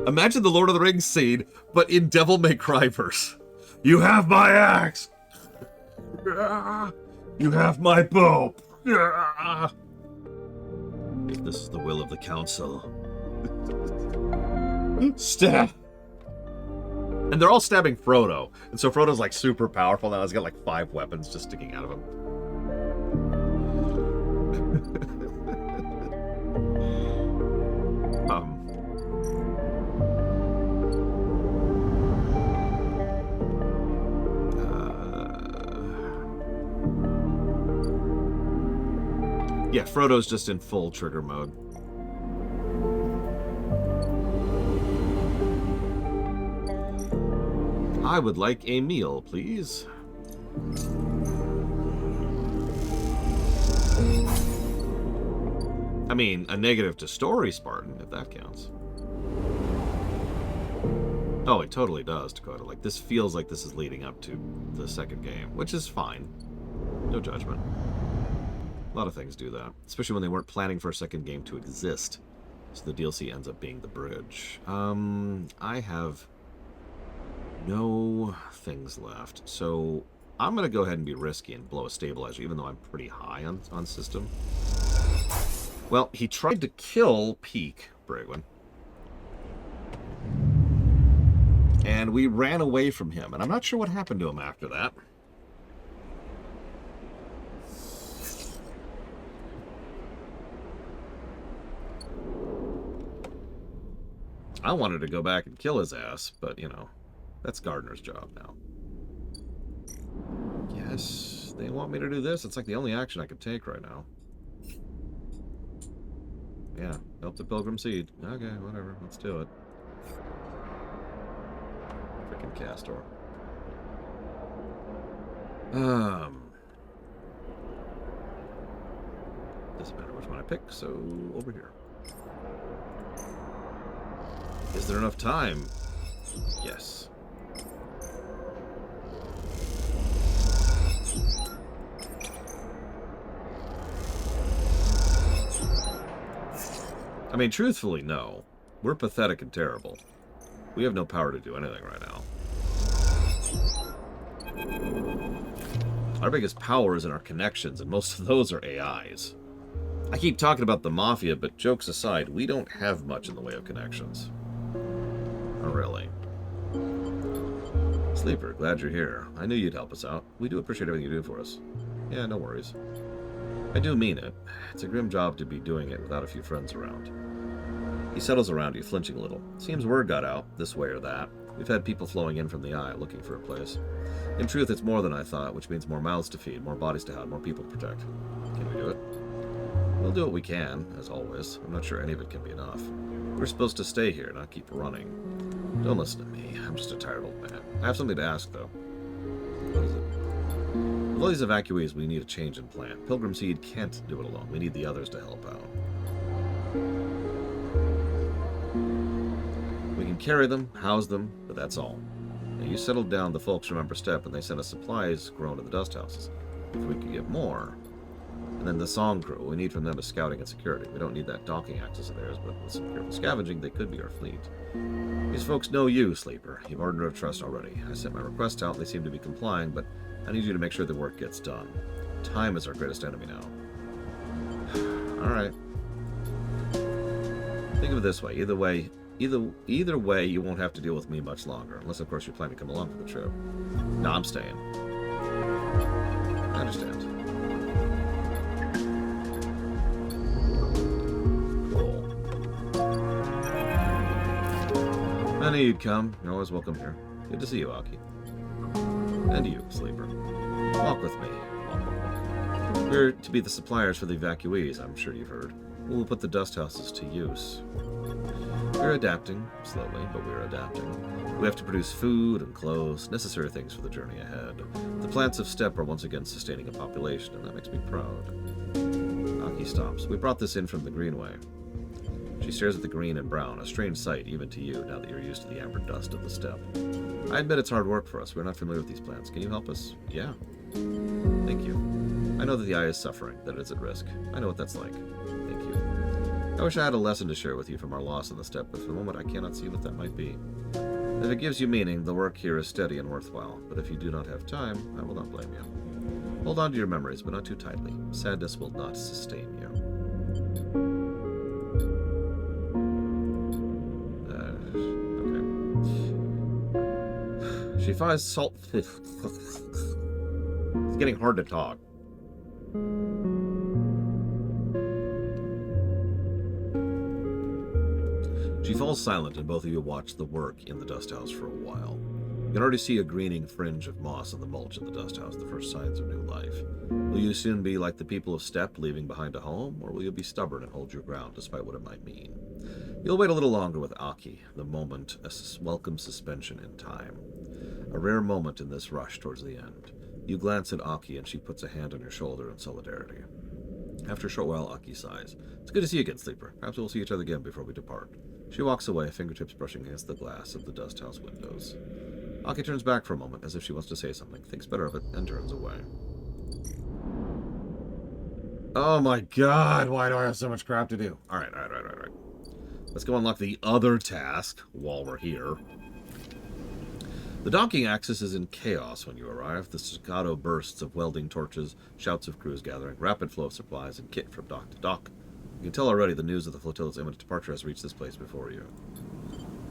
Imagine the Lord of the Rings scene, but in Devil May Cry verse. You have my axe! You have my bow! If this is the will of the council. Stab! And they're all stabbing Frodo. And so Frodo's like super powerful now. He's got like 5 weapons just sticking out of him. Yeah, Frodo's just in full trigger mode. I would like a meal, please. I mean, a negative to story, Spartan, if that counts. Oh, it totally does, Dakota. Like, this feels like this is leading up to the second game, which is fine. No judgment. A lot of things do that, especially when they weren't planning for a second game to exist. So the DLC ends up being the bridge. I have no things left. So I'm going to go ahead and be risky and blow a stabilizer, even though I'm pretty high on system. Well, he tried to kill Peak, Brigwin. And we ran away from him, and I'm not sure what happened to him after that. I wanted to go back and kill his ass, but, you know, that's Gardner's job now. Yes, they want me to do this. It's like the only action I could take right now. Yeah, help the Pilgrim Seed. Okay, whatever. Let's do it. Frickin' Castor. Doesn't matter which one I pick, so over here. Is there enough time? Yes. I mean, truthfully, no. We're pathetic and terrible. We have no power to do anything right now. Our biggest power is in our connections, and most of those are AIs. I keep talking about the Mafia, but jokes aside, we don't have much in the way of connections. Not really. Sleeper, glad you're here. I knew you'd help us out. We do appreciate everything you do for us. Yeah, no worries. I do mean it. It's a grim job to be doing it without a few friends around. He settles around you, flinching a little. Seems word got out, this way or that. We've had people flowing in from the eye looking for a place. In truth, it's more than I thought, which means more mouths to feed, more bodies to house, more people to protect. Can we do it? We'll do what we can, as always. I'm not sure any of it can be enough. We're supposed to stay here, not keep running. Don't listen to me. I'm just a tired old man. I have something to ask, though. What is it? With all these evacuees, we need a change in plan. Pilgrim Seed can't do it alone. We need the others to help out. We can carry them, house them, but that's all. Now, you settled down the folks from Emperor Step, and they sent us supplies grown to the dust houses. If we could get more... And then the Song Crew, we need from them is scouting and security. We don't need that docking access of theirs, but with some careful scavenging, they could be our fleet. These folks know you, Sleeper. You've earned their trust already. I sent my request out, and they seem to be complying, but I need you to make sure the work gets done. Time is our greatest enemy now. Alright. Think of it this way. Either way, you won't have to deal with me much longer, unless, of course, you're planning to come along for the trip. No, I'm staying. I understand. I knew you'd come. You're always welcome here. Good to see you, Aki. And you, Sleeper. Walk with me. Walk with me. We're to be the suppliers for the evacuees, I'm sure you've heard. We'll put the dust houses to use. We're adapting, slowly, but we're adapting. We have to produce food and clothes, necessary things for the journey ahead. The plants of Steppe are once again sustaining a population, and that makes me proud. Aki stops. We brought this in from the Greenway. She stares at the green and brown, a strange sight even to you now that you're used to the amber dust of the steppe. I admit it's hard work for us. We're not familiar with these plants. Can you help us? Yeah. Thank you. I know that the eye is suffering, that it's at risk. I know what that's like. Thank you. I wish I had a lesson to share with you from our loss in the steppe, but for the moment I cannot see what that might be. If it gives you meaning, the work here is steady and worthwhile, but if you do not have time, I will not blame you. Hold on to your memories, but not too tightly. Sadness will not sustain you. She finds salt. It's getting hard to talk. She falls silent, and both of you watch the work in the dust house for a while. You can already see a greening fringe of moss on the mulch in the dust house, the first signs of new life. Will you soon be like the people of Steppe, leaving behind a home, or will you be stubborn and hold your ground despite what it might mean? You'll wait a little longer with Aki, the moment, a welcome suspension in time. A rare moment in this rush towards the end. You glance at Aki, and she puts a hand on your shoulder in solidarity. After a short while, Aki sighs. It's good to see you again, Sleeper. Perhaps we'll see each other again before we depart. She walks away, fingertips brushing against the glass of the dust house windows. Aki turns back for a moment, as if she wants to say something, thinks better of it, and turns away. Oh my god, why do I have so much crap to do? Alright. Let's go unlock the other task while we're here. The docking axis is in chaos when you arrive. The staccato bursts of welding torches, shouts of crews gathering, rapid flow of supplies, and kit from dock to dock. You can tell already the news of the flotilla's imminent departure has reached this place before you.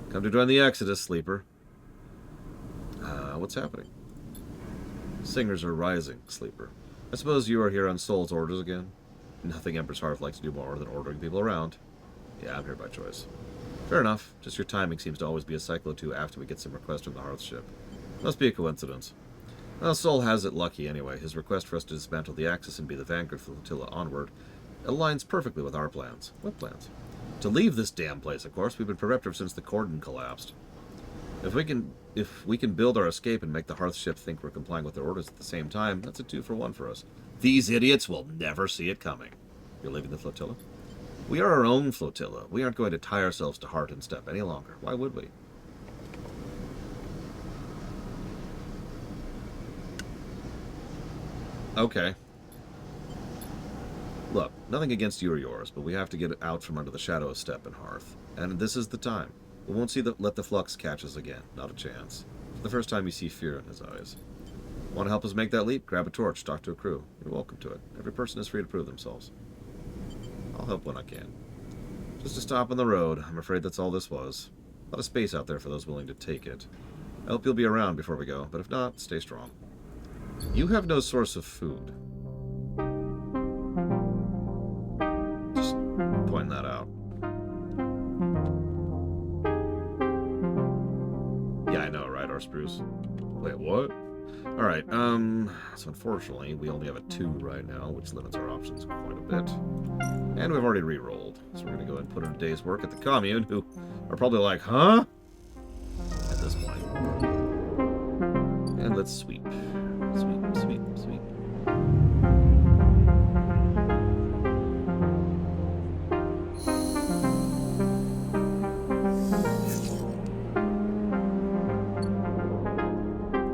Come to join the Exodus, Sleeper. What's happening? Singers are rising, Sleeper. I suppose you are here on Soul's orders again? Nothing Empress Hearth likes to do more than ordering people around. Yeah, I'm here by choice. Fair enough. Just your timing seems to always be a cycle or two after we get some request from the Hearth ship. Must be a coincidence. Well, Soul has it lucky anyway. His request for us to dismantle the Axis and be the vanguard flotilla onward aligns perfectly with our plans. What plans? To leave this damn place, of course. We've been perceptive since the cordon collapsed. If we can build our escape and make the Hearth ship think we're complying with their orders at the same time, that's a 2-for-1 for us. These idiots will never see it coming. You're leaving the flotilla? We are our own flotilla. We aren't going to tie ourselves to Heart and Steppe any longer. Why would we? Okay. Look, nothing against you or yours, but we have to get out from under the shadow of Steppe and Hearth. And this is the time. We won't let the flux catch us again. Not a chance. For the first time you see fear in his eyes. Want to help us make that leap? Grab a torch, talk to a crew. You're welcome to it. Every person is free to prove themselves. I'll help when I can. Just a stop on the road. I'm afraid that's all this was. A lot of space out there for those willing to take it. I hope you'll be around before we go, but if not, stay strong. You have no source of food. Just point that out. sleepers. Wait, what? Alright, so unfortunately, we only have a 2 right now, which limits our options quite a bit. And we've already re-rolled, so we're going to go ahead and put in a day's work at the commune, who are probably like, huh? At this point. And let's sweep. Sweep, sweep, sweep.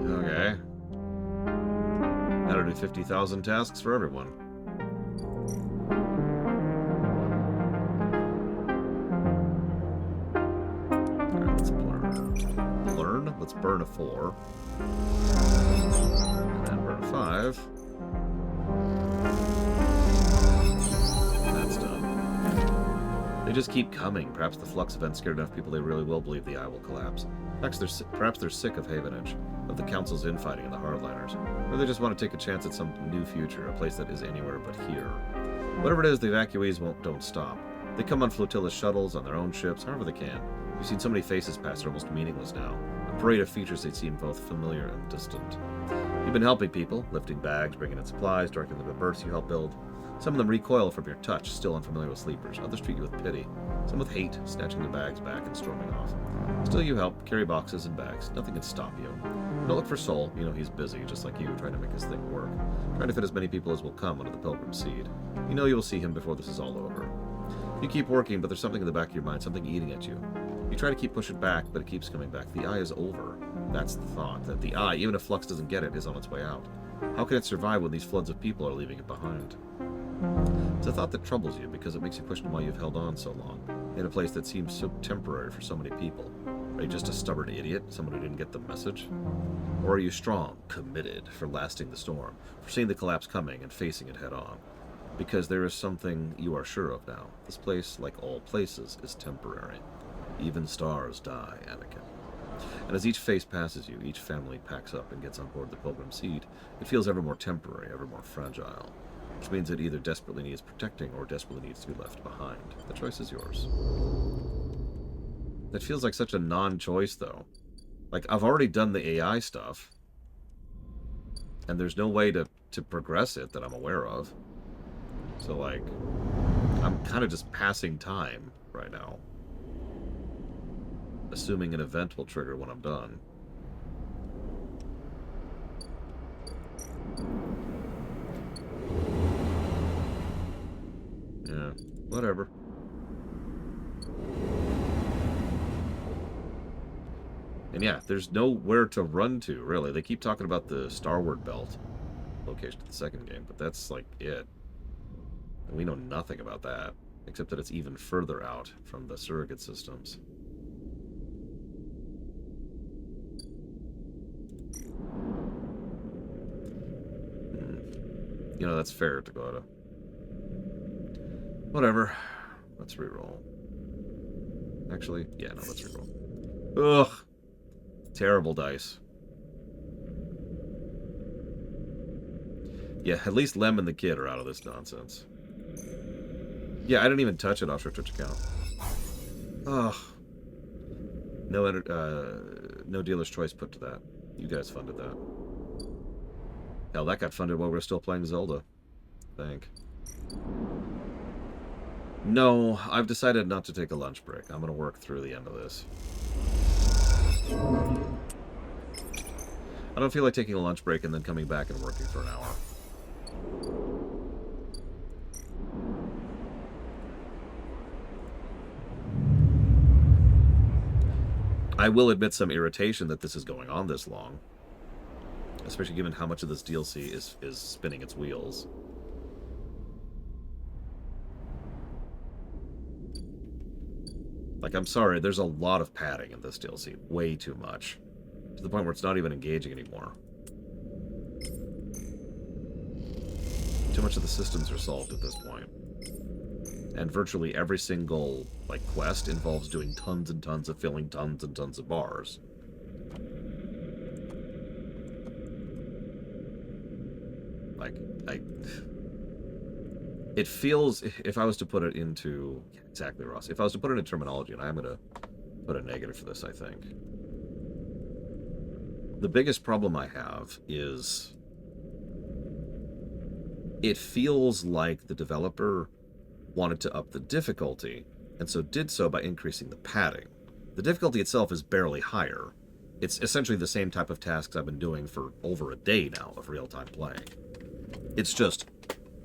Okay. That'll do 50,000 tasks for everyone. Alright, let's learn. Let's burn a 4. And then burn a 5. That's done. They just keep coming. Perhaps the flux event scared enough people they really will believe the eye will collapse. Perhaps they're sick of Havenage, of the Council's infighting and the Hardliners. Or they just want to take a chance at some new future, a place that is anywhere but here. Whatever it is, the evacuees don't stop. They come on flotilla shuttles, on their own ships, however they can. You've seen so many faces pass, they're almost meaningless now. A parade of features that seem both familiar and distant. You've been helping people, lifting bags, bringing in supplies, directing them to berths you help build. Some of them recoil from your touch, still unfamiliar with sleepers. Others treat you with pity. Some with hate, snatching the bags back and storming off. Still you help, carry boxes and bags. Nothing can stop you. Don't look for Sol. You know he's busy, just like you, trying to make his thing work. Trying to fit as many people as will come under the Pilgrim Seed. You know you will see him before this is all over. You keep working, but there's something in the back of your mind, something eating at you. You try to keep pushing back, but it keeps coming back. The eye is over. That's the thought, that the eye, even if Flux doesn't get it, is on its way out. How can it survive when these floods of people are leaving it behind? It's a thought that troubles you, because it makes you question why you've held on so long, in a place that seems so temporary for so many people. Are you just a stubborn idiot, someone who didn't get the message? Or are you strong, committed, for lasting the storm, for seeing the collapse coming and facing it head on? Because there is something you are sure of now. This place, like all places, is temporary. Even stars die, Anakin. And as each face passes you, each family packs up and gets on board the Pilgrim Seed, it feels ever more temporary, ever more fragile. Which means it either desperately needs protecting or desperately needs to be left behind. The choice is yours. That feels like such a non-choice, though. Like, I've already done the AI stuff. And there's no way to progress it that I'm aware of. So, like, I'm kind of just passing time right now. Assuming an event will trigger when I'm done. Yeah, whatever. And yeah, there's nowhere to run to, really. They keep talking about the Starward Belt location of the second game, but that's, like, it. And we know nothing about that, except that it's even further out from the surrogate systems. You know, that's fair to go to. Whatever. Let's reroll. Actually, yeah, no, let's reroll. Ugh. Terrible dice. Yeah, at least Lem and the kid are out of this nonsense. Yeah, I didn't even touch it off your Twitch account. Ugh. No dealer's choice put to that. You guys funded that. Hell, that got funded while we were still playing Zelda. I think. No, I've decided not to take a lunch break. I'm going to work through the end of this. I don't feel like taking a lunch break and then coming back and working for an hour. I will admit some irritation that this is going on this long. Especially given how much of this DLC is spinning its wheels. Like, I'm sorry, there's a lot of padding in this DLC. Way too much. To the point where it's not even engaging anymore. Too much of the systems are solved at this point. And virtually every single, like, quest involves doing tons and tons of filling tons and tons of bars. Like, it feels, if I was to put it into, yeah, exactly, Ross. If I was to put it in terminology, and I'm going to put a negative for this, I think. The biggest problem I have is it feels like the developer wanted to up the difficulty, and so did so by increasing the padding. The difficulty itself is barely higher. It's essentially the same type of tasks I've been doing for over a day now of real-time playing. It's just,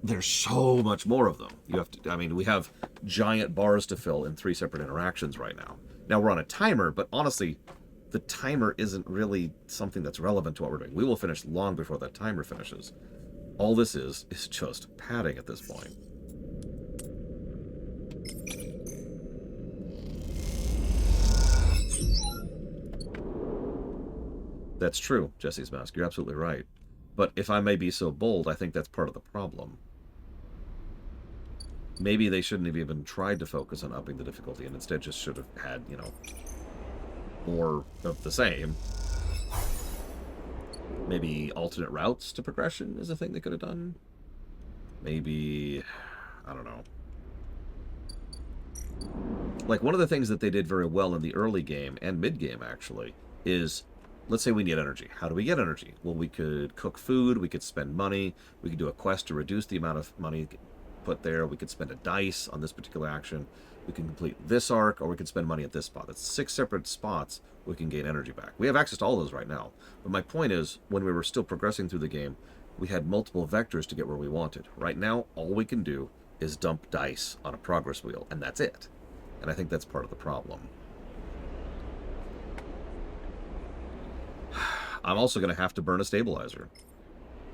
there's so much more of them. You have to, I mean, we have giant bars to fill in 3 separate interactions right now. Now we're on a timer, but honestly, the timer isn't really something that's relevant to what we're doing. We will finish long before that timer finishes. All this is just padding at this point. That's true, Jesse's Mask. You're absolutely right. But if I may be so bold, I think that's part of the problem. Maybe they shouldn't have even tried to focus on upping the difficulty and instead just should have had, you know, more of the same. Maybe alternate routes to progression is a thing they could have done. Maybe, I don't know. Like, one of the things that they did very well in the early game, and mid-game actually, is, let's say we need energy. How do we get energy? Well, we could cook food, we could spend money, we could do a quest to reduce the amount of money put there, we could spend a dice on this particular action, we can complete this arc, or we could spend money at this spot. That's 6 separate spots we can gain energy back. We have access to all those right now. But my point is, when we were still progressing through the game, we had multiple vectors to get where we wanted. Right now, all we can do is dump dice on a progress wheel, and that's it. And I think that's part of the problem. I'm also going to have to burn a stabilizer.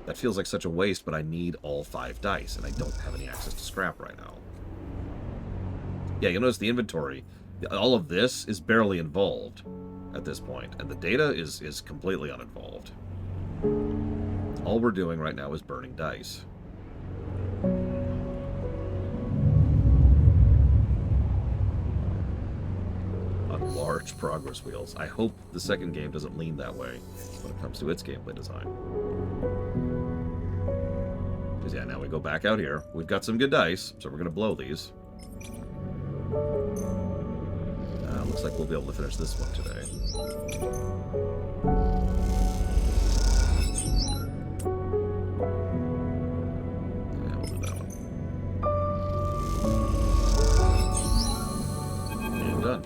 That feels like such a waste, but I need all 5 dice, and I don't have any access to scrap right now. Yeah, you'll notice the inventory, all of this is barely involved at this point, and the data is completely uninvolved. All we're doing right now is burning dice. On large progress wheels. I hope the second game doesn't lean that way when it comes to its gameplay design. Because yeah, now we go back out here. We've got some good dice, so we're going to blow these. Looks like we'll be able to finish this one today. Yeah, we'll do that one. And done.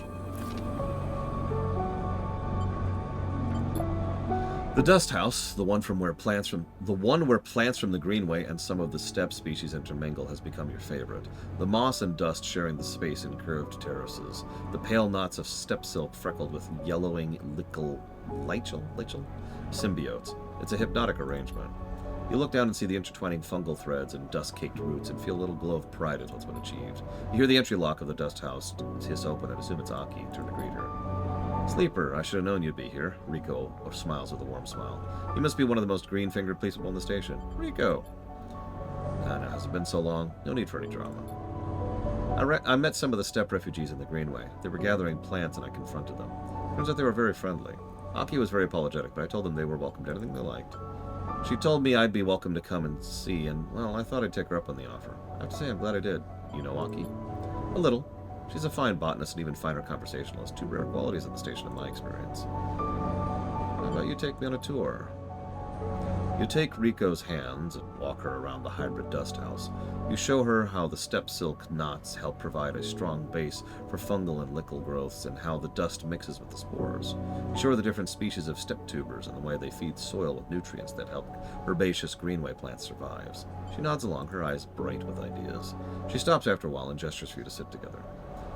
The Dust House, the one where plants from the Greenway and some of the steppe species intermingle, has become your favorite. The moss and dust sharing the space in curved terraces. The pale knots of steppe silk freckled with yellowing lichel symbiotes. It's a hypnotic arrangement. You look down and see the intertwining fungal threads and dust-caked roots and feel a little glow of pride at what's been achieved. You hear the entry lock of the Dust House hiss open and assume it's Aki. Turn to greet her. Sleeper, I should have known you'd be here. Rico smiles with a warm smile. You must be one of the most green-fingered policemen on the station. Rico. No, it hasn't been so long. No need for any drama. I met some of the steppe refugees in the Greenway. They were gathering plants and I confronted them. Turns out they were very friendly. Aki was very apologetic, but I told them they were welcome to anything they liked. She told me I'd be welcome to come and see, and, well, I thought I'd take her up on the offer. I have to say I'm glad I did. You know Aki? A little. She's a fine botanist and even finer conversationalist. 2 rare qualities in the station in my experience. How about you take me on a tour? You take Rico's hands and walk her around the hybrid dust house. You show her how the steppe silk knots help provide a strong base for fungal and lichel growths and how the dust mixes with the spores. You show her the different species of steppe tubers and the way they feed soil with nutrients that help herbaceous greenway plants survive. She nods along, her eyes bright with ideas. She stops after a while and gestures for you to sit together.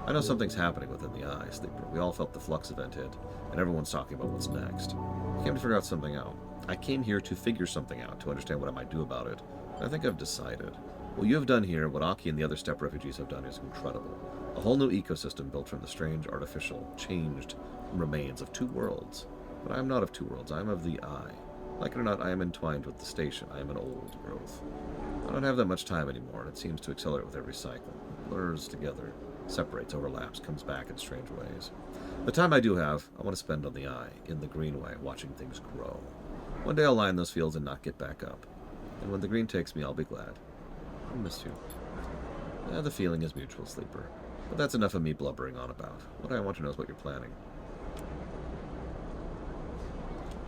I know something's happening within the eye, Sleeper. We all felt the flux event hit, and everyone's talking about what's next. I came to figure out something out. I came here to figure something out, to understand what I might do about it. And I think I've decided. What you have done here, what Aki and the other steppe refugees have done, is incredible. A whole new ecosystem built from the strange, artificial, changed remains of 2 worlds. But I am not of 2 worlds. I am of the eye. Like it or not, I am entwined with the station. I am an old growth. I don't have that much time anymore, and it seems to accelerate with every cycle. It blurs together. Separates, overlaps, comes back in strange ways. The time I do have, I want to spend on the eye, in the Greenway, watching things grow. One day I'll lie in those fields and not get back up. And when the green takes me, I'll be glad. I'll miss you. The feeling is mutual, Sleeper. But that's enough of me blubbering on about. What I want to know is what you're planning.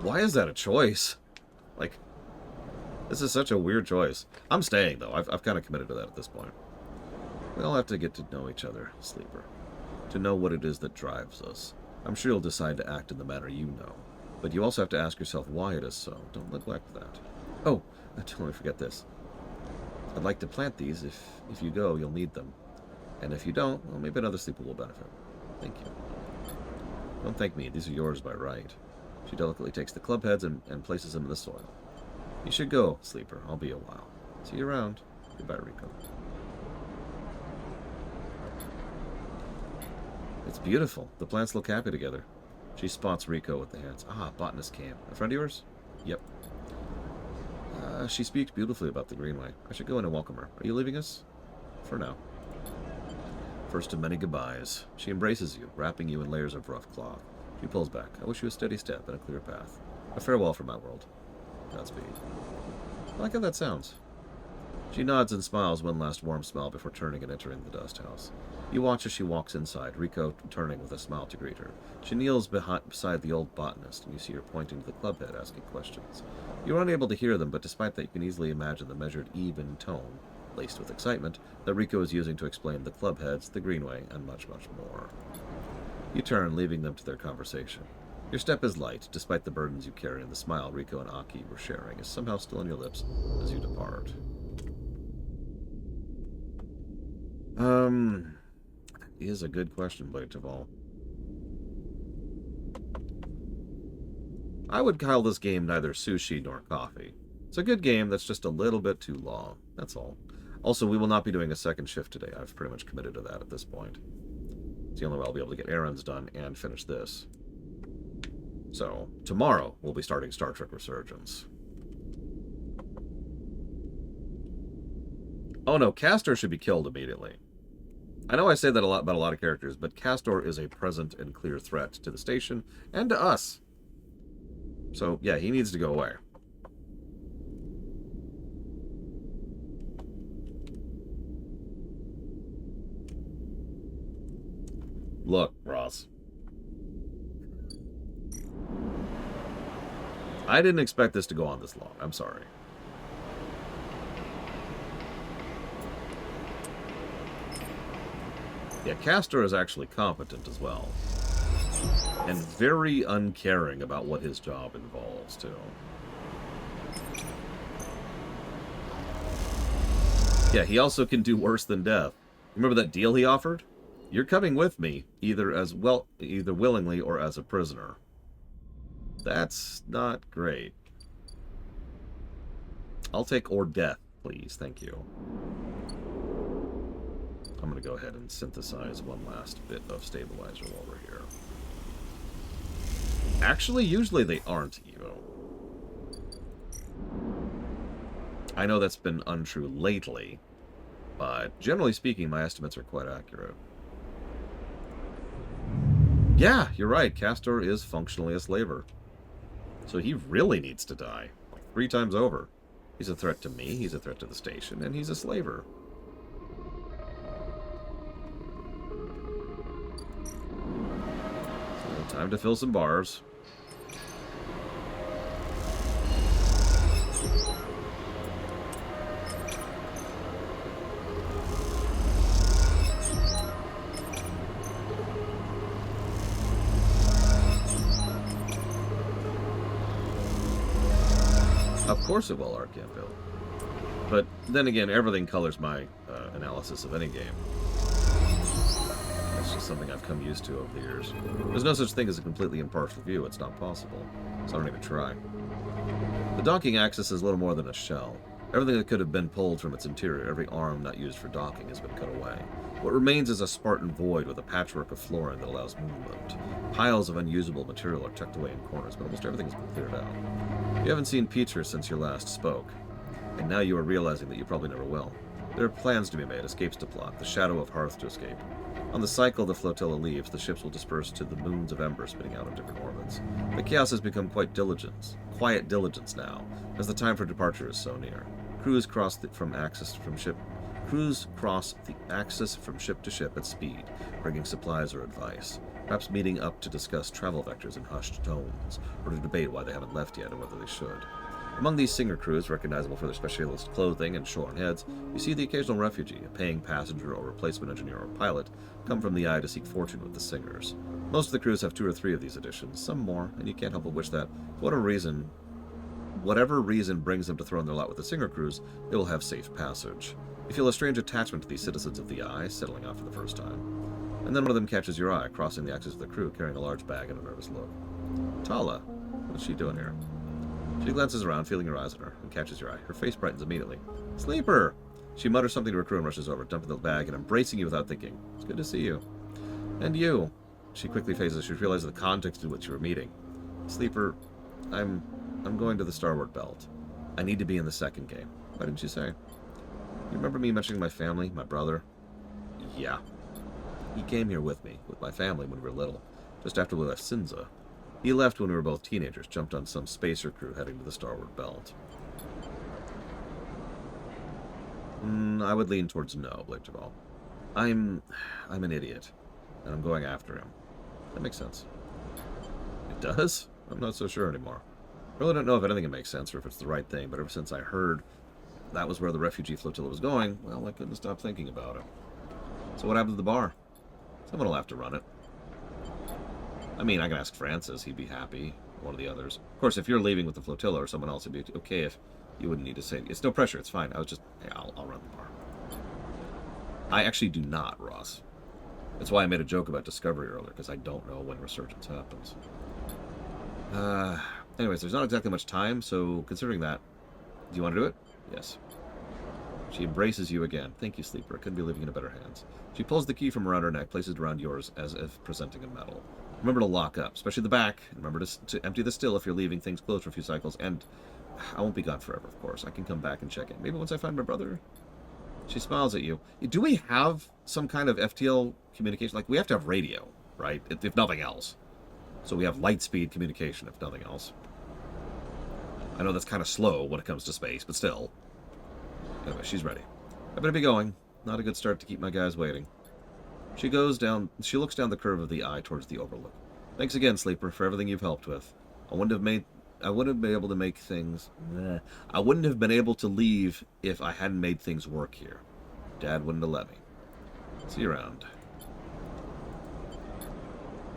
Why is that a choice? Like, this is such a weird choice. I'm staying, though. I've kind of committed to that at this point. We all have to get to know each other, Sleeper. To know what it is that drives us. I'm sure you'll decide to act in the manner you know. But you also have to ask yourself why it is so. Don't neglect that. Oh, I totally forget this. I'd like to plant these. If you go, you'll need them. And if you don't, well, maybe another sleeper will benefit. Thank you. Don't thank me. These are yours by right. She delicately takes the club heads and places them in the soil. You should go, Sleeper. I'll be a while. See you around. Goodbye, Rico. It's beautiful. The plants look happy together. She spots Rico with the hands. Ah, botanist camp. A friend of yours? Yep. She speaks beautifully about the Greenway. I should go in and welcome her. Are you leaving us? For now. First of many goodbyes. She embraces you, wrapping you in layers of rough cloth. She pulls back. I wish you a steady step and a clear path. A farewell from my world. Godspeed. I like how that sounds. She nods and smiles one last warm smile before turning and entering the dust house. You watch as she walks inside, Rico turning with a smile to greet her. She kneels beside the old botanist, and you see her pointing to the club head, asking questions. You are unable to hear them, but despite that, you can easily imagine the measured, even tone, laced with excitement, that Rico is using to explain the club heads, the Greenway, and much, much more. You turn, leaving them to their conversation. Your step is light, despite the burdens you carry, and the smile Rico and Aki were sharing is somehow still on your lips as you depart. Is a good question, Blade Taval. I would call this game neither sushi nor coffee. It's a good game that's just a little bit too long. That's all. Also, we will not be doing a second shift today. I've pretty much committed to that at this point. It's the only way I'll be able to get errands done and finish this. So, tomorrow we'll be starting Star Trek Resurgence. Oh no, Castor should be killed immediately. I know I say that a lot about a lot of characters, but Castor is a present and clear threat to the station and to us. So, yeah, he needs to go away. Look, Ross. I didn't expect this to go on this long. I'm sorry. Yeah, Castor is actually competent as well. And very uncaring about what his job involves, too. Yeah, he also can do worse than death. Remember that deal he offered? You're coming with me, either willingly or as a prisoner. That's not great. I'll take or death, please. Thank you. I'm going to go ahead and synthesize one last bit of stabilizer while we're here. Actually, usually they aren't, Evo. I know that's been untrue lately, but generally speaking, my estimates are quite accurate. Yeah, you're right. Castor is functionally a slaver. So he really needs to die. 3 times over. He's a threat to me, he's a threat to the station, and he's a slaver. So, time to fill some bars. Of course it will, Arcamville. But then again, everything colors my analysis of any game. That's just something I've come used to over the years. There's no such thing as a completely impartial view. It's not possible. So I don't even try. The docking axis is little more than a shell. Everything that could have been pulled from its interior, every arm not used for docking, has been cut away. What remains is a Spartan void with a patchwork of flooring that allows movement. Piles of unusable material are tucked away in corners, but almost everything has been cleared out. You haven't seen Peter since you last spoke, and now you are realizing that you probably never will. There are plans to be made, escapes to plot, the shadow of Hearth to escape. On the cycle the flotilla leaves, the ships will disperse to the moons of Ember spinning out on different orbits. The chaos has become quiet diligence now, as the time for departure is so near. Crews cross the axis from ship to ship at speed, bringing supplies or advice. perhaps meeting up to discuss travel vectors in hushed tones, or to debate why they haven't left yet and whether they should. Among these singer crews, recognizable for their specialist clothing and shorn heads, you see the occasional refugee, a paying passenger or replacement engineer or pilot, come from the eye to seek fortune with the singers. Most of the crews have 2 or 3 of these additions, some more, and you can't help but wish that, whatever reason brings them to throw in their lot with the singer crews, they will have safe passage. You feel a strange attachment to these citizens of the eye, settling out for the first time. And then one of them catches your eye, crossing the axis of the crew, carrying a large bag and a nervous look. Tala, what's she doing here? She glances around, feeling your eyes on her, and catches your eye. Her face brightens immediately. Sleeper! She mutters something to her crew and rushes over, dumping the bag and embracing you without thinking. It's good to see you. And you. She quickly phases. She realizes the context in which you were meeting. Sleeper, I'm going to the Starward Belt. I need to be in the second game. Why didn't you say? You remember me mentioning my family, my brother? Yeah. He came here with me, with my family when we were little, just after we left Sinza. He left when we were both teenagers, jumped on some spacer crew heading to the Starward Belt. I would lean towards no, Blake Duvall. I'm an idiot, and I'm going after him. That makes sense. It does? I'm not so sure anymore. I really don't know if anything makes sense or if it's the right thing, but ever since I heard that was where the refugee flotilla was going, well, I couldn't stop thinking about it. So what happened to the bar? Someone will have to run it. I mean, I can ask Francis. He'd be happy. One of the others. Of course, if you're leaving with the flotilla or someone else, it'd be okay if you wouldn't need to say it. It's no pressure. It's fine. I was just, hey, I'll run the bar. I actually do not, Ross. That's why I made a joke about Discovery earlier, because I don't know when resurgence happens. Anyways, there's not exactly much time, so considering that, do you want to do it? Yes. She embraces you again. Thank you, Sleeper. I couldn't be living in better hands. She pulls the key from around her neck, places it around yours as if presenting a medal. Remember to lock up, especially the back. Remember to empty the still if you're leaving things closed for a few cycles. And I won't be gone forever, of course. I can come back and check in. Maybe once I find my brother. She smiles at you. Do we have some kind of FTL communication? Like, we have to have radio, right? If nothing else. So we have light speed communication, if nothing else. I know that's kind of slow when it comes to space, but still. Anyway, she's ready. I better be going. Not a good start to keep my guys waiting. She looks down the curve of the eye towards the overlook. Thanks again, Sleeper, for everything you've helped with. I wouldn't have been able to leave if I hadn't made things work here. Dad wouldn't have let me. See you around.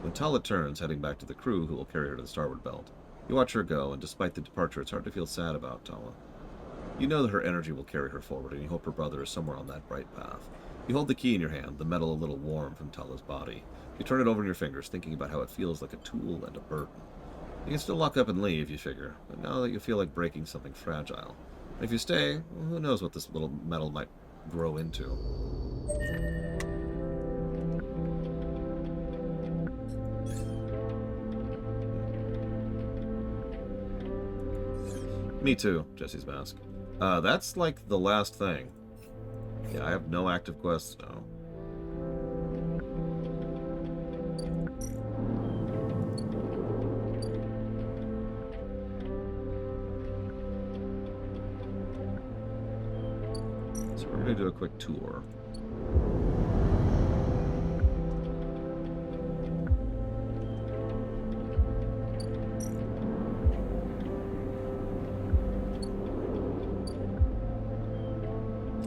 When Tala turns, heading back to the crew who will carry her to the Starward Belt, you watch her go, and despite the departure, it's hard to feel sad about Tala. You know that her energy will carry her forward, and you hope her brother is somewhere on that bright path. You hold the key in your hand, the metal a little warm from Tala's body. You turn it over in your fingers, thinking about how it feels like a tool and a burden. You can still lock up and leave, you figure, but now that you feel like breaking something fragile. And if you stay, well, who knows what this little metal might grow into. Me too, Jesse's mask. That's like the last thing. Yeah, I have no active quests now. So we're gonna do a quick tour.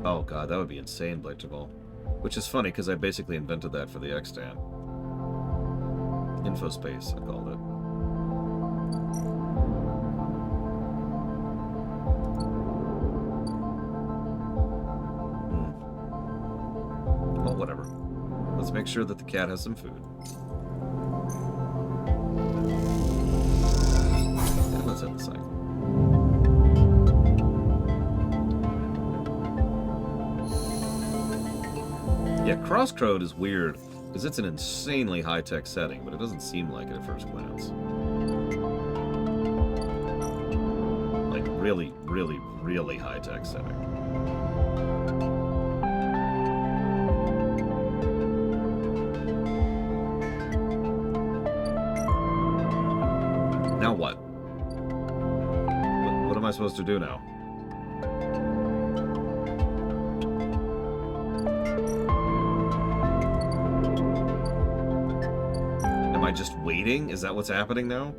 Oh god, that would be insane, Blake Duvall. Which is funny, because I basically invented that for the Extant. Infospace, I called it. Well, whatever. Let's make sure that the cat has some food. And let's end the cycle. Yeah, Crosscode is weird, because it's an insanely high-tech setting, but it doesn't seem like it at first glance. Like, really, really, really high-tech setting. Now what? What am I supposed to do now? just waiting? Is that what's happening now?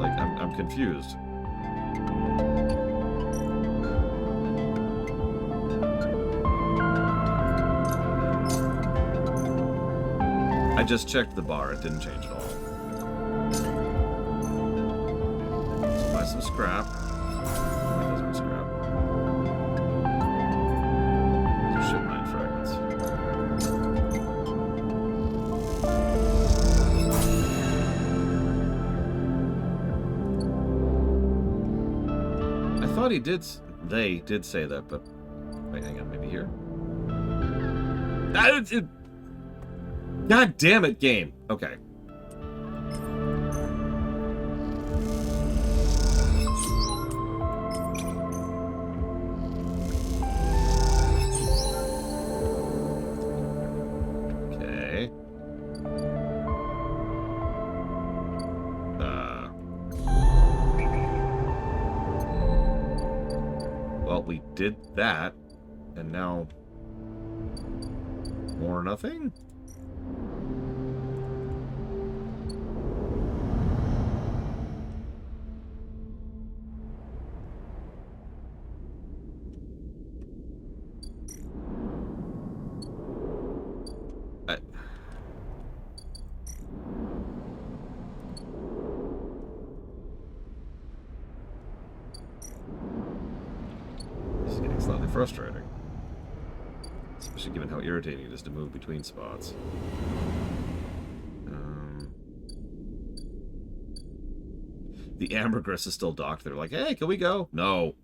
Like, I'm confused. I just checked the bar. It didn't change at all. Let's buy some scrap. Some scrap. Some ship mine fragments. I thought they did say that, but wait, hang on, maybe here. God damn it, game. Okay. Okay. Well, we did that, and now more nothing? This is getting slightly frustrating. Especially given how irritating it is to move between spots. The ambergris is still docked. They're like, hey, can we go? No.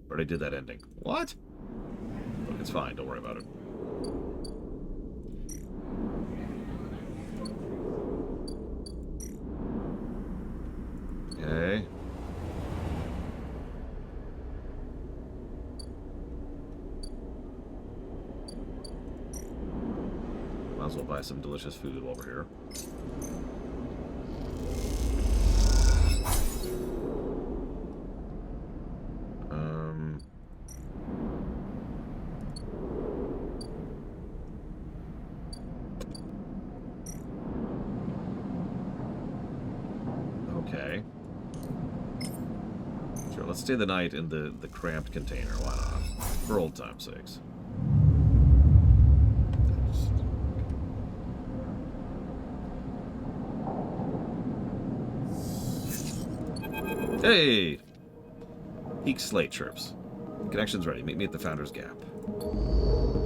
Already did that ending. What? Look, it's fine. Don't worry about it. Okay. Might as well buy some delicious food while we're here. Okay. Sure, let's stay the night in the cramped container. Why not? For old time's sakes. Hey! Peak Slate chirps. Connection's ready. Meet me at the Founder's Gap.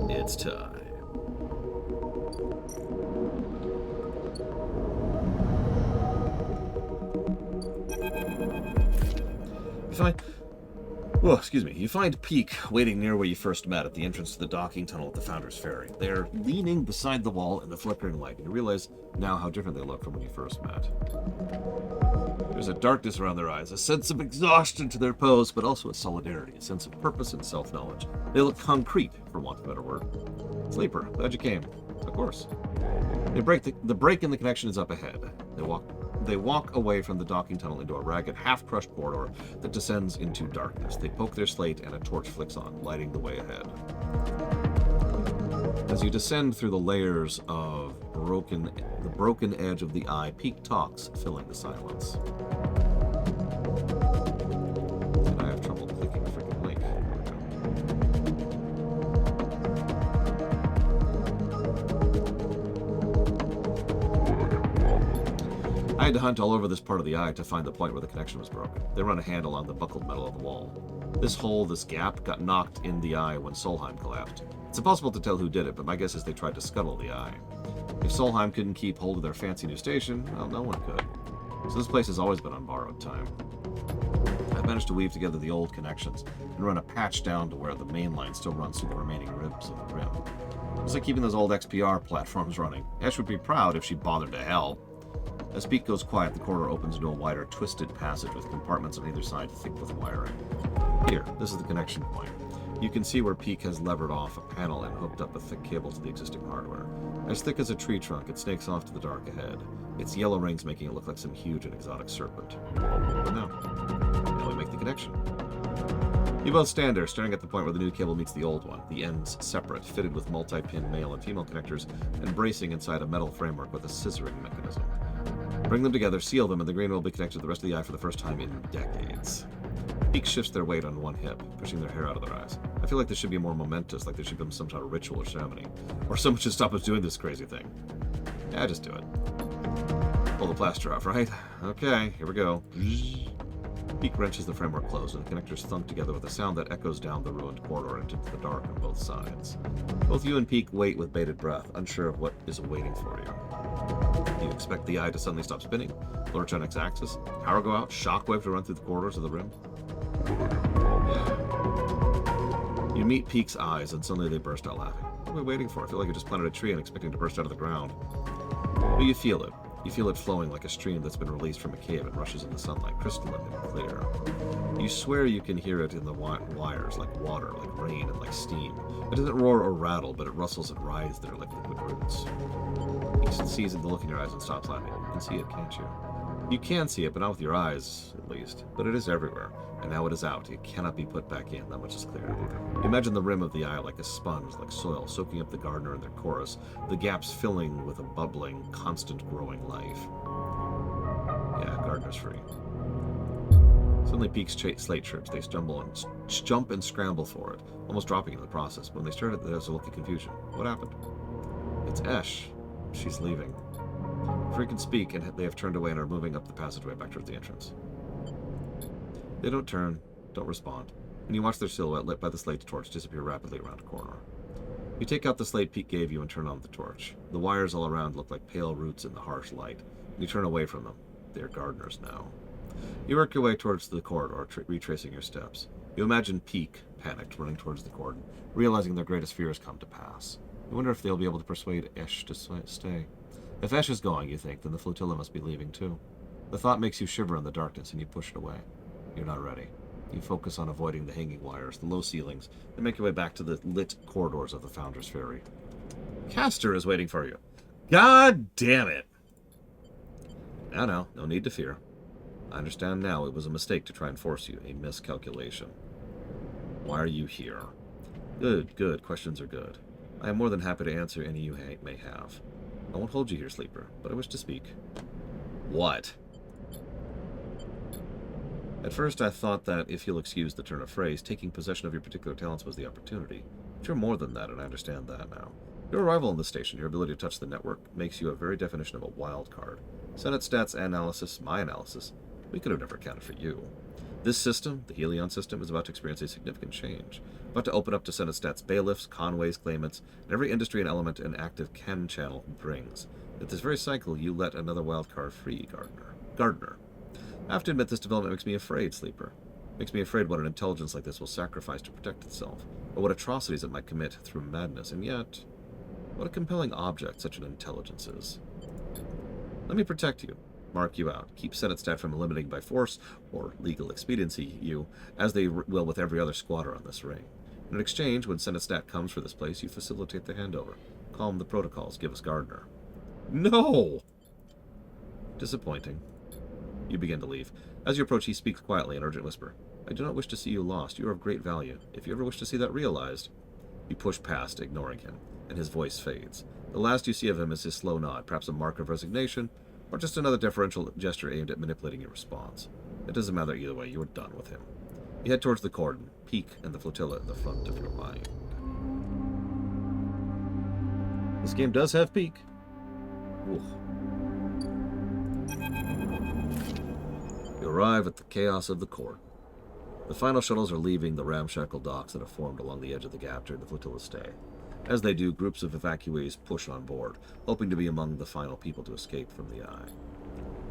It's time. You find Peak waiting near where you first met at the entrance to the docking tunnel at the Founder's Ferry. They're leaning beside the wall in the flickering light, and you realize now how different they look from when you first met. There's a darkness around their eyes, a sense of exhaustion to their pose, but also a solidarity, a sense of purpose and self-knowledge. They look concrete, for want of a better word. Sleeper, glad you came. Of course. The break in the connection is up ahead. They walk away from the docking tunnel into a ragged, half-crushed corridor that descends into darkness. They poke their slate and a torch flicks on, lighting the way ahead. As you descend through the layers of the broken edge of the eye, Peak talks, filling the silence. And I have trouble clicking the freaking link. I had to hunt all over this part of the eye to find the point where the connection was broken. They run a hand along the buckled metal of the wall. This gap, got knocked in the eye when Solheim collapsed. It's impossible to tell who did it, but my guess is they tried to scuttle the eye. If Solheim couldn't keep hold of their fancy new station, well, no one could. So this place has always been on borrowed time. I've managed to weave together the old connections and run a patch down to where the main line still runs through the remaining ribs of the rim. It's like keeping those old XPR platforms running. Ash would be proud if she bothered to hell. As Peak goes quiet, the corridor opens into a wider, twisted passage with compartments on either side thick with wiring. Here, this is the connection point. You can see where Peak has levered off a panel and hooked up a thick cable to the existing hardware. As thick as a tree trunk, it snakes off to the dark ahead, its yellow rings making it look like some huge and exotic serpent. But now we make the connection. You both stand there, staring at the point where the new cable meets the old one, the ends separate, fitted with multi-pin male and female connectors, and bracing inside a metal framework with a scissoring mechanism. Bring them together, seal them, and the grain will be connected to the rest of the eye for the first time in decades. Peak shifts their weight on one hip, pushing their hair out of their eyes. I feel like this should be more momentous, like there should be some sort of ritual or ceremony. Or someone should stop us doing this crazy thing. Yeah, just do it. Pull the plaster off, right? Okay, here we go. Peak wrenches the framework closed, and the connectors thunk together with a sound that echoes down the ruined corridor into the dark on both sides. Both you and Peak wait with bated breath, unsure of what is awaiting for you. You expect the eye to suddenly stop spinning, lurch on its axis, power go out, shockwave to run through the corridors of the rim. You meet Peak's eyes, and suddenly they burst out laughing. What are we waiting for? I feel like you just planted a tree and expecting to burst out of the ground. But you feel it. You feel it flowing like a stream that's been released from a cave and rushes in the sunlight, crystalline and clear. You swear you can hear it in the wires, like water, like rain, and like steam. It doesn't roar or rattle, but it rustles and writhes there like liquid roots. He sees the look in your eyes and stops laughing. You can see it, can't you? You can see it, but not with your eyes, at least. But it is everywhere, and now it is out. It cannot be put back in. That much is clear. You imagine the rim of the eye like a sponge, like soil, soaking up the gardener and their chorus, the gaps filling with a bubbling, constant growing life. Yeah, gardener's free. Suddenly Peak's slate trips. They stumble and jump and scramble for it, almost dropping in the process. When they started, there's a look of confusion. What happened? It's Esh. She's leaving. Free can speak, and they have turned away and are moving up the passageway back towards the entrance. They don't turn, don't respond, and you watch their silhouette lit by the slate torch disappear rapidly around a corner. You take out the slate Pete gave you and turn on the torch. The wires all around look like pale roots in the harsh light. You turn away from them. They are gardeners now. You work your way towards the corridor, retracing your steps. You imagine Peak, panicked, running towards the cordon, realizing their greatest fear has come to pass. You wonder if they'll be able to persuade Esh to stay. If Esh is going, you think, then the flotilla must be leaving too. The thought makes you shiver in the darkness, and you push it away. You're not ready. You focus on avoiding the hanging wires, the low ceilings, and make your way back to the lit corridors of the Founder's Ferry. Castor is waiting for you. God damn it! No need to fear. I understand now it was a mistake to try and force you, a miscalculation. Why are you here? Good. Questions are good. I am more than happy to answer any you may have. I won't hold you here, Sleeper, but I wish to speak. What? At first I thought that, if you'll excuse the turn of phrase, taking possession of your particular talents was the opportunity. But you're more than that, and I understand that now. Your arrival on the station, your ability to touch the network, makes you a very definition of a wild card. Senate Stats analysis, my analysis, we could have never accounted for you. This system, the Helion system, is about to experience a significant change. About to open up to Senate Stats bailiffs, conways, claimants, and every industry and element an active Ken channel brings. At this very cycle, you let another wild card free, Gardener. I have to admit this development makes me afraid, Sleeper. Makes me afraid what an intelligence like this will sacrifice to protect itself, or what atrocities it might commit through madness, and yet, what a compelling object such an intelligence is. Let me protect you. Mark you out. Keep Senate Stat from eliminating by force, or legal expediency you, as they will with every other squatter on this ring. In exchange, when Senate Stat comes for this place, you facilitate the handover. Calm the protocols, give us Gardener. No! Disappointing. You begin to leave. As you approach, he speaks quietly in an urgent whisper. I do not wish to see you lost. You are of great value. If you ever wish to see that realized... You push past, ignoring him, and his voice fades. The last you see of him is his slow nod, perhaps a mark of resignation, or just another deferential gesture aimed at manipulating your response. It doesn't matter either way, you are done with him. You head towards the cordon, Peak and the flotilla at the front of your mind. This game does have Peak. Oof. You arrive at the chaos of the cordon. The final shuttles are leaving the ramshackle docks that have formed along the edge of the gap during the flotilla's stay. As they do, groups of evacuees push on board, hoping to be among the final people to escape from the eye.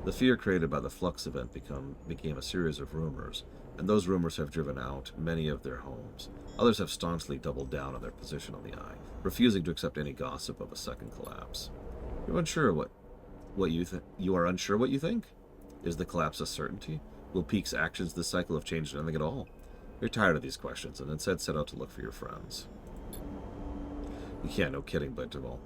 The fear created by the Flux event became a series of rumors, and those rumors have driven out many of their homes. Others have staunchly doubled down on their position on the eye, refusing to accept any gossip of a second collapse. You're unsure You are unsure what you think? Is the collapse a certainty? Will Peak's actions this cycle have changed anything at all? You're tired of these questions, and instead set out to look for your friends. Yeah, no kidding, Blinterval.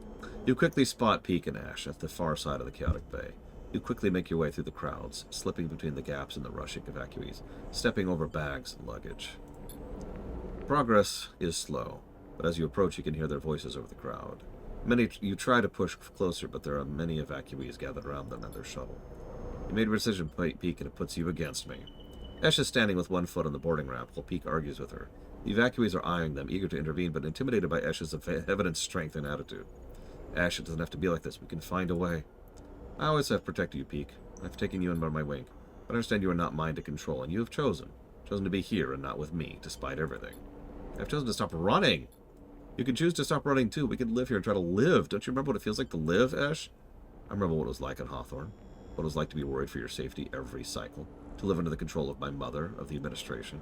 You quickly spot Peak and Ash at the far side of the chaotic bay. You quickly make your way through the crowds, slipping between the gaps in the rushing evacuees, stepping over bags and luggage. Progress is slow, but as you approach, you can hear their voices over the crowd. You try to push closer, but there are many evacuees gathered around them and their shuttle. You made a decision, Peek, and it puts you against me. Ash is standing with one foot on the boarding ramp while Peek argues with her. The evacuees are eyeing them, eager to intervene, but intimidated by Ash's evident strength and attitude. Ash, it doesn't have to be like this. We can find a way. I always have protected you, Peek. I've taken you under my wing. But I understand you are not mine to control, and you have chosen to be here and not with me, despite everything. I've chosen to stop running. You can choose to stop running, too. We can live here and try to live. Don't you remember what it feels like to live, Ash? I remember what it was like in Hawthorne. What it was like to be worried for your safety every cycle. To live under the control of my mother, of the administration.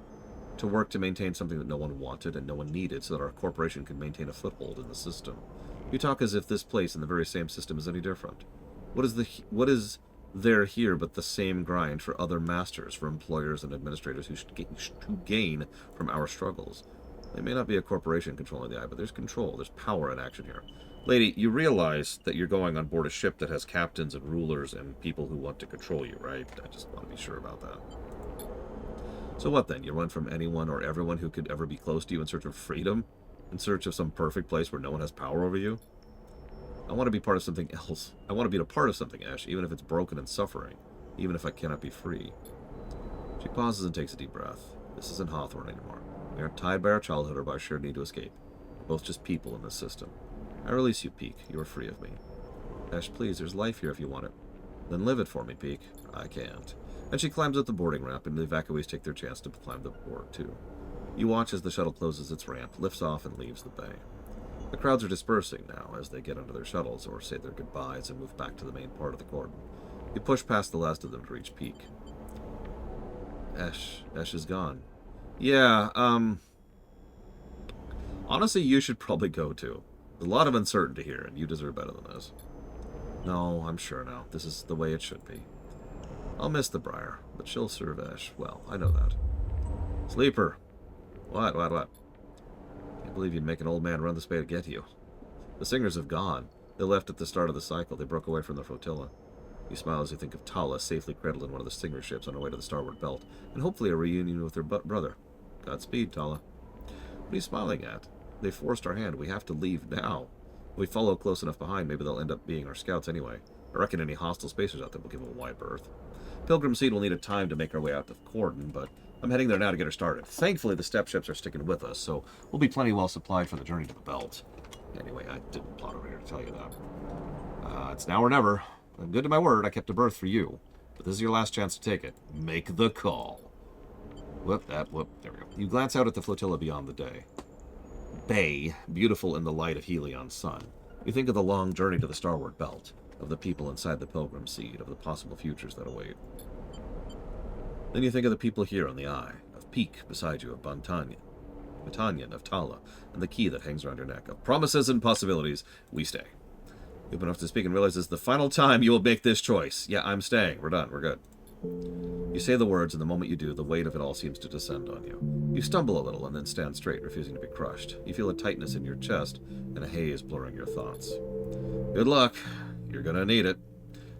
To work to maintain something that no one wanted and no one needed so that our corporation could maintain a foothold in the system. You talk as if this place and the very same system is any different. What is there here but the same grind for other masters, for employers and administrators who gain from our struggles? It may not be a corporation controlling the eye, but there's control, there's power in action here. Lady, you realize that you're going on board a ship that has captains and rulers and people who want to control you, right? I just want to be sure about that. So what then? You run from anyone or everyone who could ever be close to you in search of freedom? In search of some perfect place where no one has power over you? I want to be part of something else. I want to be a part of something, Ash, even if it's broken and suffering. Even if I cannot be free. She pauses and takes a deep breath. This isn't Hawthorne anymore. We aren't tied by our childhood or by our shared need to escape. We're both just people in this system. I release you, Peek. You are free of me. Ash, please, there's life here if you want it. Then live it for me, Peek. I can't. And she climbs up the boarding ramp, and the evacuees take their chance to climb the board, too. You watch as the shuttle closes its ramp, lifts off, and leaves the bay. The crowds are dispersing now as they get under their shuttles or say their goodbyes and move back to the main part of the cordon. You push past the last of them to reach Peek. Ash is gone. Yeah, honestly, you should probably go too. There's a lot of uncertainty here, and you deserve better than this. No, I'm sure now. This is the way it should be. I'll miss the Briar, but she'll serve Ash well. I know that. Sleeper. What? Can't believe you'd make an old man run this way to get you. The Singers have gone. They left at the start of the cycle. They broke away from the flotilla. You smile as you think of Tala safely cradled in one of the Singer ships on her way to the starboard belt, and hopefully a reunion with her brother. Godspeed, Tala. What are you smiling at? They forced our hand. We have to leave now. If we follow close enough behind, maybe they'll end up being our scouts anyway. I reckon any hostile spacers out there will give them a wide berth. Pilgrim Seed will need a time to make our way out to the cordon, but I'm heading there now to get her started. Thankfully, the step ships are sticking with us, so we'll be plenty well supplied for the journey to the belt. Anyway, I didn't plot over here to tell you that. It's now or never. I'm good to my word. I kept a berth for you, but this is your last chance to take it. Make the call. There we go. You glance out at the flotilla beyond the bay, beautiful in the light of Helion's sun. You think of the long journey to the starward belt, of the people inside the Pilgrim Seed, of the possible futures that await. Then you think of the people here on the Eye, of Peek beside you, of Batanyan, of Tala, and the key that hangs around your neck. Of promises and possibilities, we stay. You open enough to speak and realize this is the final time you will make this choice. Yeah, I'm staying. We're done. We're good. You say the words, and the moment you do, the weight of it all seems to descend on you. You stumble a little and then stand straight, refusing to be crushed. You feel a tightness in your chest and a haze blurring your thoughts. Good luck. You're gonna need it.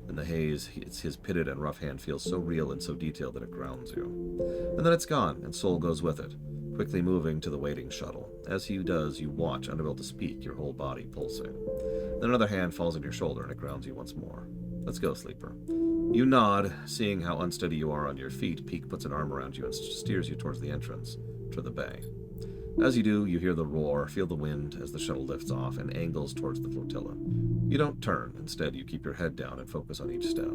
And the haze, his pitted and rough hand feels so real and so detailed that it grounds you. And then it's gone, and Soul goes with it, quickly moving to the waiting shuttle. As he does, you watch, unable to speak, your whole body pulsing. Then another hand falls on your shoulder, and it grounds you once more. Let's go, Sleeper. You nod, seeing how unsteady you are on your feet. Peek puts an arm around you and steers you towards the entrance to the bay. As you do, you hear the roar, feel the wind as the shuttle lifts off and angles towards the flotilla. You don't turn. Instead, you keep your head down and focus on each step.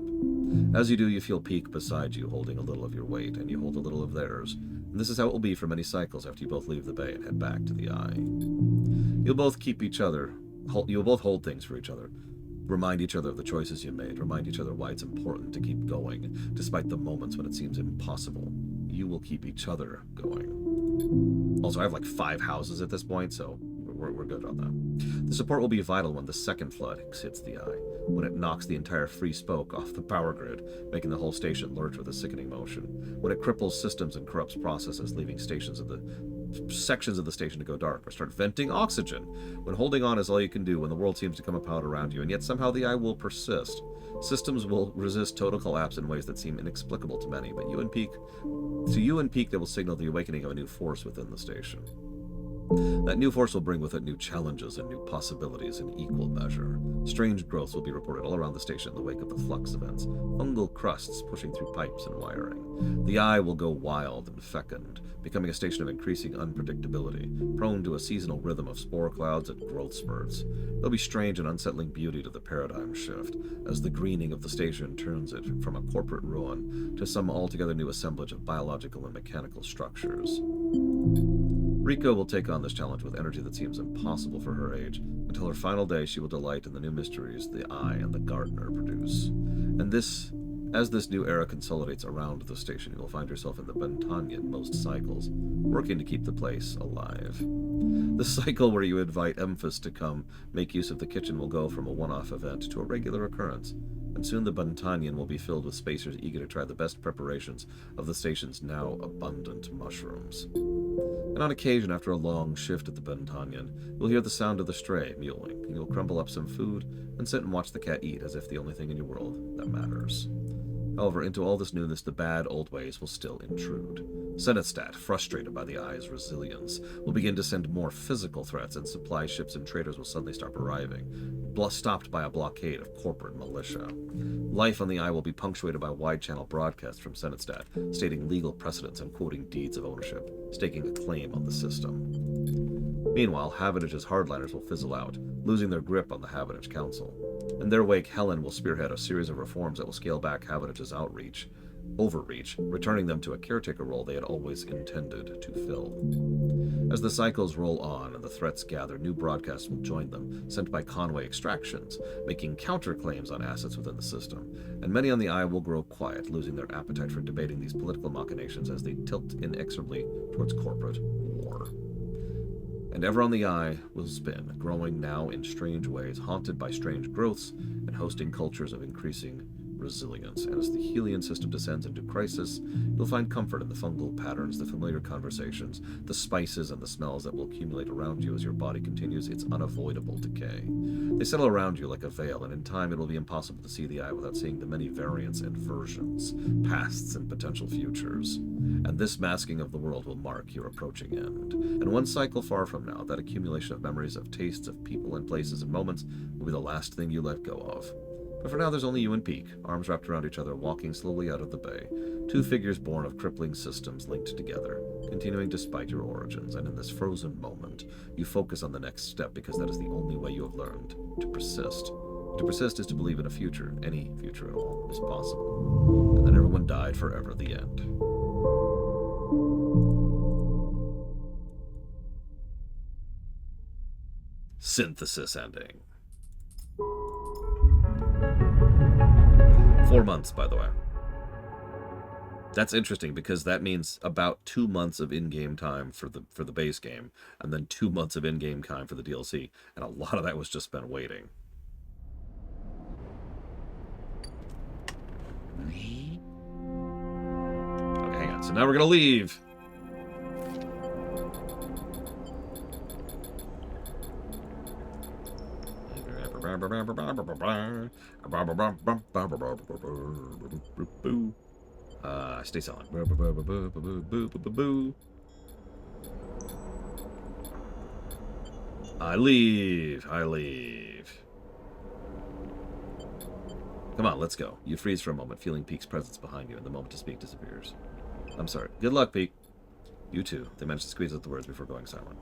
As you do, you feel Peek beside you, holding a little of your weight, and you hold a little of theirs. And this is how it will be for many cycles after you both leave the bay and head back to the Eye. You'll both hold things for each other. Remind each other of the choices you made. Remind each other why it's important to keep going, despite the moments when it seems impossible. You will keep each other going. Also, I have like 5 houses at this point, so we're good on that. The support will be vital when the second flood hits the Eye, when it knocks the entire free spoke off the power grid, making the whole station lurch with a sickening motion, when it cripples systems and corrupts processes, leaving sections of the station to go dark or start venting oxygen, when holding on is all you can do, when the world seems to come apart around you, and yet somehow the Eye will persist. Systems will resist total collapse in ways that seem inexplicable to many, but to you and Peek, they will signal the awakening of a new force within the station. That new force will bring with it new challenges and new possibilities in equal measure. Strange growths will be reported all around the station in the wake of the flux events, fungal crusts pushing through pipes and wiring. The Eye will go wild and fecund, becoming a station of increasing unpredictability, prone to a seasonal rhythm of spore clouds and growth spurts. There'll be strange and unsettling beauty to the paradigm shift, as the greening of the station turns it from a corporate ruin to some altogether new assemblage of biological and mechanical structures. Rico will take on this challenge with energy that seems impossible for her age. Until her final day, she will delight in the new mysteries the Eye and the Gardener produce. And as this new era consolidates around the station, you will find yourself in the Bentonian most cycles, working to keep the place alive. The cycle where you invite Emphas to come make use of the kitchen will go from a one-off event to a regular occurrence, and soon the Bentonian will be filled with spacers eager to try the best preparations of the station's now abundant mushrooms. And on occasion, after a long shift at the Bentonian, you'll hear the sound of the stray mewling, and you'll crumble up some food and sit and watch the cat eat as if the only thing in your world that matters. However, into all this newness, the bad old ways will still intrude. Senetstat, frustrated by the Eye's resilience, will begin to send more physical threats, and supply ships and traders will suddenly start arriving, stopped by a blockade of corporate militia. Life on the Eye will be punctuated by wide-channel broadcasts from Senetstat, stating legal precedents and quoting deeds of ownership, staking a claim on the system. Meanwhile, Havitage's hardliners will fizzle out, losing their grip on the Havitage Council. In their wake, Helen will spearhead a series of reforms that will scale back Havitage's overreach, returning them to a caretaker role they had always intended to fill. As the cycles roll on and the threats gather, new broadcasts will join them, sent by Conway Extractions, making counterclaims on assets within the system, and many on the Eye will grow quiet, losing their appetite for debating these political machinations as they tilt inexorably towards corporate war. And ever on the Eye will spin, growing now in strange ways, haunted by strange growths, and hosting cultures of increasing resilience. And as the Helion system descends into crisis, you'll find comfort in the fungal patterns, the familiar conversations, the spices and the smells that will accumulate around you as your body continues its unavoidable decay. They settle around you like a veil, and in time it will be impossible to see the Eye without seeing the many variants and versions, pasts and potential futures. And this masking of the world will mark your approaching end. And one cycle far from now, that accumulation of memories, of tastes, of people and places and moments will be the last thing you let go of. But for now, there's only you and Peak, arms wrapped around each other, walking slowly out of the bay, two figures born of crippling systems linked together, continuing despite your origins. And in this frozen moment, you focus on the next step, because that is the only way you have learned to persist. To persist is to believe in a future, any future at all, is possible. And then everyone died forever, the end. Synthesis ending. 4 months, by the way. That's interesting, because that means about 2 months of in-game time for the base game, and then 2 months of in-game time for the DLC, and a lot of that was just spent waiting. Okay, hang on. So now we're gonna leave. Stay silent. I leave. Come on, let's go. You freeze for a moment, feeling Peak's presence behind you, and the moment to speak disappears. I'm sorry. Good luck, Peak. You too. They managed to squeeze out the words before going silent.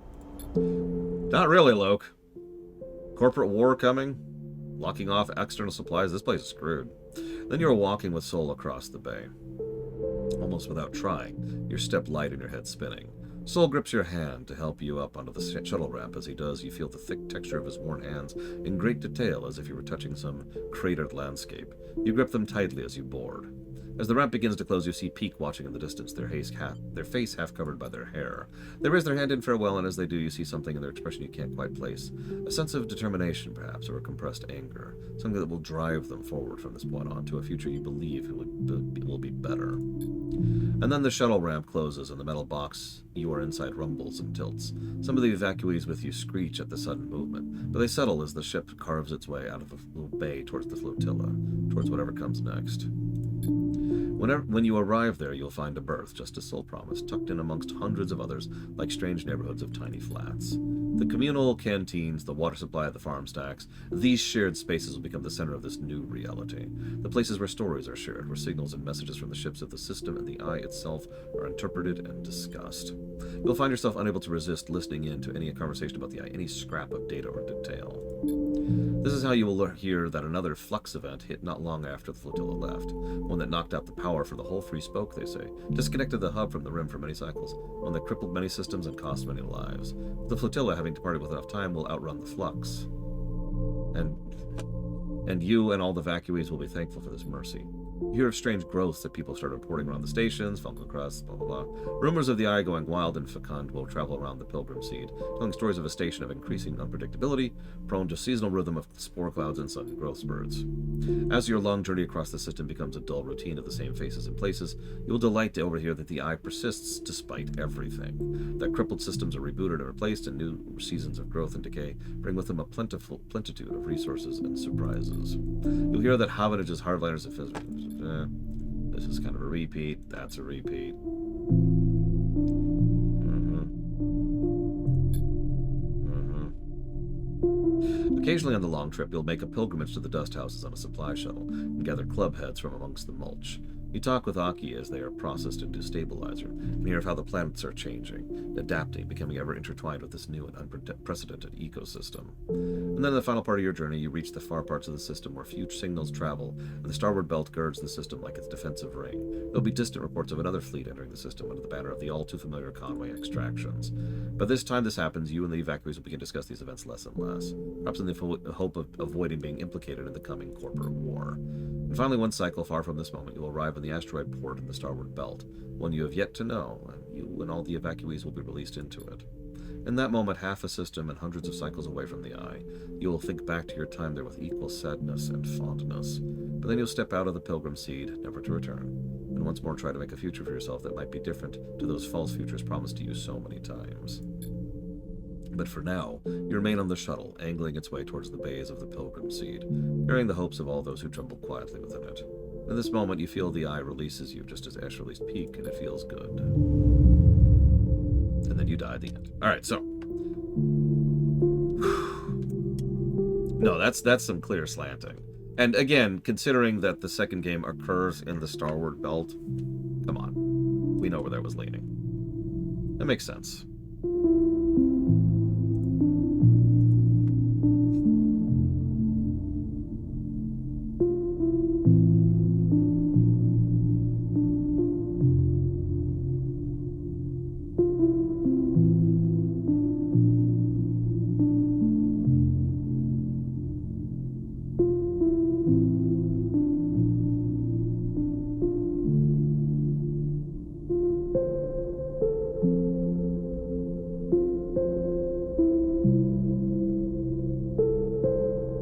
Not really, Loke. Corporate war coming? Locking off external supplies? This place is screwed. Then you're walking with Sol across the bay. Almost without trying, your step light and your head spinning. Sol grips your hand to help you up onto the shuttle ramp. As he does, you feel the thick texture of his worn hands in great detail, as if you were touching some cratered landscape. You grip them tightly as you board. As the ramp begins to close, you see Peak watching in the distance, their face half covered by their hair. They raise their hand in farewell, and as they do, you see something in their expression you can't quite place. A sense of determination, perhaps, or a compressed anger. Something that will drive them forward from this point on to a future you believe will be better. And then the shuttle ramp closes, and the metal box you are inside rumbles and tilts. Some of the evacuees with you screech at the sudden movement, but they settle as the ship carves its way out of the little bay towards the flotilla, towards whatever comes next. When you arrive there, you'll find a berth, just as Sol promised, tucked in amongst hundreds of others, like strange neighborhoods of tiny flats. The communal canteens, the water supply at the farm stacks, these shared spaces will become the center of this new reality. The places where stories are shared, where signals and messages from the ships of the system and the Eye itself are interpreted and discussed. You'll find yourself unable to resist listening in to any conversation about the Eye, any scrap of data or detail. This is how you will hear that another flux event hit not long after the flotilla left, one that knocked out the power for the whole free spoke, they say, disconnected the hub from the rim for many cycles, one that crippled many systems and cost many lives. The flotilla, having departed with enough time, will outrun the flux. And you and all the evacuees will be thankful for this mercy. You hear of strange growths that people start reporting around the stations, fungal crusts, blah, blah, blah. Rumors of the Eye going wild and fecund will travel around the Pilgrim Seed, telling stories of a station of increasing unpredictability, prone to seasonal rhythm of spore clouds and sudden growth spurts. As your long journey across the system becomes a dull routine of the same faces and places, you will delight to overhear that the Eye persists despite everything, that crippled systems are rebooted and replaced, and new seasons of growth and decay bring with them a plenitude of resources and surprises. You'll hear that Havanage's hardliners and physicians. This is kind of a repeat. That's a repeat. Occasionally on the long trip, you'll make a pilgrimage to the dust houses on a supply shuttle and gather club heads from amongst the mulch. You talk with Aki as they are processed into stabilizer, and hear of how the planets are changing, adapting, becoming ever intertwined with this new and unprecedented ecosystem. And then in the final part of your journey, you reach the far parts of the system where few signals travel, and the starboard belt girds the system like its defensive ring. There'll be distant reports of another fleet entering the system under the banner of the all-too-familiar Conway extractions. By this time this happens, you and the evacuees will begin to discuss these events less and less, perhaps in the hope of avoiding being implicated in the coming corporate war. And finally, one cycle far from this moment, you will arrive in the asteroid port in the starboard belt, one you have yet to know, and you and all the evacuees will be released into it. In that moment, half a system and hundreds of cycles away from the Eye, you will think back to your time there with equal sadness and fondness. But then you'll step out of the Pilgrim Seed, never to return, and once more try to make a future for yourself that might be different to those false futures promised to you so many times. But for now, you remain on the shuttle, angling its way towards the bays of the Pilgrim Seed, carrying the hopes of all those who tremble quietly within it. In this moment, you feel the Eye releases you just as Ash released Peak, and it feels good. And then you die at the end. Alright, so. No, that's some clear slanting. And again, considering that the second game occurs in the starboard belt, come on. We know where that was leaning. That makes sense.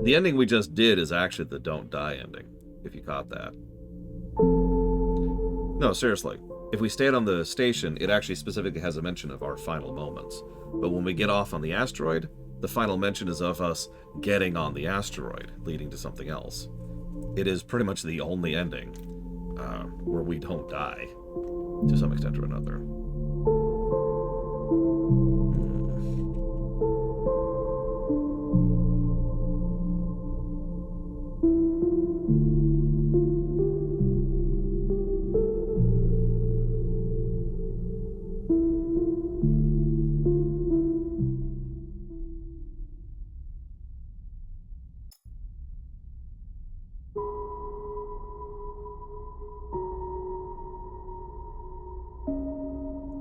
The ending we just did is actually the don't die ending, if you caught that. No, seriously. If we stayed on the station, it actually specifically has a mention of our final moments. But when we get off on the asteroid, the final mention is of us getting on the asteroid, leading to something else. It is pretty much the only ending where we don't die, to some extent or another.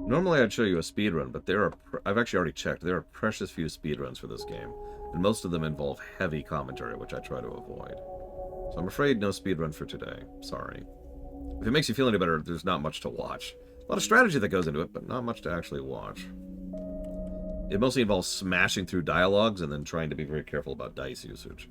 Normally I'd show you a speedrun, but I've actually already checked. There are precious few speedruns for this game, and most of them involve heavy commentary, which I try to avoid. So I'm afraid no speedrun for today. Sorry. If it makes you feel any better, there's not much to watch. A lot of strategy that goes into it, but not much to actually watch. It mostly involves smashing through dialogues and then trying to be very careful about dice usage.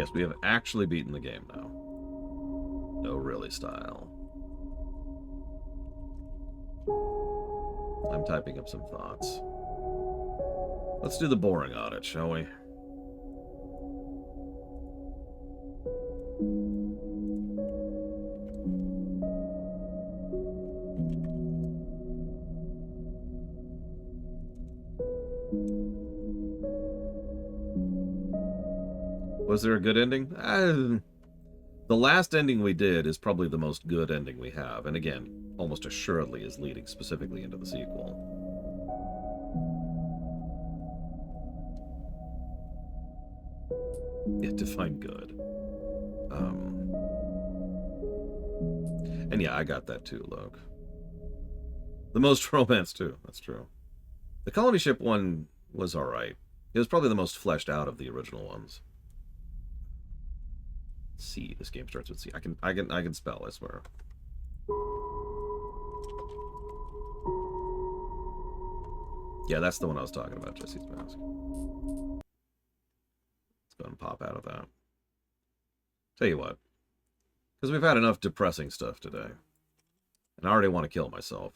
Yes, we have actually beaten the game now. No really style. I'm typing up some thoughts. Let's do the boring audit, shall we? Was there a good ending? The last ending we did is probably the most good ending we have, and again, almost assuredly is leading specifically into the sequel. Yeah, define good. And yeah, I got that too, Luke. The most romance too, that's true. The colony ship one was alright. It was probably the most fleshed out of the original ones. C. This game starts with C. I can spell, I swear. Yeah, that's the one I was talking about, Jesse's Mask. Let's go and pop out of that. Tell you what. Because we've had enough depressing stuff today. And I already want to kill myself.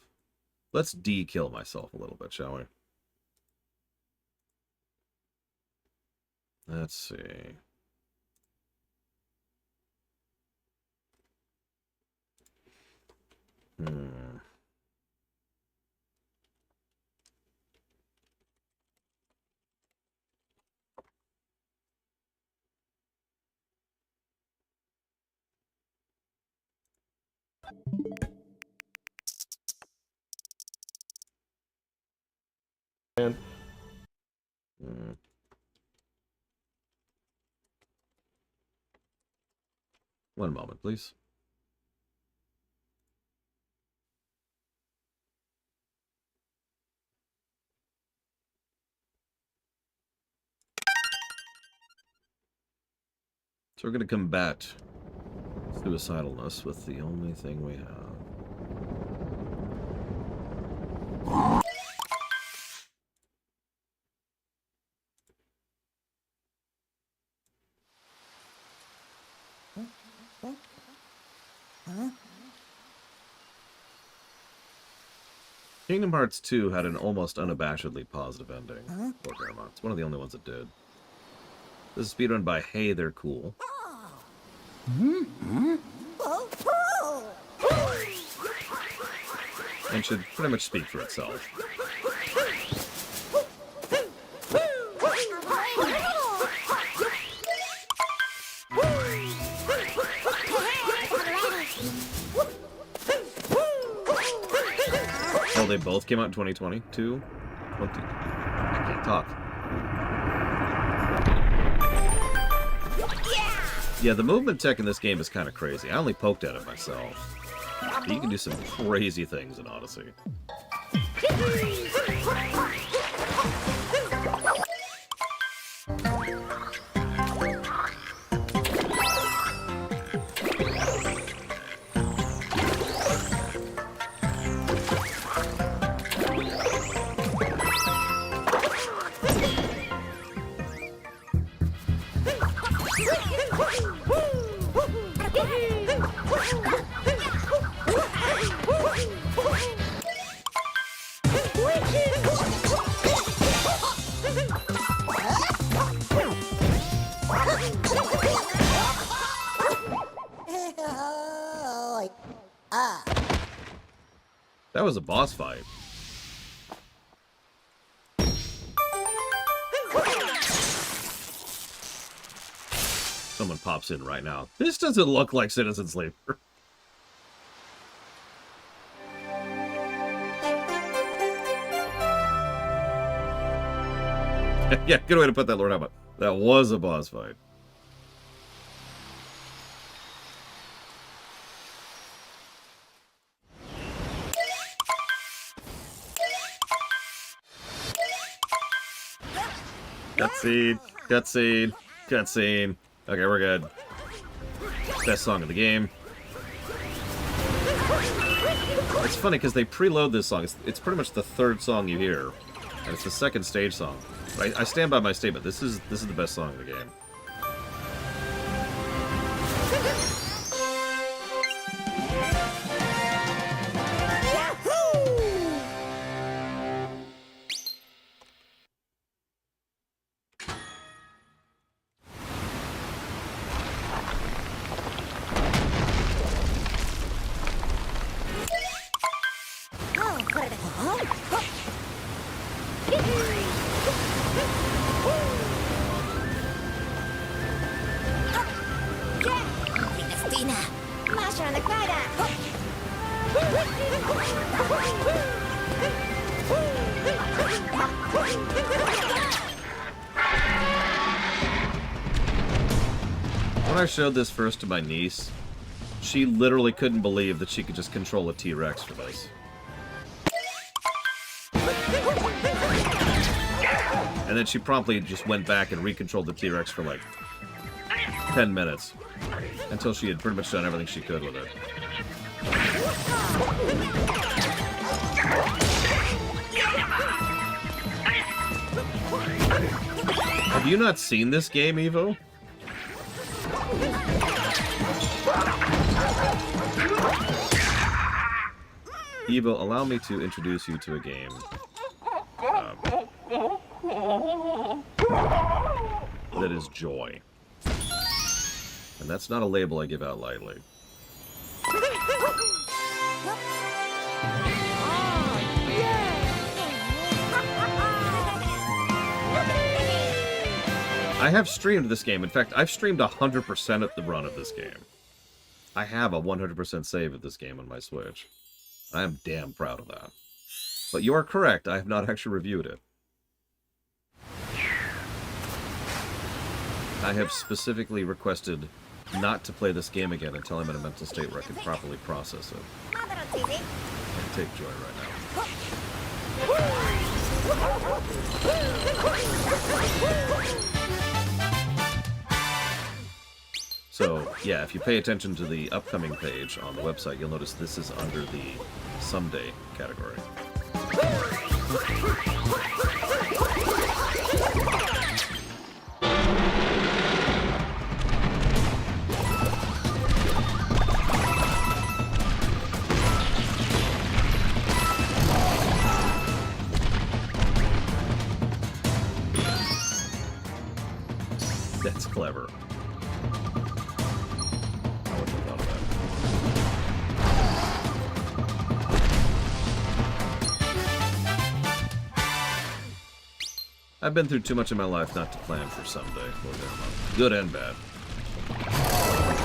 Let's de-kill myself a little bit, shall we? Let's see. One moment, please. So we're going to combat suicidalness with the only thing we have. Kingdom Hearts 2 had an almost unabashedly positive ending. For Paramount. It's one of the only ones that did. This is speedrun by Hey, They're Cool. And should pretty much speak for itself. Oh, they both came out in 2022? I can't talk. Yeah, the movement tech in this game is kind of crazy. I only poked at it myself. But you can do some crazy things in Odyssey. That was a boss fight. Someone pops in right now. This doesn't look like Citizen Sleeper. Yeah, good way to put that, Lord Helmet. That was a boss fight. Cutscene, cutscene, cutscene. Okay, we're good. Best song of the game. It's funny because they preload this song. It's pretty much the third song you hear, and it's the second stage song. But I stand by my statement. This is the best song of the game. When I showed this first to my niece, she literally couldn't believe that she could just control a T-Rex for this. And then she promptly just went back and recontrolled the T-Rex for like 10 minutes. Until she had pretty much done everything she could with it. Have you not seen this game, Evo? Evo, allow me to introduce you to a game. That is joy. And that's not a label I give out lightly. I have streamed this game. In fact, I've streamed 100% of the run of this game. I have a 100% save of this game on my Switch. I am damn proud of that. But you are correct, I have not actually reviewed it. I have specifically requested not to play this game again until I'm in a mental state where I can properly process it. And take joy right now. So, yeah, if you pay attention to the upcoming page on the website, you'll notice this is under the Someday category. That's clever. I've been through too much in my life not to plan for someday, good and bad.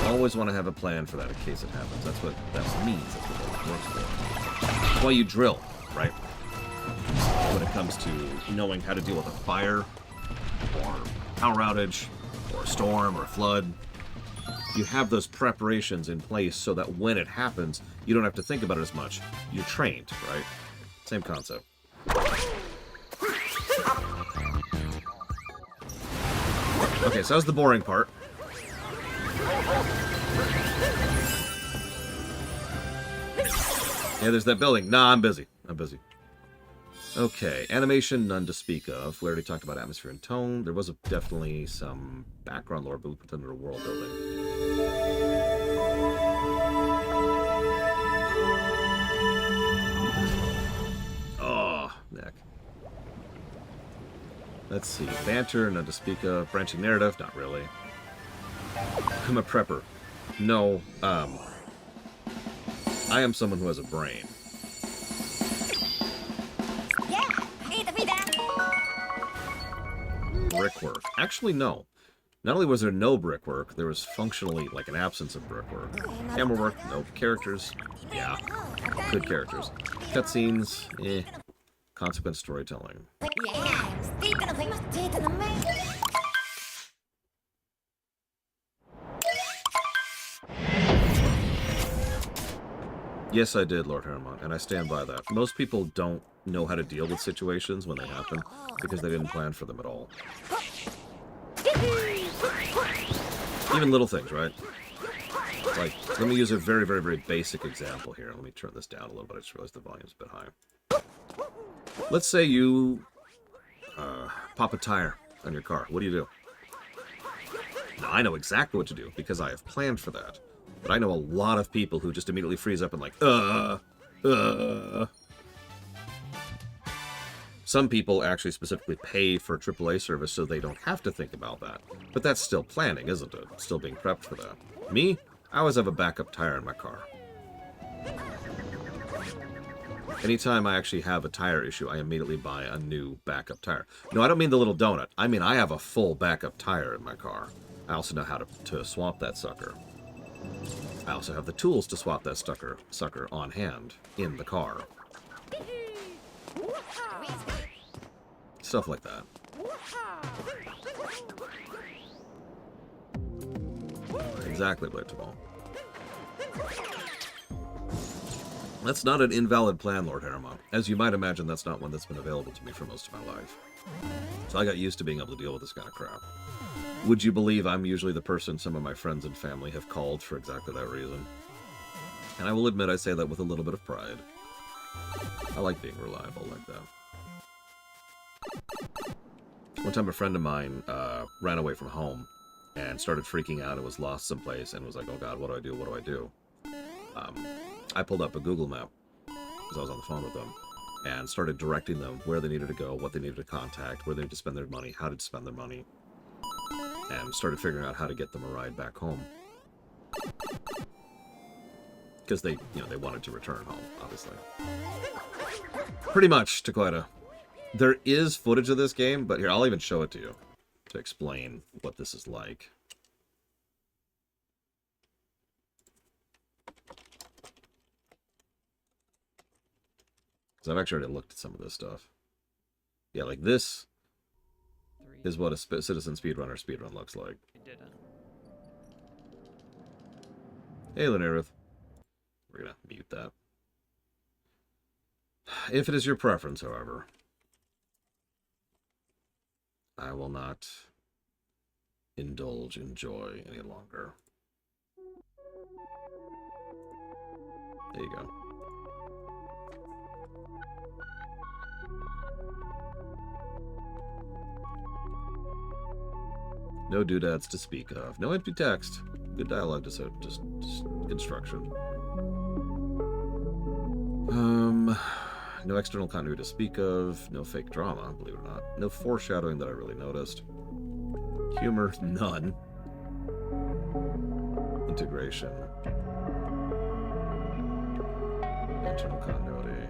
Always want to have a plan for that in case it happens. That's what that means. That's what that works for. That's why you drill, right? When it comes to knowing how to deal with a fire, or power outage, or a storm, or a flood, you have those preparations in place so that when it happens, you don't have to think about it as much. You're trained, right? Same concept. Okay, so that was the boring part. Yeah, there's that building. Nah, I'm busy. Okay, animation, none to speak of. We already talked about atmosphere and tone. There was definitely some background lore, blueprint under world building. Oh, neck. Let's see. Banter, none to speak of. Branching narrative, not really. I'm a prepper. No, I am someone who has a brain. Brickwork. Actually, no. Not only was there no brickwork, there was functionally like an absence of brickwork. Camera work, no. Characters, yeah. Good characters. Cutscenes, eh. Consequent storytelling. Yes, I did, Lord Hermon, and I stand by that. Most people don't know how to deal with situations when they happen because they didn't plan for them at all. Even little things, right? Like, let me use a very, very, very basic example here. Let me turn this down a little bit. I just realized the volume's a bit high. Let's say you pop a tire on your car. What do you do? Now, I know exactly what to do because I have planned for that. But I know a lot of people who just immediately freeze up and like, Some people actually specifically pay for AAA service so they don't have to think about that. But that's still planning, isn't it? Still being prepped for that. Me, I always have a backup tire in my car. Anytime I actually have a tire issue, I immediately buy a new backup tire. No, I don't mean the little donut. I mean I have a full backup tire in my car. I also know how to swap that sucker. I also have the tools to swap that sucker on hand in the car. Stuff like that. Exactly, Blatable. That's not an invalid plan, Lord Harriman. As you might imagine, that's not one that's been available to me for most of my life. So I got used to being able to deal with this kind of crap. Would you believe I'm usually the person some of my friends and family have called for exactly that reason? And I will admit I say that with a little bit of pride. I like being reliable like that. One time a friend of mine ran away from home and started freaking out and was lost someplace and was like, oh god, what do I do? What do I do? I pulled up a Google map because I was on the phone with them and started directing them where they needed to go, what they needed to contact, where they needed to spend their money, how to spend their money, and started figuring out how to get them a ride back home. Because they wanted to return home, obviously. Pretty much, Taquita. There is footage of this game, but here, I'll even show it to you to explain what this is like. Because I've actually already looked at some of this stuff. Yeah, like this is what a citizen speedrunner speedrun looks like. Hey, Lanarith. We're gonna mute that. If it is your preference, however, I will not indulge in joy any longer. There you go. No doodads to speak of. No empty text. Good dialogue, just construction. No external continuity to speak of. No fake drama, believe it or not. No foreshadowing that I really noticed. Humor, none. Integration. Internal continuity.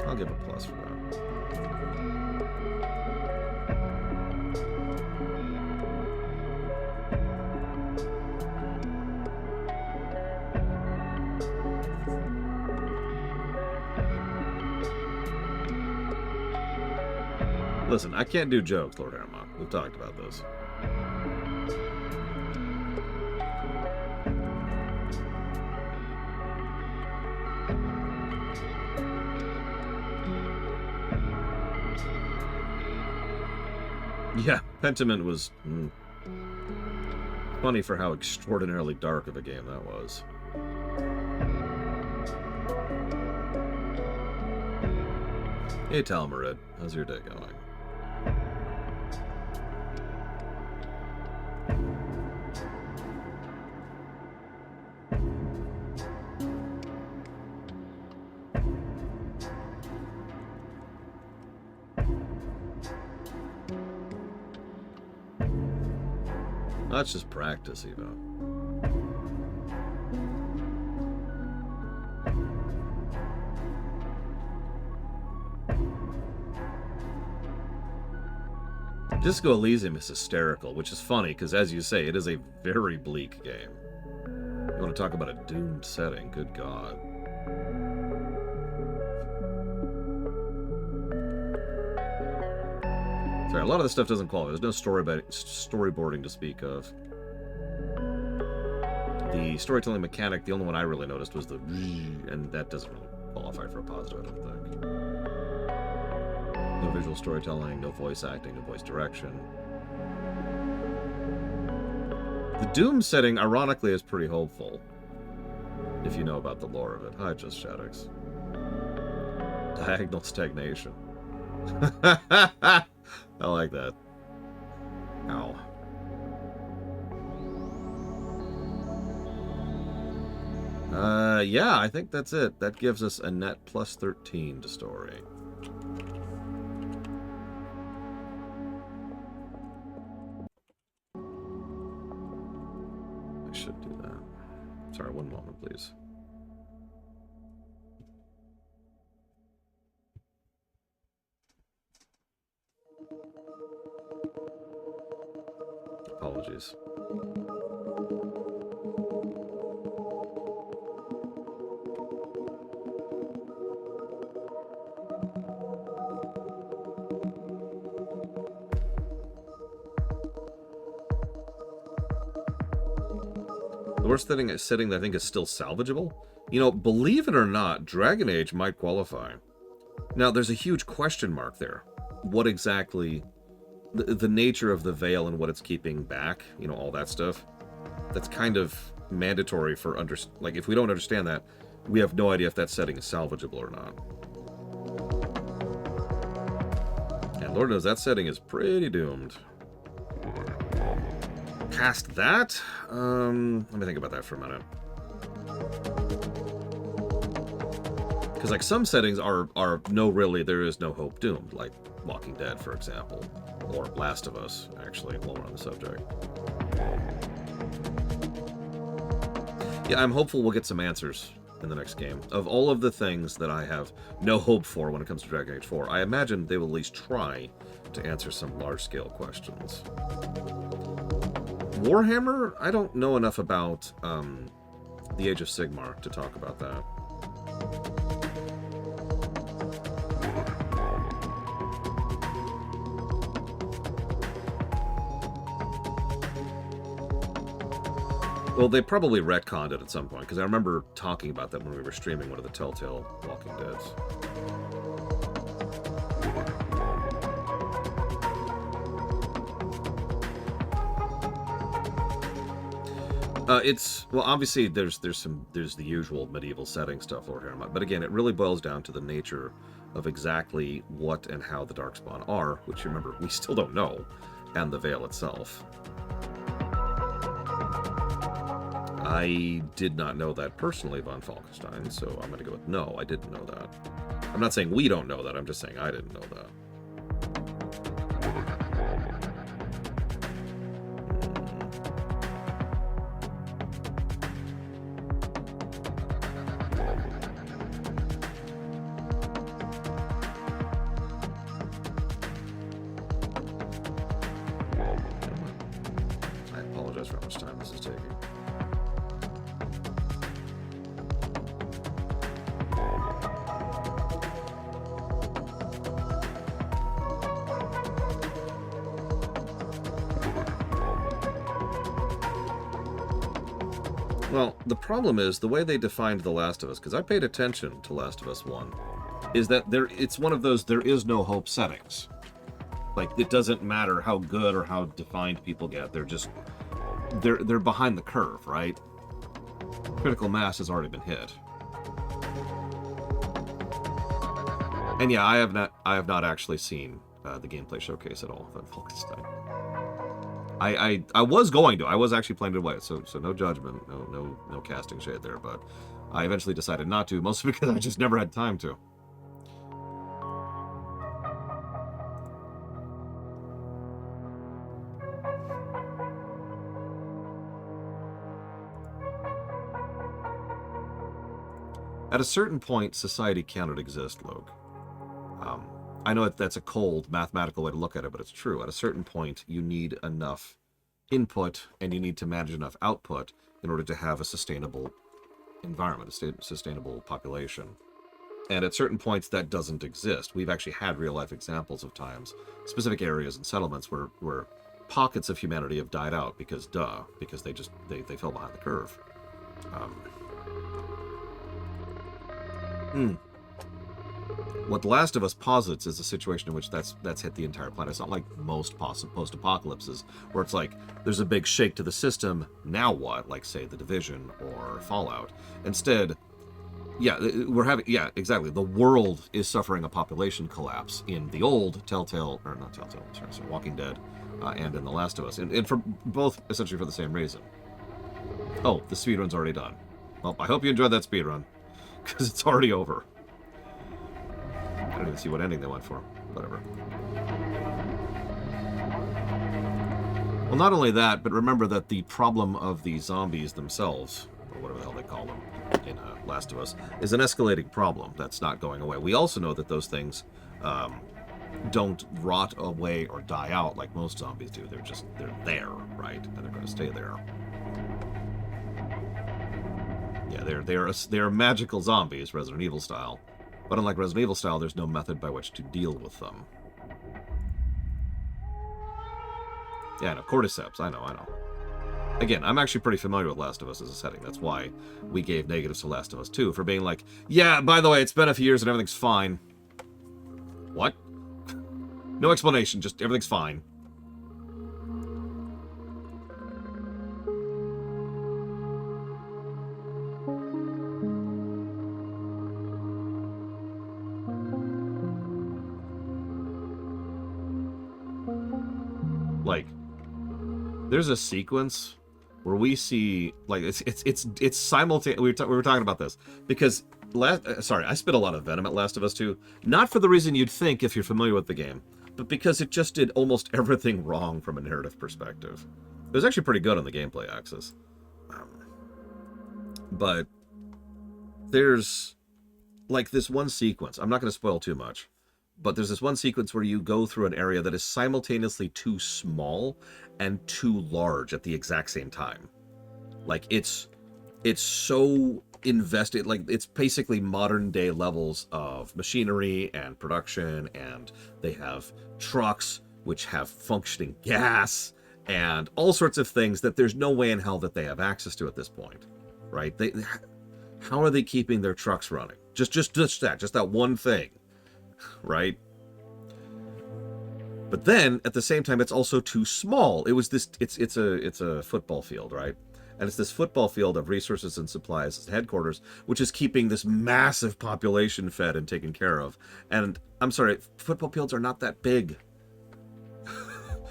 I'll give a plus for that. Listen, I can't do jokes, Lord Harriman. We've talked about this. Yeah, Pentiment was funny for how extraordinarily dark of a game that was. Hey, Talmarid, how's your day going? That's just practice, Evo. Disco Elysium is hysterical, which is funny, because as you say, it is a very bleak game. You want to talk about a doomed setting, good god. Sorry, a lot of this stuff doesn't qualify. There's no storyboarding to speak of. The storytelling mechanic, the only one I really noticed was the and that doesn't really qualify for a positive, I don't think. No visual storytelling, no voice acting, no voice direction. The Doom setting, ironically, is pretty hopeful. If you know about the lore of it. Hi, Just Shadows. Diagonal stagnation. I like that. Ow. Yeah, I think that's it. That gives us a net plus 13 to story. I should do that. Sorry, one moment, please. Apologies. The worst setting I think is still salvageable. You know, believe it or not, Dragon Age might qualify. Now, there's a huge question mark there. What exactly, the nature of the veil and what it's keeping back, you know, all that stuff. That's kind of mandatory for, like, if we don't understand that, we have no idea if that setting is salvageable or not. And Lord knows that setting is pretty doomed. Past that? Let me think about that for a minute. Because, like, some settings are no, really, there is no hope doomed, like Walking Dead, for example, or Last of Us, actually, while we're on the subject. Yeah, I'm hopeful we'll get some answers in the next game. Of all of the things that I have no hope for when it comes to Dragon Age 4, I imagine they will at least try to answer some large-scale questions. Warhammer, I don't know enough about the Age of Sigmar to talk about that. Well, they probably retconned it at some point, because I remember talking about that when we were streaming one of the Telltale Walking Deads. It's, well, obviously there's the usual medieval setting stuff, Lord Harrowmont, but again, it really boils down to the nature of exactly what and how the Darkspawn are, which, remember, we still don't know, and the Veil itself. I did not know that personally, Von Falkenstein, so I'm going to go with no, I didn't know that. I'm not saying we don't know that, I'm just saying I didn't know that. I apologize for how much time this is taking. Well, the problem is the way they defined The Last of Us, because I paid attention to Last of Us 1, is that it's one of those there is no hope settings. Like, it doesn't matter how good or how defined people get, they're behind the curve, right? Critical mass has already been hit. And yeah, I have not actually seen the gameplay showcase at all of Falkenstein. I was going to. I was actually planning to wait, so no judgment, no casting shade there, but I eventually decided not to, mostly because I just never had time to. At a certain point, society cannot exist, Logue. I know that's a cold mathematical way to look at it, but it's true. At a certain point, you need enough input and you need to manage enough output in order to have a sustainable environment, a sustainable population. And at certain points, that doesn't exist. We've actually had real-life examples of times, specific areas and settlements where pockets of humanity have died out because they fell behind the curve. What The Last of Us posits is a situation in which that's hit the entire planet. It's not like most post-apocalypses, where it's like, there's a big shake to the system, now what? Like, say, The Division or Fallout. Instead, exactly. The world is suffering a population collapse in the old Walking Dead, and in The Last of Us. And for both, essentially for the same reason. Oh, the speedrun's already done. Well, I hope you enjoyed that speedrun, because it's already over. I don't even see what ending they went for. Whatever. Well, not only that, but remember that the problem of the zombies themselves, or whatever the hell they call them in Last of Us, is an escalating problem that's not going away. We also know that those things don't rot away or die out like most zombies do. They're there, right? And they're going to stay there. Yeah, they're magical zombies, Resident Evil style. But unlike Resident Evil style, there's no method by which to deal with them. Yeah, no, cordyceps. I know. Again, I'm actually pretty familiar with Last of Us as a setting. That's why we gave negatives to Last of Us 2, for being like, yeah, by the way, it's been a few years and everything's fine. What? No explanation, just everything's fine. Like, there's a sequence where we see, like, it's simultaneous. We were talking about this because sorry, I spit a lot of venom at Last of Us 2, not for the reason you'd think if you're familiar with the game, but because it just did almost everything wrong from a narrative perspective. It was actually pretty good on the gameplay axis, but there's like this one sequence. I'm not going to spoil too much, but there's this one sequence where you go through an area that is simultaneously too small and too large at the exact same time. Like, it's so invested, like, it's basically modern day levels of machinery and production, and they have trucks which have functioning gas and all sorts of things that there's no way in hell that they have access to at this point, right? How are they keeping their trucks running? Just that one thing, right? But then at the same time, it's also too small. It was this. It's a football field, right? And it's this football field of resources and supplies as headquarters, which is keeping this massive population fed and taken care of. And I'm sorry, football fields are not that big.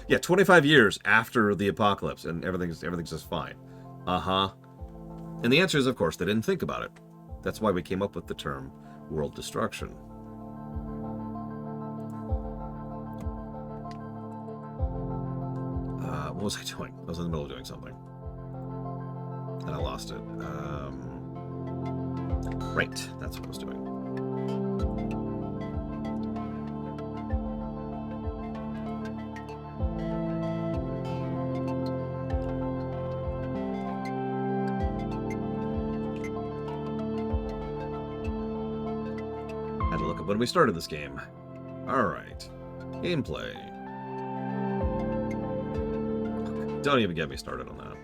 Yeah, 25 years after the apocalypse, and everything's just fine. And the answer is, of course, they didn't think about it. That's why we came up with the term world destruction. What was I doing? I was in the middle of doing something. And I lost it. Right, that's what I was doing. Had to look up when we started this game. Alright. Gameplay. Don't even get me started on that.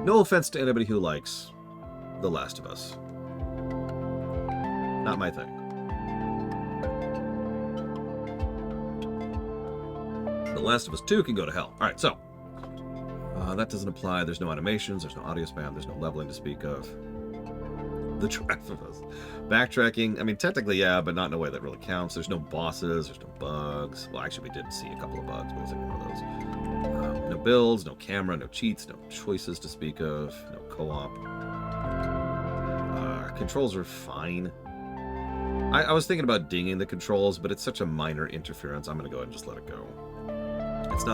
No offense to anybody who likes The Last of Us. Not my thing. The Last of Us 2 can go to hell. Alright, so. That doesn't apply. There's no animations, there's no audio spam, there's no leveling to speak of. The Drive of Us. Backtracking, I mean, technically, yeah, but not in a way that really counts. There's no bosses, there's no bugs. Well, actually, we did see a couple of bugs, but it's like one of those. No builds, no camera, no cheats, no choices to speak of, no co-op. Controls are fine. I was thinking about dinging the controls, but it's such a minor interference. I'm gonna go ahead and just let it go. It's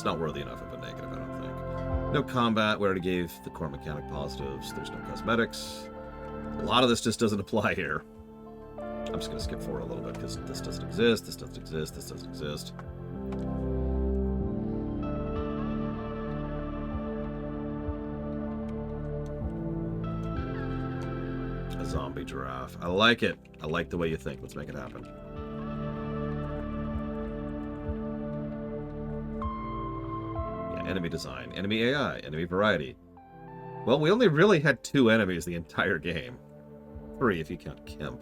not worthy enough of a negative, I don't think. No combat. We already gave the core mechanic positives. There's no cosmetics. A lot of this just doesn't apply here. I'm just gonna skip forward a little bit because this doesn't exist. This doesn't exist. This doesn't exist. Zombie giraffe. I like it. I like the way you think. Let's make it happen. Yeah, enemy design, enemy AI, enemy variety. Well, we only really had 2 enemies the entire game. 3 if you count Kemp.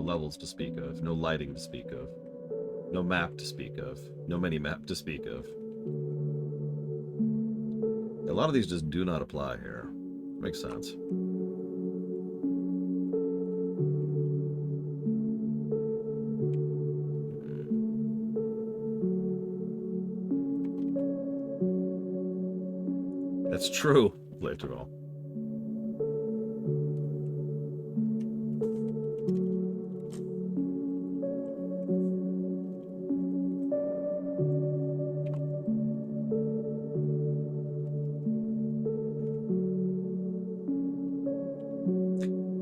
levels to speak of, no lighting to speak of, no map to speak of, no mini-map to speak of. A lot of these just do not apply here. Makes sense. That's true, literal.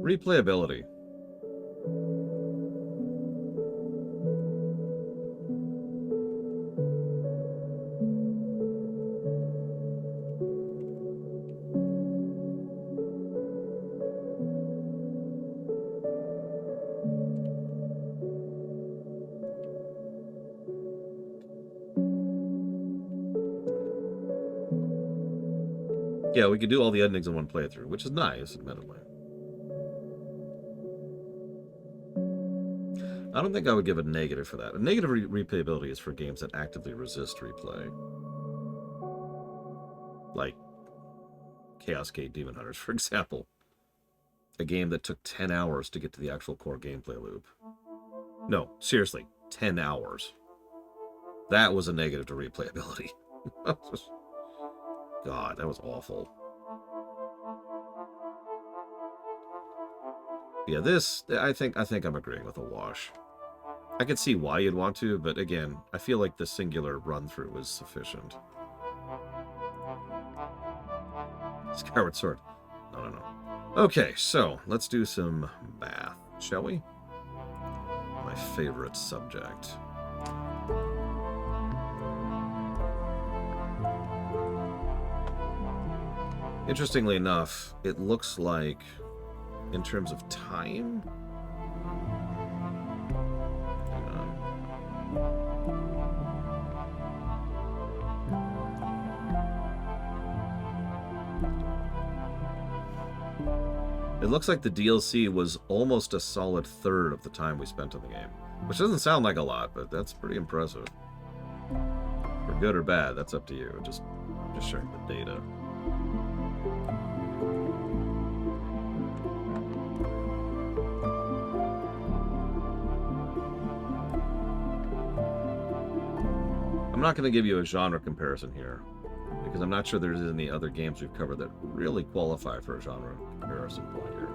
Replayability. Yeah, we could do all the endings in one playthrough, which is nice, admittedly. I don't think I would give a negative for that. A negative replayability is for games that actively resist replay. Like Chaos Gate Demon Hunters, for example. A game that took 10 hours to get to the actual core gameplay loop. No, seriously, 10 hours. That was a negative to replayability. God, that was awful. Yeah, this, I think I'm agreeing with a wash. I could see why you'd want to, but again, I feel like the singular run-through was sufficient. Skyward Sword. No. Okay, so, let's do some math, shall we? My favorite subject. Interestingly enough, it looks like, in terms of time... Hang on. It looks like the DLC was almost a solid third of the time we spent on the game. Which doesn't sound like a lot, but that's pretty impressive. For good or bad, that's up to you. Just sharing the data. I'm not going to give you a genre comparison here, because I'm not sure there's any other games we've covered that really qualify for a genre comparison point here.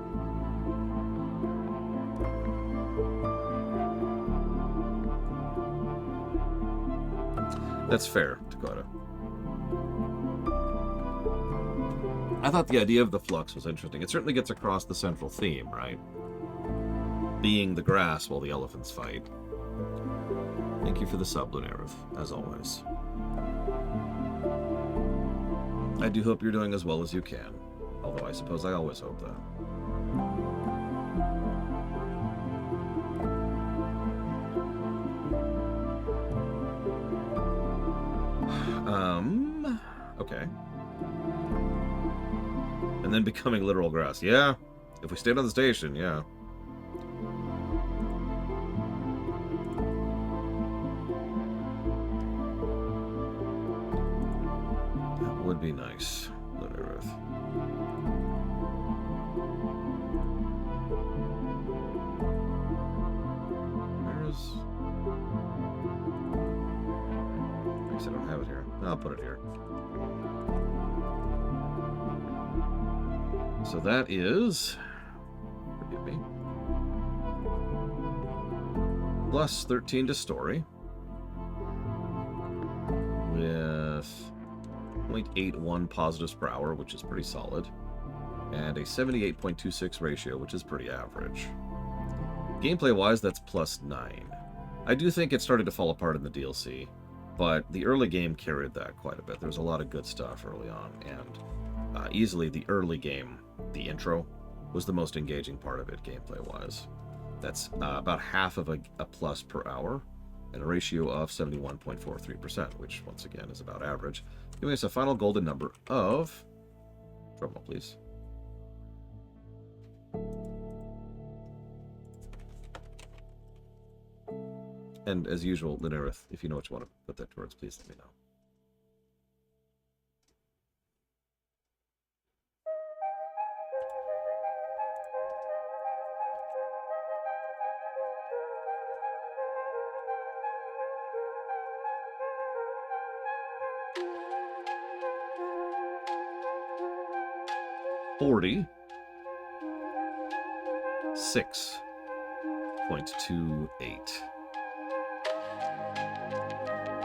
That's fair, Dakota. I thought the idea of the flux was interesting. It certainly gets across the central theme, right? Being the grass while the elephants fight. Thank you for the sub, Lunarith, as always. I do hope you're doing as well as you can. Although I suppose I always hope that. Okay. And then becoming literal grass. Yeah. If we stayed on the station, yeah. That would be nice, Lunarith. Where's... I guess I don't have it here. I'll put it here. So that is, forgive me, plus 13 to story, with 0.81 positives per hour, which is pretty solid, and a 78.26 ratio, which is pretty average. Gameplay-wise, that's plus 9. I do think it started to fall apart in the DLC, but the early game carried that quite a bit. There was a lot of good stuff early on, and easily the early game, the intro, was the most engaging part of it gameplay-wise. That's about half of a plus per hour, and a ratio of 71.43%, which, once again, is about average, giving us a final golden number of... drumroll, please. And as usual, Linareth, if you know what you want to put that towards, please let me know. $46.28.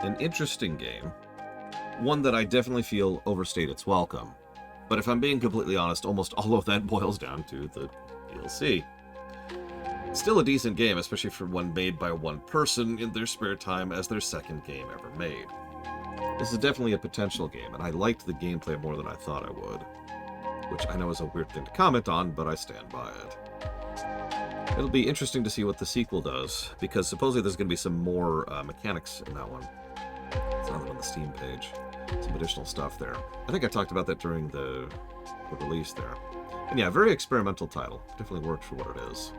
An interesting game. One that I definitely feel overstayed its welcome. But if I'm being completely honest, almost all of that boils down to the DLC. Still a decent game, especially for one made by one person in their spare time as their second game ever made. This is definitely a potential game, and I liked the gameplay more than I thought I would. Which I know is a weird thing to comment on, but I stand by it. It'll be interesting to see what the sequel does, because supposedly there's going to be some more mechanics in that one. It's not on the Steam page. Some additional stuff there. I think I talked about that during the release there. And yeah, very experimental title. Definitely worked for what it is.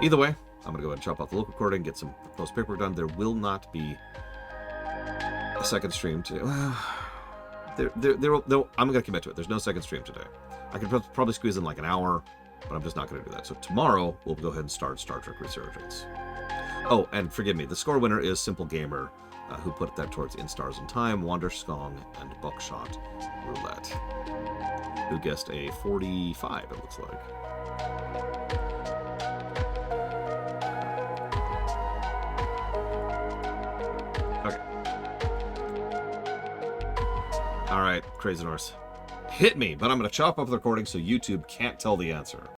Either way, I'm going to go ahead and chop off the local recording, get some post paperwork done. There will not be a second stream today. I'm going to commit to it. There's no second stream today. I could probably squeeze in like an hour, but I'm just not going to do that. So tomorrow, we'll go ahead and start Star Trek Resurgence. Oh, and forgive me, the score winner is Simple Gamer, who put that towards In Stars and Time, Wander Skong, and Buckshot Roulette, who guessed a 45, it looks like. Alright, Crazy Norse. Hit me, but I'm going to chop up the recording so YouTube can't tell the answer.